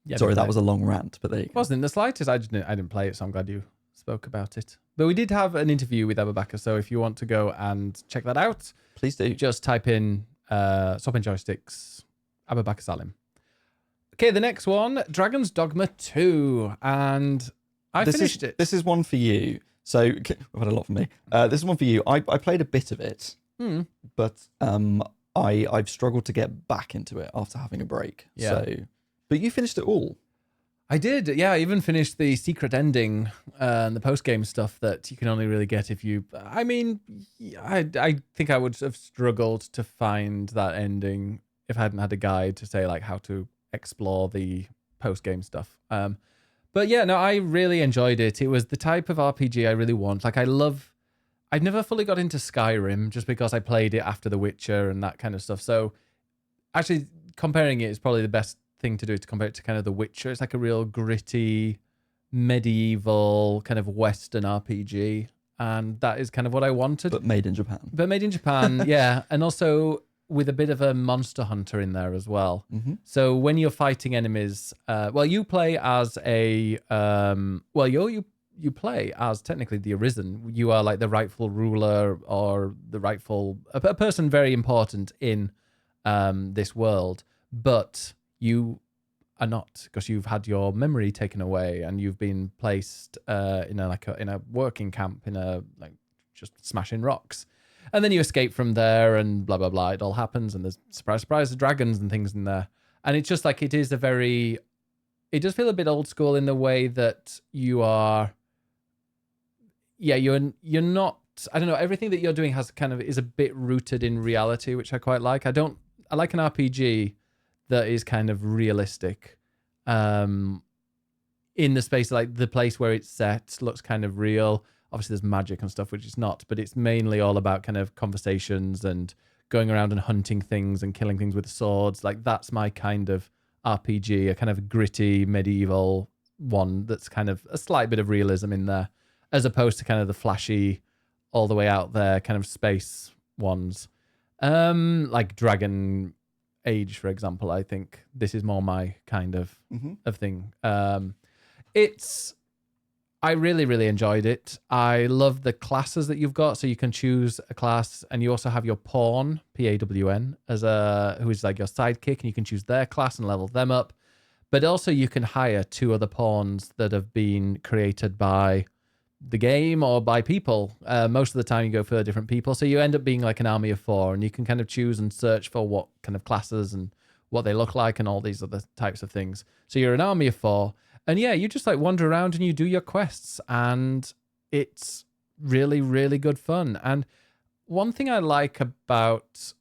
Speaker 1: Yeah,
Speaker 2: sorry, that was a long rant, but there you go.
Speaker 1: It wasn't in the slightest. I didn't play it, so I'm glad you spoke about it. But we did have an interview with Abubakar, so if you want to go and check that out,
Speaker 2: please do.
Speaker 1: Just type in swap in Joysticks, Abubakar Salim. Okay, the next one, Dragon's Dogma 2, and I finished it.
Speaker 2: This is one for you. So, I've had a lot for me. This is one for you. I played a bit of it, but I've struggled to get back into it after having a break.
Speaker 1: Yeah.
Speaker 2: So, but you finished it all.
Speaker 1: I did, yeah. I even finished the secret ending and the post-game stuff that you can only really get if you... I mean, I think I would have struggled to find that ending if I hadn't had a guide to say, like, how to explore the post-game stuff. But yeah, no, I really enjoyed it. It was the type of RPG I really want. Like, I'd never fully got into Skyrim just because I played it after The Witcher and that kind of stuff. So actually comparing it is probably the best thing to do, to compare it to kind of The Witcher. It's like a real gritty, medieval kind of Western RPG. And that is kind of what I wanted.
Speaker 2: But made in Japan.
Speaker 1: Yeah. And also with a bit of a monster hunter in there as well. Mm-hmm. So when you're fighting enemies, you play as a, you play as technically the Arisen. You are like the rightful ruler or a person very important in this world, but you are not, because you've had your memory taken away and you've been placed in a working camp just smashing rocks. And then you escape from there and blah, blah, blah. It all happens and there's, surprise, surprise, the dragons and things in there. And it's just like, it does feel a bit old school in the way that you are, you're not, I don't know, everything that you're doing is a bit rooted in reality, which I quite like. I like an RPG that is kind of realistic in the space, like the place where it's set looks kind of real. Obviously there's magic and stuff, which is not, but it's mainly all about kind of conversations and going around and hunting things and killing things with swords. Like that's my kind of RPG, a kind of gritty medieval one that's kind of a slight bit of realism in there, as opposed to kind of the flashy, all the way out there kind of space ones. Like Dragon Age, for example. I think this is more my kind of thing. I really, really enjoyed it. I love the classes that you've got. So you can choose a class, and you also have your pawn, P-A-W-N, who is like your sidekick, and you can choose their class and level them up. But also you can hire 2 other pawns that have been created by the game or by people. Most of the time you go for different people. So you end up being like an army of 4, and you can kind of choose and search for what kind of classes and what they look like and all these other types of things. So you're an army of 4. And yeah, you just like wander around and you do your quests, and it's really, really good fun. And one thing I like about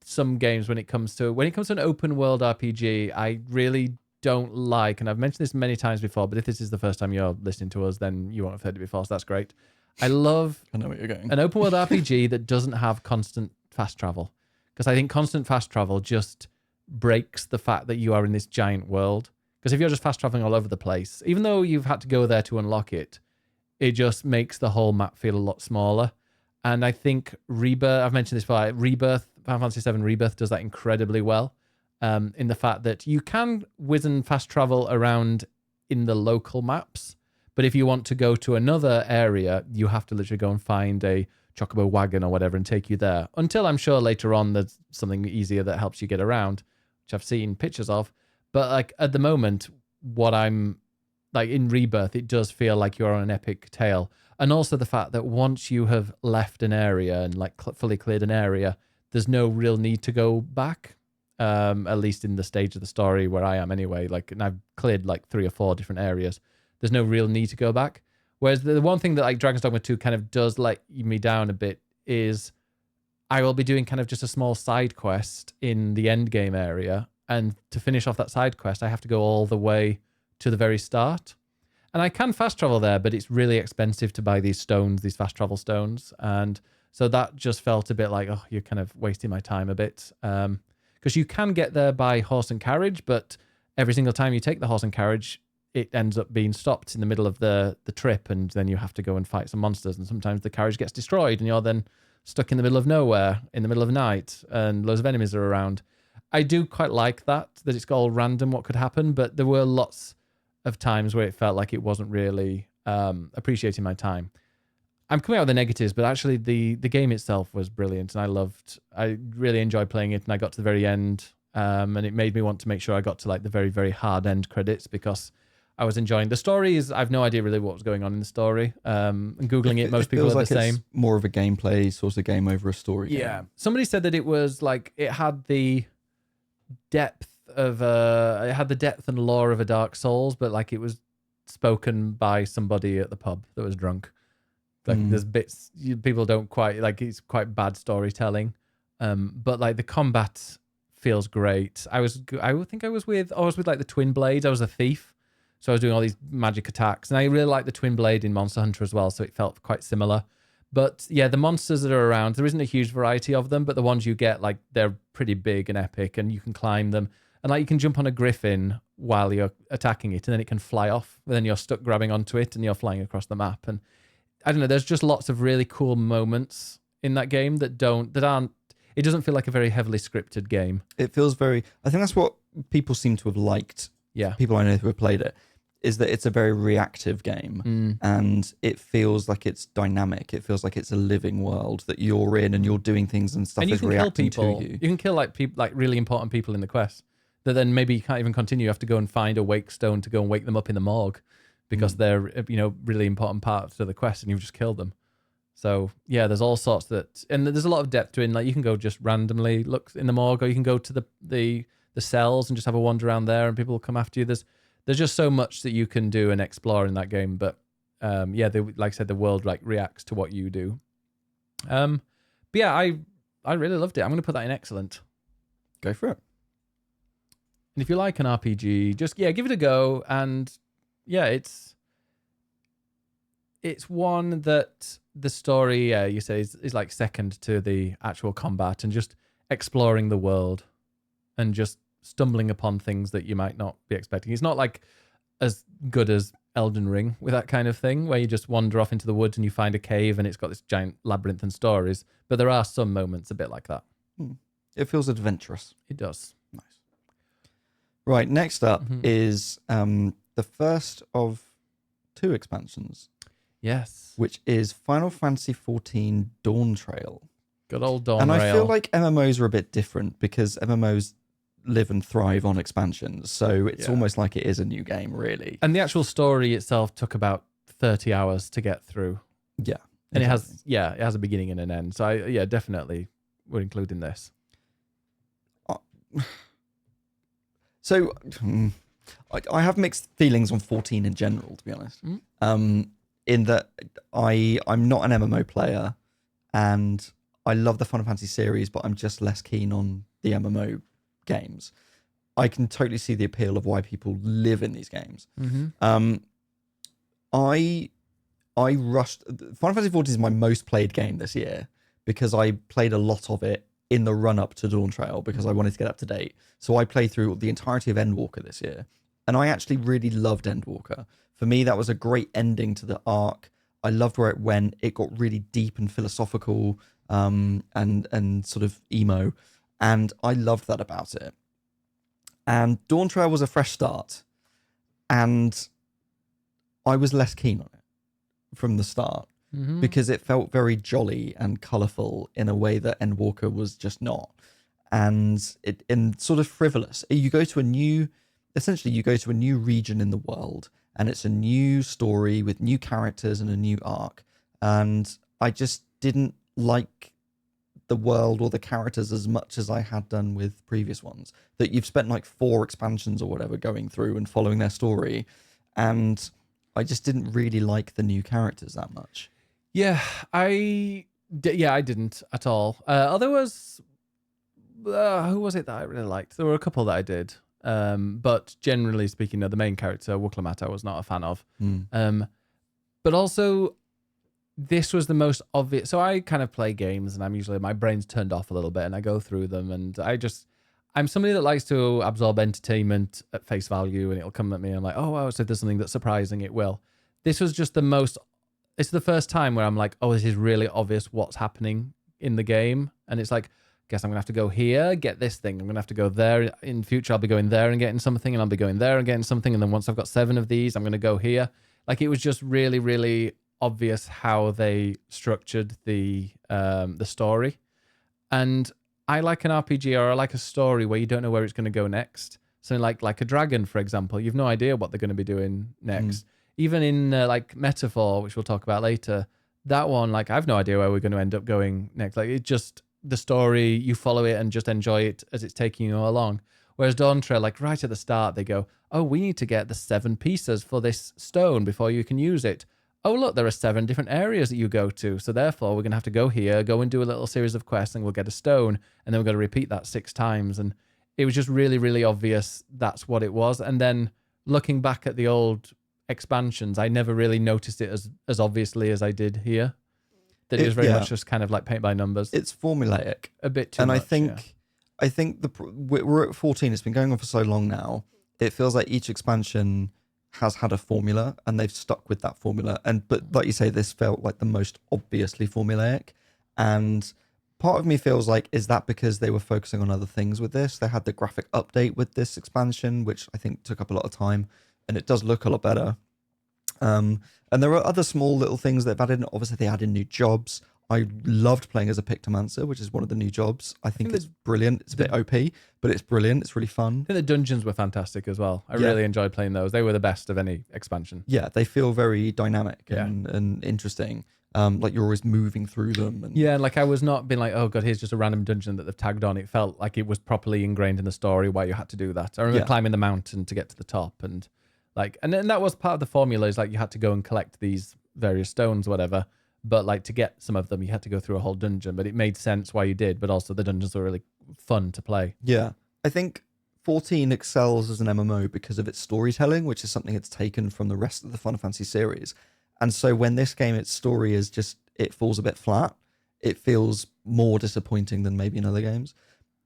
Speaker 1: some games when it comes to an open world RPG, I really don't like, and I've mentioned this many times before, but if this is the first time you're listening to us, then you won't have heard it before, so that's great. I know where you're going. An open world RPG that doesn't have constant fast travel, because I think constant fast travel just breaks the fact that you are in this giant world. Because if you're just fast traveling all over the place, even though you've had to go there to unlock it, it just makes the whole map feel a lot smaller. And I think Rebirth, I've mentioned this before, Final Fantasy VII Rebirth does that incredibly well, in the fact that you can whiz and fast travel around in the local maps, But if you want to go to another area, you have to literally go and find a chocobo wagon or whatever and take you there. Until I'm sure later on there's something easier that helps you get around, which I've seen pictures of. But like at the moment, what I'm like in Rebirth, it does feel like you're on an epic tale. And also the fact that once you have left an area and like fully cleared an area, there's no real need to go back. At least in the stage of the story where I am anyway. Like, and I've cleared like 3 or 4 different areas. There's no real need to go back. Whereas the one thing that like Dragon's Dogma 2 kind of does let me down a bit is I will be doing kind of just a small side quest in the end game area. And to finish off that side quest, I have to go all the way to the very start. And I can fast travel there, but it's really expensive to buy these stones, these fast travel stones. And so that just felt a bit like, oh, you're kind of wasting my time a bit. Because you can get there by horse and carriage, but every single time you take the horse and carriage, it ends up being stopped in the middle of the trip, and then you have to go and fight some monsters. And sometimes the carriage gets destroyed, and you're then stuck in the middle of nowhere, in the middle of night, and loads of enemies are around. I do quite like that it's all random what could happen, but there were lots of times where it felt like it wasn't really appreciating my time. I'm coming out with the negatives, but actually the game itself was brilliant, and I really enjoyed playing it, and I got to the very end, and it made me want to make sure I got to like the very, very hard end credits because I was enjoying the story. I've no idea really what was going on in the story. And Googling it, most people are
Speaker 2: like
Speaker 1: the same.
Speaker 2: It's more of a gameplay sort of game over a story game.
Speaker 1: Yeah. Somebody said that it was like, it had the depth and lore of a Dark Souls, but like it was spoken by somebody at the pub that was drunk. Like there's bits people don't quite like. It's quite bad storytelling, but like the combat feels great. I think I was with like the twin blades. I was a thief, so I was doing all these magic attacks, and I really like the twin blade in Monster Hunter as well. So it felt quite similar. But yeah, the monsters that are around, there isn't a huge variety of them, but the ones you get, like they're pretty big and epic, and you can climb them, and like you can jump on a griffin while you're attacking it, and then it can fly off, and then you're stuck grabbing onto it, and you're flying across the map. And I don't know, there's just lots of really cool moments in that game that aren't, it doesn't feel like a very heavily scripted game.
Speaker 2: It feels very, I think that's what people seem to have liked.
Speaker 1: Yeah.
Speaker 2: People I know who have played it, is that it's a very reactive game and it feels like it's dynamic. It feels like it's a living world that you're in and you're doing things and stuff is reacting to you.
Speaker 1: You can kill like people, like really important people in the quest that then maybe you can't even continue. You have to go and find a wake stone to go and wake them up in the morgue, because they're, really important parts of the quest, and you've just killed them. So yeah, there's all sorts and there's a lot of depth to it. Like you can go just randomly look in the morgue, or you can go to the cells and just have a wander around there, and people will come after you. There's just so much that you can do and explore in that game. But like I said, the world like reacts to what you do. But yeah, I really loved it. I'm going to put that in excellent.
Speaker 2: Go for it.
Speaker 1: And if you like an RPG, just give it a go. And yeah, it's one that the story, you say, is like second to the actual combat, and just exploring the world and just stumbling upon things that you might not be expecting. It's not like as good as Elden Ring with that kind of thing, where you just wander off into the woods and you find a cave and it's got this giant labyrinth and stories. But there are some moments a bit like that.
Speaker 2: It feels adventurous.
Speaker 1: It does.
Speaker 2: Nice. Right, next up is the first of 2 expansions.
Speaker 1: Yes.
Speaker 2: Which is Final Fantasy XIV Dawn Trail.
Speaker 1: Good old Dawn
Speaker 2: And
Speaker 1: Rail.
Speaker 2: I feel like MMOs are a bit different because MMOs live and thrive on expansions. So it's almost like it is a new game, really.
Speaker 1: And the actual story itself took about 30 hours to get through.
Speaker 2: Yeah.
Speaker 1: And it has a beginning and an end. So definitely we're including this.
Speaker 2: So I have mixed feelings on 14 in general, to be honest. In that I'm not an MMO player, and I love the Final Fantasy series, but I'm just less keen on the MMO games. I can totally see the appeal of why people live in these games. I rushed. Final Fantasy XIV is my most played game this year because I played a lot of it in the run up to Dawn Trail because I wanted to get up to date. So I played through the entirety of Endwalker this year, and I actually really loved Endwalker. For me, that was a great ending to the arc. I loved where it went. It got really deep and philosophical, and sort of emo, and I loved that about it. And Dawn Trail was a fresh start, and I was less keen on it from the start
Speaker 1: Mm-hmm.
Speaker 2: because it felt very jolly and colourful in a way that Endwalker was just not. And it and sort of frivolous. You go to a new region in the world, and it's a new story with new characters and a new arc. And I just didn't like the world or the characters as much as I had done with previous ones. That you've spent like 4 expansions or whatever going through and following their story, and I just didn't really like the new characters that much.
Speaker 1: Yeah, I didn't at all. There was who was it that I really liked? There were a couple that I did. But generally speaking, the main character, Wuklamata, I was not a fan of. But also, this was the most obvious. So I kind of play games, and I'm usually my brain's turned off a little bit, and I go through them, and I'm somebody that likes to absorb entertainment at face value, and it'll come at me. And I'm like, oh, wow, so there's something that's surprising. It will. This was just the most. It's the first time where I'm like, oh, this is really obvious what's happening in the game, and it's like, guess I'm gonna have to go here, get this thing. I'm gonna have to go there. In future, I'll be going there and getting something, and I'll be going there and getting something. And then once I've got 7 of these, I'm gonna go here. Like it was just really, really obvious how they structured the story. And I like an RPG or I like a story where you don't know where it's gonna go next. So like a dragon, for example, you've no idea what they're gonna be doing next. Even in like Metaphor, which we'll talk about later, that one, like I've no idea where we're going to end up going next. Like it just the story, you follow it and just enjoy it as it's taking you along. Whereas Dawn Trail, like right at the start, they go, oh, we need to get the 7 pieces for this stone before you can use it. Oh, look, there are 7 different areas that you go to. So therefore, we're going to have to go here, go and do a little series of quests, and we'll get a stone. And then we're going to repeat that 6 times. And it was just really, really obvious that's what it was. And then looking back at the old expansions, I never really noticed it as obviously as I did here. That it was very much just kind of like paint by numbers.
Speaker 2: It's formulaic.
Speaker 1: A bit too much.
Speaker 2: I think we're at 14. It's been going on for so long now. It feels like each expansion has had a formula, and they've stuck with that formula. But like you say, this felt like the most obviously formulaic. And part of me feels like, is that because they were focusing on other things with this? They had the graphic update with this expansion, which I think took up a lot of time, and it does look a lot better. And there are other small little things they've added. Obviously, they added new jobs. I loved playing as a Pictomancer, which is one of the new jobs. I think it's brilliant. It's a bit OP, but it's brilliant. It's really fun.
Speaker 1: I think the dungeons were fantastic as well. I really enjoyed playing those. They were the best of any expansion.
Speaker 2: Yeah, they feel very dynamic and interesting. Like you're always moving through them. And
Speaker 1: yeah, like I was not being like, oh god, here's just a random dungeon that they've tagged on. It felt like it was properly ingrained in the story why you had to do that. I remember climbing the mountain to get to the top, and then that was part of the formula, is like you had to go and collect these various stones, whatever. But like to get some of them, you had to go through a whole dungeon. But it made sense why you did. But also the dungeons were really fun to play.
Speaker 2: Yeah, I think 14 excels as an MMO because of its storytelling, which is something it's taken from the rest of the Final Fantasy series. And so when this game, its story is just, it falls a bit flat. It feels more disappointing than maybe in other games.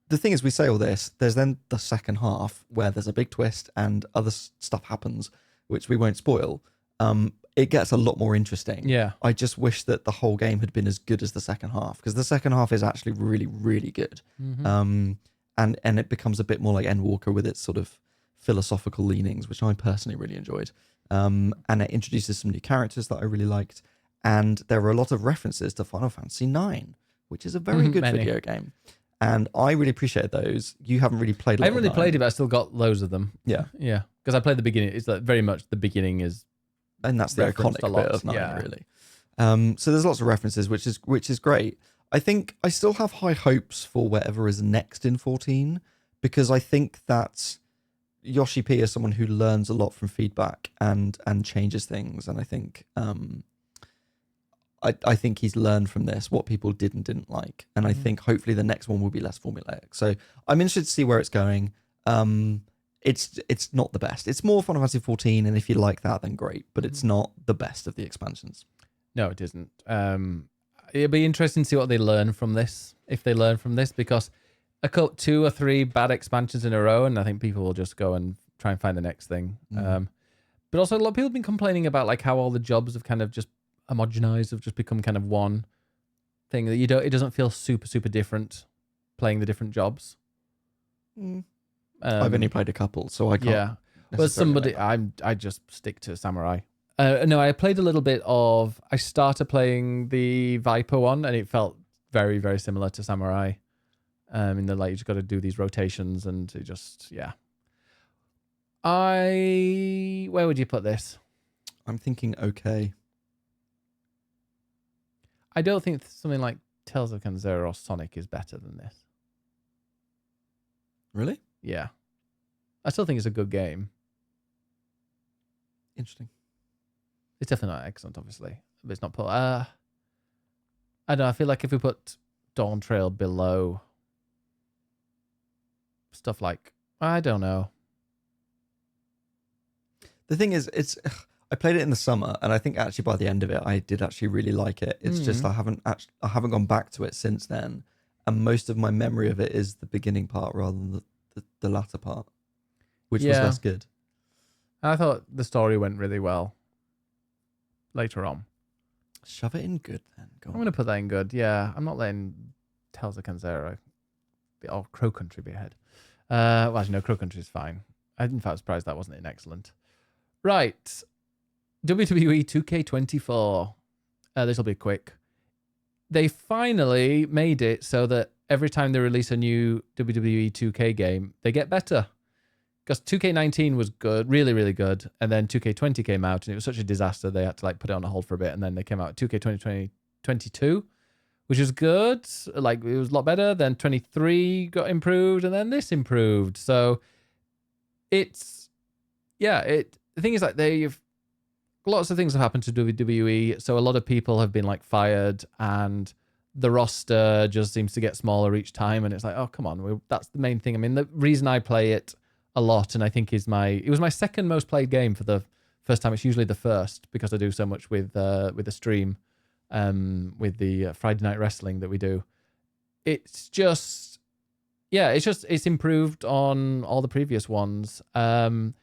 Speaker 2: The thing is, we say all this, there's then the second half where there's a big twist and other stuff happens, which we won't spoil. It gets a lot more interesting.
Speaker 1: Yeah.
Speaker 2: I just wish that the whole game had been as good as the second half, because the second half is actually really, really good. And it becomes a bit more like Endwalker with its sort of philosophical leanings, which I personally really enjoyed. And it introduces some new characters that I really liked. And there were a lot of references to Final Fantasy IX, which is a very good video game. And I really appreciated those. You haven't really played a lot.
Speaker 1: I haven't really played it, but I still got loads of them.
Speaker 2: Yeah.
Speaker 1: Yeah. Because I played the beginning. It's like very much the beginning is...
Speaker 2: And that's the iconic bit of 9, really. So there's lots of references, which is great. I think I still have high hopes for whatever is next in 14, because I think that Yoshi P is someone who learns a lot from feedback and changes things. And I think I think he's learned from this what people did and didn't like. And I think hopefully the next one will be less formulaic. So I'm interested to see where it's going. It's not the best. It's more Final Fantasy 14, and if you like that, then great. But it's not the best of the expansions.
Speaker 1: No, it isn't. It'll be interesting to see what they learn from this, if they learn from this, because 2 or 3 bad expansions in a row, and I think people will just go and try and find the next thing. But also, a lot of people have been complaining about like how all the jobs have kind of just homogenized, have just become kind of one thing that it doesn't feel super, super different playing the different jobs.
Speaker 2: I've only played a couple, so I can't.
Speaker 1: Yeah, but somebody, I just stick to Samurai. No, I played a little bit of. I started playing the Viper one, and it felt very, very similar to Samurai. In the like, you just got to do these rotations, and it just yeah. Where would you put this?
Speaker 2: I'm thinking okay.
Speaker 1: I don't think something like Tales of Kanzera or Sonic is better than this.
Speaker 2: Really?
Speaker 1: Yeah, I still think it's a good game.
Speaker 2: Interesting.
Speaker 1: It's definitely not excellent, obviously, but it's not put. I don't know. I feel like if we put Dawn Trail below stuff like, I don't know.
Speaker 2: The thing is, I played it in the summer, and I think actually by the end of it, I did actually really like it. It's just I haven't gone back to it since then, and most of my memory of it is the beginning part rather than the latter part, which was less good.
Speaker 1: I thought the story went really well. Later on,
Speaker 2: shove it in good then.
Speaker 1: I'm going to put that in good. Yeah, I'm not letting Tales of Kanzera or Crow Country be ahead. Well, actually, no, Crow Country is fine. I'm in fact surprised that wasn't an excellent. Right. WWE 2K24. This will be quick. They finally made it so that every time they release a new WWE 2K game, they get better. Because 2K19 was good, really, really good. And then 2K20 came out and it was such a disaster. They had to like put it on a hold for a bit. And then they came out 2K22, which was good. Like it was a lot better. Then 23 got improved and then this improved. So it's, the thing is like lots of things have happened to WWE. So a lot of people have been like fired and the roster just seems to get smaller each time. And it's like, oh, come on. That's the main thing. I mean, the reason I play it a lot, and I think it was my second most played game for the first time. It's usually the first because I do so much with the stream, with the Friday Night Wrestling that we do. It's just, it's improved on all the previous ones. But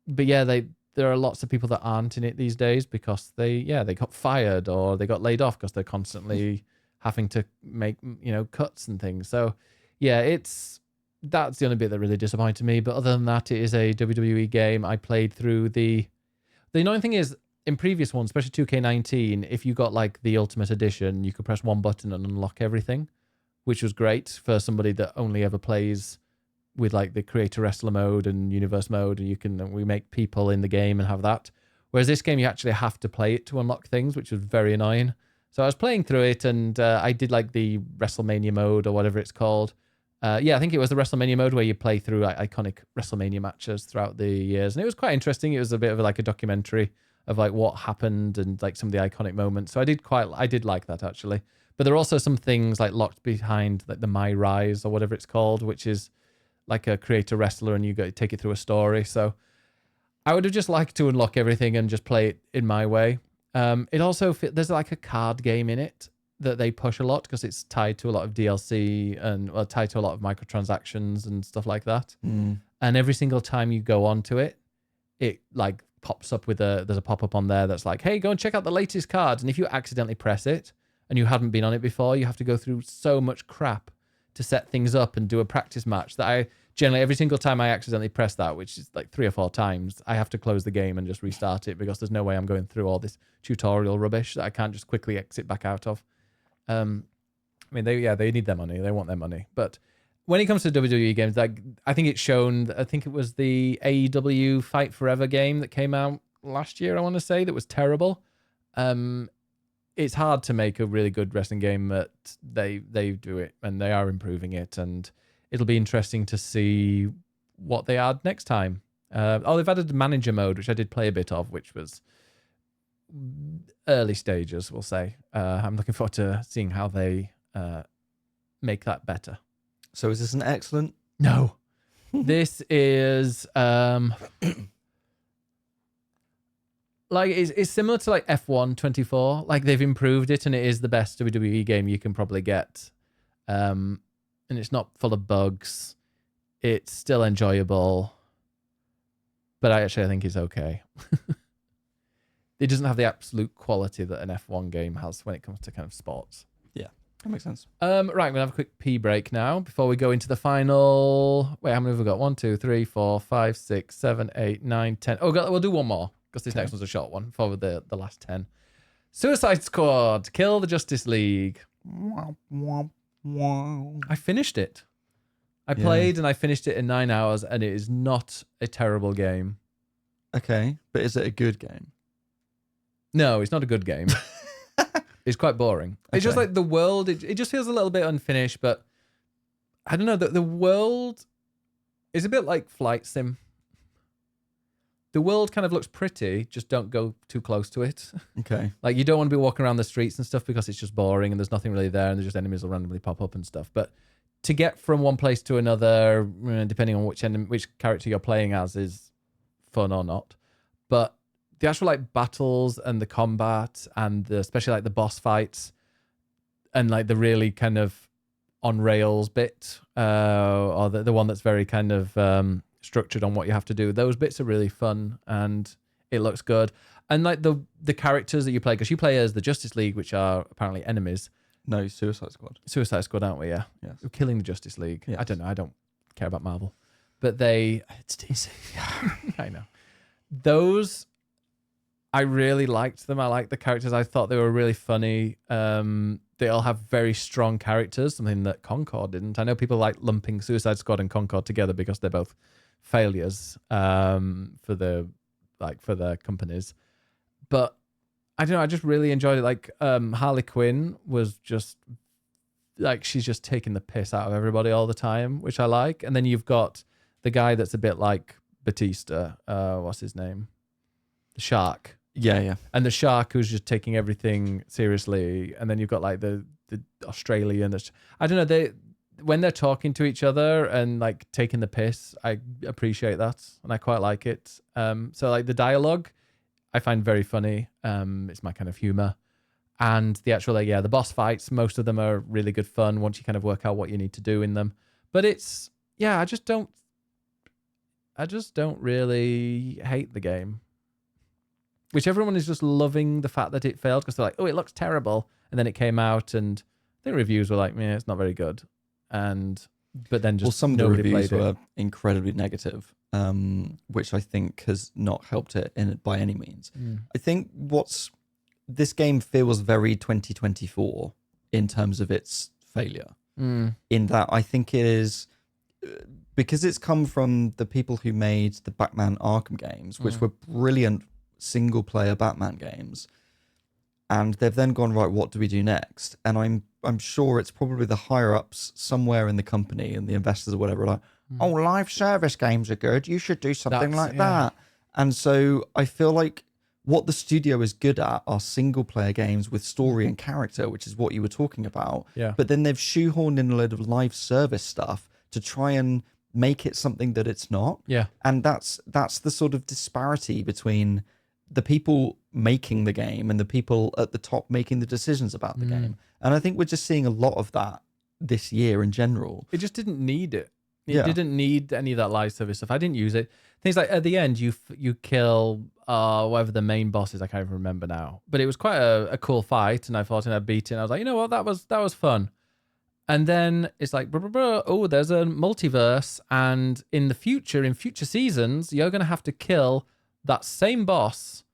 Speaker 1: yeah, there are lots of people that aren't in it these days because they got fired or they got laid off because they're constantly having to make cuts and things. So yeah, that's the only bit that really disappointed me. But other than that, it is a WWE game. I played through the annoying thing is in previous ones, especially 2K19, if you got like the Ultimate Edition, you could press one button and unlock everything, which was great for somebody that only ever plays with like the Creator Wrestler mode and Universe mode, and we make people in the game and have that. Whereas this game, you actually have to play it to unlock things, which was very annoying. So I was playing through it and I did like the WrestleMania mode or whatever it's called. I think it was the WrestleMania mode where you play through iconic WrestleMania matches throughout the years. And it was quite interesting. It was a bit of like a documentary of like what happened and like some of the iconic moments. So I did like that actually. But there are also some things like locked behind like the My Rise or whatever it's called, which is like a creator wrestler and you go take it through a story. So I would have just liked to unlock everything and just play it in my way. It also there's like a card game in it that they push a lot because it's tied to a lot of DLC and tied to a lot of microtransactions and stuff like that. And every single time you go onto it, it like pops up with there's a pop-up on there that's like, hey, go and check out the latest cards. And if you accidentally press it and you hadn't been on it before, you have to go through so much crap to set things up and do a practice match that I generally, every single time I accidentally press that, which is like 3 or 4 times, I have to close the game and just restart it because there's no way I'm going through all this tutorial rubbish that I can't just quickly exit back out of. I mean, they need their money. They want their money. But when it comes to WWE games, like I think it's shown. I think it was the AEW Fight Forever game that came out last year. I want to say that was terrible. It's hard to make a really good wrestling game, but they do it and they are improving it, and it'll be interesting to see what they add next time. They've added manager mode, which I did play a bit of, which was early stages, we'll say. I'm looking forward to seeing how they make that better.
Speaker 2: So is this an excellent?
Speaker 1: No. This is like it's similar to like F1 24. Like they've improved it and it is the best WWE game you can probably get. And it's not full of bugs. It's still enjoyable. But I think it's okay. It doesn't have the absolute quality that an F1 game has when it comes to kind of sports.
Speaker 2: Yeah, that makes sense.
Speaker 1: Right, I'm going to have a quick pee break now before we go into the final. Wait, how many have we got? 1, 2, 3, 4, 5, 6, 7, 8, 9, 10. Oh, we'll do one more. because this next one's a short one for the last 10. Suicide Squad, Kill the Justice League. I finished it. I played and I finished it in 9 hours, and it is not a terrible game.
Speaker 2: Okay, but is it a good game?
Speaker 1: No, it's not a good game. It's quite boring. It's just like the world, it just feels a little bit unfinished, but I don't know, the world is a bit like Flight Sim. The world kind of looks pretty, just don't go too close to it.
Speaker 2: Okay.
Speaker 1: Like, you don't want to be walking around the streets and stuff because it's just boring and there's nothing really there and there's just enemies will randomly pop up and stuff. But to get from one place to another, depending on which character you're playing as, is fun or not. But the actual like battles and the combat and especially like the boss fights and like the really kind of on rails bit, or the one that's very kind of structured on what you have to do, those bits are really fun and it looks good. And like the characters that you play, because you play as the Justice League, which are apparently enemies.
Speaker 2: No, Suicide Squad.
Speaker 1: Suicide Squad, aren't we? Yeah.
Speaker 2: Yes.
Speaker 1: We're killing the Justice League.
Speaker 2: Yes.
Speaker 1: I don't know. I don't care about Marvel. But it's DC. I know. Those, I really liked them. I liked the characters. I thought they were really funny. They all have very strong characters, something that Concord didn't. I know people like lumping Suicide Squad and Concord together because they're both failures for the companies. But I don't know, I just really enjoyed it. Like Harley Quinn was just like, she's just taking the piss out of everybody all the time, which I like. And then you've got the guy that's a bit like Batista. What's his name? The Shark.
Speaker 2: Yeah.
Speaker 1: And the Shark who's just taking everything seriously. And then you've got like the Australian. I don't know, when they're talking to each other and like taking the piss, I appreciate that and I quite like it. So like the dialogue, I find very funny. It's my kind of humor. And the actual, the boss fights, most of them are really good fun once you kind of work out what you need to do in them. But it's, I just don't really hate the game. Which everyone is just loving the fact that it failed because they're like, oh, it looks terrible. And then it came out and I think reviews were like, it's not very good. But then just
Speaker 2: some of the reviews
Speaker 1: played
Speaker 2: were incredibly negative, which I think has not helped it by any means. I think this game feels very 2024 in terms of its failure. In that I think it is, because it's come from the people who made the Batman Arkham games, which were brilliant single player Batman games. And they've then gone, right, what do we do next? And I'm sure it's probably the higher ups somewhere in the company and the investors or whatever are like, oh, live service games are good. You should do something that. And so I feel like what the studio is good at are single player games with story and character, which is what you were talking about.
Speaker 1: Yeah.
Speaker 2: But then they've shoehorned in a load of live service stuff to try and make it something that it's not.
Speaker 1: Yeah.
Speaker 2: And that's the sort of disparity between the people making the game and the people at the top making the decisions about the game. And I think we're just seeing a lot of that this year in general.
Speaker 1: It just didn't need it. It didn't need any of that live service stuff. I didn't use it. Things like at the end, you kill whatever the main boss is. I can't even remember now. But it was quite a cool fight, and I fought and I beat it. And I was like, you know what, that was fun. And then it's like, oh, there's a multiverse, and in future seasons, you're gonna have to kill that same boss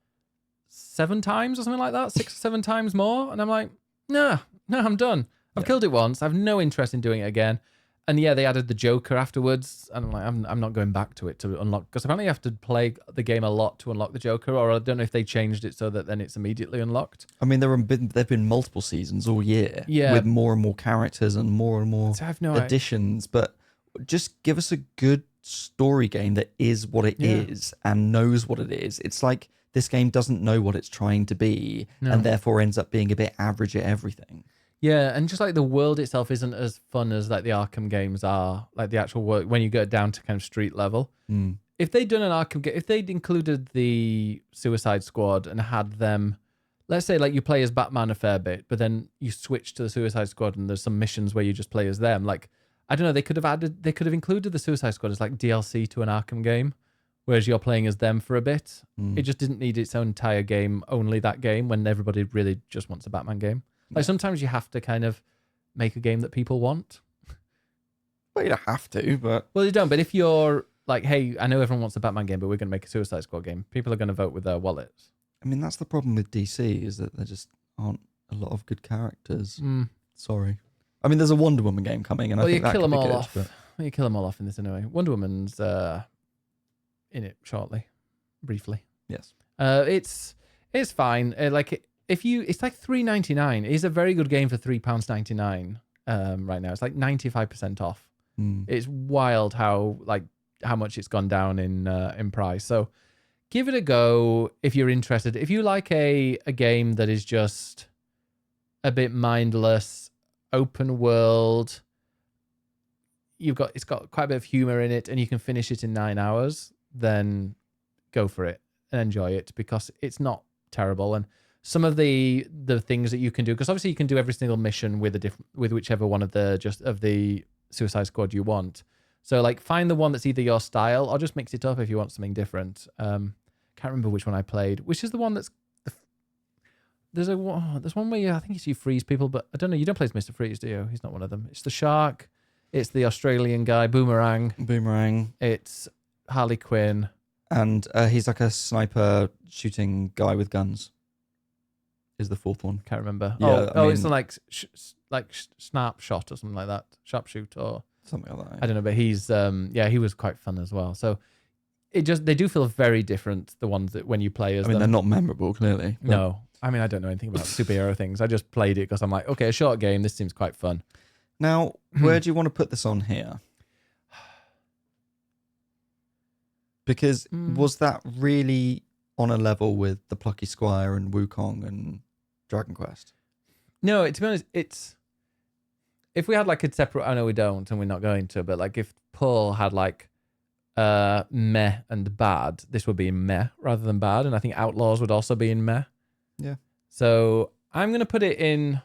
Speaker 1: 7 times or something like that, 6 or 7 times more. And I'm like, no, I'm done. I've killed it once. I have no interest in doing it again. And they added the Joker afterwards. And I'm like, I'm not going back to it to unlock, because apparently you have to play the game a lot to unlock the Joker, or I don't know if they changed it so that then it's immediately unlocked.
Speaker 2: I mean, there've been multiple seasons all year with more and more characters and more additions. But just give us a good story game that is what it is and knows what it is. It's like this game doesn't know what it's trying to be and therefore ends up being a bit average at everything.
Speaker 1: Yeah, and just like the world itself isn't as fun as like the Arkham games are, like the actual world when you get down to kind of street level. If they'd done an Arkham game, if they'd included the Suicide Squad and had them, let's say like you play as Batman a fair bit, but then you switch to the Suicide Squad and there's some missions where you just play as them. Like, I don't know, they could have included the Suicide Squad as like DLC to an Arkham game, whereas you're playing as them for a bit. It just didn't need its own entire game, only that game, when everybody really just wants a Batman game. Like sometimes you have to kind of make a game that people want.
Speaker 2: Well, you don't have to, but...
Speaker 1: Well, you don't, but if you're like, hey, I know everyone wants a Batman game, but we're going to make a Suicide Squad game. People are going to vote with their wallets.
Speaker 2: I mean, that's the problem with DC is that there just aren't a lot of good characters.
Speaker 1: Mm.
Speaker 2: Sorry. I mean, there's a Wonder Woman game coming, and I think that
Speaker 1: kill
Speaker 2: could
Speaker 1: them
Speaker 2: be
Speaker 1: all
Speaker 2: good.
Speaker 1: off.
Speaker 2: But...
Speaker 1: You kill them all off in this anyway. Wonder Woman's in it shortly, briefly.
Speaker 2: Yes.
Speaker 1: It's fine. It's like $3.99. It's a very good game for £3.99 right now. It's like 95% off. It's wild how much it's gone down in price. So give it a go if you're interested. If you like a game that is just a bit mindless, open world, it's got quite a bit of humor in it, and you can finish it in 9 hours, then go for it and enjoy it, because it's not terrible. And some of the things that you can do, because obviously you can do every single mission with whichever one of the Suicide Squad you want. So like find the one that's either your style, or just mix it up if you want something different. Can't remember which one I played. Which is the one that's there's one where I think you freeze people, but I don't know. You don't play as Mr. Freeze, do you? He's not one of them. It's the shark. It's the Australian guy, Boomerang. It's Harley Quinn.
Speaker 2: And he's like a sniper shooting guy with guns. Is the fourth one.
Speaker 1: Can't remember.
Speaker 2: Yeah, I mean,
Speaker 1: it's like snapshot or something like that. Sharpshoot or
Speaker 2: something like that.
Speaker 1: I don't know, but he's he was quite fun as well. So they do feel very different, the ones that when you play as them.
Speaker 2: they're not memorable, clearly. But...
Speaker 1: No. I mean, I don't know anything about superhero things. I just played it because I'm like, okay, a short game. This seems quite fun.
Speaker 2: Now, where do you want to put this on here? Because was that really on a level with the Plucky Squire and Wukong and Dragon Quest?
Speaker 1: No, to be honest, it's... If we had like a separate... I know we don't and we're not going to, but like if Paul had like meh and bad, this would be meh rather than bad. And I think Outlaws would also be in meh.
Speaker 2: Yeah.
Speaker 1: So I'm going to put it in...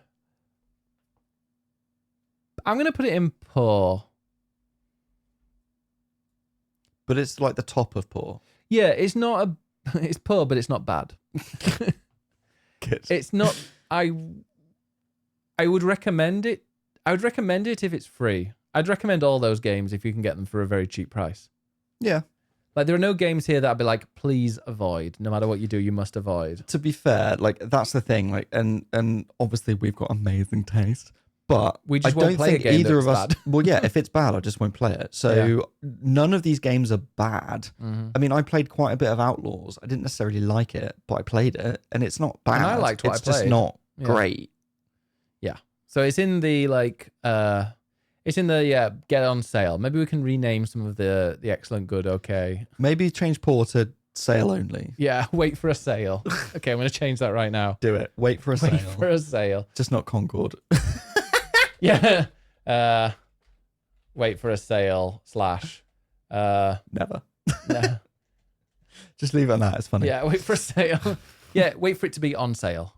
Speaker 1: poor.
Speaker 2: But it's like the top of poor.
Speaker 1: Yeah, it's not a... It's poor, but it's not bad.
Speaker 2: Good.
Speaker 1: It's not... I would recommend it. I would recommend it if it's free. I'd recommend all those games if you can get them for a very cheap price.
Speaker 2: Yeah.
Speaker 1: Like, there are no games here that I'd be like, please avoid. No matter what you do, you must avoid.
Speaker 2: To be fair, like, that's the thing. Like, and obviously we've got amazing taste, but
Speaker 1: we just
Speaker 2: I
Speaker 1: won't
Speaker 2: don't
Speaker 1: play
Speaker 2: think
Speaker 1: a game
Speaker 2: either
Speaker 1: that's
Speaker 2: of us.
Speaker 1: bad.
Speaker 2: Well, yeah, if it's bad, I just won't play it. So none of these games are bad.
Speaker 1: Mm-hmm.
Speaker 2: I mean, I played quite a bit of Outlaws. I didn't necessarily like it, but I played it, and it's not bad.
Speaker 1: And I liked what
Speaker 2: it's
Speaker 1: I played.
Speaker 2: just not great.
Speaker 1: Yeah. So it's in the get on sale. Maybe we can rename some of the excellent, good, okay.
Speaker 2: Maybe change poor to sale only.
Speaker 1: Yeah, wait for a sale. Okay, I'm going to change that right now.
Speaker 2: Do it. Wait for a sale.
Speaker 1: Wait for a sale.
Speaker 2: Just not Concord.
Speaker 1: Yeah. Wait for a sale /
Speaker 2: Never.
Speaker 1: No.
Speaker 2: Just leave it at that. It's funny.
Speaker 1: Yeah, wait for a sale. Yeah, wait for it to be on sale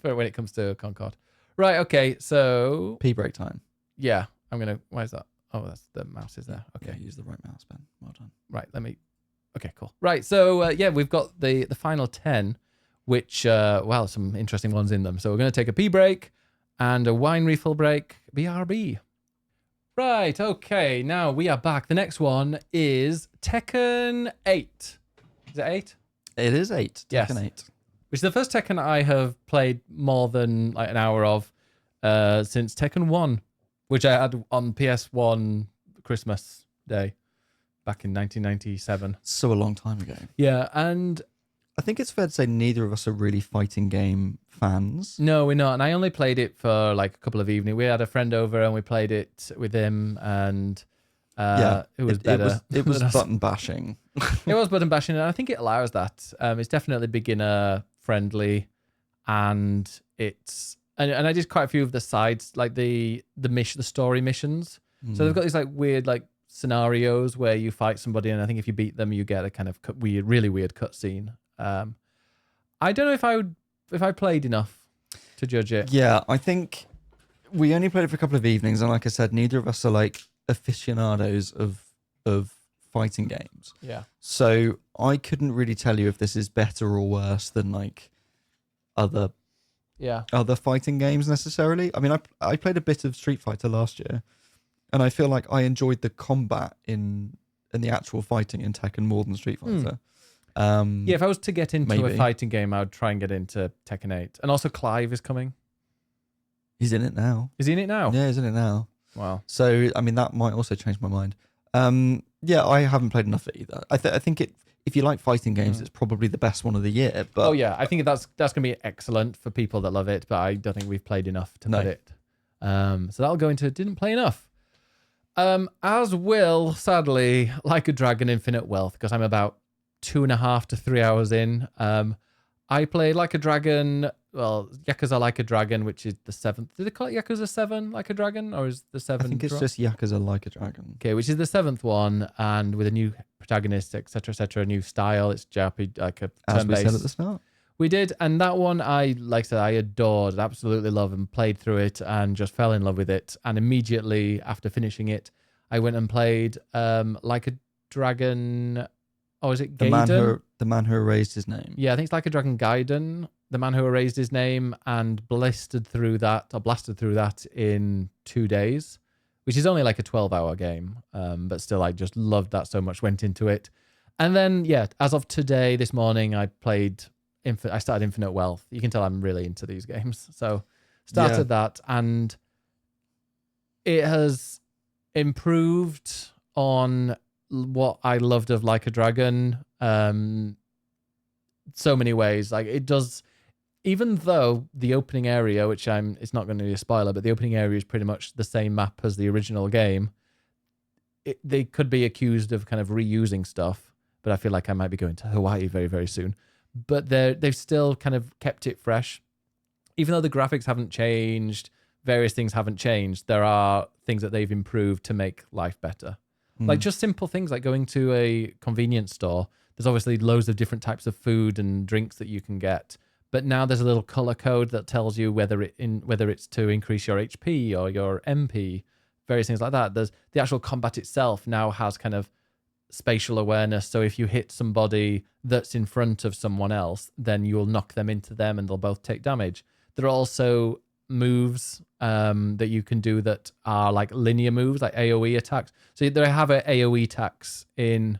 Speaker 1: for when it comes to Concord. Right, okay, so...
Speaker 2: Pee break time.
Speaker 1: Yeah, I'm going to... Why is that? Oh, that's the mouse is there. Okay.
Speaker 2: Yeah, use the right mouse, Ben. Well done.
Speaker 1: Right, let me... Okay, cool. Right, so we've got the final 10, which, some interesting ones in them. So we're going to take a pee break and a wine refill break. BRB. Right, okay, now we are back. The next one is Tekken 8. Is it 8?
Speaker 2: It is 8.
Speaker 1: Yes.
Speaker 2: Tekken 8.
Speaker 1: Which is the first Tekken I have played more than like an hour of since Tekken 1, which I had on PS1 Christmas Day back in 1997.
Speaker 2: So a long time ago.
Speaker 1: Yeah, and...
Speaker 2: I think it's fair to say neither of us are really fighting game fans.
Speaker 1: No, we're not. And I only played it for like a couple of evenings. We had a friend over and we played it with him, and it was better.
Speaker 2: It was button bashing.
Speaker 1: It was button bashing, and I think it allows that. It's definitely beginner friendly, and it's and I did quite a few of the sides, like the story missions. So they've got these like weird like scenarios where you fight somebody, and I think if you beat them, you get a kind of really weird cutscene. I don't know if I played enough to judge it.
Speaker 2: Yeah, I think we only played it for a couple of evenings, and like I said, neither of us are like aficionados of fighting games.
Speaker 1: Yeah.
Speaker 2: So I couldn't really tell you if this is better or worse than like other fighting games necessarily. I mean, I played a bit of Street Fighter last year, and I feel like I enjoyed the combat in the actual fighting in Tekken more than Street Fighter.
Speaker 1: Yeah, if I was to get into a
Speaker 2: maybe.
Speaker 1: fighting game, I would try and get into Tekken 8. And also Clive is coming.
Speaker 2: He's in it now.
Speaker 1: Is he in it now?
Speaker 2: Yeah, he's in it now.
Speaker 1: Wow.
Speaker 2: So, I mean, that might also change my mind. Yeah, I haven't played enough of it either. I think if you like fighting games, it's probably the best one of the year. But
Speaker 1: oh yeah, I think that's going to be excellent for people that love it, but I don't think we've played enough to put it. So that'll go into didn't play enough. As will, sadly, Like a Dragon Infinite Wealth, because I'm about 2.5 to 3 hours in. I played Like a Dragon, well, Yakuza Like a Dragon, which is the 7th. Did they call it Yakuza 7 Like a Dragon? Or is the 7?
Speaker 2: I think it's just Yakuza Like a Dragon.
Speaker 1: Okay, which is the 7th one, and with a new protagonist, etc., etc., a new style. It's JRPG, like a turn-based.
Speaker 2: As we said at the start.
Speaker 1: We did, and that one like I said, I adored, absolutely love, and played through it, and just fell in love with it. And immediately after finishing it, I went and played Like a Dragon. Oh, is it Gaiden?
Speaker 2: The man who erased his name.
Speaker 1: Yeah, I think it's Like a Dragon Gaiden. The man who erased his name, and blasted through that in 2 days, which is only like a 12-hour game. But still, I just loved that so much. Went into it, and then yeah, as of today, this morning, I started Infinite Wealth. You can tell I'm really into these games. So started that, and it has improved on what I loved of Like a Dragon. So many ways. Like it does, even though the opening area, which it's not going to be a spoiler, but the opening area is pretty much the same map as the original game. They could be accused of kind of reusing stuff, but I feel like I might be going to Hawaii very, very soon. But they've still kind of kept it fresh. Even though the graphics haven't changed, various things haven't changed, there are things that they've improved to make life better. Like just simple things like going to a convenience store. There's obviously loads of different types of food and drinks that you can get. But now there's a little color code that tells you whether it's to increase your HP or your MP, various things like that. There's the actual combat itself now has kind of spatial awareness. So if you hit somebody that's in front of someone else, then you'll knock them into them and they'll both take damage. There are also moves that you can do that are like linear moves, like AoE attacks. So they have a AoE attacks in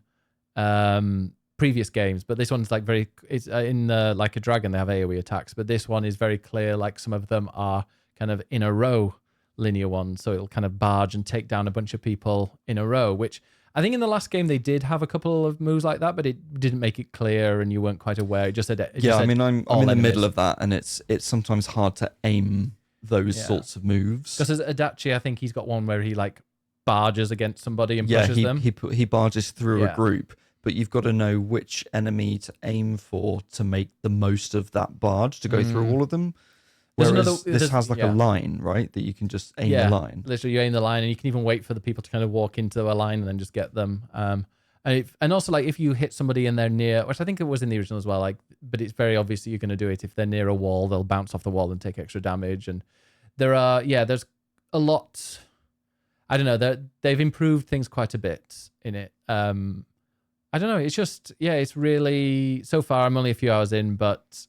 Speaker 1: previous games, but this one's like it's in Like a Dragon they have AoE attacks, but this one is very clear, like some of them are kind of in a row linear ones, so it'll kind of barge and take down a bunch of people in a row, which I think in the last game they did have a couple of moves like that, but it didn't make it clear and you weren't quite aware. It just said
Speaker 2: I'm in the middle of that, and it's sometimes hard to aim those sorts of moves.
Speaker 1: Because as Adachi, I think he's got one where he like barges against somebody and pushes them.
Speaker 2: He barges through a group, but you've got to know which enemy to aim for to make the most of that barge to go through all of them. Whereas this has like a line, right, that you can just aim the line.
Speaker 1: Literally, you aim the line, and you can even wait for the people to kind of walk into a line and then just get them. And also, like, if you hit somebody and they're near, which I think it was in the original as well, like, but it's very obvious that you're going to do it. If they're near a wall, they'll bounce off the wall and take extra damage. And there's a lot. I don't know. They've improved things quite a bit in it. I don't know. It's just, it's really, so far I'm only a few hours in, but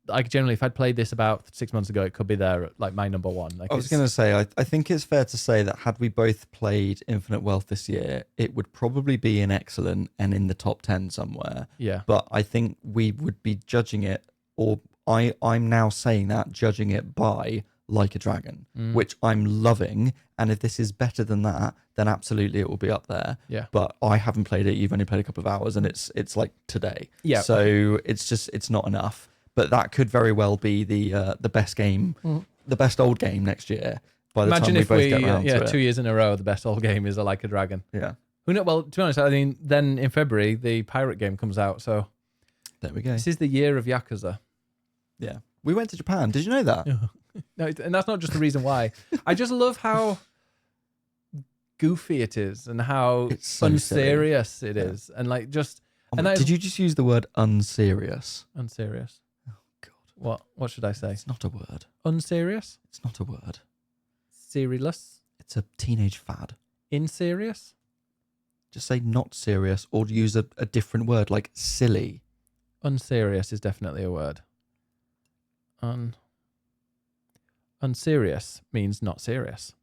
Speaker 1: like generally, if I'd played this about 6 months ago, it could be there, like my number one. Like
Speaker 2: I was going to say, I think it's fair to say that had we both played Infinite Wealth this year, it would probably be in excellent and in the top 10 somewhere.
Speaker 1: Yeah.
Speaker 2: But I think we would be judging it, or I'm now saying that, judging it by Like a Dragon, which I'm loving. And if this is better than that, then absolutely it will be up there.
Speaker 1: Yeah.
Speaker 2: But I haven't played it. You've only played a couple of hours, and it's like today.
Speaker 1: Yeah.
Speaker 2: So it's not enough. But that could very well be the best game, the best old game next year. By the time we both get around to it.
Speaker 1: 2 years in a row, the best old game is a Like a Dragon.
Speaker 2: Yeah.
Speaker 1: Well, to be honest, I mean, then in February the pirate game comes out, so
Speaker 2: there we go.
Speaker 1: This is the year of Yakuza.
Speaker 2: Yeah, we went to Japan. Did you know that?
Speaker 1: No, and that's not just the reason why. I just love how goofy it is and how
Speaker 2: it's so
Speaker 1: unserious it is, and like just.
Speaker 2: Did you just use the word unserious?
Speaker 1: Unserious. What should I say?
Speaker 2: It's not a word.
Speaker 1: Unserious?
Speaker 2: It's not a word.
Speaker 1: Serious?
Speaker 2: It's a teenage fad.
Speaker 1: Inserious?
Speaker 2: Just say not serious, or use a different word like silly.
Speaker 1: Unserious is definitely a word. Unserious means not serious.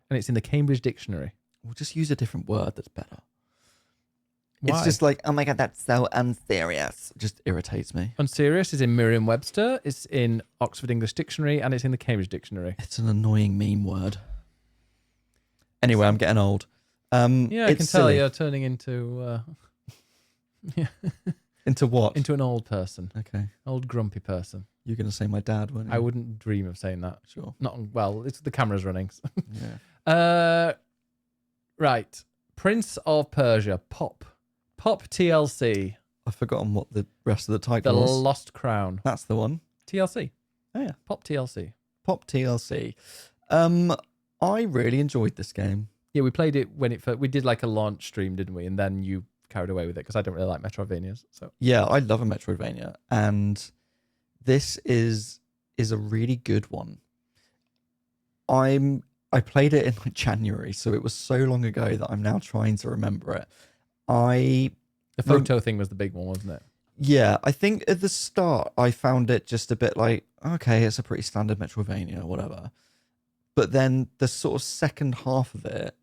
Speaker 1: And it's in the Cambridge Dictionary.
Speaker 2: We'll just use a different word that's better.
Speaker 1: Why?
Speaker 2: It's just like, oh my God, that's so unserious. It just irritates me.
Speaker 1: Unserious is in Merriam-Webster, it's in Oxford English Dictionary, and it's in the Cambridge Dictionary.
Speaker 2: It's an annoying meme word. Anyway, I'm getting old.
Speaker 1: Yeah, I can tell
Speaker 2: silly.
Speaker 1: you're turning into...
Speaker 2: Into what?
Speaker 1: Into an old person.
Speaker 2: Okay.
Speaker 1: Old grumpy person.
Speaker 2: You're going to say my dad, weren't you?
Speaker 1: I wouldn't dream of saying that.
Speaker 2: Sure.
Speaker 1: Not well, it's the camera's running.
Speaker 2: Yeah.
Speaker 1: Right. Prince of Persia, Pop TLC.
Speaker 2: I've forgotten what the rest of the
Speaker 1: The
Speaker 2: title was.
Speaker 1: Lost Crown.
Speaker 2: That's the one.
Speaker 1: TLC.
Speaker 2: Oh yeah.
Speaker 1: Pop TLC.
Speaker 2: Pop TLC. I really enjoyed this game.
Speaker 1: Yeah, we played it when it first, we did like a launch stream, didn't we? And then you carried away with it because I don't really like Metroidvanias. So
Speaker 2: Yeah, I love a Metroidvania, and this is a really good one. I played it in like January, so it was so long ago that I'm now trying to remember it.
Speaker 1: the photo thing was the big one, wasn't it?
Speaker 2: Yeah, I think at the start I found it just a bit like, okay, it's a pretty standard Metroidvania, whatever. But then the sort of second half of it,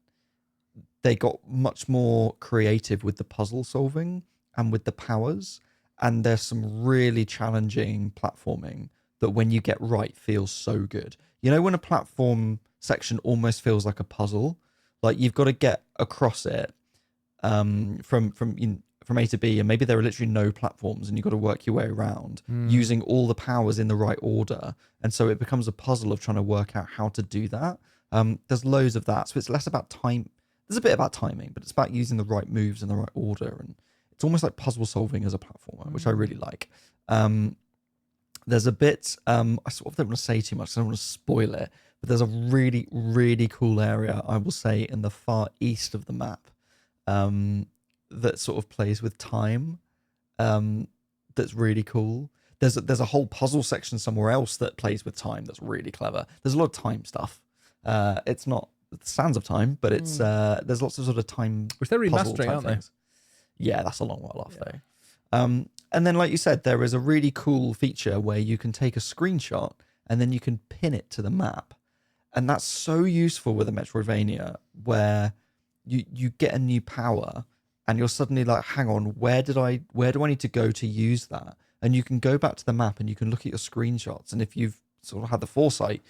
Speaker 2: they got much more creative with the puzzle solving and with the powers. And there's some really challenging platforming that when you get right feels so good. You know, when a platform section almost feels like a puzzle, like you've got to get across it from A to B, and maybe there are literally no platforms and you've got to work your way around using all the powers in the right order. And so it becomes a puzzle of trying to work out how to do that. There's loads of that. So it's less about time. There's a bit about timing, but it's about using the right moves in the right order. And it's almost like puzzle solving as a platformer, which I really like. There's a bit, I sort of don't want to say too much, so I don't want to spoil it, but there's a really, really cool area, I will say, in the far east of the map that sort of plays with time. That's really cool. There's a whole puzzle section somewhere else that plays with time that's really clever. There's a lot of time stuff. It's not Sands of Time, but it's there's lots of sort of time.
Speaker 1: Which they're
Speaker 2: puzzle
Speaker 1: remastering,
Speaker 2: type
Speaker 1: aren't
Speaker 2: things. Yeah, that's a long while off though. And then, like you said, there is a really cool feature where you can take a screenshot and then you can pin it to the map, and that's so useful with a Metroidvania where you get a new power and you're suddenly like, hang on, where do I need to go to use that? And you can go back to the map and you can look at your screenshots, and if you've sort of had the foresight,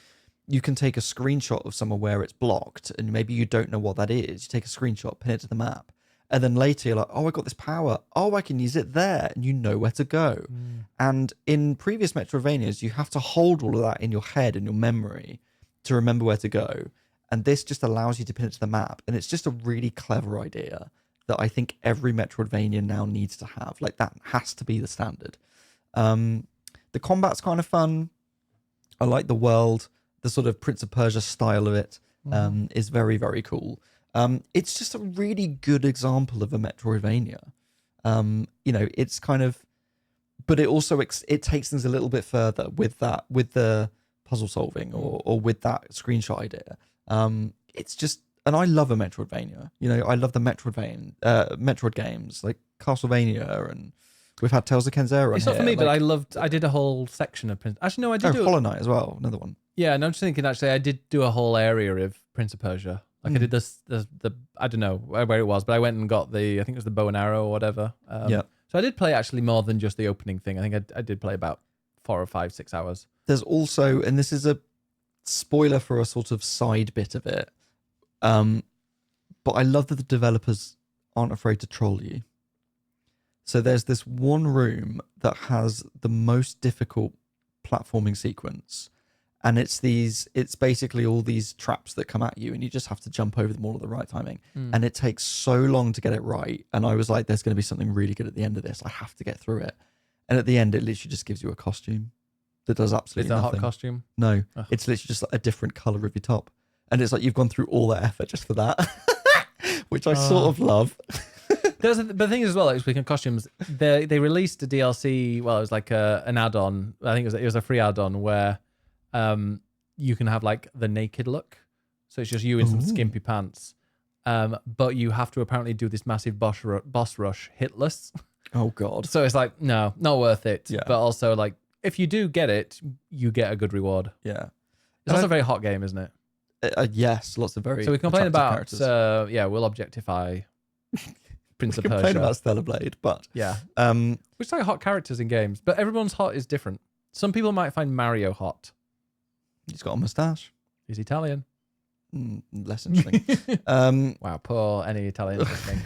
Speaker 2: you can take a screenshot of somewhere where it's blocked and maybe you don't know what that is. You take a screenshot, pin it to the map, and then later you're like, oh, I got this power. Oh, I can use it there. And you know where to go. And in previous Metroidvanias, you have to hold all of that in your head and your memory to remember where to go. And this just allows you to pin it to the map. And it's just a really clever idea that I think every Metroidvania now needs to have. Like, that has to be the standard. The combat's kind of fun. I like the world. The sort of Prince of Persia style of it is very, very cool. It's just a really good example of a Metroidvania. It's kind of, but it also it takes things a little bit further with the puzzle solving or with that screenshot idea. It's just, and I love a Metroidvania. I love the Metroid games like Castlevania, and we've had Tales of Kenzera.
Speaker 1: It's not for me, but I did a whole section of Prince. Actually, no, I did do
Speaker 2: Hollow Knight as well, another one.
Speaker 1: Yeah, and I'm just thinking, actually, I did do a whole area of Prince of Persia. Like I did the I don't know where it was, but I went and got I think it was the bow and arrow or whatever. So I did play actually more than just the opening thing. I think I did play about 4 or 5, 6 hours.
Speaker 2: There's also, and this is a spoiler for a sort of side bit of it, but I love that the developers aren't afraid to troll you. So there's this one room that has the most difficult platforming sequence. And it's basically all these traps that come at you, and you just have to jump over them all at the right timing. And it takes so long to get it right. And I was like, there's going to be something really good at the end of this. I have to get through it. And at the end, it literally just gives you a costume that does absolutely nothing.
Speaker 1: Is that a hot costume?
Speaker 2: No, it's literally just like a different color of your top. And it's like you've gone through all that effort just for that, which I sort of love.
Speaker 1: But the thing is as well, like, speaking of costumes, they released a DLC. Well, it was like an add-on. I think it was a free add-on where you can have like the naked look, so it's just you in some skimpy pants, but you have to apparently do this massive boss rush hitless.
Speaker 2: Oh god.
Speaker 1: So it's like, no, not worth it.
Speaker 2: Yeah.
Speaker 1: But also, like, if you do get it, you get a good reward.
Speaker 2: Yeah,
Speaker 1: It's also a very hot game, isn't it?
Speaker 2: yes, lots of very
Speaker 1: so we complain about
Speaker 2: characters.
Speaker 1: we'll objectify Prince
Speaker 2: We
Speaker 1: of
Speaker 2: complain
Speaker 1: Persia.
Speaker 2: about Stellar Blade, but
Speaker 1: Yeah.
Speaker 2: um,
Speaker 1: Which like hot characters in games, but everyone's hot is different. Some people might find Mario hot.
Speaker 2: he's got a mustache.
Speaker 1: He's Italian.
Speaker 2: Less interesting.
Speaker 1: Wow, poor any Italian listening.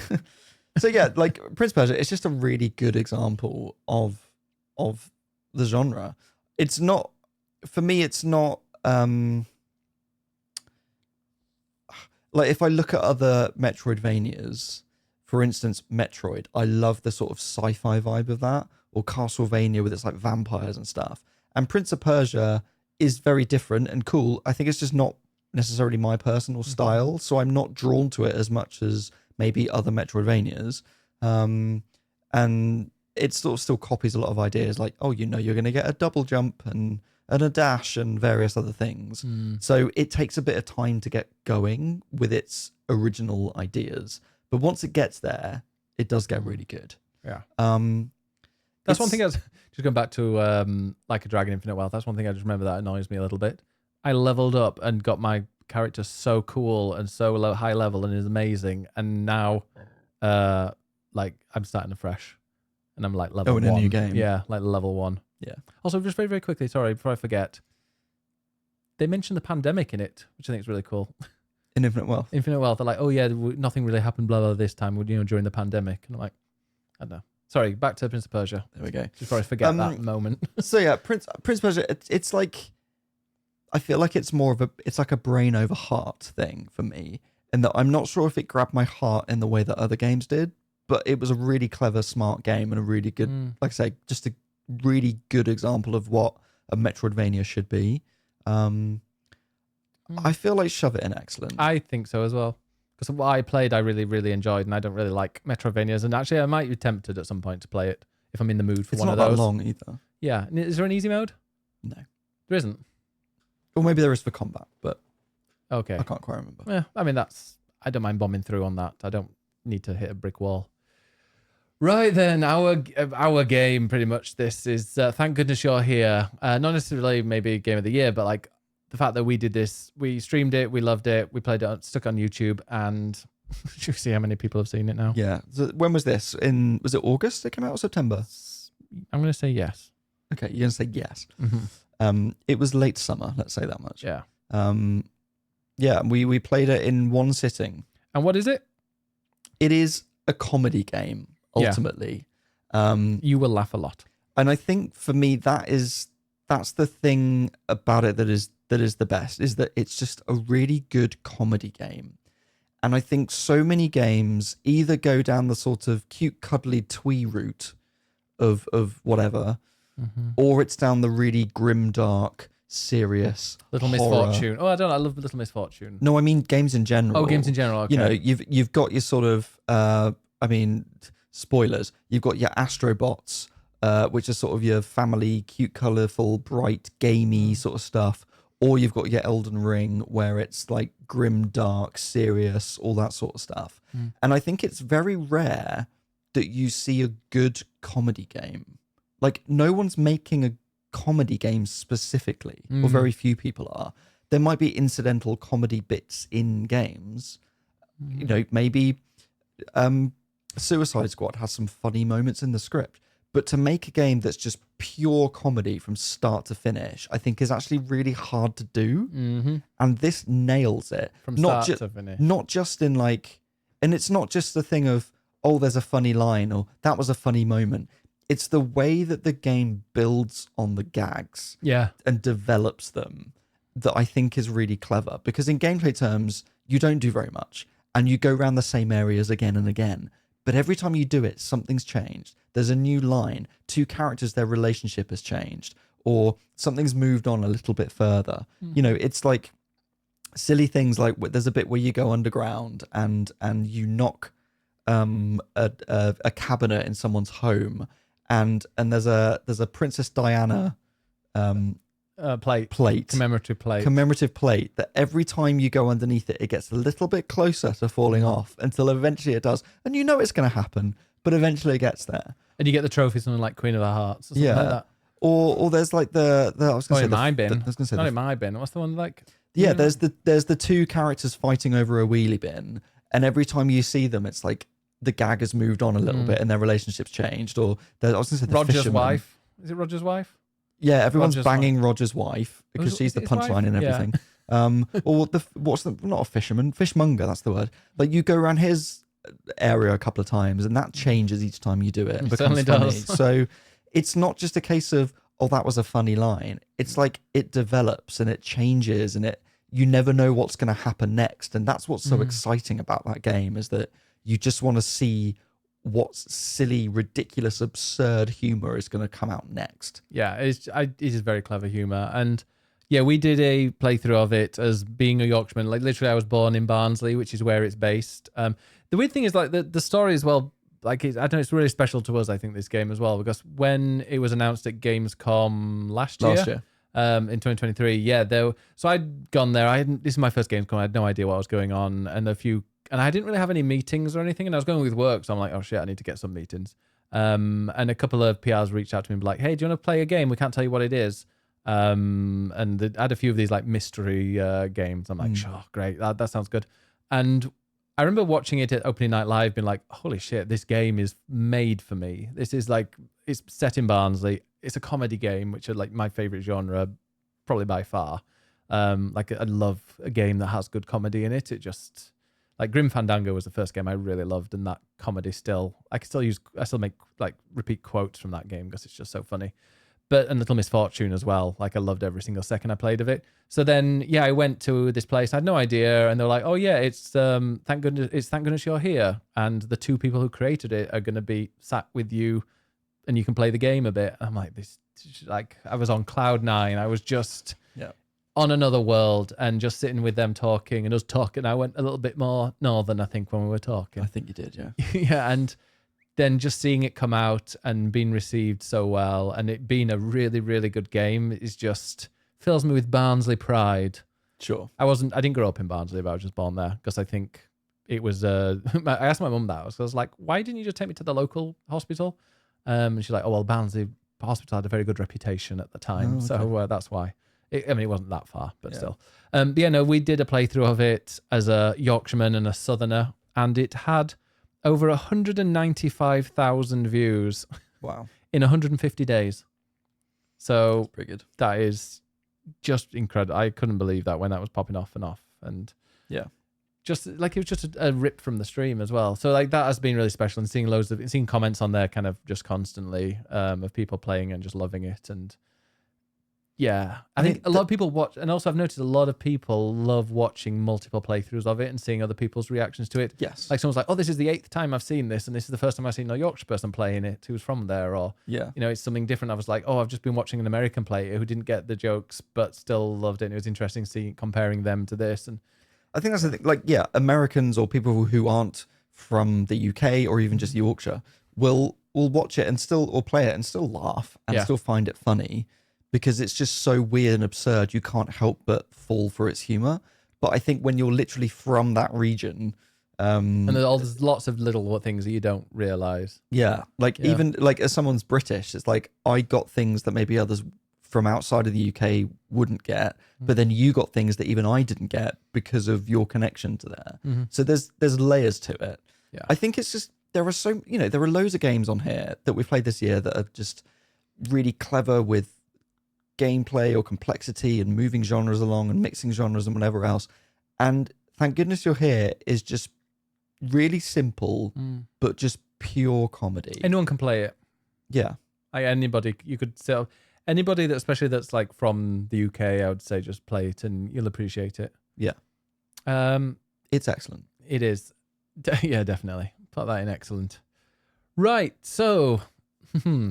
Speaker 2: So yeah, like Prince of Persia, it's just a really good example of the genre. It's not, for me, it's not like if I look at other Metroidvanias, for instance, Metroid, I love the sort of sci-fi vibe of that, or Castlevania with its like vampires and stuff. And Prince of Persia is very different and cool. I think it's just not necessarily my personal style, so I'm not drawn to it as much as maybe other Metroidvanias. And it sort of still copies a lot of ideas, like, oh, you know, you're going to get a double jump and a dash and various other things. So it takes a bit of time to get going with its original ideas. But once it gets there, it does get really good.
Speaker 1: Yeah.
Speaker 2: That's
Speaker 1: one thing I was just going back to Like a Dragon Infinite Wealth. That's one thing I just remember that annoys me a little bit. I leveled up and got my character so cool and so high level and is amazing. And now, like I'm starting afresh, and I'm like level 1.
Speaker 2: in a new game.
Speaker 1: Yeah, like level 1.
Speaker 2: Yeah.
Speaker 1: Also, just very, very quickly, sorry, before I forget, they mentioned the pandemic in it, which I think is really cool.
Speaker 2: In Infinite Wealth.
Speaker 1: Infinite Wealth, they're like, oh yeah, nothing really happened, blah, blah, this time, during the pandemic. And I'm like, I don't know. Sorry, back to Prince of Persia.
Speaker 2: There we go.
Speaker 1: Just before I forget that moment.
Speaker 2: So yeah, Prince of Persia, it's like, I feel like it's more of it's like a brain over heart thing for me. And that I'm not sure if it grabbed my heart in the way that other games did, but it was a really clever, smart game and a really good, like I say, just a really good example of what a Metroidvania should be. I feel like Shove It in excellent.
Speaker 1: I think so as well. Because what I played, I really, really enjoyed, and I don't really like Metroidvanias. And actually, I might be tempted at some point to play it if I'm in the mood for one of those.
Speaker 2: It's not that long either.
Speaker 1: Yeah. Is there an easy mode?
Speaker 2: No.
Speaker 1: There isn't?
Speaker 2: Or maybe there is for combat, but
Speaker 1: okay.
Speaker 2: I can't quite remember.
Speaker 1: Yeah, I mean, I don't mind bombing through on that. I don't need to hit a brick wall. Right then, our game, pretty much, this is, thank goodness you're here. Not necessarily maybe Game of the Year, but like the fact that we did this, we streamed it, we loved it, we played it, stuck on YouTube, and should we see how many people have seen it now?
Speaker 2: Yeah. So when was this? Was it August it came out or September?
Speaker 1: I'm going to say yes.
Speaker 2: Okay, you're going to say yes.
Speaker 1: Mm-hmm.
Speaker 2: It was late summer, let's say that much.
Speaker 1: Yeah.
Speaker 2: Yeah, we played it in one sitting.
Speaker 1: And what is it?
Speaker 2: It is a comedy game, ultimately.
Speaker 1: Yeah. You will laugh a lot.
Speaker 2: And I think for me, that's the thing about it that is the best, is that it's just a really good comedy game. And I think so many games either go down the sort of cute, cuddly twee route of whatever, or it's down the really grim, dark, serious
Speaker 1: Little
Speaker 2: horror.
Speaker 1: Misfortune. Oh, I don't know. I love Little Misfortune.
Speaker 2: No, I mean games in general.
Speaker 1: Oh, games in general. Okay.
Speaker 2: You know, you've got your sort of, I mean, spoilers. You've got your Astrobots, which are sort of your family, cute, colourful, bright, gamey sort of stuff. Or you've got your Elden Ring, where it's like grim, dark, serious, all that sort of stuff. And I think it's very rare that you see a good comedy game. Like, no one's making a comedy game specifically, or very few people are. There might be incidental comedy bits in games. You know, maybe Suicide Squad has some funny moments in the script. But to make a game that's just pure comedy from start to finish, I think is actually really hard to do. And this nails it.
Speaker 1: From start to finish.
Speaker 2: Not just in like, and it's not just the thing of, oh, there's a funny line or that was a funny moment. It's the way that the game builds on the gags and develops them that I think is really clever. Because in gameplay terms, you don't do very much and you go around the same areas again and again. But every time you do it, something's changed. There's a new line. Two characters, their relationship has changed. Or something's moved on a little bit further. You know, it's like silly things like there's a bit where you go underground and you knock a cabinet in someone's home. And there's a Princess Diana plate,
Speaker 1: commemorative plate
Speaker 2: that every time you go underneath it, it gets a little bit closer to falling off until eventually it does. And you know it's going to happen, but eventually it gets there.
Speaker 1: And you get the trophy, something like Queen of the Hearts or something like that.
Speaker 2: Or there's like the I was going to say
Speaker 1: my bin.
Speaker 2: I was going to say
Speaker 1: not in my bin. What's the one like?
Speaker 2: Yeah, there's the two characters fighting over a wheelie bin, and every time you see them, it's like the gag has moved on a little bit and their relationships changed, or I was going to say the
Speaker 1: Roger's
Speaker 2: fisherman.
Speaker 1: wife. Is it Roger's wife?
Speaker 2: Yeah, everyone's
Speaker 1: Roger's
Speaker 2: banging Roger's wife because she's
Speaker 1: is
Speaker 2: the
Speaker 1: it his wife?
Speaker 2: punchline and
Speaker 1: Yeah.
Speaker 2: everything. Or what's the not a fisherman, fishmonger, that's the word. Like you go around his area a couple of times and that changes each time you do it. And
Speaker 1: It
Speaker 2: becomes
Speaker 1: certainly
Speaker 2: funny.
Speaker 1: does.
Speaker 2: So it's not just a case of, oh, that was a funny line. It's like it develops and it changes and you never know what's going to happen next. And that's what's so exciting about that game, is that you just want to see what silly, ridiculous, absurd humor is going to come out next.
Speaker 1: Yeah, it is very clever humor. And yeah, we did a playthrough of it as being a Yorkshireman. Like literally, I was born in Barnsley, which is where it's based. The weird thing is like the story as well. Like I don't know, it's really special to us. I think this game as well, because when it was announced at Gamescom last year. In 2023, yeah. So I'd gone there. This is my first Gamescom. I had no idea what was going on, and I didn't really have any meetings or anything. And I was going with work, so I'm like, oh shit, I need to get some meetings. And a couple of PRs reached out to me and be like, hey, do you want to play a game? We can't tell you what it is. And I had a few of these like mystery games. I'm like, sure, great, that sounds good. And I remember watching it at opening night live, being like, holy shit, this game is made for me. This is like, it's set in Barnsley. It's a comedy game, which are like my favorite genre, probably by far. Like I love a game that has good comedy in it. It just, like Grim Fandango was the first game I really loved, and that comedy I still make like repeat quotes from that game because it's just so funny. And Little Misfortune as well. Like I loved every single second I played of it. So then, yeah, I went to this place. I had no idea, and they were like, "Oh yeah, it's thank goodness you're here." And the two people who created it are going to be sat with you, and you can play the game a bit. I'm like, like I was on cloud nine. I was just on another world, and just sitting with them talking and us talking. I went a little bit more northern, I think, when we were talking.
Speaker 2: I think you did, yeah.
Speaker 1: Yeah, and then just seeing it come out and being received so well, and it being a really, really good game is just fills me with Barnsley pride.
Speaker 2: Sure.
Speaker 1: I didn't grow up in Barnsley, but I was just born there because I think it was. I asked my mum that. I was like, "Why didn't you just take me to the local hospital?" And she's like, "Oh well, Barnsley Hospital had a very good reputation at the time, so that's why." It wasn't that far, but still. But yeah, no, we did a playthrough of it as a Yorkshireman and a Southerner, and it had over 195,000 views.
Speaker 2: Wow.
Speaker 1: In 150 days. So
Speaker 2: that's pretty good.
Speaker 1: That is just incredible. I couldn't believe that when that was popping off. And
Speaker 2: yeah,
Speaker 1: just like it was just a rip from the stream as well. So like that has been really special, and seeing comments on there kind of just constantly of people playing and just loving it. And yeah, I think a lot of people watch, and also I've noticed a lot of people love watching multiple playthroughs of it and seeing other people's reactions to it.
Speaker 2: Yes.
Speaker 1: Like someone's like, oh, this is the 8th time I've seen this, and this is the first time I've seen a Yorkshire person playing it who's from there, or, it's something different. I was like, oh, I've just been watching an American play it who didn't get the jokes, but still loved it. And it was interesting comparing them to this. And
Speaker 2: I think that's the thing. Like, yeah, Americans or people who aren't from the UK or even just Yorkshire will watch it or play it and still laugh and still find it funny, because it's just so weird and absurd. You can't help but fall for its humor. But I think when you're literally from that region,
Speaker 1: and there's lots of little things that you don't realize.
Speaker 2: Yeah, even like as someone's British, it's like I got things that maybe others from outside of the UK wouldn't get, but then you got things that even I didn't get because of your connection to there. So there's layers to it.
Speaker 1: Yeah,
Speaker 2: I think it's just there are loads of games on here that we've played this year that are just really clever with gameplay or complexity and moving genres along and mixing genres and whatever else. And Thank Goodness You're Here is just really simple, but just pure comedy.
Speaker 1: Anyone can play it.
Speaker 2: Yeah.
Speaker 1: Anybody, you could sell anybody that, especially that's like from the UK, I would say just play it and you'll appreciate it.
Speaker 2: Yeah. It's excellent.
Speaker 1: It is. Yeah, definitely. Put that in excellent. Right. So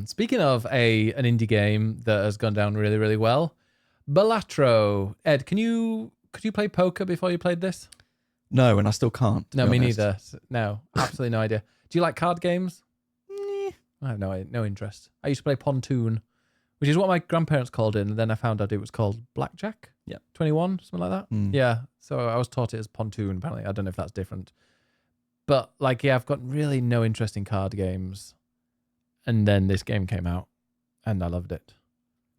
Speaker 1: speaking of an indie game that has gone down really, really well, Balatro. Ed, could you play poker before you played this?
Speaker 2: No, and I still can't.
Speaker 1: No, me neither. No, absolutely no idea. Do you like card games? I have no interest. I used to play Pontoon, which is what my grandparents called it, and then I found out it was called Blackjack.
Speaker 2: Yeah.
Speaker 1: 21, something like that. Yeah. So I was taught it as Pontoon, apparently. I don't know if that's different. But I've got really no interest in card games. And then this game came out and I loved it.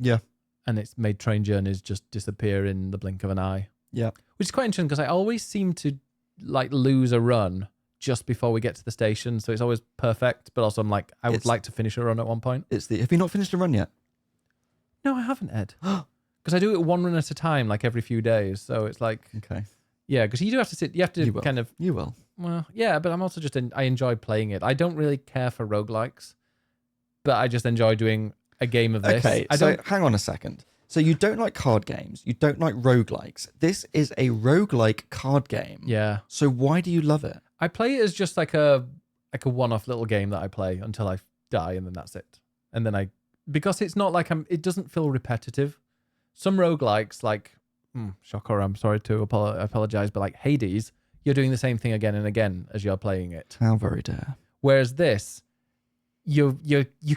Speaker 2: Yeah.
Speaker 1: And it's made train journeys just disappear in the blink of an eye.
Speaker 2: Yeah.
Speaker 1: Which is quite interesting because I always seem to lose a run just before we get to the station, so it's always perfect. But also, I'm like, I would like to finish a run at one point.
Speaker 2: Have you not finished a run yet?
Speaker 1: No, I haven't, Ed. Because I do it one run at a time, like every few days. So it's like,
Speaker 2: Okay.
Speaker 1: yeah, because you do have to sit. You have to kind of.
Speaker 2: You will.
Speaker 1: Well, yeah, but I'm also just. I enjoy playing it. I don't really care for roguelikes, but I just enjoy doing a game of this.
Speaker 2: Okay, hang on a second. So you don't like card games. You don't like roguelikes. This is a roguelike card game.
Speaker 1: Yeah.
Speaker 2: So why do you love it?
Speaker 1: I play it as just like a one-off little game that I play until I die, and then that's it. And then because it's not like it doesn't feel repetitive. Some roguelikes, like, shocker, I'm sorry to apologize, but like Hades, you're doing the same thing again and again as you're playing it.
Speaker 2: How very dare.
Speaker 1: Whereas this, you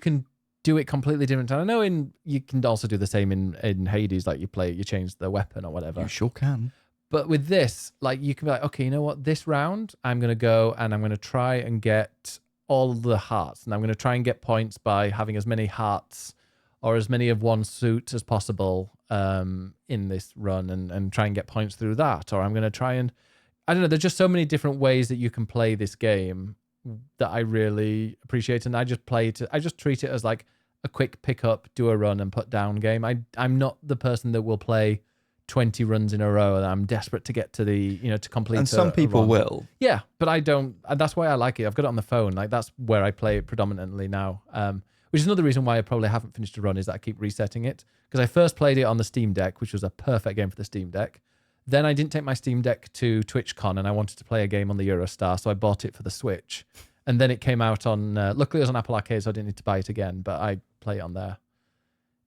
Speaker 1: can do it completely different. And I know you can also do the same in Hades, like you change the weapon or whatever.
Speaker 2: You sure can.
Speaker 1: But with this, like, you can be like, okay, you know what? This round, I'm going to go and I'm going to try and get all the hearts. And I'm going to try and get points by having as many hearts or as many of one suit as possible in this run and try and get points through that. Or I'm going to try and, I don't know, there's just so many different ways that you can play this game that I really appreciate. And I just treat it as like a quick pick up, do a run and put down game. I'm not the person that will play 20 runs in a row and I'm desperate to get to to complete.
Speaker 2: And some people will.
Speaker 1: Yeah, but I don't. And that's why I like it. I've got it on the phone. Like, that's where I play it predominantly now. Which is another reason why I probably haven't finished a run, is that I keep resetting it. Because I first played it on the Steam Deck, which was a perfect game for the Steam Deck. Then I didn't take my Steam Deck to TwitchCon and I wanted to play a game on the Eurostar, so I bought it for the Switch. And then it came out on, luckily it was on Apple Arcade, so I didn't need to buy it again, but I play it on there.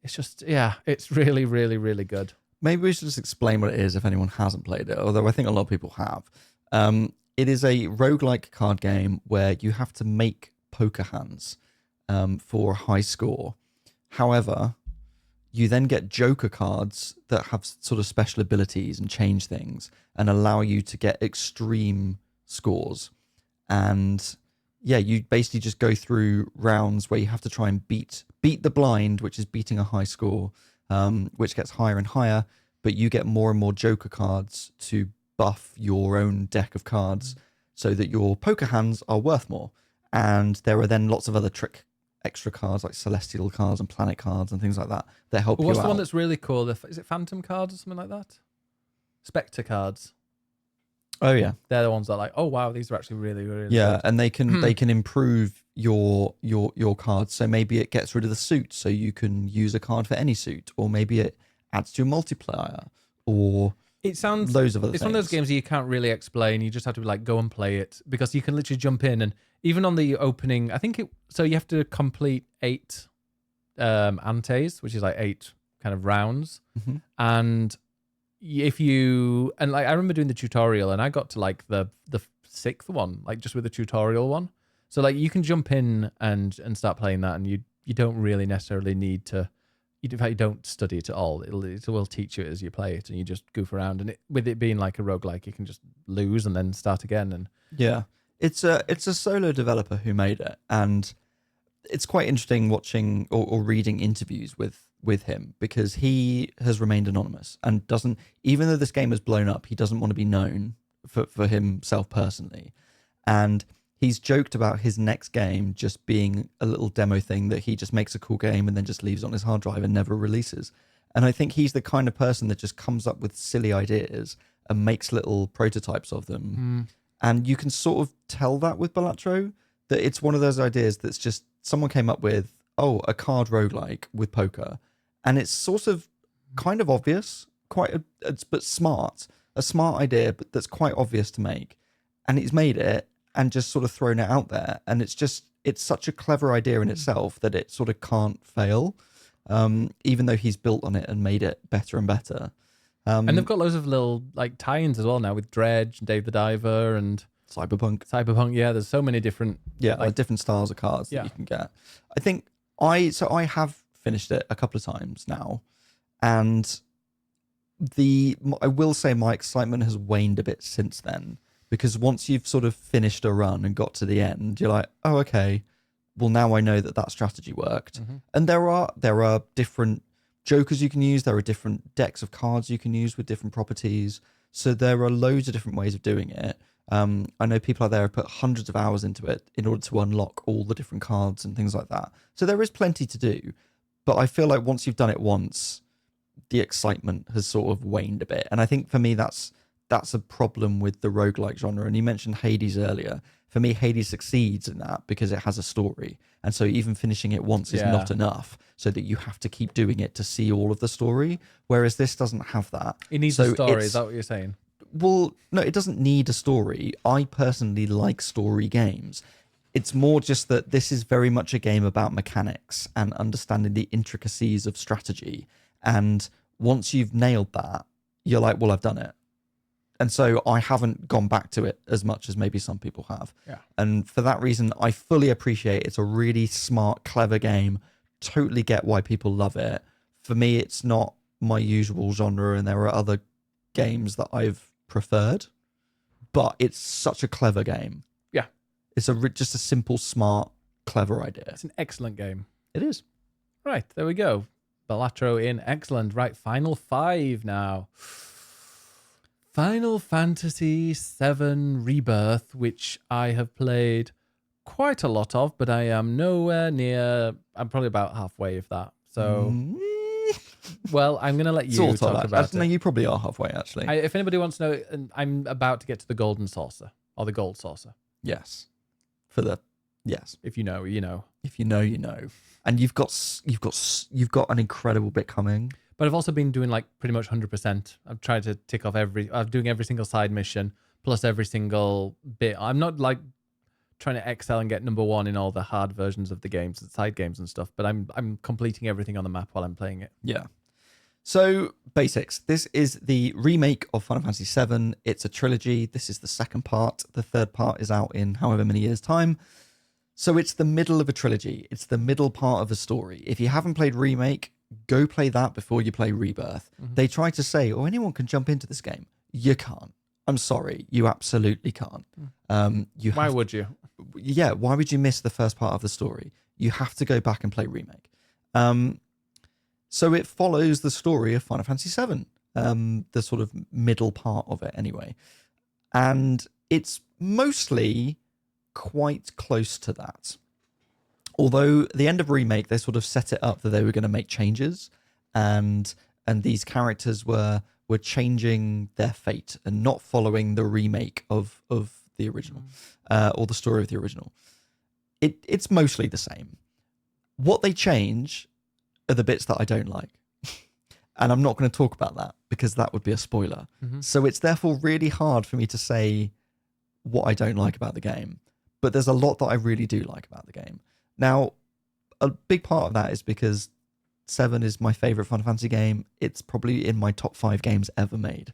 Speaker 1: It's just, yeah, it's really, really, really good.
Speaker 2: Maybe we should just explain what it is if anyone hasn't played it, although I think a lot of people have. It is a roguelike card game where you have to make poker hands for a high score. However, you then get joker cards that have sort of special abilities and change things and allow you to get extreme scores. And yeah, you basically just go through rounds where you have to try and beat the blind, which is beating a high score, which gets higher and higher, but you get more and more joker cards to buff your own deck of cards so that your poker hands are worth more. And there are then lots of other extra cards like celestial cards and planet cards and things like that that help you out.
Speaker 1: What's the one that's really cool? Is it Phantom cards or something like that? Spectre cards.
Speaker 2: Oh yeah,
Speaker 1: they're the ones that are like, oh wow, these are actually really, really
Speaker 2: good. And they can improve your cards. So maybe it gets rid of the suit, so you can use a card for any suit, or maybe it adds to your multiplier, or
Speaker 1: it sounds
Speaker 2: loads of other things.
Speaker 1: It's one of those games that you can't really explain. You just have to like go and play it, because you can literally jump in, and even on the opening, I think so you have to complete 8 antes, which is like 8 kind of rounds, and I remember doing the tutorial and I got to like the 6th one, like just with the tutorial one. So like you can jump in and start playing that, and you don't really necessarily need to. In fact, you don't study it at all. It will teach you as you play it, and you just goof around. And with it being like a roguelike, you can just lose and then start again. And
Speaker 2: yeah, it's a solo developer who made it, and it's quite interesting watching or reading interviews with him, because he has remained anonymous and doesn't, even though this game has blown up, he doesn't want to be known for himself personally. And he's joked about his next game just being a little demo thing that he just makes a cool game and then just leaves on his hard drive and never releases. And I think he's the kind of person that just comes up with silly ideas and makes little prototypes of them. And you can sort of tell that with Balatro, that it's one of those ideas that's just someone came up with, a card roguelike with poker. And it's sort of kind of obvious, but smart. A smart idea, but that's quite obvious to make. And he's made it and just sort of thrown it out there. And it's such a clever idea in itself that it sort of can't fail, even though he's built on it and made it better and better.
Speaker 1: And they've got loads of little like tie-ins as well now with Dredge and Dave the Diver and Cyberpunk. Yeah, there's so many different
Speaker 2: like different styles of cards that you can get. I think I have finished it a couple of times now, and I will say my excitement has waned a bit since then, because once you've sort of finished a run and got to the end, you're like, oh, okay, well, now I know that strategy worked. And there are different jokers you can use. There are different decks of cards you can use with different properties. So there are loads of different ways of doing it. I know people out there have put hundreds of hours into it in order to unlock all the different cards and things like that. So there is plenty to do, but I feel like once you've done it once, the excitement has sort of waned a bit. And I think for me, that's a problem with the roguelike genre. And you mentioned Hades earlier. For me, Hades succeeds in that because it has a story. And so even finishing it once is not enough, so that you have to keep doing it to see all of the story. Whereas this doesn't have that.
Speaker 1: It needs a story, is that what you're saying?
Speaker 2: Well, no, it doesn't need a story. I personally like story games. It's more just that this is very much a game about mechanics and understanding the intricacies of strategy. And once you've nailed that, you're like, well, I've done it. And so I haven't gone back to it as much as maybe some people have.
Speaker 1: Yeah.
Speaker 2: And for that reason, I fully appreciate it's a really smart, clever game. Totally get why people love it. For me, it's not my usual genre, and there are other games that I've preferred, but it's such a clever game.
Speaker 1: Yeah.
Speaker 2: It's just a simple, smart, clever idea.
Speaker 1: It's an excellent game.
Speaker 2: It is.
Speaker 1: Right, there we go. Balatro in excellent. Right, final 5 now. Final Fantasy VII Rebirth, which I have played quite a lot of, but I am nowhere near. I'm probably about halfway of that. So, well, I'm going to let you talk about it.
Speaker 2: No, you probably are halfway, actually.
Speaker 1: If anybody wants to know, I'm about to get to the golden saucer, or the gold saucer.
Speaker 2: Yes. Yes.
Speaker 1: If you know, you know.
Speaker 2: If you know, you know. And you've got an incredible bit coming.
Speaker 1: But I've also been doing like pretty much 100%. I've tried to tick off I'm doing every single side mission plus every single bit. I'm not like trying to excel and get number 1 in all the hard versions of the games, the side games and stuff, but I'm completing everything on the map while I'm playing it.
Speaker 2: Yeah. So, basics. This is the remake of Final Fantasy VII. It's a trilogy. This is the second part. The third part is out in however many years' time. So it's the middle of a trilogy. It's the middle part of a story. If you haven't played Remake, go play that before you play Rebirth. Mm-hmm. They try to say, oh, anyone can jump into this game. You can't. I'm sorry. You absolutely can't.
Speaker 1: Why would you?
Speaker 2: Yeah, why would you miss the first part of the story? You have to go back and play Remake. So it follows the story of Final Fantasy VII, the sort of middle part of it anyway. And it's mostly quite close to that. Although the end of Remake, they sort of set it up that they were going to make changes, and these characters were changing their fate and not following the remake of the original, or the story of the original. It's mostly the same. What they change are the bits that I don't like. And I'm not going to talk about that because that would be a spoiler. Mm-hmm. So it's therefore really hard for me to say what I don't like about the game. But there's a lot that I really do like about the game. Now, a big part of that is because 7 is my favorite Final Fantasy game. It's probably in my top 5 games ever made.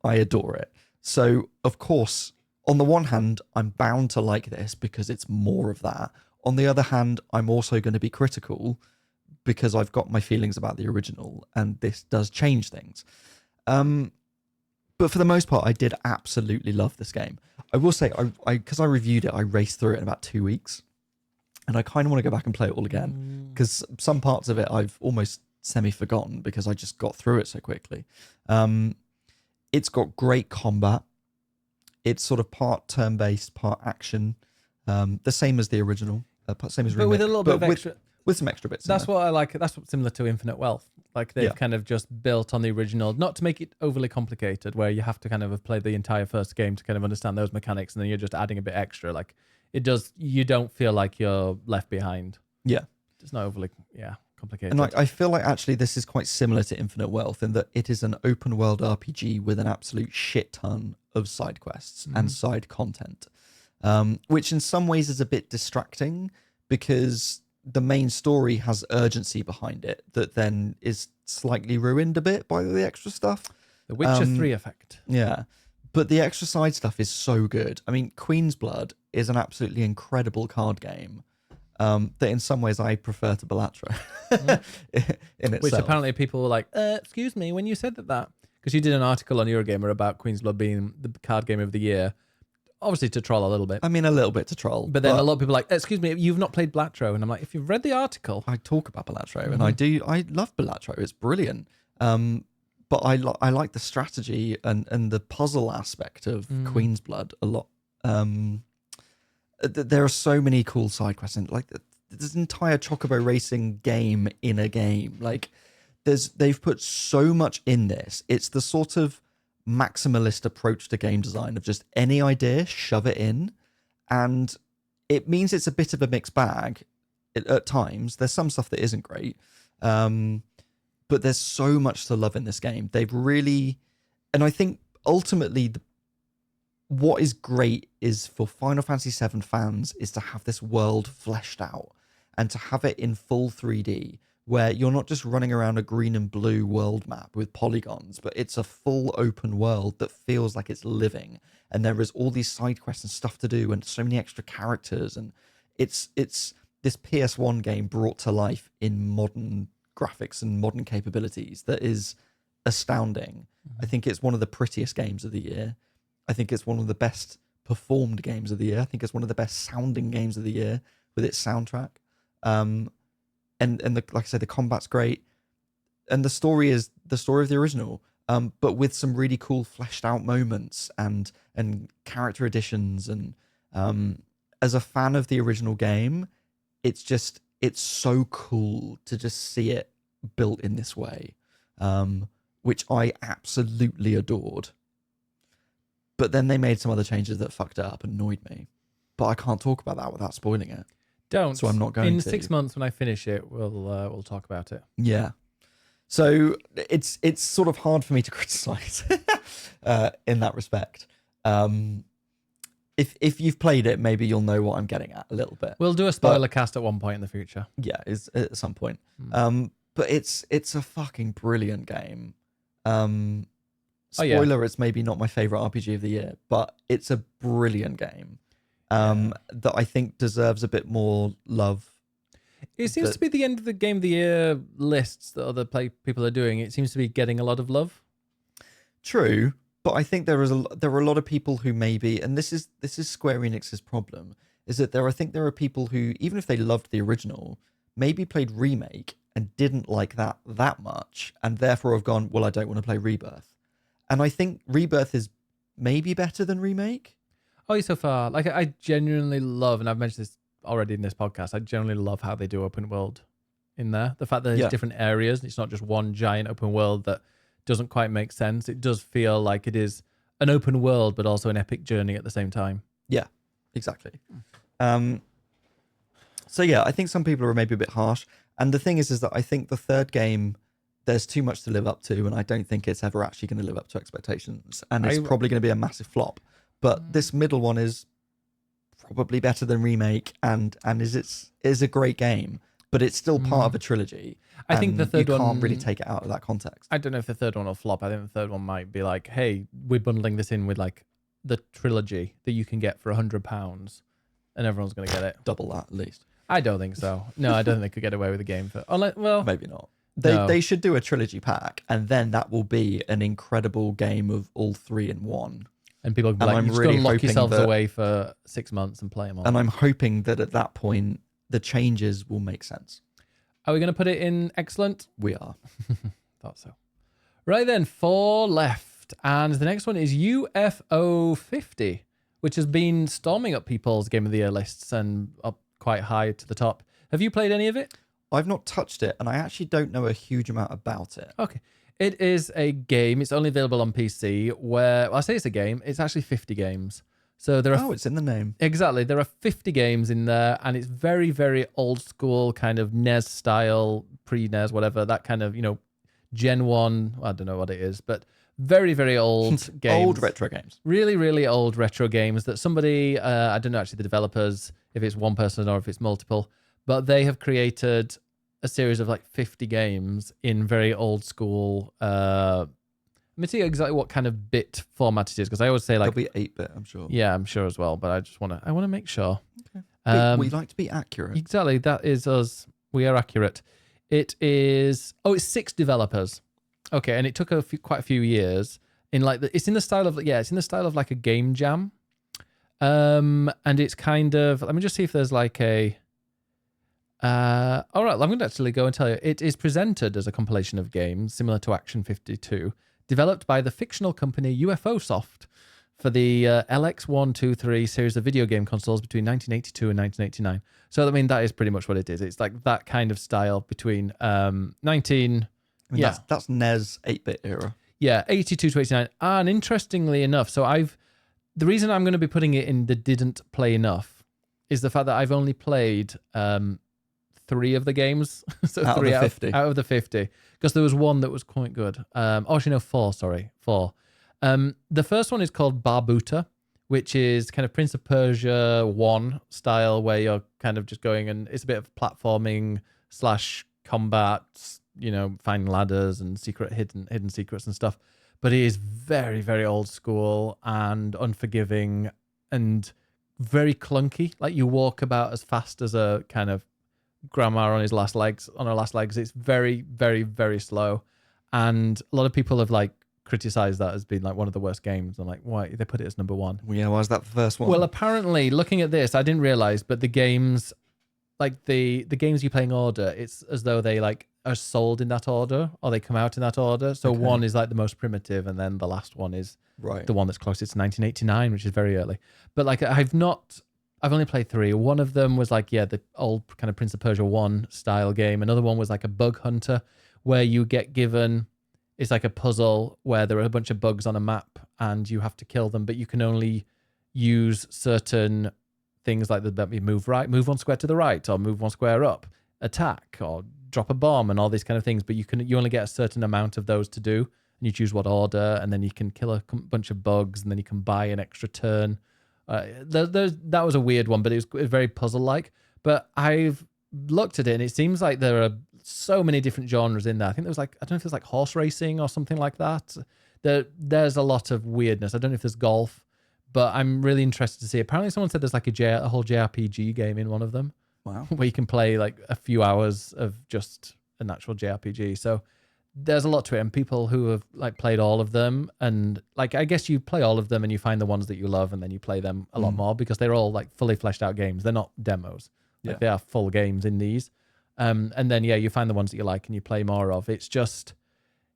Speaker 2: I adore it. So, of course, on the one hand, I'm bound to like this because it's more of that. On the other hand, I'm also going to be critical because I've got my feelings about the original, and this does change things. But for the most part, I did absolutely love this game. I will say, because I reviewed it, I raced through it in about 2 weeks. And I kind of want to go back and play it all again, because some parts of it I've almost semi-forgotten because I just got through it so quickly. It's got great combat. It's sort of part turn-based, part action. The same as the original, same as Remake,
Speaker 1: but with a little bit of extra.
Speaker 2: With some extra bits.
Speaker 1: That's what I like. That's what's similar to Infinite Wealth. Like they've kind of just built on the original, not to make it overly complicated, where you have to kind of have played the entire first game to kind of understand those mechanics, and then you're just adding a bit extra. Like it does, you don't feel like you're left behind.
Speaker 2: Yeah,
Speaker 1: it's not overly complicated.
Speaker 2: And I feel like actually this is quite similar to Infinite Wealth in that it is an open world RPG with an absolute shit ton of side quests and side content, which in some ways is a bit distracting because the main story has urgency behind it that then is slightly ruined a bit by the extra stuff.
Speaker 1: The Witcher 3 effect.
Speaker 2: Yeah. But the extra side stuff is so good. I mean, Queen's Blood is an absolutely incredible card game that in some ways I prefer to Balatro in itself.
Speaker 1: Which apparently people were like, excuse me, when you said that. Because you did an article on Eurogamer about Queen's Blood being the card game of the year. Obviously to troll a little bit.
Speaker 2: I mean, a little bit to troll.
Speaker 1: But then a lot of people are like, excuse me, you've not played Balatro. And I'm like, if you've read the article.
Speaker 2: I talk about Balatro and I love Balatro. It's brilliant. But I like the strategy and the puzzle aspect of Queen's Blood a lot There are so many cool side quests. Like there's an entire Chocobo racing game in a game. Like they've put so much in this. It's the sort of maximalist approach to game design of just any idea, shove it in, and it means it's a bit of a mixed bag at times. There's some stuff that isn't great, but there's so much to love in this game. They've really, and I think ultimately what is great is for Final Fantasy VII fans is to have this world fleshed out and to have it in full 3D, where you're not just running around a green and blue world map with polygons, but it's a full open world that feels like it's living. And there is all these side quests and stuff to do and so many extra characters. And it's this PS1 game brought to life in modern graphics and modern capabilities that is astounding. Mm-hmm. I think it's one of the prettiest games of the year. I think it's one of the best performed games of the year. I think it's one of the best sounding games of the year with its soundtrack. And like I said, the combat's great, and the story is the story of the original, but with some really cool fleshed out moments and character additions. And as a fan of the original game, it's so cool to just see it built in this way, which I absolutely adored. But then they made some other changes that fucked it up and annoyed me. But I can't talk about that without spoiling it.
Speaker 1: Don't.
Speaker 2: So I'm not going to.
Speaker 1: In 6 months when I finish it, we'll talk about it.
Speaker 2: Yeah. So it's sort of hard for me to criticize in that respect. If you've played it, maybe you'll know what I'm getting at a little bit.
Speaker 1: We'll do a spoiler cast at one point in the future.
Speaker 2: Yeah, is at some point. But it's a fucking brilliant game. Spoiler, it's maybe not my favorite RPG of the year, but it's a brilliant game that I think deserves a bit more love.
Speaker 1: It seems to be the end of the Game of the Year lists that other people are doing. It seems to be getting a lot of love.
Speaker 2: True, but I think there are a lot of people who maybe, and this is Square Enix's problem, is that I think there are people who, even if they loved the original, maybe played Remake and didn't like that much, and therefore have gone, well, I don't want to play Rebirth. And I think Rebirth is maybe better than Remake.
Speaker 1: Oh, so far. Like, I genuinely love, and I've mentioned this already in this podcast, I genuinely love how they do open world in there. The fact that there's different areas, it's not just one giant open world that doesn't quite make sense. It does feel like it is an open world, but also an epic journey at the same time.
Speaker 2: Yeah, exactly. So yeah, I think some people are maybe a bit harsh. And the thing is that I think the third game, there's too much to live up to, and I don't think it's ever actually going to live up to expectations. And it's probably going to be a massive flop. But this middle one is probably better than Remake, and is a great game. But it's still part of a trilogy.
Speaker 1: I think the third one,
Speaker 2: you can't really take it out of that context.
Speaker 1: I don't know if the third one will flop. I think the third one might be like, hey, we're bundling this in with like the trilogy that you can get for £100, and everyone's going to get it.
Speaker 2: Double that at least.
Speaker 1: I don't think so. No, I don't think they could get away with a game for. Well,
Speaker 2: maybe not. They should do a trilogy pack, and then that will be an incredible game of all three in one.
Speaker 1: And people can be like, you've really got to lock yourselves away for 6 months and play them all.
Speaker 2: And I'm hoping that at that point, the changes will make sense.
Speaker 1: Are we going to put it in excellent?
Speaker 2: We are.
Speaker 1: Thought so. Right then, 4 left. And the next one is UFO 50, which has been storming up people's Game of the Year lists and up quite high to the top. Have you played any of it?
Speaker 2: I've not touched it, and I actually don't know a huge amount about it.
Speaker 1: Okay. It is a game. It's only available on PC where, well, I say it's a game. It's actually 50 games. So there are.
Speaker 2: Oh, it's in the name.
Speaker 1: Exactly. There are 50 games in there, and it's very, very old school, kind of NES style, pre-NES, whatever, that kind of, Gen 1. I don't know what it is, but very, very old games.
Speaker 2: Old retro games.
Speaker 1: Really, really old retro games that somebody, I don't know actually the developers, if it's one person or if it's multiple, but they have created a series of like 50 games in very old school. Let me see exactly what kind of bit format it is, because I always say like
Speaker 2: it'll be 8-bit, I'm sure.
Speaker 1: Yeah, I'm sure as well, but I want to make sure. Okay.
Speaker 2: We like to be accurate.
Speaker 1: Exactly, that is us. We are accurate. It is. Oh, it's 6 developers. Okay, and it took quite a few years. It's in the style of like a game jam. And it's kind of. Let me just see if there's like a. All right, I'm going to actually go and tell you. It is presented as a compilation of games similar to Action 52, developed by the fictional company UFO Soft for the LX123 series of video game consoles between 1982 and 1989. So I mean that is pretty much what it is. It's like that kind of style between 19.
Speaker 2: I mean, that's NES 8-bit era.
Speaker 1: Yeah, 82 to 89. And interestingly enough, the reason I'm going to be putting it in the didn't play enough is the fact that I've only played 3 of the games. So
Speaker 2: out
Speaker 1: 3
Speaker 2: of the 50.
Speaker 1: out of the 50. Because there was one that was quite good. Actually, no, 4, sorry. 4. The first one is called Barbuta, which is kind of Prince of Persia 1 style, where you're kind of just going and it's a bit of platforming / combat, finding ladders and hidden secrets and stuff. But it is very, very old school and unforgiving and very clunky. Like you walk about as fast as a kind of grandma on her last legs. It's very, very, very slow. And a lot of people have like criticized that as being like one of the worst games. I'm like, why they put it as number 1?
Speaker 2: Yeah, why is that the first one?
Speaker 1: Well, apparently, looking at this, I didn't realize, but the games, like the games you play in order, it's as though they like are sold in that order or they come out in that order. So
Speaker 2: Okay.
Speaker 1: 1 is like the most primitive, and then the last one is
Speaker 2: right.
Speaker 1: the one that's closest to 1989, which is very early. But like I've only played 3. One of them was like, the old kind of Prince of Persia 1 style game. Another one was like a bug hunter where you get given, it's like a puzzle where there are a bunch of bugs on a map and you have to kill them, but you can only use certain things like move 1 square to the right, or move 1 square up, attack, or drop a bomb, and all these kind of things. But you only get a certain amount of those to do, and you choose what order, and then you can kill a bunch of bugs, and then you can buy an extra turn. That was a weird one, but it was very puzzle-like. But I've looked at it, and it seems like there are so many different genres in there. I think there was like, I don't know if it's like horse racing or something like that. There's a lot of weirdness. I don't know if there's golf, but I'm really interested to see. Apparently someone said there's like a whole JRPG game in one of them.
Speaker 2: Wow.
Speaker 1: Where you can play like a few hours of just an actual JRPG. So there's a lot to it, and people who have like played all of them, and like I guess you play all of them and you find the ones that you love, and then you play them a lot more because they're all like fully fleshed out games. They're not demos. Like they are full games in these. And then you find the ones that you like and you play more of. It's just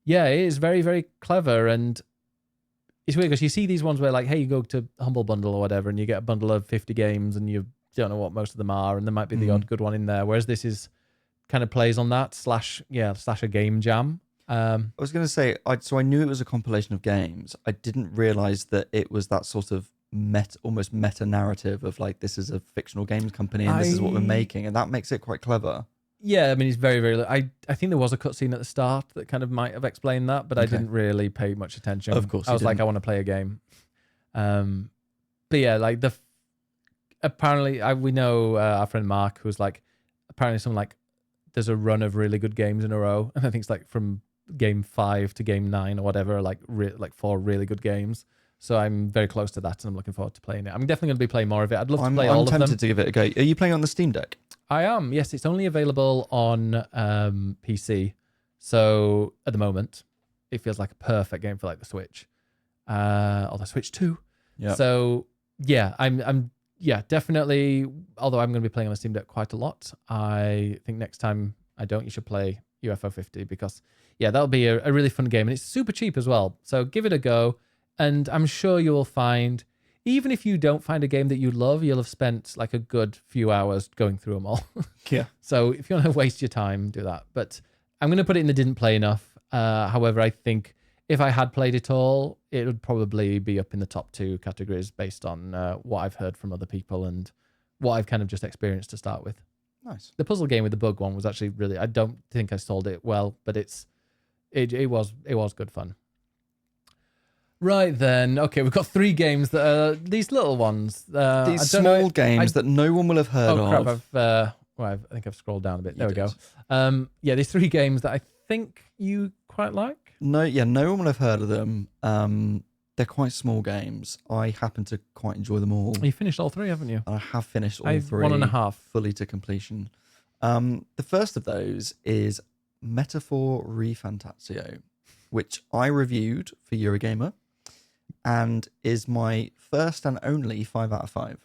Speaker 1: it is very, very clever, and it's weird because you see these ones where like, hey, you go to Humble Bundle or whatever and you get a bundle of 50 games and you don't know what most of them are, and there might be the odd good one in there, whereas this is kind of plays on that slash a game jam.
Speaker 2: I was going to say, I knew it was a compilation of games. I didn't realize that it was that sort of almost meta narrative of like, this is a fictional games company and this is what we're making, and that makes it quite clever.
Speaker 1: Yeah, I mean, it's very, very... I think there was a cutscene at the start that kind of might have explained that, but I didn't really pay much attention.
Speaker 2: Of course,
Speaker 1: I was like, I want to play a game. But yeah, like apparently, we know our friend Mark, who's like, apparently something like, there's a run of really good games in a row, and I think it's like from game 5 to game 9 or whatever, like 4 really good games. So I'm very close to that, and I'm looking forward to playing it. I'm definitely going to be playing more of it. I'd love to play all of them.
Speaker 2: I'm tempted to give it a go. Are you playing on the Steam Deck?
Speaker 1: I am, yes. It's only available on PC. So at the moment, it feels like a perfect game for like the Switch. Or the Switch 2.
Speaker 2: Yeah.
Speaker 1: So yeah, I'm definitely, although I'm going to be playing on the Steam Deck quite a lot, I think next time you should play UFO 50 because that'll be a really fun game, and it's super cheap as well. So give it a go, and I'm sure you will find, even if you don't find a game that you love, you'll have spent like a good few hours going through them all.
Speaker 2: Yeah.
Speaker 1: So if you want to waste your time, do that. But I'm going to put it in the didn't play enough. However, I think if I had played it all, it would probably be up in the top 2 categories based on what I've heard from other people and what I've kind of just experienced to start with.
Speaker 2: Nice.
Speaker 1: The puzzle game with the bug one was actually really, I don't think I sold it well, but it was good fun. Right then, okay, we've got 3 games that are these little ones.
Speaker 2: These small games that no one will have heard of.
Speaker 1: Crap, I think I've scrolled down a bit. There we go. These 3 games that I think you quite like.
Speaker 2: No one will have heard of them. They're quite small games. I happen to quite enjoy them all.
Speaker 1: You finished all 3, haven't you?
Speaker 2: I have finished all 3.
Speaker 1: 1.5.
Speaker 2: Fully to completion. The first of those is Metaphor Refantasio, which I reviewed for Eurogamer, and is my first and only 5 out of 5.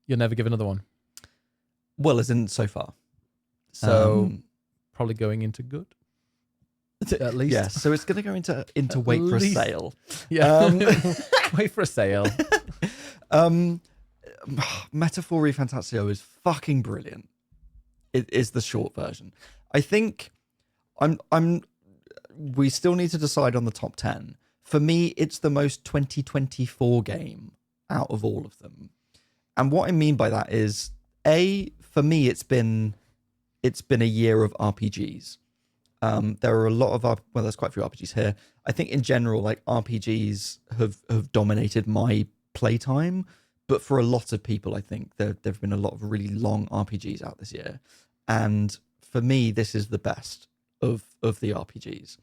Speaker 1: You'll never give another one.
Speaker 2: Well, as in so far.
Speaker 1: So probably going into good. At least.
Speaker 2: Yeah, so it's going to go into wait for a sale.
Speaker 1: Yeah. Wait for a sale.
Speaker 2: Metaphor Fantasio is fucking brilliant. It is the short version. I think we still need to decide on the top 10. For me, it's the most 2024 game out of all of them. And what I mean by that is, for me, it's been a year of RPGs. There are a lot of there's quite a few RPGs here. I think in general, like RPGs have dominated my playtime, but for a lot of people, I think there've been a lot of really long RPGs out this year, and for me, this is the best of the RPGs.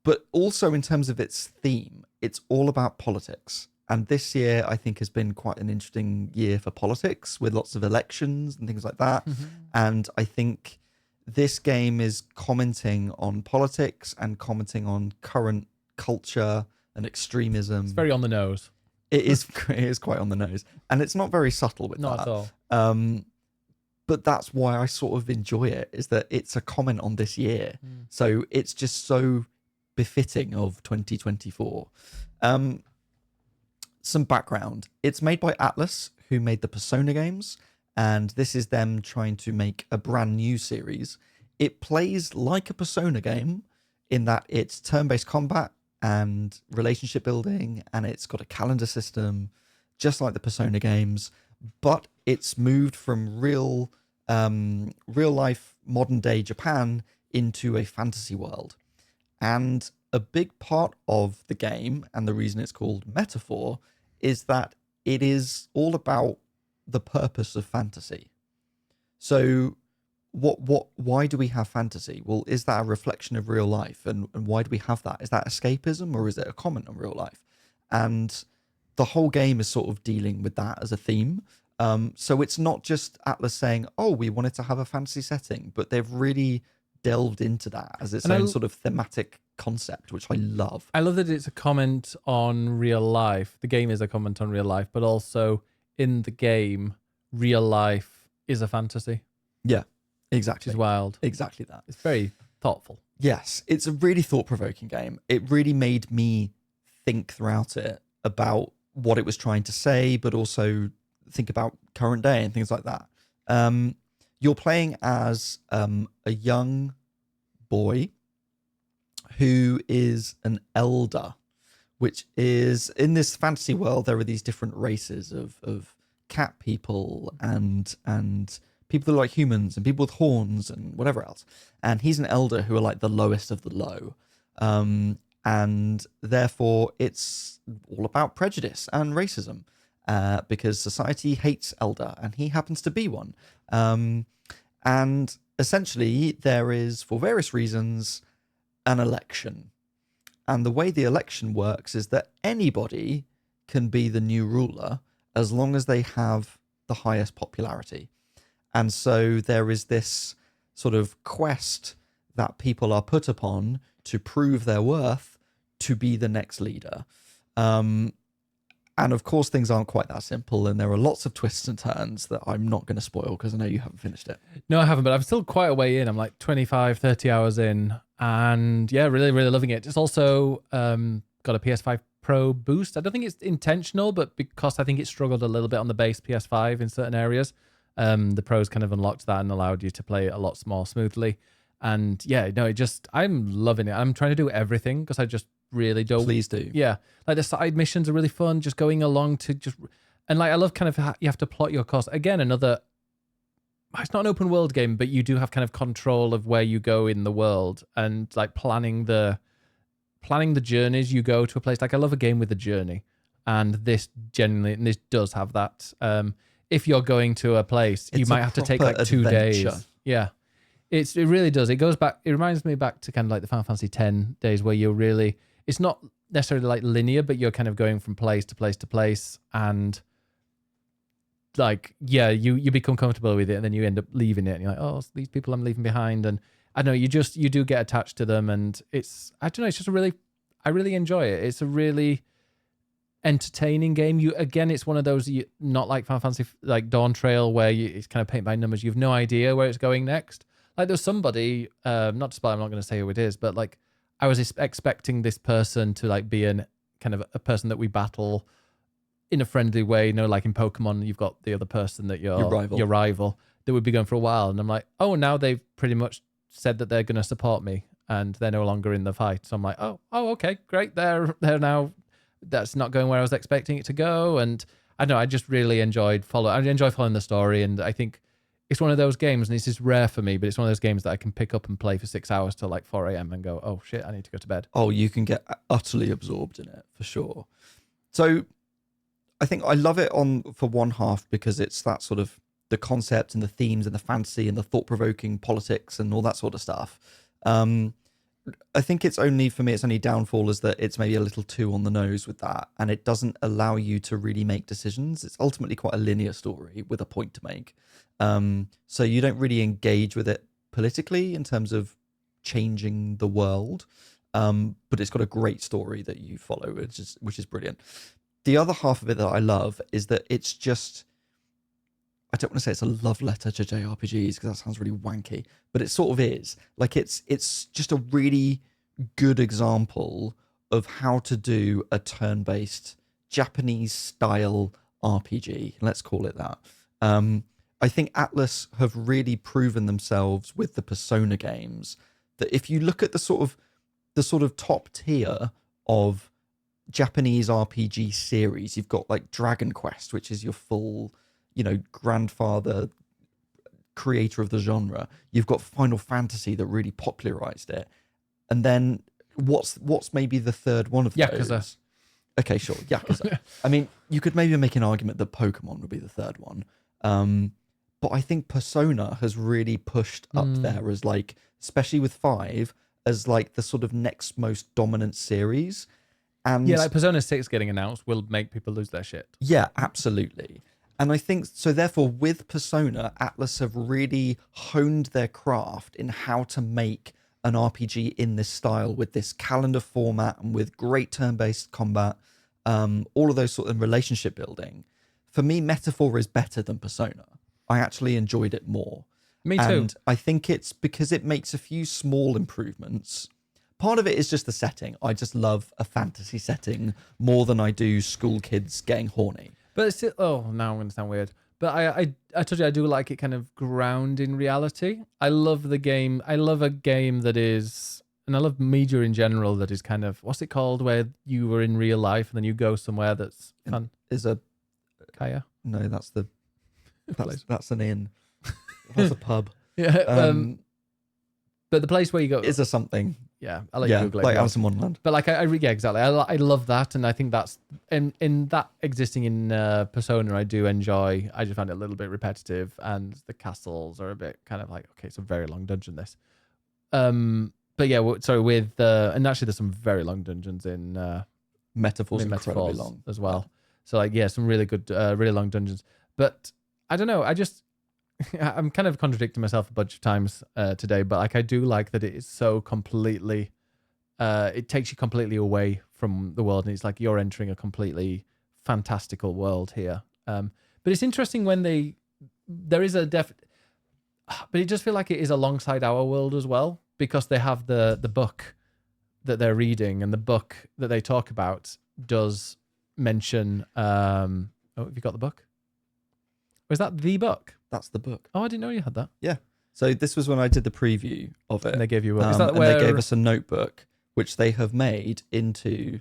Speaker 2: But also in terms of its theme, it's all about politics. And this year, I think, has been quite an interesting year for politics with lots of elections and things like that. Mm-hmm. And I think this game is commenting on politics and commenting on current culture and extremism.
Speaker 1: It's very on the nose.
Speaker 2: It is quite on the nose. And it's not very subtle with that.
Speaker 1: Not at all.
Speaker 2: But that's why I sort of enjoy it, is that it's a comment on this year. So it's just so befitting of 2024. Some background. It's made by Atlas, who made the Persona games, and this is them trying to make a brand new series. It plays like a Persona game in that it's turn-based combat and relationship building, and it's got a calendar system, just like the Persona games, but it's moved from real life modern day Japan into a fantasy world. And a big part of the game, and the reason it's called Metaphor, is that it is all about the purpose of fantasy. So why do we have fantasy? Well, is that a reflection of real life? And why do we have that? Is that escapism, or is it a comment on real life? And the whole game is sort of dealing with that as a theme. So it's not just Atlas saying, oh, we wanted to have a fantasy setting, but they've really delved into that as its own sort of thematic concept, which I love.
Speaker 1: I love that it's a comment on real life. The game is a comment on real life, but also in the game, real life is a fantasy.
Speaker 2: Yeah, exactly.
Speaker 1: Which is wild.
Speaker 2: Exactly that.
Speaker 1: It's very thoughtful.
Speaker 2: Yes, it's a really thought-provoking game. It really made me think throughout it about what it was trying to say, but also think about current day and things like that. You're playing as a young boy who is an elder, which is, in this fantasy world, there are these different races of cat people and people that are like humans and people with horns and whatever else. And he's an elder who are like the lowest of the low. And therefore, it's all about prejudice and racism. Because society hates elder, and he happens to be one. And essentially, there is, for various reasons, an election. And the way the election works is that anybody can be the new ruler as long as they have the highest popularity. And so there is this sort of quest that people are put upon to prove their worth to be the next leader. And of course, things aren't quite that simple, and there are lots of twists and turns that I'm not going to spoil because I know you haven't finished it.
Speaker 1: No, I haven't, but I'm still quite a way in. I'm like 25, 30 hours in, and yeah, really, really loving it. It's also got a PS5 Pro boost. I don't think it's intentional, but because I think it struggled a little bit on the base PS5 in certain areas, the Pros kind of unlocked that and allowed you to play it a lot more smoothly. And yeah, no, I'm loving it. I'm trying to do everything because I just really don't.
Speaker 2: Please do.
Speaker 1: Yeah, like the side missions are really fun. Just going along to and like I love kind of you have to plot your course. Again, it's not an open world game, but you do have kind of control of where you go in the world and like planning the journeys you go to a place. Like I love a game with a journey, and this does have that. If you're going to a place, you might have to take like 2 days. Yeah. It really does. It goes back. It reminds me back to kind of like the Final Fantasy X days where you're really. It's not necessarily like linear, but you're kind of going from place to place to place, and like you become comfortable with it, and then you end up leaving it, and you're like, oh, these people I'm leaving behind, and I don't know you do get attached to them, and it's It's just I really enjoy it. It's a really entertaining game. It's one of those not like Final Fantasy like Dawn Trail where it's kind of paint by numbers. You have no idea where it's going next. Like there's somebody, not to spoil, I'm not going to say who it is, but like I was expecting this person to like be an kind of a person that we battle in a friendly way. You know, like in Pokemon, you've got the other person that
Speaker 2: Your rival.
Speaker 1: your rival that would be going for a while. And I'm like, oh, now they've pretty much said that they're going to support me and they're no longer in the fight. So I'm like, oh, okay, great. They're now, that's not going where I was expecting it to go. And I don't know, I just really I enjoy following the story. And I think it's one of those games, and this is rare for me, but it's one of those games that I can pick up and play for 6 hours till like 4 a.m. and go, oh shit, I need to go to bed.
Speaker 2: Oh, you can get utterly absorbed in it for sure. So I think I love it for one half because it's that sort of the concept and the themes and the fantasy and the thought-provoking politics and all that sort of stuff. I think it's only downfall is that it's maybe a little too on the nose with that, and it doesn't allow you to really make decisions. It's ultimately quite a linear story with a point to make. So you don't really engage with it politically in terms of changing the world. But it's got a great story that you follow, which is brilliant. The other half of it that I love is that it's just, I don't want to say it's a love letter to JRPGs because that sounds really wanky, but it sort of is. Like it's just a really good example of how to do a turn-based Japanese style RPG. Let's call it that. I think Atlus have really proven themselves with the Persona games that if you look at the sort of top tier of Japanese RPG series, you've got like Dragon Quest, which is your full, grandfather creator of the genre. You've got Final Fantasy that really popularized it. And then what's maybe the third one of those?
Speaker 1: Yakuza.
Speaker 2: Okay, sure, Yakuza. I mean, you could maybe make an argument that Pokemon would be the third one. But I think Persona has really pushed up there as like, especially with 5, as like the sort of next most dominant series. And
Speaker 1: yeah, like Persona 6 getting announced will make people lose their shit.
Speaker 2: Yeah, absolutely. And I think, so therefore, with Persona, Atlus have really honed their craft in how to make an RPG in this style with this calendar format and with great turn-based combat, all of those sort of relationship building. For me, Metaphor is better than Persona. I actually enjoyed it more.
Speaker 1: Me too.
Speaker 2: And I think it's because it makes a few small improvements. Part of it is just the setting. I just love a fantasy setting more than I do school kids getting horny.
Speaker 1: But it's still, now I'm going to sound weird. But I told you I do like it kind of ground in reality. I love the game. I love a game that is, and I love media in general that is kind of, what's it called, where you were in real life and then you go somewhere that's fun. Kaya?
Speaker 2: No, that's an inn. That's a pub.
Speaker 1: Yeah. But the place where you go
Speaker 2: is there something?
Speaker 1: Yeah, I'll let you Google it.
Speaker 2: Like Alice in Wonderland.
Speaker 1: But like, yeah, exactly. I love that, and I think that's in that existing in Persona. I do enjoy. I just find it a little bit repetitive, and the castles are a bit kind of like, okay, it's a very long dungeon. This, but yeah, with and actually there's some very long dungeons in
Speaker 2: Metaphor's incredibly long
Speaker 1: as well. So like, yeah, some really good, really long dungeons. But I don't know. I'm kind of contradicting myself a bunch of times today, but like I do like that it is so completely, it takes you completely away from the world, and it's like you're entering a completely fantastical world here. But it's interesting when there is but it does feel like it is alongside our world as well, because they have the book that they're reading, and the book that they talk about does mention. Have you got the book? Was that the book?
Speaker 2: That's the book.
Speaker 1: Oh, I didn't know you had that.
Speaker 2: Yeah. So this was when I did the preview of it.
Speaker 1: And they gave you a
Speaker 2: book. And they gave us a notebook, which they have made into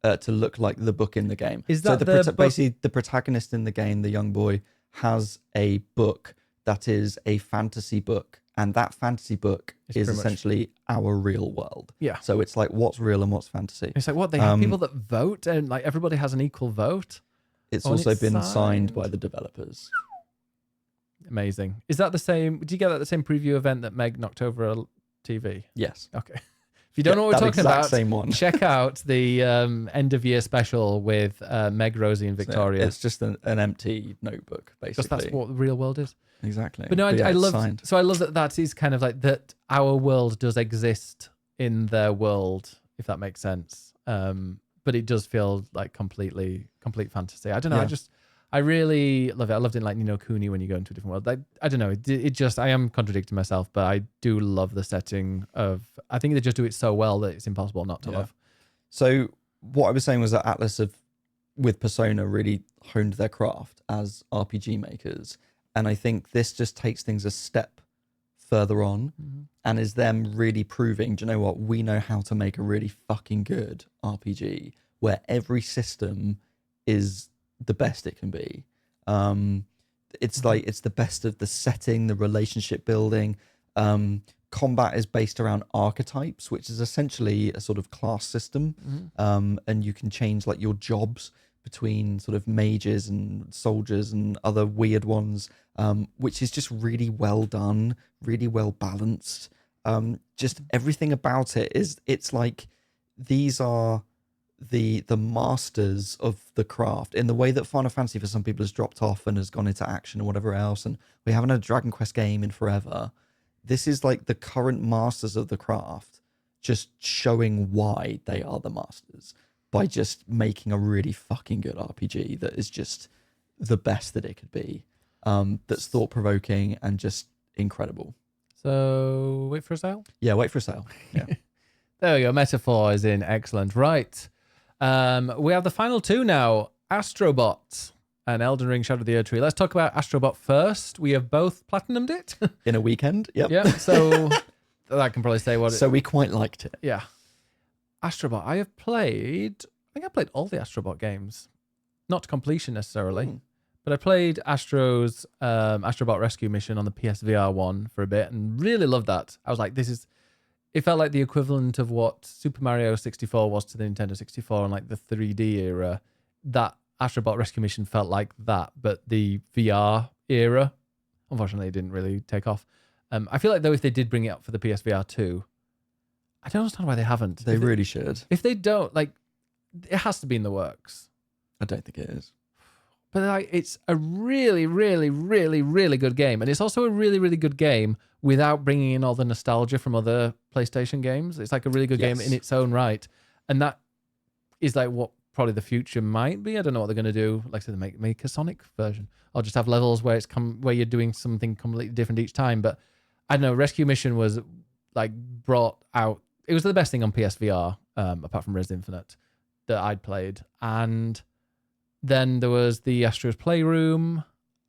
Speaker 2: to look like the book in the game.
Speaker 1: Is that
Speaker 2: basically the protagonist in the game, the young boy, has a book that is a fantasy book, and that fantasy book is essentially our real world.
Speaker 1: Yeah.
Speaker 2: So it's like what's real and what's fantasy.
Speaker 1: It's like what they have people that vote, and like everybody has an equal vote.
Speaker 2: It's also been signed by the developers.
Speaker 1: Amazing. Is that the same? Did you get that at the same preview event that Meg knocked over a TV?
Speaker 2: Yes.
Speaker 1: Okay. If you don't know what we're talking about,
Speaker 2: same one.
Speaker 1: check out the end of year special with Meg, Rosie, and Victoria.
Speaker 2: It's just an empty notebook, basically.
Speaker 1: Because that's what the real world is.
Speaker 2: Exactly.
Speaker 1: But no, I love. So I love that is kind of like that. Our world does exist in their world, if that makes sense. But it does feel like complete fantasy. I don't know.
Speaker 2: Yeah.
Speaker 1: I really love it. I loved it in like Ni no Kuni when you go into a different world. I don't know. It just, I am contradicting myself, but I do love the setting of, I think they just do it so well that it's impossible not to love.
Speaker 2: So what I was saying was that Atlas have, with Persona, really honed their craft as RPG makers, and I think this just takes things a step further on, and is them really proving, do you know what, we know how to make a really fucking good RPG where every system is the best it can be. It's like it's the best of the setting, the relationship building. Combat is based around archetypes, which is essentially a sort of class system, and you can change like your jobs between sort of mages and soldiers and other weird ones, which is just really well done, really well balanced. Just everything about it is, it's like these are the masters of the craft, in the way that Final Fantasy for some people has dropped off and has gone into action and whatever else, and we haven't had a Dragon Quest game in forever. This is like the current masters of the craft just showing why they are the masters by just making a really fucking good RPG that is just the best that it could be, that's thought-provoking and just incredible.
Speaker 1: So, wait for a sale?
Speaker 2: Yeah, wait for a sale. Yeah.
Speaker 1: There we go. Metaphor is in. Excellent. Right. We have the final two now. Astrobot and Elden Ring Shadow of the Erdtree. Let's talk about Astrobot first. We have both platinumed it.
Speaker 2: In a weekend, yep.
Speaker 1: Yeah, so I can probably say what it...
Speaker 2: So we quite liked it.
Speaker 1: Yeah. Astrobot. I think I played all the Astrobot games. Not to completion necessarily, but I played Astrobot Rescue Mission on the PSVR one for a bit and really loved that. I was like, it felt like the equivalent of what Super Mario 64 was to the Nintendo 64 and like the 3D era. That Astrobot Rescue Mission felt like that, but the VR era, unfortunately, it didn't really take off. I feel like though if they did bring it up for the PSVR 2, I don't understand why they haven't.
Speaker 2: They really should.
Speaker 1: If they don't, like, it has to be in the works.
Speaker 2: I don't think it is.
Speaker 1: But like, it's a really, really, really, really good game. And it's also a really, really good game without bringing in all the nostalgia from other PlayStation games. It's like a really good game in its own right. And that is like what probably the future might be. I don't know what they're going to do. Like I said, make a Sonic version. Or just have levels where where you're doing something completely different each time. But I don't know, Rescue Mission was like brought out. It was the best thing on PSVR, apart from Res Infinite, that I'd played. And then there was the Astro's Playroom.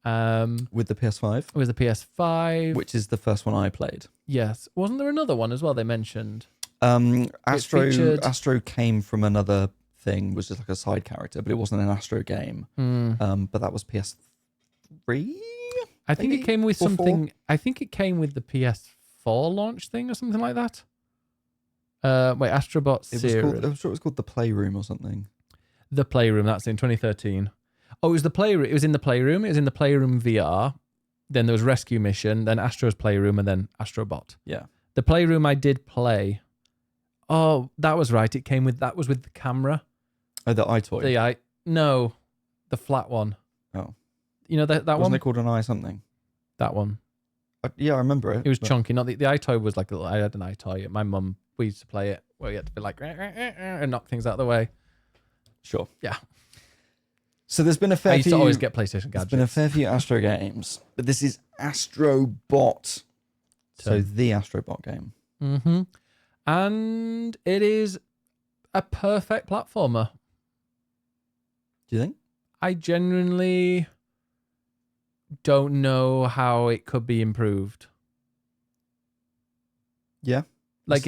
Speaker 2: With the PS5?
Speaker 1: With the PS5.
Speaker 2: Which is the first one I played.
Speaker 1: Yes. Wasn't there another one as well they mentioned?
Speaker 2: Astro came from another thing, was just like a side character, but it wasn't an Astro game. But that was PS3?
Speaker 1: I think it came with
Speaker 2: Or
Speaker 1: something. 4? I think it came with the PS4 launch thing or something like that. Wait, Astrobot series.
Speaker 2: I'm sure it was called The Playroom or something.
Speaker 1: The Playroom, that's in 2013. Oh, it was the Playroom. It was in the Playroom. It was in the Playroom VR. Then there was Rescue Mission, then Astro's Playroom, and then Astrobot.
Speaker 2: Yeah.
Speaker 1: The Playroom I did play. Oh, that was right. That was with the camera.
Speaker 2: Oh, the iToy.
Speaker 1: No, the flat one.
Speaker 2: Oh.
Speaker 1: You know that one?
Speaker 2: Wasn't it called an eye something?
Speaker 1: That one.
Speaker 2: Yeah, I remember it.
Speaker 1: It was chunky. Not the iToy was like I had an iToy. My mum, we used to play it where you had to be like and knock things out of the way.
Speaker 2: Sure.
Speaker 1: Yeah.
Speaker 2: So there's been a fair few...
Speaker 1: I used to always get PlayStation gadgets.
Speaker 2: There's been a fair few Astro games, but this is Astrobot. So the Astrobot game.
Speaker 1: Mm-hmm. And it is a perfect platformer.
Speaker 2: Do you think?
Speaker 1: I genuinely don't know how it could be improved.
Speaker 2: Yeah.
Speaker 1: Like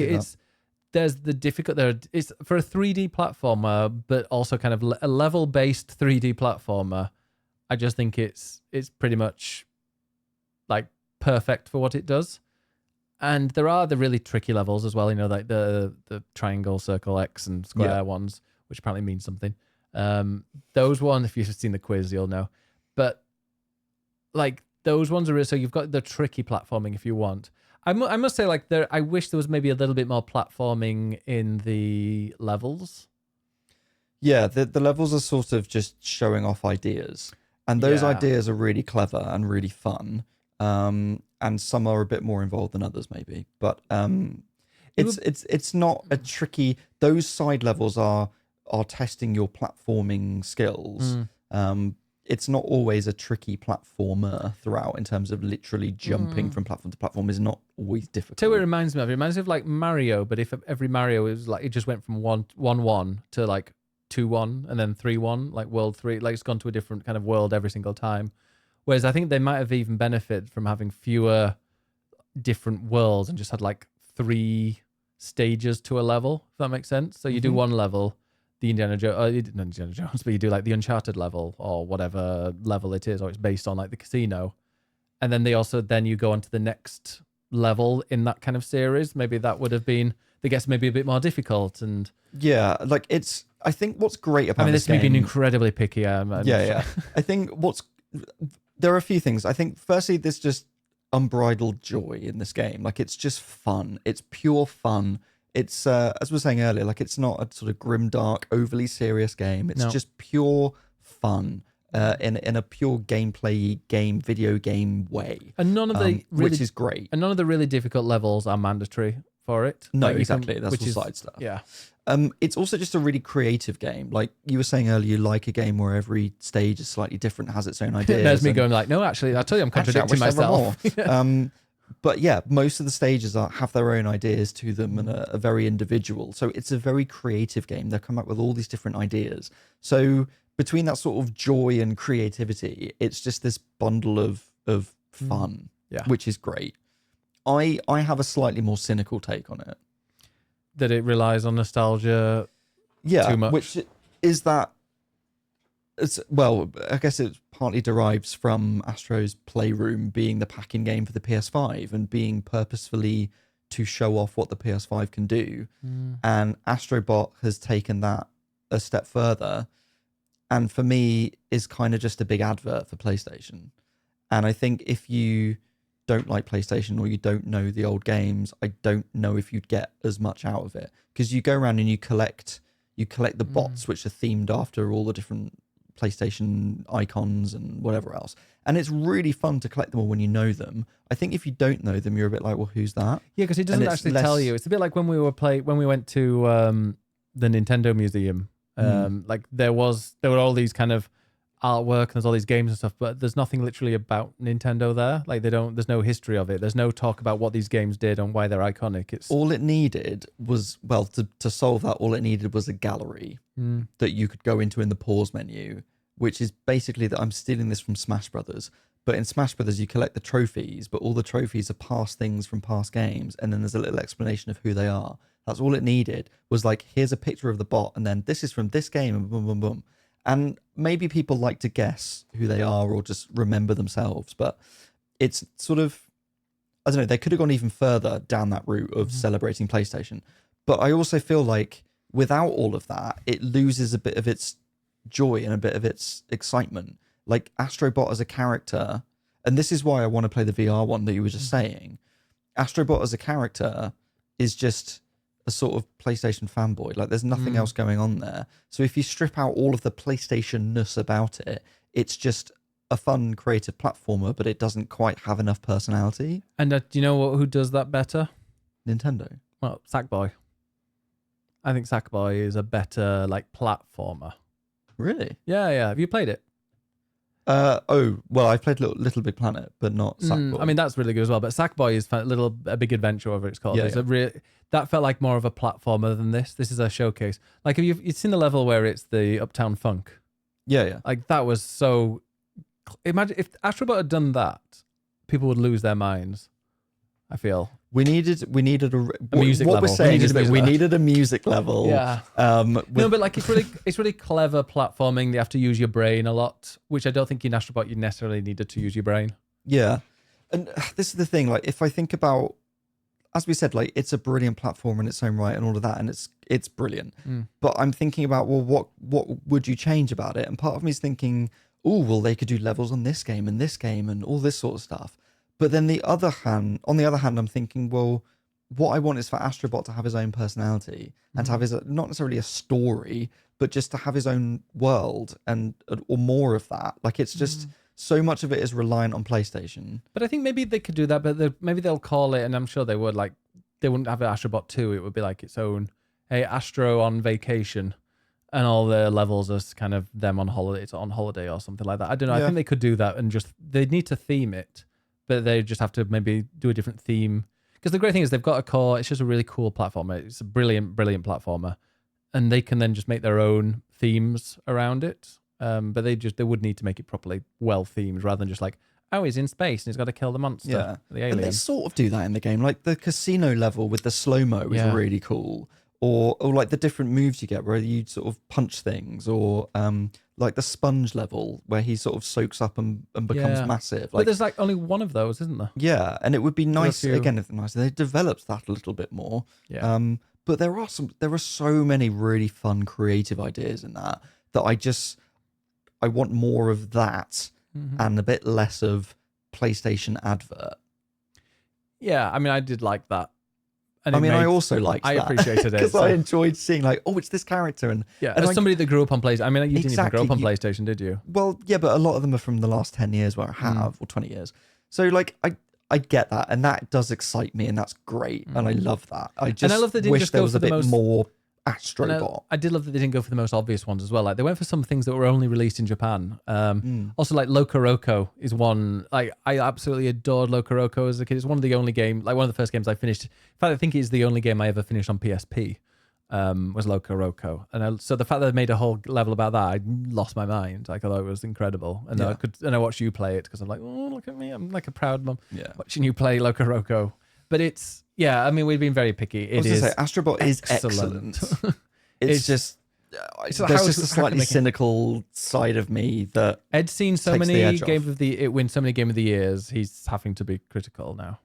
Speaker 1: there's the difficult there. It's for a 3D platformer, but also kind of a level-based 3D platformer. I just think it's pretty much like perfect for what it does. And there are the really tricky levels as well. You know, like the triangle, circle, X, and square ones, which apparently means something. Those ones, if you've seen the quiz, you'll know. But like those ones are so you've got the tricky platforming if you want. I must say, like I wish there was maybe a little bit more platforming in the levels.
Speaker 2: Yeah, the levels are sort of just showing off ideas, and those ideas are really clever and really fun. And some are a bit more involved than others, maybe. But it's not a tricky. Those side levels are testing your platforming skills. it's not always a tricky platformer throughout in terms of literally jumping from platform to platform is not always difficult.
Speaker 1: Tell you what it reminds me of. It reminds me of like Mario, but if every Mario is like it just went from 1-1 to like 2-1 and then 3-1, like world 3, like it's gone to a different kind of world every single time. Whereas I think they might have even benefited from having fewer different worlds and just had like 3 stages to a level, if that makes sense. So you do one level, the Indiana Jones, but you do like the Uncharted level or whatever level it is, or it's based on like the casino. And then you go on to the next level in that kind of series. Maybe that would have been, I guess, maybe a bit more difficult. And
Speaker 2: yeah, like I think what's great about
Speaker 1: this
Speaker 2: game,
Speaker 1: me being incredibly picky.
Speaker 2: Yeah. I think there are a few things. I think firstly, there's just unbridled joy in this game. Like it's just fun. It's pure fun. It's as we were saying earlier, like it's not a sort of grimdark, overly serious game. It's just pure fun in a pure video game way.
Speaker 1: And none of the
Speaker 2: which is great.
Speaker 1: And none of the really difficult levels are mandatory for it.
Speaker 2: No, like exactly. That's all side stuff.
Speaker 1: Yeah.
Speaker 2: It's also just a really creative game. Like you were saying earlier, you like a game where every stage is slightly different, has its own ideas.
Speaker 1: There's me going like, no, actually, I tell you, I'm contradicting myself.
Speaker 2: But yeah, most of the stages have their own ideas to them and are very individual. So it's a very creative game. They come up with all these different ideas. So between that sort of joy and creativity, it's just this bundle of fun, which is great. I have a slightly more cynical take on it.
Speaker 1: That it relies on nostalgia too much.
Speaker 2: Which is that I guess it partly derives from Astro's Playroom being the pack-in game for the PS5 and being purposefully to show off what the PS5 can do. And Astrobot has taken that a step further, and for me is kind of just a big advert for PlayStation. And I think if you don't like PlayStation or you don't know the old games, I don't know if you'd get as much out of it, because you go around and you collect the bots which are themed after all the different PlayStation icons and whatever else, and it's really fun to collect them all when you know them. I think if you don't know them, you're a bit like, well, who's that? Yeah,
Speaker 1: because it doesn't actually tell you. It's a bit like when we went to the Nintendo Museum. Like there were all these kind of artwork and there's all these games and stuff, but there's nothing literally about Nintendo there. Like there's no history of it. There's no talk about what these games did and why they're iconic. It's
Speaker 2: all it needed was, to solve that, all it needed was a gallery that you could go into in the pause menu, which is basically that I'm stealing this from Smash Brothers. But in Smash Brothers, you collect the trophies, but all the trophies are past things from past games, and then there's a little explanation of who they are. That's all it needed, was like, here's a picture of the bot, and then this is from this game, and boom, boom, boom. And maybe people like to guess who they are or just remember themselves, but it's sort of, I don't know, they could have gone even further down that route of celebrating PlayStation. But I also feel like without all of that, it loses a bit of its joy and a bit of its excitement. Like Astrobot as a character, and this is why I want to play the VR one that you were just saying. Astrobot as a character is just a sort of PlayStation fanboy. Like there's nothing else going on there. So if you strip out all of the PlayStation-ness about it, it's just a fun, creative platformer, but it doesn't quite have enough personality.
Speaker 1: And do you know who does that better?
Speaker 2: Nintendo.
Speaker 1: Well, Sackboy. I think Sackboy is a better like platformer.
Speaker 2: Really?
Speaker 1: Yeah. Have you played it?
Speaker 2: I've played Little Big Planet, but not Sackboy.
Speaker 1: I mean, that's really good as well. But Sackboy is a big adventure, whatever it's called. That felt like more of a platformer than this. This is a showcase. Like, have you've seen the level where it's the Uptown Funk?
Speaker 2: Yeah.
Speaker 1: Like that was so. Imagine if Astrobot had done that, people would lose their minds. I feel
Speaker 2: we needed a music
Speaker 1: level.
Speaker 2: What we're saying is that we needed a music level.
Speaker 1: Yeah. No, but like it's really clever platforming. You have to use your brain a lot, which I don't think in Astrobot you necessarily needed to use your brain.
Speaker 2: Yeah, and this is the thing. Like, if I think about, as we said, like it's a brilliant platform in its own right and all of that, and it's brilliant. But I'm thinking about, well, what would you change about it? And part of me is thinking, oh, well, they could do levels on this game and all this sort of stuff. But then on the other hand, I'm thinking, well, what I want is for Astrobot to have his own personality and to have his, not necessarily a story, but just to have his own world or more of that. Like, it's just so much of it is reliant on PlayStation.
Speaker 1: But I think maybe they could do that, but maybe they'll call it, and I'm sure they would, like, they wouldn't have an Astrobot 2. It would be like its own, hey, Astro on vacation. and all the levels are kind of them on holiday. It's on holiday or something like that. I don't know. I
Speaker 2: Yeah.
Speaker 1: think they could do that and just they need to theme it, but they just have to maybe do a different theme. Because the great thing is they've got a core. It's just a really cool platformer. It's a brilliant platformer, and they can then just make their own themes around it. But they would need to make it properly well themed rather than just like, oh, he's in space and he's got to kill the monster,
Speaker 2: Yeah,
Speaker 1: the
Speaker 2: and they
Speaker 1: alien.
Speaker 2: sort of do that in the game. Like the casino level with the slow mo is
Speaker 1: Yeah.
Speaker 2: really cool, or like the different moves you get where you sort of punch things, or like the sponge level where he sort of soaks up and becomes massive.
Speaker 1: But
Speaker 2: Like,
Speaker 1: there's like only one of those, isn't there?
Speaker 2: yeah, and it would be nice
Speaker 1: few.
Speaker 2: again if nice they developed that a little bit more.
Speaker 1: Yeah.
Speaker 2: But there are so many really fun creative ideas in that I want more of that and a bit less of PlayStation advert.
Speaker 1: Yeah, I mean, I did like that. And
Speaker 2: I also liked that.
Speaker 1: I appreciated it.
Speaker 2: Because I enjoyed seeing like, oh, it's this character. And
Speaker 1: as somebody that grew up on PlayStation, I mean, you didn't even grow up on PlayStation, did you?
Speaker 2: Well, yeah, but a lot of them are from the last 10 years where I have, or 20 years. So like, I get that. And that does excite me. And that's great. And I love that. I love that
Speaker 1: wish
Speaker 2: there was a bit more Astrobot.
Speaker 1: I did love that they didn't go for the most obvious ones as well. Like they went for some things that were only released in Japan. Also, like Loco is one. Like I absolutely adored Loco as a kid. It's one of the only one of the first games I finished. In fact, I think it's the only game I ever finished on PSP. Was Loco, and so the fact that they made a whole level about that, I lost my mind. I thought it was incredible, and I watched you play it because I'm like, oh, look at me, I'm like a proud mum watching you play Loco. But it's I mean, we've been very picky. It is
Speaker 2: Astrobot is excellent. It's just there's just a slightly cynical side of me that
Speaker 1: Ed's seen so many it wins so many Game of the Years. He's having to be critical now.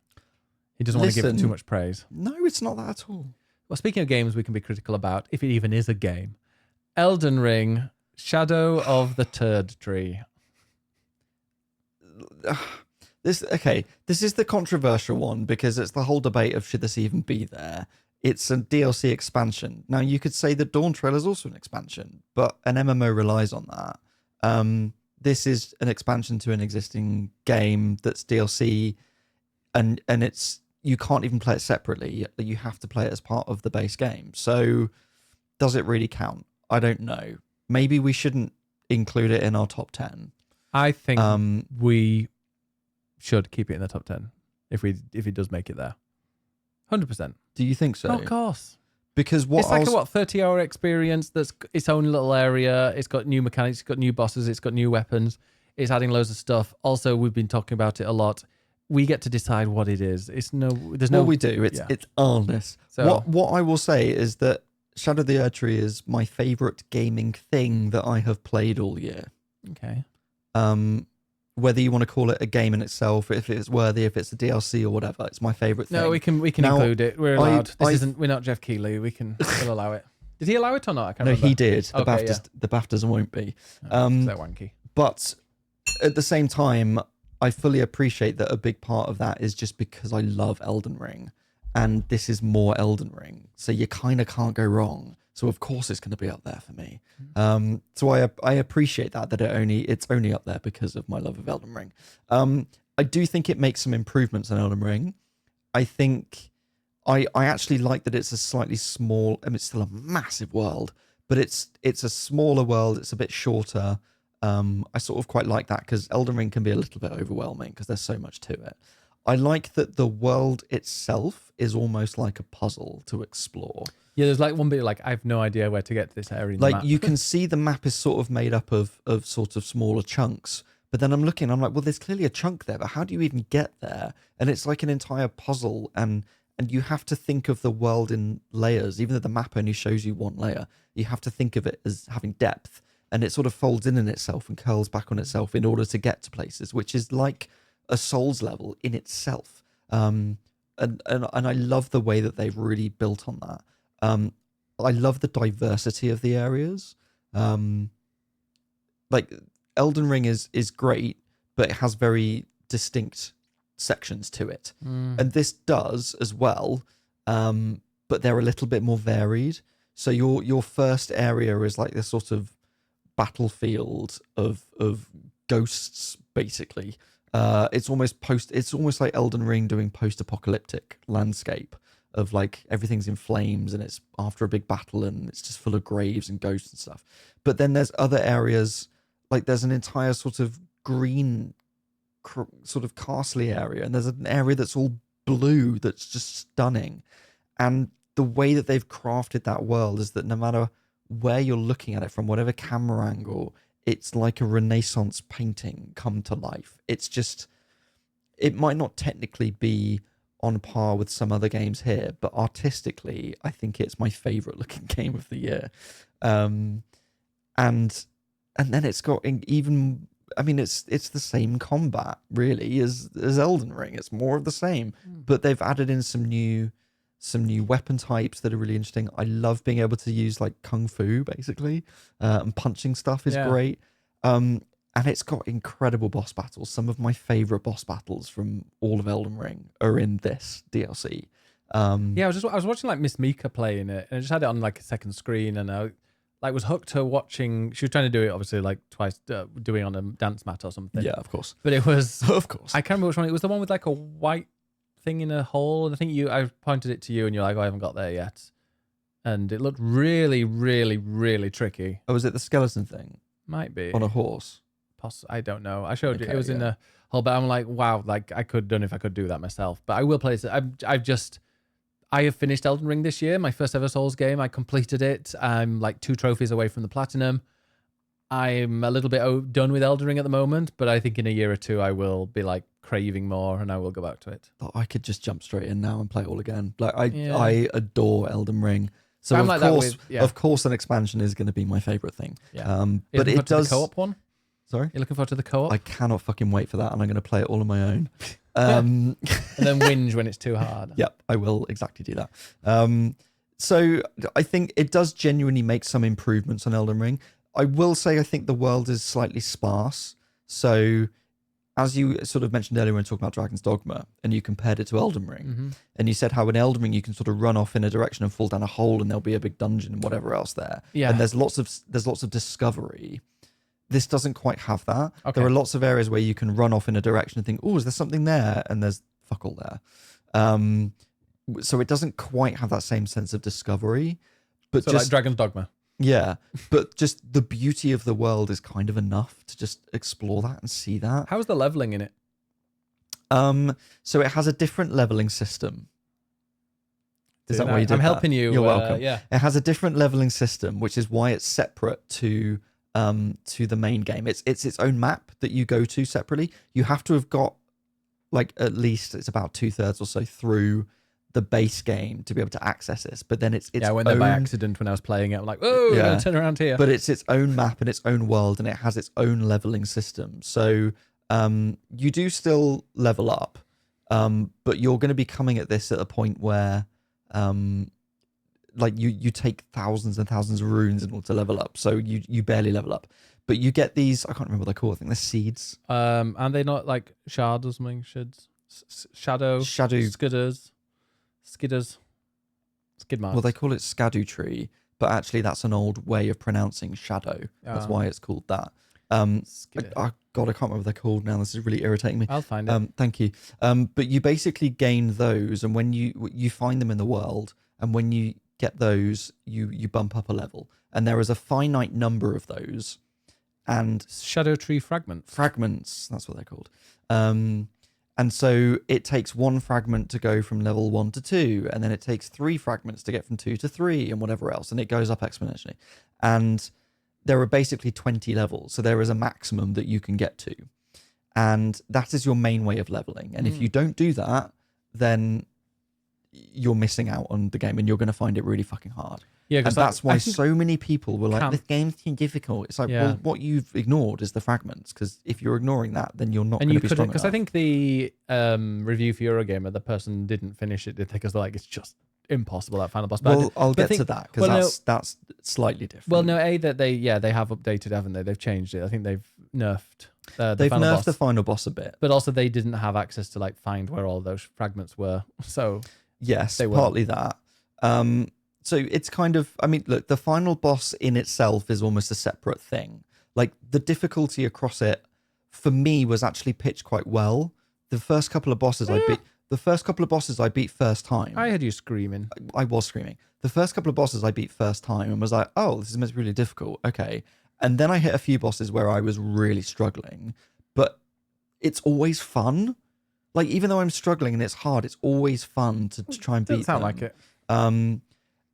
Speaker 1: He doesn't want to give it too much praise.
Speaker 2: No, it's not that at all.
Speaker 1: Well, speaking of games we can be critical about, if it even is a game, Elden Ring, Shadow of the Turd Tree.
Speaker 2: This is the controversial one because it's the whole debate of should this even be there. It's a DLC expansion. Now you could say the Dawn Trail is also an expansion, but an MMO relies on that. This is an expansion to an existing game that's DLC, and it's you can't even play it separately. You have to play it as part of the base game. So does it really count? I don't know. Maybe we shouldn't include it in our top 10.
Speaker 1: I think we should keep it in the top 10 if it does make it there. 100%.
Speaker 2: Do you think so?
Speaker 1: Oh, of course.
Speaker 2: Because
Speaker 1: it's like a 30-hour experience that's its own little area. It's got new mechanics, it's got new bosses, it's got new weapons, it's adding loads of stuff. Also, we've been talking about it a lot. We get to decide what it is.
Speaker 2: We do. It's honest. So what I will say is that Shadow of the Erd Tree is my favorite gaming thing that I have played all year.
Speaker 1: Okay.
Speaker 2: Whether you want to call it a game in itself, if it's worthy, if it's a DLC or whatever, it's my favorite thing.
Speaker 1: No, we can now, include it. We're allowed. We're not Jeff Keighley. We'll allow it. Did he allow it or not? I can't remember.
Speaker 2: He did. The BAFTAs won't be.
Speaker 1: They're wanky.
Speaker 2: But at the same time, I fully appreciate that a big part of that is just because I love Elden Ring, and this is more Elden Ring, so you kind of can't go wrong. So of course it's going to be up there for me. So I appreciate that it's only up there because of my love of Elden Ring. I do think it makes some improvements on Elden Ring. I think I actually like that it's a slightly small. I mean, it's still a massive world, but it's a smaller world. It's a bit shorter. I sort of quite like that because Elden Ring can be a little bit overwhelming because there's so much to it. I like that the world itself is almost like a puzzle to explore.
Speaker 1: Yeah, there's like one bit like I have no idea where to get to this area.
Speaker 2: Like you can see the map is sort of made up of sort of smaller chunks. But then I'm like, well, there's clearly a chunk there, but how do you even get there? And it's like an entire puzzle, and you have to think of the world in layers. Even though the map only shows you one layer, you have to think of it as having depth, and it sort of folds in itself and curls back on itself in order to get to places, which is like a Souls level in itself. And I love the way that they've really built on that. I love the diversity of the areas. Like Elden Ring is great, but it has very distinct sections to it. And this does as well, but they're a little bit more varied. So your first area is like this sort of battlefield of ghosts, basically. It's almost like Elden Ring doing post-apocalyptic landscape. of like everything's in flames and it's after a big battle and it's just full of graves and ghosts and stuff. But then there's other areas, like there's an entire sort of green sort of castle area, and there's an area that's all blue that's just stunning. And the way that they've crafted that world is that no matter where you're looking at it from, whatever camera angle, it's like a Renaissance painting come to life. It's just, it might not technically be on par with some other games here, but artistically, I think it's my favorite looking game of the year. And then it's got even, I mean, it's the same combat really as Elden Ring. It's more of the same, but they've added in some new weapon types that are really interesting. I love being able to use like kung fu basically, and punching stuff is great. And it's got incredible boss battles. Some of my favorite boss battles from all of Elden Ring are in this DLC.
Speaker 1: I was watching like Miss Mika playing it, and I just had it on like a second screen, and I like was hooked to watching. She was trying to do it obviously like twice, doing on a dance mat or something.
Speaker 2: Yeah, of course.
Speaker 1: But it was
Speaker 2: of course.
Speaker 1: I can't remember which one. It was the one with like a white thing in a hole, and I think I pointed it to you, and you're like, "Oh, I haven't got there yet," and it looked really, really, really tricky.
Speaker 2: Oh, was it the skeleton thing?
Speaker 1: Might be
Speaker 2: On a horse.
Speaker 1: I don't know. I showed you. It was in a hole, but I'm like, wow, like I don't know if I could do that myself. But I will play it. I have finished Elden Ring this year, my first ever Souls game. I completed it. I'm like 2 trophies away from the platinum. I'm a little bit done with Elden Ring at the moment, but I think in a year or two I will be like craving more, and I will go back to it.
Speaker 2: I could just jump straight in now and play it all again. Like I adore Elden Ring. So of course, an expansion is going to be my favorite thing.
Speaker 1: Yeah.
Speaker 2: But it does
Speaker 1: the co-op one.
Speaker 2: Sorry,
Speaker 1: you're looking forward to the co-op?
Speaker 2: I cannot fucking wait for that, and I'm going to play it all on my own.
Speaker 1: And then whinge when it's too hard.
Speaker 2: Yep, I will exactly do that. So I think it does genuinely make some improvements on Elden Ring. I will say I think the world is slightly sparse. So as you sort of mentioned earlier when talking about Dragon's Dogma, and you compared it to Elden Ring, and you said how in Elden Ring you can sort of run off in a direction and fall down a hole, and there'll be a big dungeon and whatever else there. Yeah, and there's lots of discovery. This doesn't quite have that. Okay. There are lots of areas where you can run off in a direction and think, oh, is there something there? And there's fuck all there. So it doesn't quite have that same sense of discovery. But
Speaker 1: so just like Dragon's Dogma.
Speaker 2: Yeah. But just the beauty of the world is kind of enough to just explore that and see that.
Speaker 1: How's the leveling in it?
Speaker 2: So it has a different leveling system. Is that why you did
Speaker 1: I'm helping you.
Speaker 2: You're welcome.
Speaker 1: Yeah.
Speaker 2: It has a different leveling system, which is why it's separate to the main game. It's its own map that you go to separately. You have to have got like at least it's about 2/3 or so through the base game to be able to access this. But then it's
Speaker 1: I went there by accident when I was playing it. I'm like, oh, yeah, turn around here.
Speaker 2: But it's its own map and its own world, and it has its own leveling system. So you do still level up, but you're going to be coming at this at a point where like you take thousands and thousands of runes in order to level up, so you barely level up. But you get these, I can't remember what they're called. I think they're seeds.
Speaker 1: And they not like shards or something? Shadow skidders, skid marks.
Speaker 2: Well, they call it Skadu tree, but actually that's an old way of pronouncing shadow. That's why it's called that. God, I can't remember what they're called now. This is really irritating me.
Speaker 1: I'll find it.
Speaker 2: Thank you. But you basically gain those, and when you find them in the world, and when you get those, you bump up a level, and there is a finite number of those. And
Speaker 1: shadow tree fragments.
Speaker 2: That's what they're called. And so it takes 1 fragment to go from level 1 to 2, and then it takes 3 fragments to get from 2 to 3, and whatever else, and it goes up exponentially. And there are basically 20 levels, so there is a maximum that you can get to, and that is your main way of leveling. And if you don't do that, then you're missing out on the game, and you're going to find it really fucking hard. Yeah, and that's why so many people were like, "This game's too difficult." It's like, well, what you've ignored is the fragments, because if you're ignoring that, then you're not going to be strong enough.
Speaker 1: Because I think the review for Eurogamer, the person didn't finish it, did they? Because they're like, it's just impossible, that final boss.
Speaker 2: Well, I'll get to that, because that's slightly different.
Speaker 1: Well, no, that they have updated, haven't they? They've changed it. I think they've nerfed
Speaker 2: they've nerfed the final boss a bit,
Speaker 1: but also they didn't have access to like find where all those fragments were. So
Speaker 2: yes, partly that. So it's kind of, I mean, look, the final boss in itself is almost a separate thing. Like the difficulty across it, for me, was actually pitched quite well. The first couple of bosses I beat, The first couple of bosses I beat first time.
Speaker 1: I heard you screaming.
Speaker 2: I was screaming. The first couple of bosses I beat first time and was like, oh, this is meant to be really difficult. Okay. And then I hit a few bosses where I was really struggling, but it's always fun. Like, even though I'm struggling and it's hard, it's always fun to try and beat
Speaker 1: Doesn't sound
Speaker 2: them.
Speaker 1: like it.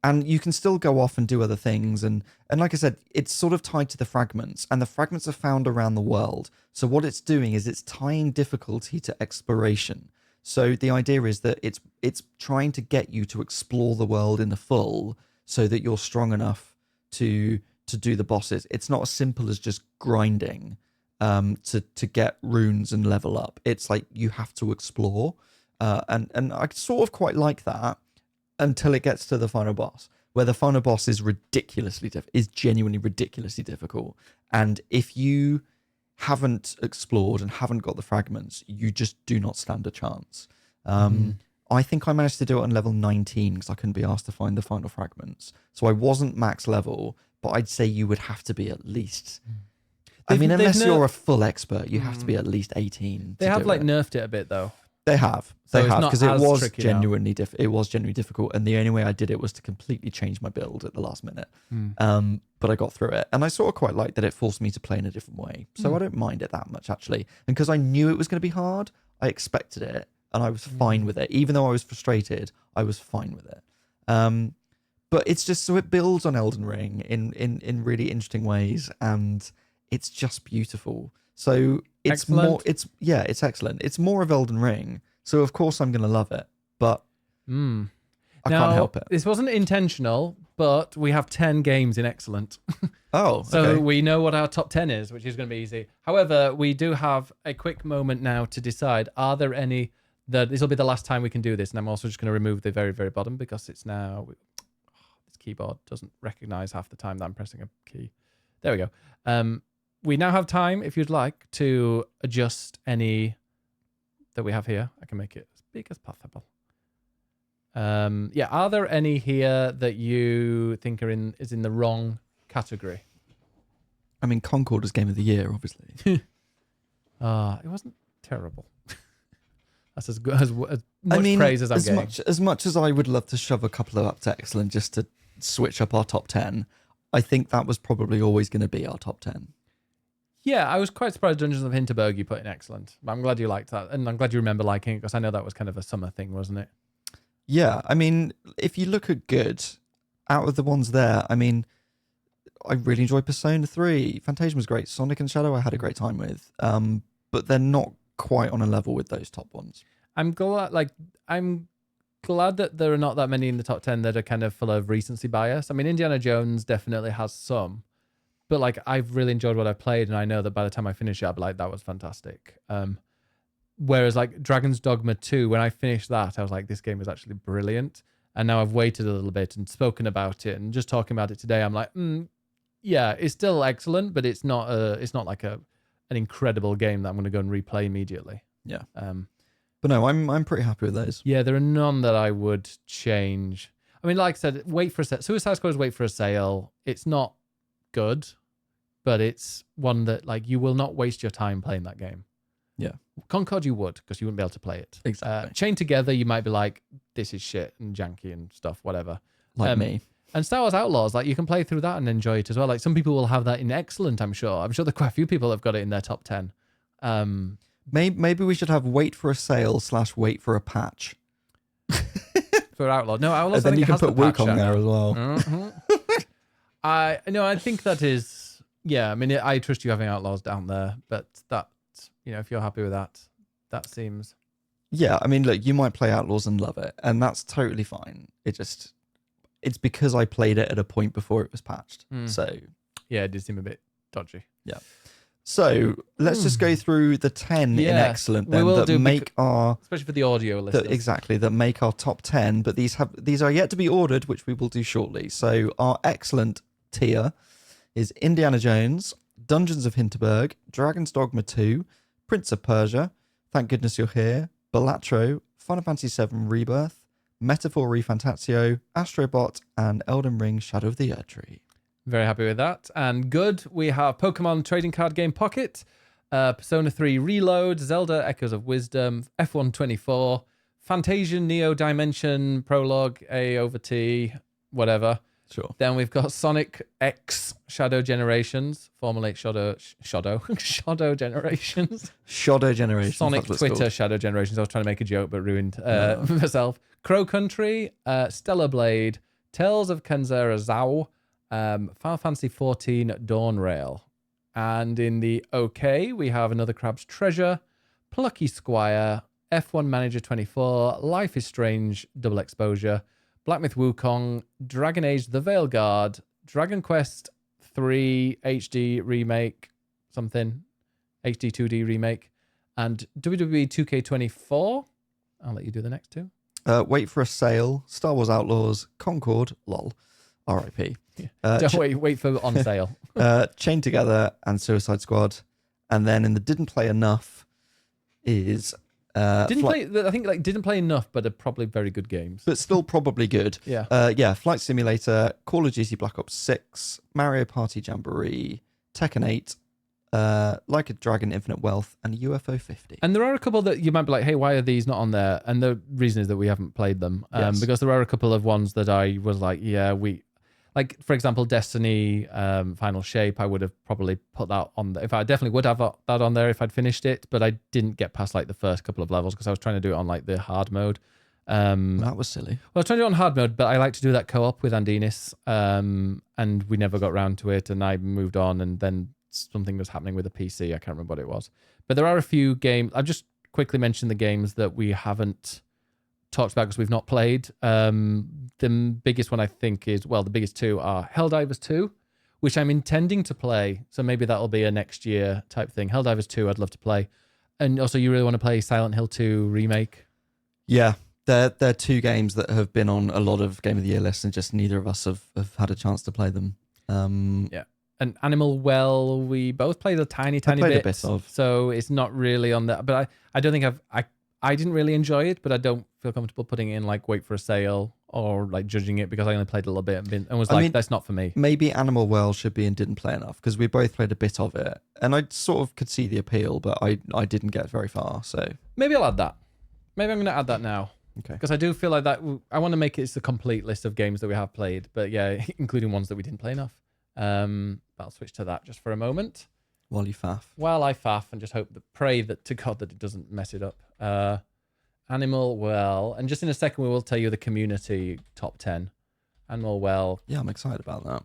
Speaker 2: And you can still go off and do other things. And like I said, it's sort of tied to the fragments, and the fragments are found around the world. So what it's doing is it's tying difficulty to exploration. So the idea is that it's trying to get you to explore the world in the full so that you're strong enough to do the bosses. It's not as simple as just grinding to get runes and level up. It's like you have to explore. And I sort of quite like that until it gets to the final boss, where the final boss is genuinely ridiculously difficult. And if you haven't explored and haven't got the fragments, you just do not stand a chance. I think I managed to do it on level 19 because I couldn't be asked to find the final fragments. So I wasn't max level, but I'd say you would have to be at least... unless you're a full expert, you have to be at least 18.
Speaker 1: They have nerfed it a bit though.
Speaker 2: They have,
Speaker 1: So it's not
Speaker 2: because it
Speaker 1: as
Speaker 2: was
Speaker 1: tricky now.
Speaker 2: genuinely difficult, and the only way I did it was to completely change my build at the last minute. But I got through it, and I sort of quite like that it forced me to play in a different way. So I don't mind it that much actually, and because I knew it was going to be hard, I expected it, and I was fine with it. Even though I was frustrated, I was fine with it. But it's just so it builds on Elden Ring in really interesting ways, and it's just beautiful. So it's
Speaker 1: Excellent.
Speaker 2: it's excellent. It's more of Elden Ring, so of course I'm going to love it, but I can't help it.
Speaker 1: This wasn't intentional, but we have 10 games in excellent.
Speaker 2: Oh,
Speaker 1: So
Speaker 2: okay.
Speaker 1: we know what our top 10 is, which is going to be easy. However, we do have a quick moment now to decide, are there any that this will be the last time we can do this, and I'm also just going to remove the very, very bottom because it's now this keyboard doesn't recognize half the time that I'm pressing a key. There we go. We now have time, if you'd like, to adjust any that we have here. I can make it as big as possible. Are there any here that you think is in the wrong category?
Speaker 2: I mean, Concord is Game of the Year, obviously.
Speaker 1: It wasn't terrible. That's as good as much praise as I'm getting.
Speaker 2: As much as I would love to shove a couple of up to excellent just to switch up our top 10, I think that was probably always going to be our top 10.
Speaker 1: Yeah, I was quite surprised Dungeons of Hinterberg you put in excellent. But I'm glad you liked that. And I'm glad you remember liking it because I know that was kind of a summer thing, wasn't it?
Speaker 2: Yeah, I mean, if you look at good, out of the ones there, I mean, I really enjoyed Persona 3. Fantasia was great. Sonic and Shadow I had a great time with. But they're not quite on a level with those top ones.
Speaker 1: I'm glad that there are not that many in the top 10 that are kind of full of recency bias. I mean, Indiana Jones definitely has some. But like, I've really enjoyed what I've played, and I know that by the time I finish it, I'll be like, that was fantastic. Whereas like Dragon's Dogma 2, when I finished that, I was like, this game was actually brilliant. And now I've waited a little bit and spoken about it, and just talking about it today, I'm like, yeah, it's still excellent, but it's not like an incredible game that I'm going to go and replay immediately.
Speaker 2: Yeah. But no, I'm pretty happy with those.
Speaker 1: Yeah, there are none that I would change. I mean, like I said, wait for a sale. Suicide Squad is wait for a sale. It's not good, but it's one that like you will not waste your time playing that game.
Speaker 2: Yeah.
Speaker 1: Concord you would, because you wouldn't be able to play it.
Speaker 2: Exactly.
Speaker 1: Chained Together you might be like, this is shit and janky and stuff, whatever.
Speaker 2: Like me.
Speaker 1: And Star Wars Outlaws, like you can play through that and enjoy it as well. Like some people will have that in excellent, I'm sure. I'm sure there are quite a few people that have got it in their top 10.
Speaker 2: Maybe we should have wait for a sale / wait for a patch.
Speaker 1: For Outlaw. No, Outlaws,
Speaker 2: And then
Speaker 1: I think
Speaker 2: you
Speaker 1: it
Speaker 2: can
Speaker 1: has
Speaker 2: put
Speaker 1: the patch
Speaker 2: Wukong
Speaker 1: out
Speaker 2: there
Speaker 1: now.
Speaker 2: as well.
Speaker 1: Mm-hmm. I think that is, I mean, I trust you having Outlaws down there, but that, if you're happy with that, that seems...
Speaker 2: Yeah, I mean, look, you might play Outlaws and love it, and that's totally fine. It's because I played it at a point before it was patched. So
Speaker 1: yeah, it did seem a bit dodgy.
Speaker 2: Yeah. So let's just go through the 10 in excellent then that make our...
Speaker 1: Especially for the audio listeners.
Speaker 2: That make our top 10, but these are yet to be ordered, which we will do shortly. So our excellent tier is Indiana Jones, Dungeons of Hinterberg, Dragon's Dogma 2, Prince of Persia, Thank Goodness You're Here, Balatro, Final Fantasy VII Rebirth, Metaphor Refantatio, Astrobot, and Elden Ring Shadow of the Erdtree.
Speaker 1: Very happy with that. And good, we have Pokemon Trading Card Game Pocket, Persona 3 Reload, Zelda Echoes of Wisdom, F1 24, Fantasian Neo Dimension Prologue A over T, whatever.
Speaker 2: Sure.
Speaker 1: Then we've got Sonic X Shadow Generations, formulate Shadow Generations.
Speaker 2: Shadow Generation.
Speaker 1: Sonic Twitter Shadow Generations. I was trying to make a joke but ruined myself. Crow Country, Stellar Blade, Tales of Kanzera Zhao, Final Fantasy XIV Dawn Rail. And in the OK, we have Another Crab's Treasure, Plucky Squire, F1 Manager 24, Life is Strange Double Exposure, Black Myth Wukong, Dragon Age The Veilguard, Dragon Quest 3 HD Remake, something, HD 2D Remake, and WWE 2K24. I'll let you do the next two.
Speaker 2: Wait for a Sale, Star Wars Outlaws, Concord, lol, RIP.
Speaker 1: Don't wait for on sale.
Speaker 2: Chained Together and Suicide Squad. And then in the didn't play enough is...
Speaker 1: I think didn't play enough, but are probably very good games.
Speaker 2: But still probably good.
Speaker 1: Yeah.
Speaker 2: Flight Simulator, Call of Duty Black Ops 6, Mario Party Jamboree, Tekken 8, Like a Dragon Infinite Wealth, and UFO 50.
Speaker 1: And there are a couple that you might be like, hey, why are these not on there? And the reason is that we haven't played them.
Speaker 2: Yes.
Speaker 1: Because there are a couple of ones that I was like, like, for example, Destiny Final Shape, I would have probably put that on there. I definitely would have that on there if I'd finished it, but I didn't get past like the first couple of levels because I was trying to do it on like the hard mode.
Speaker 2: That was silly.
Speaker 1: Well, I was trying to do it on hard mode, but I like to do that co-op with Andinis, and we never got round to it, and I moved on, and then something was happening with a PC. I can't remember what it was. But there are a few games. I've just quickly mentioned the games that we haven't talked about because we've not played. The biggest one I think is, well, the biggest two are Helldivers 2, which I'm intending to play. So maybe that'll be a next year type thing. Helldivers 2, I'd love to play. And also, you really want to play Silent Hill 2 Remake?
Speaker 2: Yeah, they're two games that have been on a lot of Game of the Year lists, and just neither of us have had a chance to play them.
Speaker 1: Yeah. And Animal Well, we both played a tiny
Speaker 2: played
Speaker 1: bit.
Speaker 2: A bit of.
Speaker 1: So it's not really on that. But I don't think I didn't really enjoy it, but I don't feel comfortable putting it in like Wait for a Sale or like judging it because I only played a little bit and was that's not for me.
Speaker 2: Maybe Animal Well should be and didn't play enough because we both played a bit of it, and I sort of could see the appeal, but I didn't get very far. So
Speaker 1: maybe I'll add that. Maybe I'm going to add that now.
Speaker 2: Okay.
Speaker 1: Because I do feel like that. I want to make it a complete list of games that we have played, but yeah, including ones that we didn't play enough. But I'll switch to that just for a moment.
Speaker 2: While you faff.
Speaker 1: While I faff and just pray to God that it doesn't mess it up. Animal Well, and just in a second we will tell you the community top 10. Animal Well.
Speaker 2: Yeah, I'm excited about that.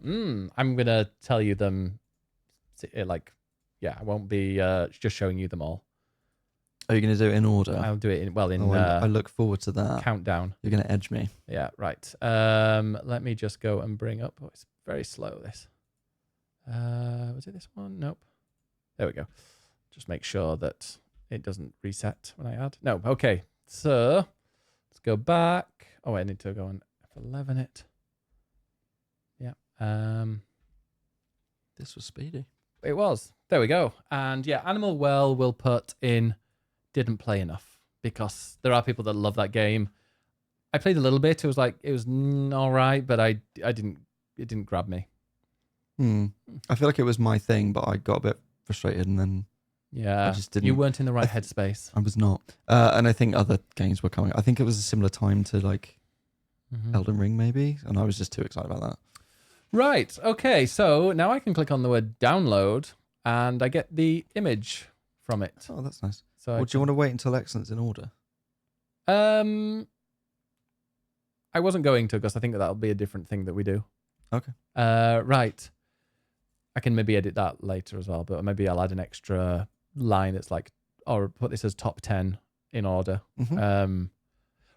Speaker 1: I'm gonna tell you them. I won't be just showing you them all.
Speaker 2: Are you going to do it in order?
Speaker 1: I'll do it in
Speaker 2: I look forward to that.
Speaker 1: Countdown.
Speaker 2: You're going to edge me.
Speaker 1: Yeah, right. Let me just go and bring up. Oh, it's very slow. This. Was it this one? Nope. There we go. Just make sure that it doesn't reset when I add. No. Okay. So let's go back. Oh, I need to go on F11 it. Yeah.
Speaker 2: This was speedy.
Speaker 1: It was. There we go. And yeah, Animal Well will put in didn't play enough because there are people that love that game. I played a little bit. It was all right, but it didn't grab me.
Speaker 2: I feel like it was my thing, but I got a bit frustrated and then I just didn't.
Speaker 1: You weren't in the right headspace.
Speaker 2: I was not. And I think other games were coming. I think it was a similar time to like Elden Ring maybe, and I was just too excited about that.
Speaker 1: Right. Okay. So now I can click on the word download and I get the image from it.
Speaker 2: Oh, that's nice.
Speaker 1: So
Speaker 2: do you want to wait until Excellence in order?
Speaker 1: I wasn't going to because I think that'll be a different thing that we do.
Speaker 2: Okay.
Speaker 1: Right. I can maybe edit that later as well, but maybe I'll add an extra line that's like, or put this as top 10 in order.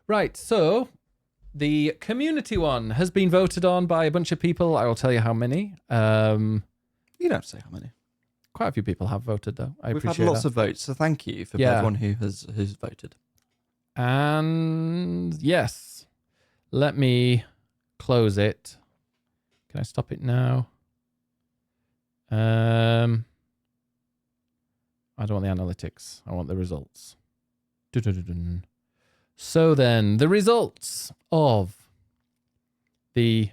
Speaker 1: Right. So the community one has been voted on by a bunch of people. I will tell you how many.
Speaker 2: You don't have to say how many.
Speaker 1: Quite a few people have voted, though.
Speaker 2: We've had lots of votes, so thank you for everyone who's voted.
Speaker 1: And yes, let me close it. Can I stop it now? I don't want the analytics. I want the results. Dun-dun-dun-dun. So then, the results of the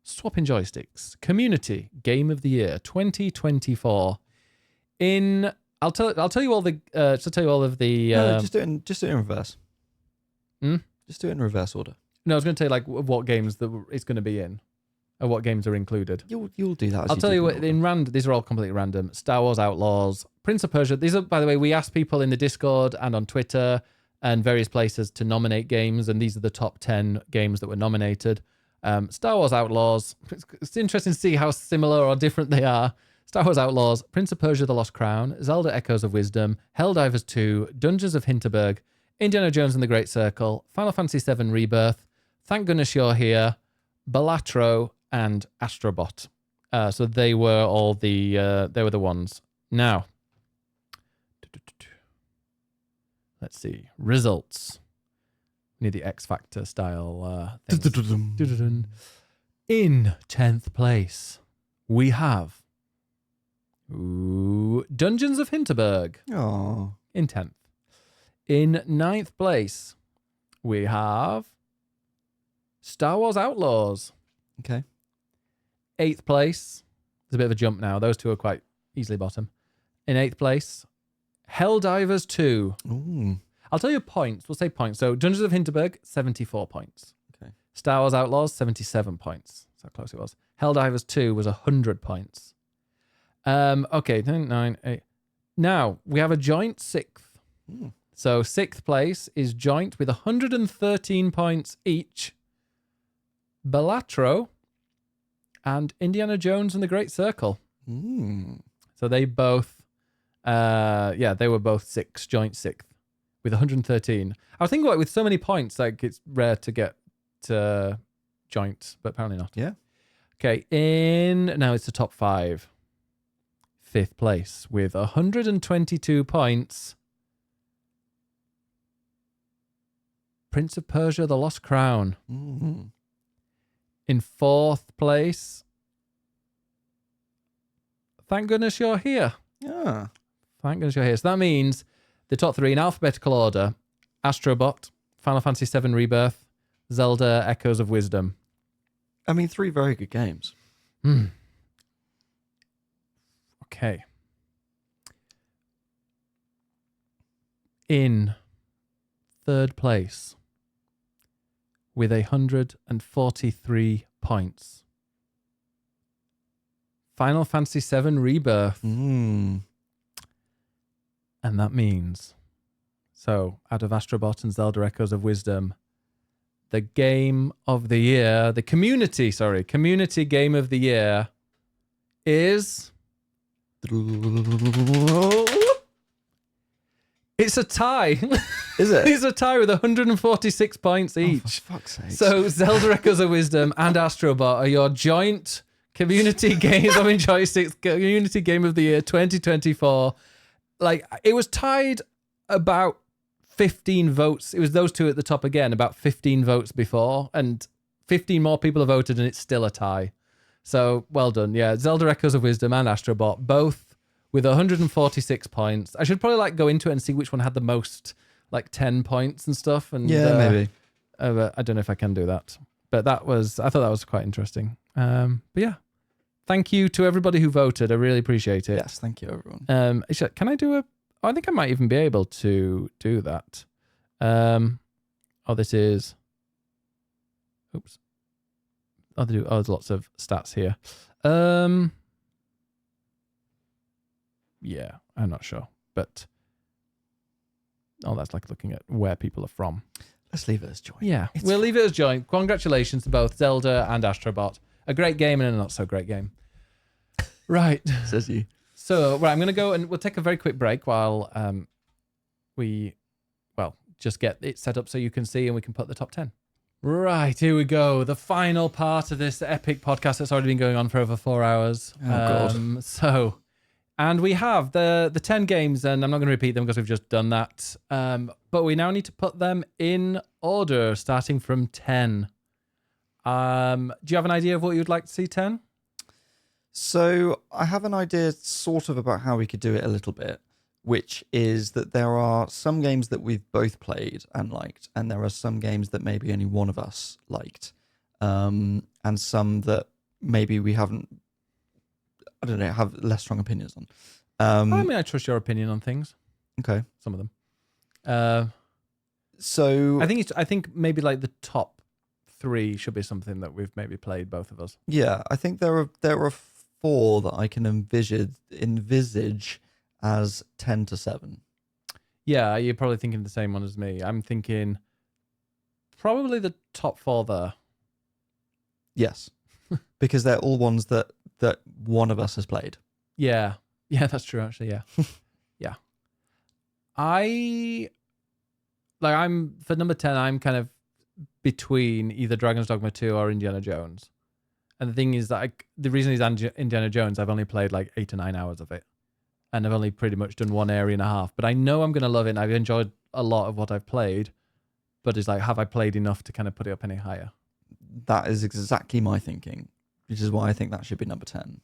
Speaker 1: Swapping Joysticks Community Game of the Year 2024. I'll tell you all the to tell you all of the
Speaker 2: Just do it in reverse. Just do it in reverse order.
Speaker 1: No, I was going to tell you like what games that it's going to be in, or what games are included.
Speaker 2: You'll do that.
Speaker 1: I'll tell you what. These are all completely random. Star Wars Outlaws, Prince of Persia. These are, by the way, we asked people in the Discord and on Twitter and various places to nominate games, and these are the top 10 games that were nominated. Star Wars Outlaws. It's interesting to see how similar or different they are. Star Wars Outlaws, Prince of Persia: The Lost Crown, Zelda: Echoes of Wisdom, Helldivers 2, Dungeons of Hinterberg, Indiana Jones and the Great Circle, Final Fantasy VII Rebirth, Thank Goodness You're Here, Balatro, and Astrobot. So they were all the ones. Now, let's see results. Need the X Factor style things. In 10th place, we have Dungeons of Hinterberg.
Speaker 2: Oh,
Speaker 1: In 10th. In 9th place, we have Star Wars Outlaws.
Speaker 2: okay.
Speaker 1: 8th place, there's a bit of a jump now. Those two are quite easily bottom. In 8th place, Helldivers 2.
Speaker 2: Ooh.
Speaker 1: I'll tell you points. We'll say points. So Dungeons of Hinterberg, 74 points.
Speaker 2: Okay.
Speaker 1: Star Wars Outlaws, 77 points. That's how close it was. Helldivers 2 was 100 points. Okay, 10, 9, 8. Now, we have a joint 6th.
Speaker 2: Mm.
Speaker 1: So 6th place is joint with 113 points each. Balatro and Indiana Jones and the Great Circle.
Speaker 2: Mm.
Speaker 1: So they both, they were both joint 6th with 113. I was thinking, like, with so many points, like, it's rare to get to joint, but apparently not.
Speaker 2: Yeah.
Speaker 1: Okay, now it's the top 5. 5th place with 122 points. Prince of Persia: The Lost Crown.
Speaker 2: Mm-hmm.
Speaker 1: In 4th place, Thank Goodness You're Here.
Speaker 2: Yeah.
Speaker 1: Thank goodness you're here. So that means the top 3 in alphabetical order: Astrobot, Final Fantasy VII Rebirth, Zelda: Echoes of Wisdom.
Speaker 2: I mean, 3 very good games.
Speaker 1: Okay. In 3rd place, with 143 points, Final Fantasy VII Rebirth.
Speaker 2: Mm.
Speaker 1: And that means, so out of Astrobot and Zelda Echoes of Wisdom, the game of the year, community game of the year is... It's a tie.
Speaker 2: Is it?
Speaker 1: It's a tie with 146 points each.
Speaker 2: Oh, for fuck's sake.
Speaker 1: So Zelda Echoes of Wisdom and Astrobot are your joint community games. Joysticks community game of the year 2024. Like, it was tied about 15 votes. It was those two at the top again, about 15 votes before, and 15 more people have voted, and it's still a tie. So well done. Yeah, Zelda Echoes of Wisdom and Astrobot, both with 146 points. I should probably go into it and see which one had the most, 10 points and stuff. And
Speaker 2: yeah, maybe.
Speaker 1: I don't know if I can do that. But I thought that was quite interesting. But yeah, thank you to everybody who voted. I really appreciate it.
Speaker 2: Yes, thank you, everyone.
Speaker 1: Can I do I think I might even be able to do that. This is... Oops. There's lots of stats here. Yeah, I'm not sure. But... that's like looking at where people are from.
Speaker 2: Let's leave it as joint.
Speaker 1: Yeah, we'll leave it as joint. Congratulations to both Zelda and Astrobot. A great game and a not so great game. Right.
Speaker 2: Says you.
Speaker 1: So, I'm going to go and we'll take a very quick break while we just get it set up so you can see and we can put the top 10. Right, here we go. The final part of this epic podcast that's already been going on for over 4 hours.
Speaker 2: Oh, God.
Speaker 1: And we have the 10 games, and I'm not going to repeat them because we've just done that. But we now need to put them in order, starting from 10. Do you have an idea of what you'd like to see 10?
Speaker 2: So I have an idea sort of about how we could do it a little bit, which is that there are some games that we've both played and liked, and there are some games that maybe only one of us liked, and some that maybe we haven't, I don't know, have less strong opinions on.
Speaker 1: I trust your opinion on things.
Speaker 2: Okay.
Speaker 1: Some of them.
Speaker 2: So
Speaker 1: I think maybe like the top 3 should be something that we've maybe played, both of us.
Speaker 2: yeah, I think there are 4 that I can envisage as 10 to 7.
Speaker 1: Yeah, you're probably thinking the same one as me. I'm thinking probably the top 4 there.
Speaker 2: Yes, because they're all ones that one of us has played.
Speaker 1: Yeah, that's true. Actually, yeah, yeah. I'm for number 10. I'm kind of between either Dragon's Dogma 2 or Indiana Jones. And the thing is that the reason he's Indiana Jones, I've only played like 8 or 9 hours of it, and I've only pretty much done 1 area and a half. But I know I'm gonna love it, and I've enjoyed a lot of what I've played. But it's like, have I played enough to kind of put it up any higher?
Speaker 2: That is exactly my thinking, which is why I think that should be number 10.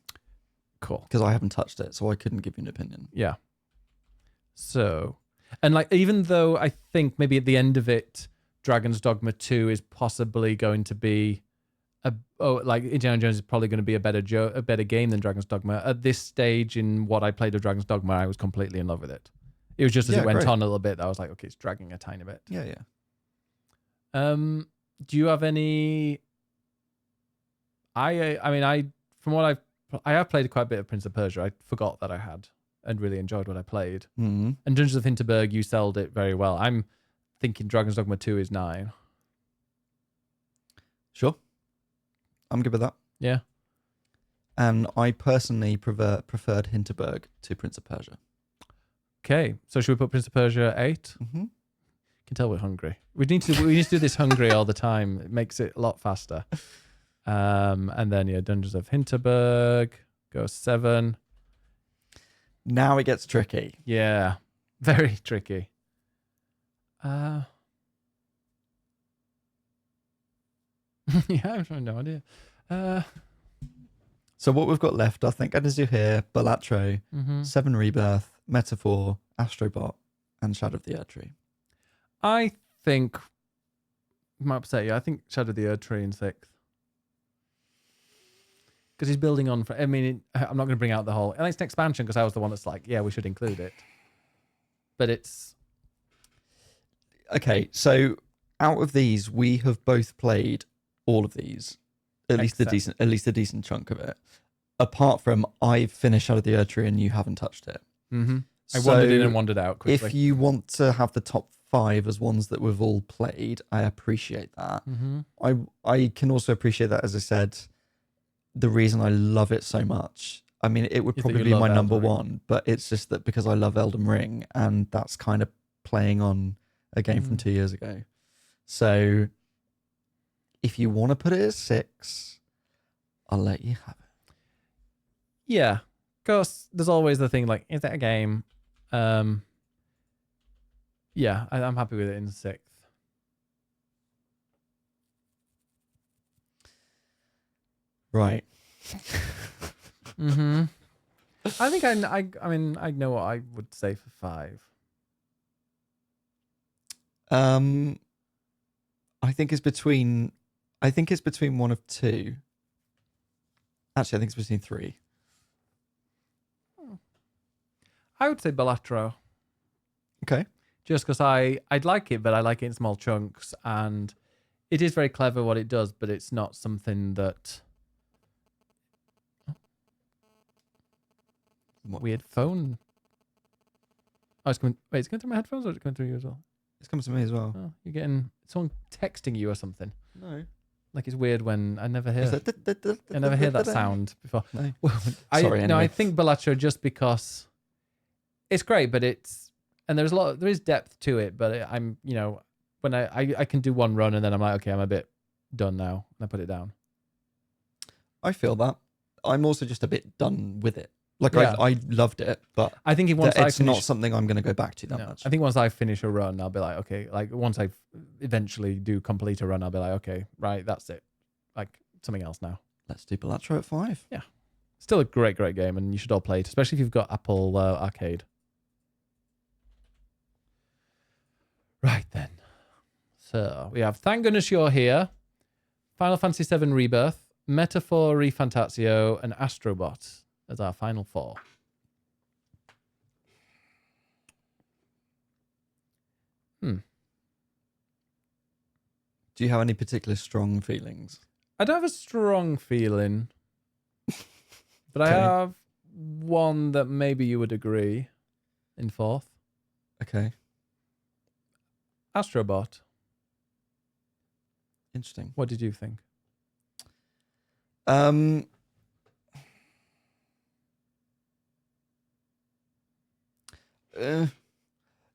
Speaker 1: Cool.
Speaker 2: Because I haven't touched it, so I couldn't give you an opinion.
Speaker 1: Yeah. So, and like, even though I think maybe at the end of it, Dragon's Dogma 2 is possibly going to be like Indiana Jones is probably going to be a better game than Dragon's Dogma. At this stage in what I played of Dragon's Dogma, I was completely in love with it. It was just as it went on a little bit, I was like, okay, it's dragging a tiny bit.
Speaker 2: Yeah, yeah.
Speaker 1: Do you have any? I mean, from what I have played quite a bit of Prince of Persia. I forgot that I had and really enjoyed what I played.
Speaker 2: Mm-hmm.
Speaker 1: And Dungeons of Hinterberg, you sold it very well. I'm thinking Dragon's Dogma 2 is 9.
Speaker 2: Sure. I'm good with that.
Speaker 1: Yeah.
Speaker 2: And I personally preferred Hinterberg to Prince of Persia.
Speaker 1: Okay, so should we put Prince of Persia 8?
Speaker 2: Mm-hmm.
Speaker 1: Can tell we're hungry. We need to do this hungry all the time. It makes it a lot faster. And then Dungeons of Hinterberg goes 7.
Speaker 2: Now it gets tricky.
Speaker 1: Yeah, very tricky. Yeah, I'm no idea.
Speaker 2: So what we've got left, I think, Edizu here, Balatro, 7 Rebirth, Metaphor, Astrobot, and Shadow of the Erd Tree.
Speaker 1: I think, might upset you, I think Shadow of the Erd Tree in 6th. Because he's building on, I'm not going to bring out the whole, and it's an expansion because I was the one that's like, yeah, we should include it. But it's...
Speaker 2: Okay, so out of these, we have both played all of these. At least a decent chunk of it. Apart from I've finished Shadow of the Erd Tree and you haven't touched it.
Speaker 1: Mm-hmm. I wandered in and wandered out quickly.
Speaker 2: If you want to have the top 5 as ones that we've all played, I appreciate that.
Speaker 1: Mm-hmm.
Speaker 2: I can also appreciate that, as I said, the reason I love it so much. I mean, it would probably be my number 1, but it's just that because I love Elden Ring, and that's kind of playing on a game from 2 years ago. So if you want to put it at 6, I'll let you have it.
Speaker 1: Yeah, because there's always the thing like, is that a game? Yeah, I'm happy with it in 6th.
Speaker 2: Right.
Speaker 1: Mm-hmm. I think I know what I would say for 5.
Speaker 2: I think it's between 1 of 2. Actually, I think it's between 3.
Speaker 1: I would say Balatro.
Speaker 2: Okay.
Speaker 1: Just because I'd like it, but I like it in small chunks, and it is very clever what it does, but it's not something that... Weird phone. Oh, it's coming. Wait, it's coming through my headphones, or is it coming through you as well?
Speaker 2: It's coming to me as well.
Speaker 1: Oh, you're getting someone texting you or something.
Speaker 2: No.
Speaker 1: Like it's weird when I never hear. I never hear that sound before.
Speaker 2: No.
Speaker 1: Sorry. Anyway. No, I think Balatro just because it's great, but there is depth to it, but I'm when I can do one run and then I'm like, okay, I'm a bit done now, and I put it down.
Speaker 2: I feel that. I'm also just a bit done with it. Like I loved it, but
Speaker 1: I think
Speaker 2: it's not something I'm going to go back to that much.
Speaker 1: I think once I finish a run, I'll be like, okay, like once I eventually do complete a run, I'll be like, okay, right, that's it. Like something else now.
Speaker 2: Let's do Balatro at 5.
Speaker 1: Yeah. Still a great game, and you should all play it, especially if you've got Apple Arcade. Right then. So we have Thank Goodness You're Here, Final Fantasy VII Rebirth, Metaphor Refantatio, and Astrobot as our final 4.
Speaker 2: Do you have any particular strong feelings?
Speaker 1: I don't have a strong feeling, but I
Speaker 2: Okay.
Speaker 1: have one that maybe you would agree in fourth.
Speaker 2: Okay.
Speaker 1: Astrobot.
Speaker 2: Interesting.
Speaker 1: What did you think?
Speaker 2: Um,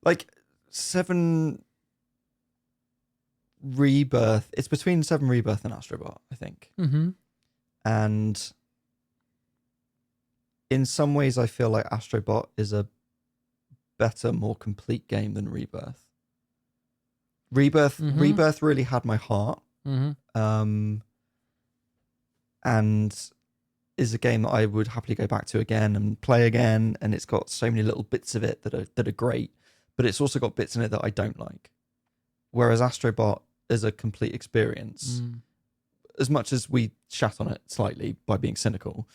Speaker 2: like 7 Rebirth. It's between 7 Rebirth and Astrobot, I think.
Speaker 1: Mm-hmm.
Speaker 2: And in some ways, I feel like Astrobot is a better, more complete game than Rebirth. Rebirth really had my heart.
Speaker 1: Mm-hmm.
Speaker 2: And is a game that I would happily go back to again and play again. And it's got so many little bits of it that are great, but it's also got bits in it that I don't like. Whereas Astrobot is a complete experience. As much as we chat on it slightly by being cynical,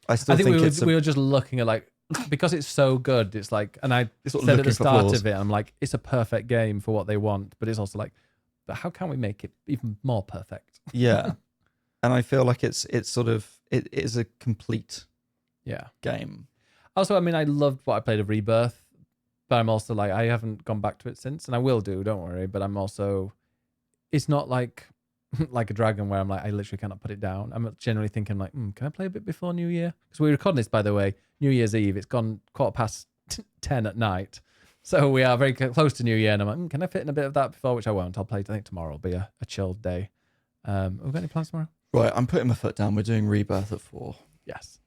Speaker 2: I still think
Speaker 1: we were just looking at like, because it's so good. It's like, and I
Speaker 2: It's sort of
Speaker 1: said at the
Speaker 2: looking for
Speaker 1: start
Speaker 2: flaws.
Speaker 1: of it, I'm like, it's a perfect game for what they want, but it's also like, but how can we make it even more perfect?
Speaker 2: Yeah. And I feel like it is a complete
Speaker 1: Yeah.
Speaker 2: game.
Speaker 1: Also, I mean, I loved what I played of Rebirth, but I'm also like, I haven't gone back to it since, and I will do, don't worry. But I'm also, it's not like like a Dragon where I'm like, I literally cannot put it down. I'm generally thinking like, can I play a bit before New Year? Because we're recording this, by the way, New Year's Eve. It's gone 10:15 at night. So we are very close to New Year, and I'm like, can I fit in a bit of that before? Which I won't. I'll play, I think tomorrow will be a chilled day. Have we got any plans tomorrow?
Speaker 2: Right, I'm putting my foot down. We're doing Rebirth at 4.
Speaker 1: Yes.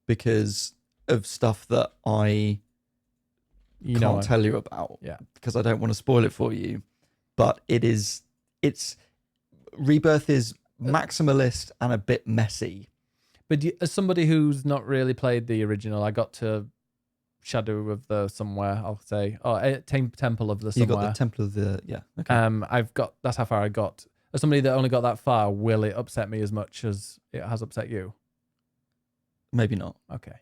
Speaker 2: Because of stuff that I can't tell you about.
Speaker 1: Yeah.
Speaker 2: Because I don't want to spoil it for you. But Rebirth is maximalist and a bit messy.
Speaker 1: But as somebody who's not really played the original, I got to Shadow of the Somewhere, I'll say. Temple of the Somewhere.
Speaker 2: You got the Temple of the... Yeah. Okay.
Speaker 1: That's how far I got. As somebody that only got that far, will it upset me as much as it has upset you?
Speaker 2: Maybe not.
Speaker 1: Okay.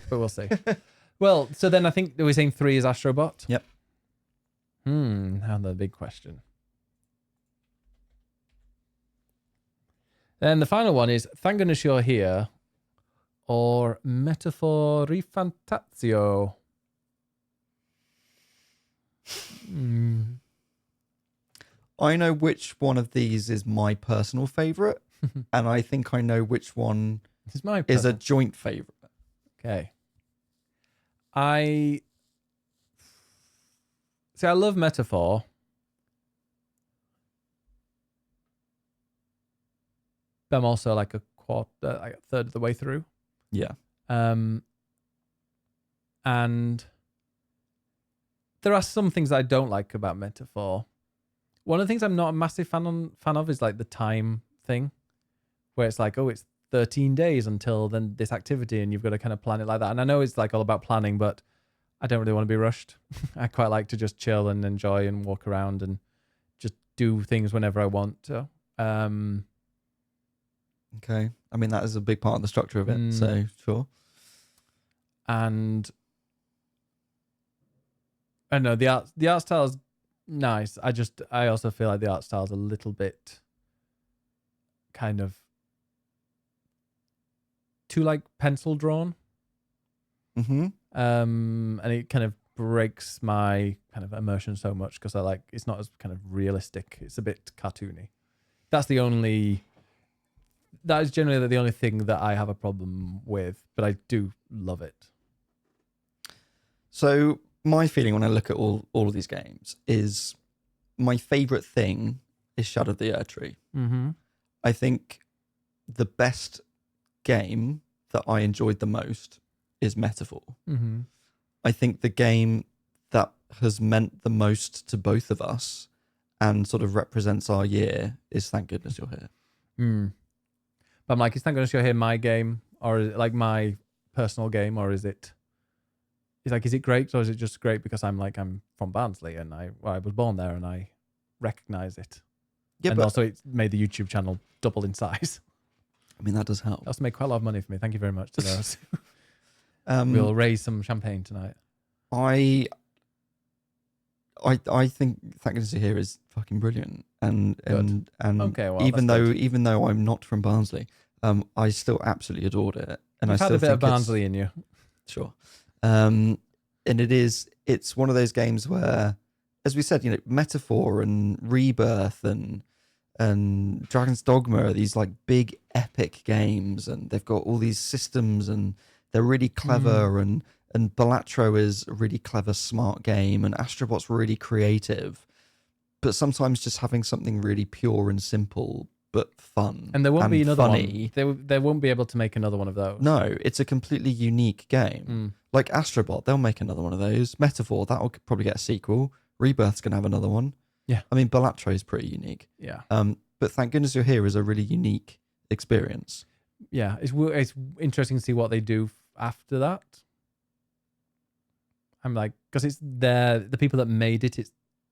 Speaker 1: But we'll see. Well, so then I think we're saying 3 is Astrobot?
Speaker 2: Yep.
Speaker 1: Now the big question. Then the final one is Thank Goodness You're Here or Metaphor Rifantatio.
Speaker 2: I know which one of these is my personal favourite, and I think I know which one is a joint favourite.
Speaker 1: Okay. I love Metaphor. But I'm also like a third of the way through.
Speaker 2: Yeah.
Speaker 1: And there are some things I don't like about Metaphor. One of the things I'm not a massive fan of is like the time thing, where it's like, oh, it's 13 days until then this activity, and you've got to kind of plan it like that. And I know it's like all about planning, but I don't really want to be rushed. I quite like to just chill and enjoy and walk around and just do things whenever I want to.
Speaker 2: Okay. I mean, that is a big part of the structure of it, so sure.
Speaker 1: And I know the art style is nice. I also feel like the art style is a little bit kind of too like pencil drawn.
Speaker 2: Mm-hmm.
Speaker 1: And it kind of breaks my kind of immersion so much because it's not as kind of realistic. It's a bit cartoony. That is generally the only thing that I have a problem with, but I do love it.
Speaker 2: So my feeling when I look at all of these games is my favourite thing is Shadow of the Erdtree.
Speaker 1: Mm-hmm.
Speaker 2: I think the best game that I enjoyed the most is Metaphor.
Speaker 1: Mm-hmm.
Speaker 2: I think the game that has meant the most to both of us and sort of represents our year is Thank Goodness You're Here.
Speaker 1: But I'm like, is Thank Goodness You're Here my game, or is it like my personal game, or is it great, or is it just great because I'm from Barnsley and I was born there and I recognize it? Yeah, and but also it made the YouTube channel double in size.
Speaker 2: I mean, that does help.
Speaker 1: It also made quite a lot of money for me. Thank you very much to those. We'll raise some champagne tonight.
Speaker 2: I I think Thank Goodness You're Here is fucking brilliant, and
Speaker 1: Okay, well,
Speaker 2: even
Speaker 1: that's
Speaker 2: though
Speaker 1: good.
Speaker 2: even though I'm not from Barnsley, I still absolutely adored it, and I
Speaker 1: You've had
Speaker 2: still
Speaker 1: a bit of
Speaker 2: think it's
Speaker 1: Barnsley in you.
Speaker 2: sure, and it's one of those games where, as we said, Metaphor and Rebirth and Dragon's Dogma are these like big epic games, and they've got all these systems, and they're really clever, and Balatro is a really clever, smart game, and Astrobot's really creative. But sometimes just having something really pure and simple, but fun
Speaker 1: And there won't be another
Speaker 2: funny.
Speaker 1: one. They won't be able to make another one of those.
Speaker 2: No, it's a completely unique game. Like Astrobot, they'll make another one of those. Metaphor, that'll probably get a sequel. Rebirth's gonna have another one.
Speaker 1: Yeah.
Speaker 2: I mean, Balatro is pretty unique.
Speaker 1: Yeah.
Speaker 2: But Thank Goodness You're Here is a really unique experience.
Speaker 1: Yeah. It's interesting to see what they do after that. I'm like, because it's the people that made it.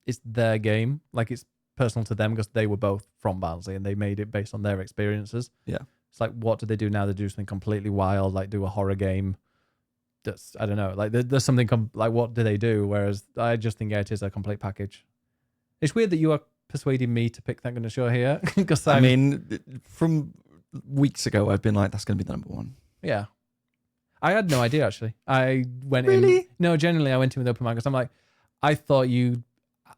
Speaker 1: It's their game. Like it's personal to them because they were both from Barnsley and they made it based on their experiences.
Speaker 2: Yeah.
Speaker 1: It's like, what do they do now? They do something completely wild, like do a horror game. That's, I don't know. Like there's something like, what do they do? Whereas I just think it is a complete package. It's weird that you are persuading me to pick Thank Goodness You're Here because
Speaker 2: I mean, from weeks ago, I've been like, that's going to be the number one.
Speaker 1: Yeah. I had no idea actually. I went
Speaker 2: Really?
Speaker 1: in. No, generally I went in with open mind because I'm like, I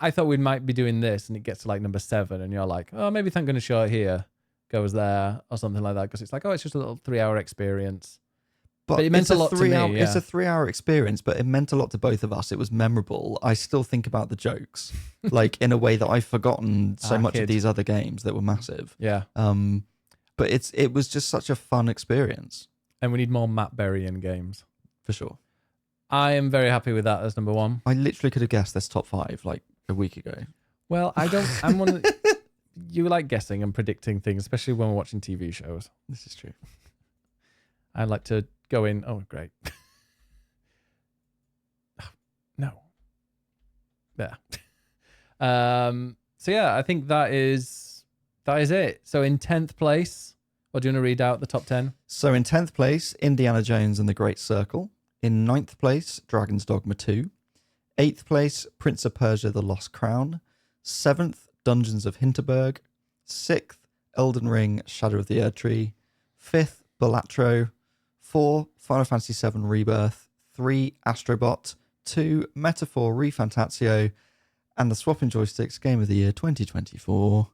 Speaker 1: thought we might be doing this, and it gets to like number 7, and you're like, oh, maybe Thank Goodness You're Here goes there or something like that, because it's like, oh, it's just a little 3-hour experience. But it meant a lot to me. Yeah.
Speaker 2: It's a 3-hour experience, but it meant a lot to both of us. It was memorable. I still think about the jokes, like in a way that I've forgotten so much of these other games that were massive.
Speaker 1: Yeah.
Speaker 2: But it was just such a fun experience.
Speaker 1: And we need more Matt Berry in games.
Speaker 2: For sure.
Speaker 1: I am very happy with that as number 1.
Speaker 2: I literally could have guessed this top 5 like a week ago.
Speaker 1: Well, I don't. I'm one of you like guessing and predicting things, especially when we're watching TV shows.
Speaker 2: This is true.
Speaker 1: I like to go in. Oh, great. No. Yeah. So yeah, I think that is it. So in 10th place, or do you want to read out the top 10?
Speaker 2: So in 10th place, Indiana Jones and the Great Circle. In 9th place, Dragon's Dogma 2. 8th place, Prince of Persia, The Lost Crown. 7th, Dungeons of Hinterberg. 6th, Elden Ring, Shadow of the Erdtree. 5th, Balatro. 4, Final Fantasy VII Rebirth. 3, Astrobot. 2, Metaphor Refantatio. And the Swapping Joysticks Game of the Year 2024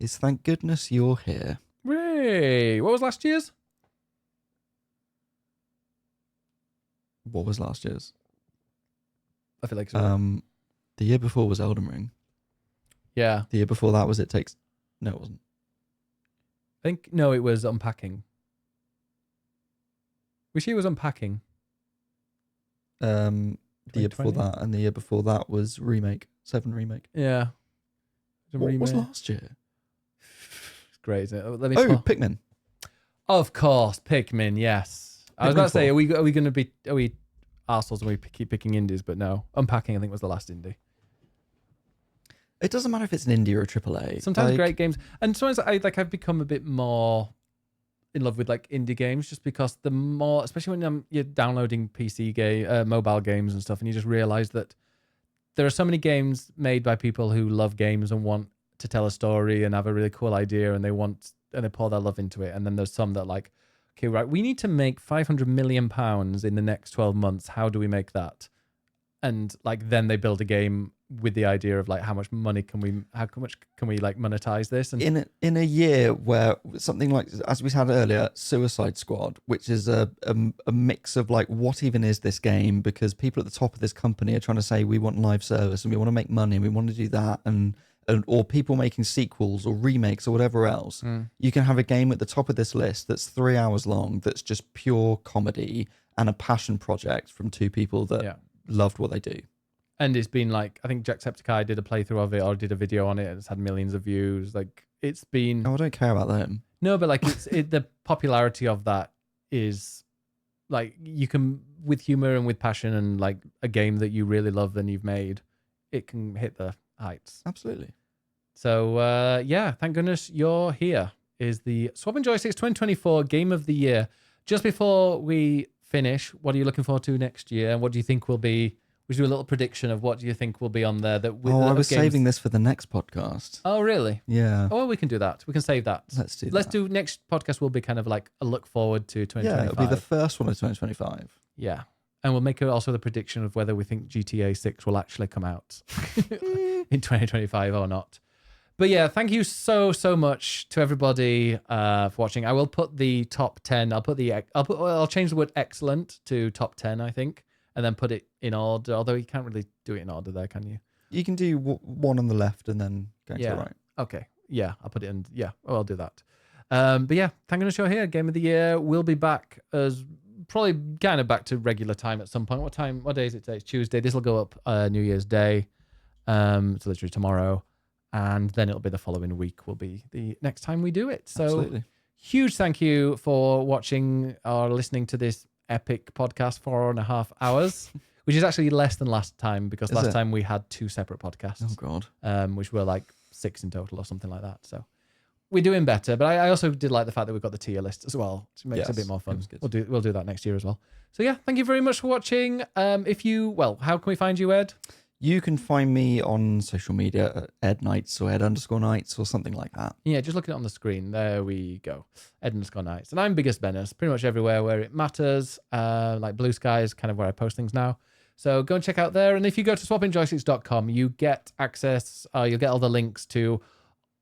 Speaker 2: is Thank Goodness You're Here.
Speaker 1: Ray, what was last year's?
Speaker 2: What was last year's?
Speaker 1: I feel like so.
Speaker 2: The year before was Elden Ring.
Speaker 1: Yeah.
Speaker 2: The year before that was It Takes... No, it wasn't.
Speaker 1: I think, no, it was Unpacking. Which year was Unpacking?
Speaker 2: The year before
Speaker 1: 2020?
Speaker 2: that, and the year before that was Remake. 7 Remake.
Speaker 1: Yeah.
Speaker 2: What was last year?
Speaker 1: It's great, isn't it? Let me
Speaker 2: Pikmin.
Speaker 1: Of course, Pikmin, yes. I was
Speaker 2: Pikmin
Speaker 1: about to say,
Speaker 2: 4.
Speaker 1: are we going to be, are we arseholes and we keep picking indies? But no. Unpacking, I think, was the last indie.
Speaker 2: It doesn't matter if it's an indie or a AAA.
Speaker 1: Sometimes great games. And sometimes I've become a bit more in love with like indie games, just because the more, especially when you're downloading mobile games and stuff, and you just realize that there are so many games made by people who love games and want to tell a story and have a really cool idea, and they pour their love into it. And then there's some that like, okay, right, we need to make £500 million in the next 12 months. How do we make that? And like, then they build a game with the idea of like, how much can we like monetize this? And
Speaker 2: in a year where something like, as we had earlier, Suicide Squad, which is a mix of like, what even is this game? Because people at the top of this company are trying to say, we want live service and we want to make money and we want to do that, or people making sequels or remakes or whatever else. You can have a game at the top of this list that's 3 hours long, that's just pure comedy and a passion project from two people that loved what they do.
Speaker 1: And it's been like, I think Jacksepticeye did a playthrough of it or did a video on it, and it's had millions of views. Like, it's been...
Speaker 2: Oh, I don't care about them.
Speaker 1: No, but like, the popularity of that is like, you can, with humor and with passion and like a game that you really love and you've made, it can hit the heights.
Speaker 2: Absolutely.
Speaker 1: So, Thank Goodness You're Here is the Swapping Joysticks 2024 Game of the Year. Just before we finish, what are you looking forward to next year? And what do you think will be We should do a little prediction of what do you think will be on there.
Speaker 2: I was saving this for the next podcast.
Speaker 1: Oh, really?
Speaker 2: Yeah.
Speaker 1: Oh, well, we can do that. We can save that.
Speaker 2: Let's do that.
Speaker 1: Let's do next podcast will be kind of like a look forward to 2025.
Speaker 2: Yeah, it'll be the first one of 2025.
Speaker 1: Yeah. And we'll make also the prediction of whether we think GTA 6 will actually come out in 2025 or not. But yeah, thank you so much to everybody for watching. I will put the top 10. I'll change the word excellent to top 10, I think, and then put it in order. Although you can't really do it in order there, can you?
Speaker 2: You can do one on the left and then go to the right.
Speaker 1: Okay. Yeah, I'll put it in. Yeah, I'll do that. But yeah, Thank You Show here. Game of the year. We'll be back as probably kind of back to regular time at some point. What day is it today? It's Tuesday. This will go up New Year's Day. It's literally tomorrow. And then it'll be the following week will be the next time we do it. So
Speaker 2: Absolutely.
Speaker 1: Huge thank you for watching or listening to this epic podcast, 4.5 hours, which is actually less than last time because last time we had 2 separate podcasts.
Speaker 2: Oh, God.
Speaker 1: Which were like 6 in total or something like that. So we're doing better. But I also did like the fact that we've got the tier list as well, which makes it a bit more fun. We'll do that next year as well. So yeah, thank you very much for watching. How can we find you, Ed?
Speaker 2: You can find me on social media at Ed Nights or Ed_Nights or something like that.
Speaker 1: Yeah, just look at it on the screen. There we go. Ed_Nights. And I'm Biggest Bennis, pretty much everywhere where it matters. Like Blue Sky is kind of where I post things now. So go and check out there. And if you go to swappingjoysticks.com, you get access, you'll get all the links to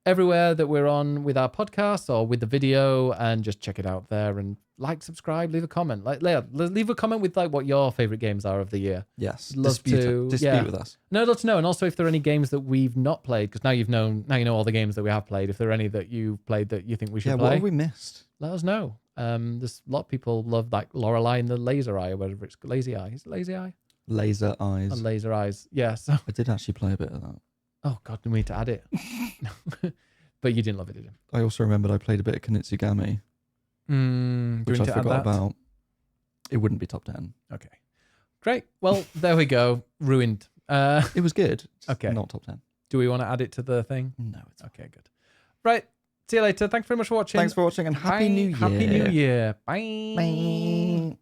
Speaker 1: everywhere that we're on with our podcast or with the video, and just check it out there and subscribe, leave a comment. Leave a comment with what your favorite games are of the year.
Speaker 2: Yes.
Speaker 1: Dispute
Speaker 2: with us.
Speaker 1: No, I'd love to know. And also if there are any games that we've not played, because now you know all the games that we have played. If there are any that you've played that you think we should play.
Speaker 2: What have we missed?
Speaker 1: Let us know. There's a lot of people love Lorelei and the Laser Eye or whatever it's Lazy Eye. Is it Lazy Eye?
Speaker 2: Laser Eyes.
Speaker 1: And Laser Eyes. Yeah. So
Speaker 2: I did actually play a bit of that.
Speaker 1: Oh God, we need to add it. But you didn't love it, did you?
Speaker 2: I also remembered I played a bit of Knitzugami, which I forgot about. It wouldn't be top 10.
Speaker 1: Okay. Great. Well, there we go. Ruined.
Speaker 2: It was good.
Speaker 1: Okay.
Speaker 2: Not top 10.
Speaker 1: Do we want to add it to the thing?
Speaker 2: No. It's
Speaker 1: okay, good. Right. See you later. Thanks very much for watching.
Speaker 2: Thanks for watching and Happy New Year.
Speaker 1: Happy New Year. Bye.
Speaker 2: Bye.